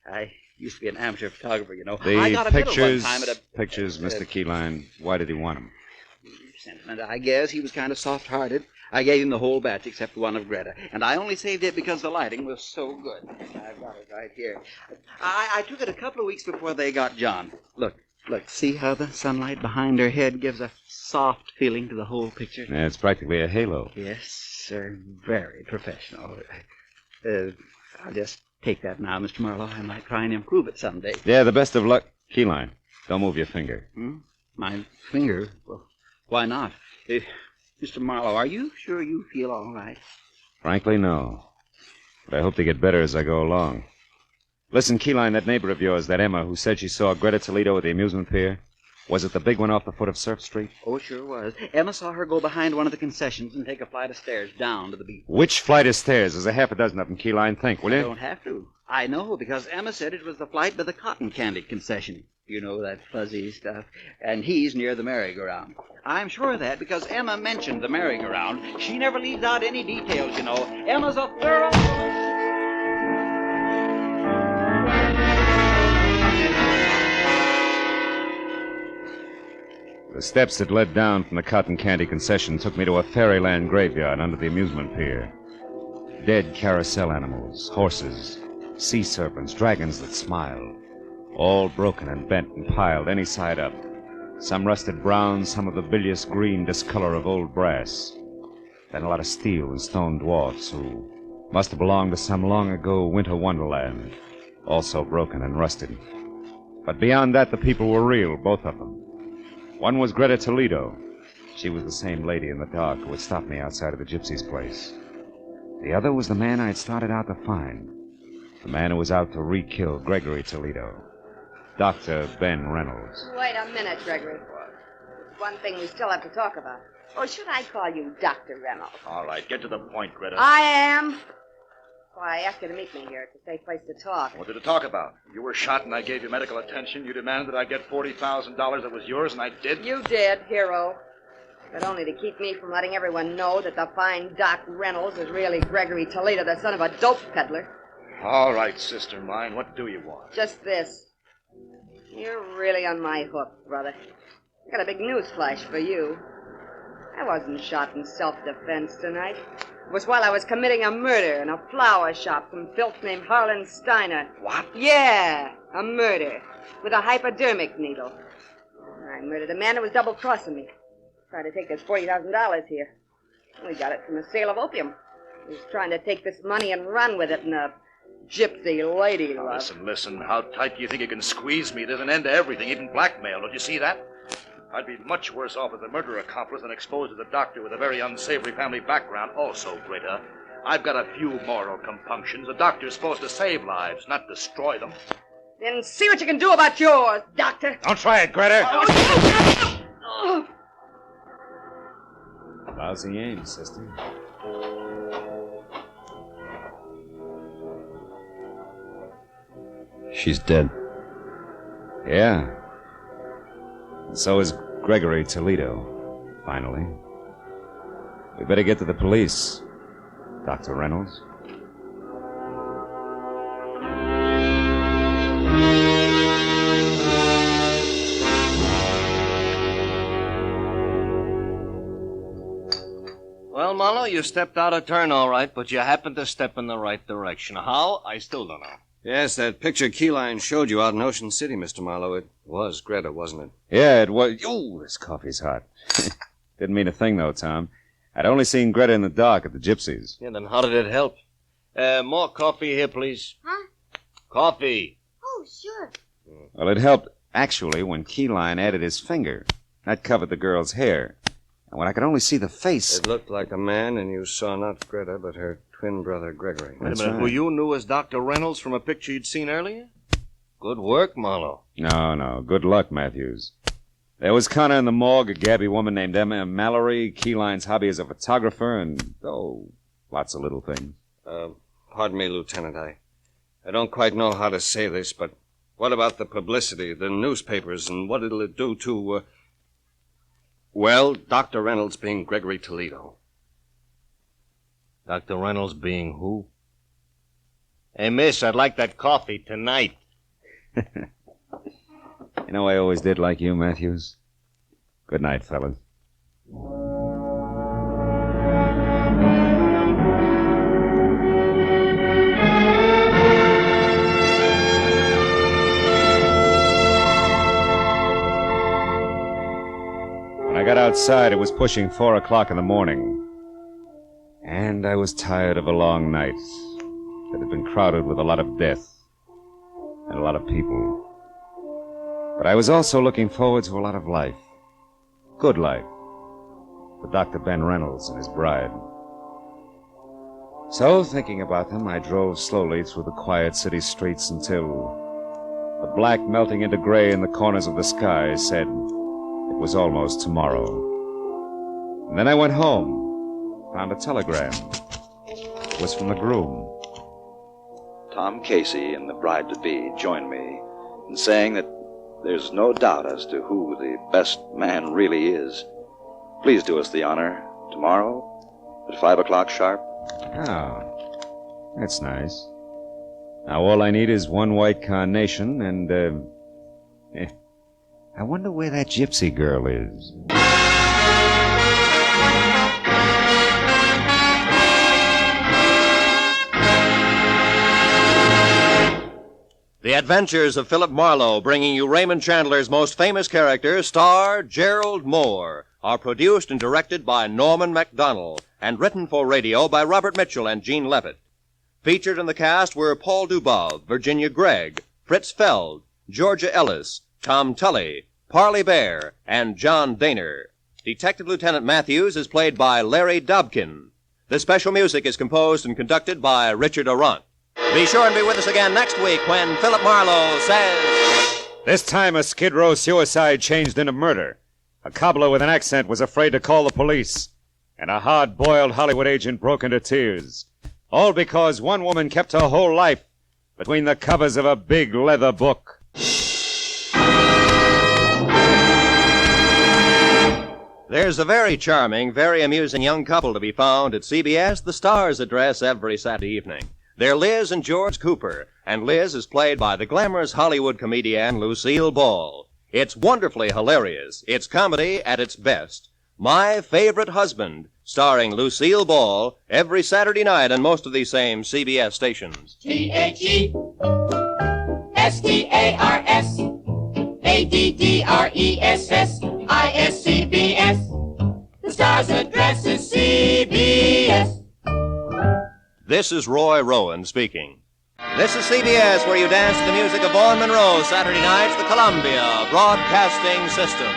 I used to be an amateur photographer, you know. I got a medal one time at a... Pictures, Mr. Keyline, why did he want them? Sentiment, I guess. He was kind of soft-hearted. I gave him the whole batch except one of Greta, and I only saved it because the lighting was so good. I've got it right here. I took it a couple of weeks before they got John. Look, Look, see how the sunlight behind her head gives a soft feeling to the whole picture? Yeah, it's practically a halo. Yes, sir. Very professional. I'll just take that now, Mr. Marlowe. I might try and improve it someday. Yeah, the best of luck. Keyline, don't move your finger. My finger? Well, why not? Mr. Marlowe, are you sure you feel all right? Frankly, no. But I hope to get better as I go along. Listen, Keyline, that neighbor of yours, that Emma, who said she saw Greta Toledo at the amusement pier, was it the big one off the foot of Surf Street? Oh, sure was. Emma saw her go behind one of the concessions and take a flight of stairs down to the beach. Which flight of stairs? There's a half a dozen of them, Keyline. Think, will you? You don't have to. I know, because Emma said it was the flight by the cotton candy concession. You know, that fuzzy stuff. And he's near the merry-go-round. I'm sure of that because Emma mentioned the merry-go-round. She never leaves out any details, you know. Emma's a thorough... The steps that led down from the cotton candy concession took me to a fairyland graveyard under the amusement pier. Dead carousel animals, horses, sea serpents, dragons that smiled, all broken and bent and piled any side up. Some rusted brown, some of the bilious green discolor of old brass. Then a lot of steel and stone dwarfs who must have belonged to some long ago winter wonderland, also broken and rusted. But beyond that, the people were real, both of them. One was Greta Toledo. She was the same lady in the dark who had stopped me outside of the gypsy's place. The other was the man I had started out to find. The man who was out to re-kill Gregory Toledo. Dr. Ben Reynolds. Wait a minute, Gregory. There's one thing we still have to talk about. Or should I call you Dr. Reynolds? All right, get to the point, Greta. I am. Why, I asked you to meet me here. It's a safe place to talk. What did it talk about? You were shot and I gave you medical attention. You demanded that I get $40,000 that was yours, and I did? You did, hero. But only to keep me from letting everyone know that the fine Doc Reynolds is really Gregory Toledo, the son of a dope peddler. All right, sister mine. What do you want? Just this. You're really on my hook, brother. I got a big news flash for you. I wasn't shot in self-defense tonight. It was while I was committing a murder in a flower shop, some filth named Harlan Steiner. What? Yeah, a murder. With a hypodermic needle. I murdered a man who was double-crossing me. Tried to take this $40,000 here. We got it from the sale of opium. He was trying to take this money and run with it in a gypsy lady love. Listen. How tight do you think you can squeeze me? There's an end to everything, even blackmail. Don't you see that? I'd be much worse off as a murder accomplice than exposed as a doctor with a very unsavory family background. Also, Greta, I've got a few moral compunctions. A doctor's supposed to save lives, not destroy them. Then see what you can do about yours, Doctor. Don't try it, Greta. Lousy aim, sister. She's dead. Yeah. And so is Gregory Toledo, finally. We better get to the police, Dr. Reynolds. Well, Marlowe, you stepped out of turn all right, but you happened to step in the right direction. How? I still don't know. Yes, that picture Keyline showed you out in Ocean City, Mr. Marlowe. It was Greta, wasn't it? Yeah, it was. Oh, this coffee's hot. Didn't mean a thing, though, Tom. I'd only seen Greta in the dark at the Gypsies. Yeah, then how did it help? More coffee here, please. Huh? Coffee. Oh, sure. Well, it helped, actually, when Keyline added his finger. That covered the girl's hair. And when I could only see the face... It looked like a man, and you saw not Greta, but her twin brother, Gregory. Wait a minute. Right. Who you knew as Dr. Reynolds from a picture you'd seen earlier? Good work, Marlowe. No. Good luck, Matthews. There was Connor in the morgue, a gabby woman named Emma Mallory, Keyline's hobby as a photographer, and, lots of little things. Pardon me, Lieutenant. I don't quite know how to say this, but what about the publicity, the newspapers, and what it'll do to, well, Dr. Reynolds being Gregory Toledo. Dr. Reynolds being who? Hey, miss, I'd like that coffee tonight. You know, I always did like you, Matthews. Good night, fellas. outside, it was pushing 4 o'clock in the morning. And I was tired of a long night that had been crowded with a lot of death and a lot of people. But I was also looking forward to a lot of life. Good life. For Dr. Ben Reynolds and his bride. So, thinking about them, I drove slowly through the quiet city streets until the black melting into gray in the corners of the sky said it was almost tomorrow. And then I went home, found a telegram. It was from the groom. Tom Casey and the bride-to-be joined me in saying that there's no doubt as to who the best man really is. Please do us the honor tomorrow at 5 o'clock sharp. Oh, that's nice. Now all I need is one White Carnation and, I wonder where that gypsy girl is. The Adventures of Philip Marlowe, bringing you Raymond Chandler's most famous character, star Gerald Mohr, are produced and directed by Norman MacDonald and written for radio by Robert Mitchell and Gene Levitt. Featured in the cast were Paul Dubov, Virginia Gregg, Fritz Feld, Georgia Ellis, Tom Tully, Parley Bear, and John Daner. Detective Lieutenant Matthews is played by Larry Dobkin. The special music is composed and conducted by Richard Arant. Be sure and be with us again next week when Philip Marlowe says... This time a Skid Row suicide changed into murder. A cobbler with an accent was afraid to call the police. And a hard-boiled Hollywood agent broke into tears. All because one woman kept her whole life between the covers of a big leather book. There's a very charming, very amusing young couple to be found at CBS The Stars address every Saturday evening. They're Liz and George Cooper, and Liz is played by the glamorous Hollywood comedian Lucille Ball. It's wonderfully hilarious. It's comedy at its best. My Favorite Husband, starring Lucille Ball, every Saturday night on most of these same CBS stations. THESTARSADDRESSISCBS. The Stars address is CBS. This is Roy Rowan speaking. This is CBS, where you dance to the music of Vaughn Monroe, Saturday nights, the Columbia Broadcasting System.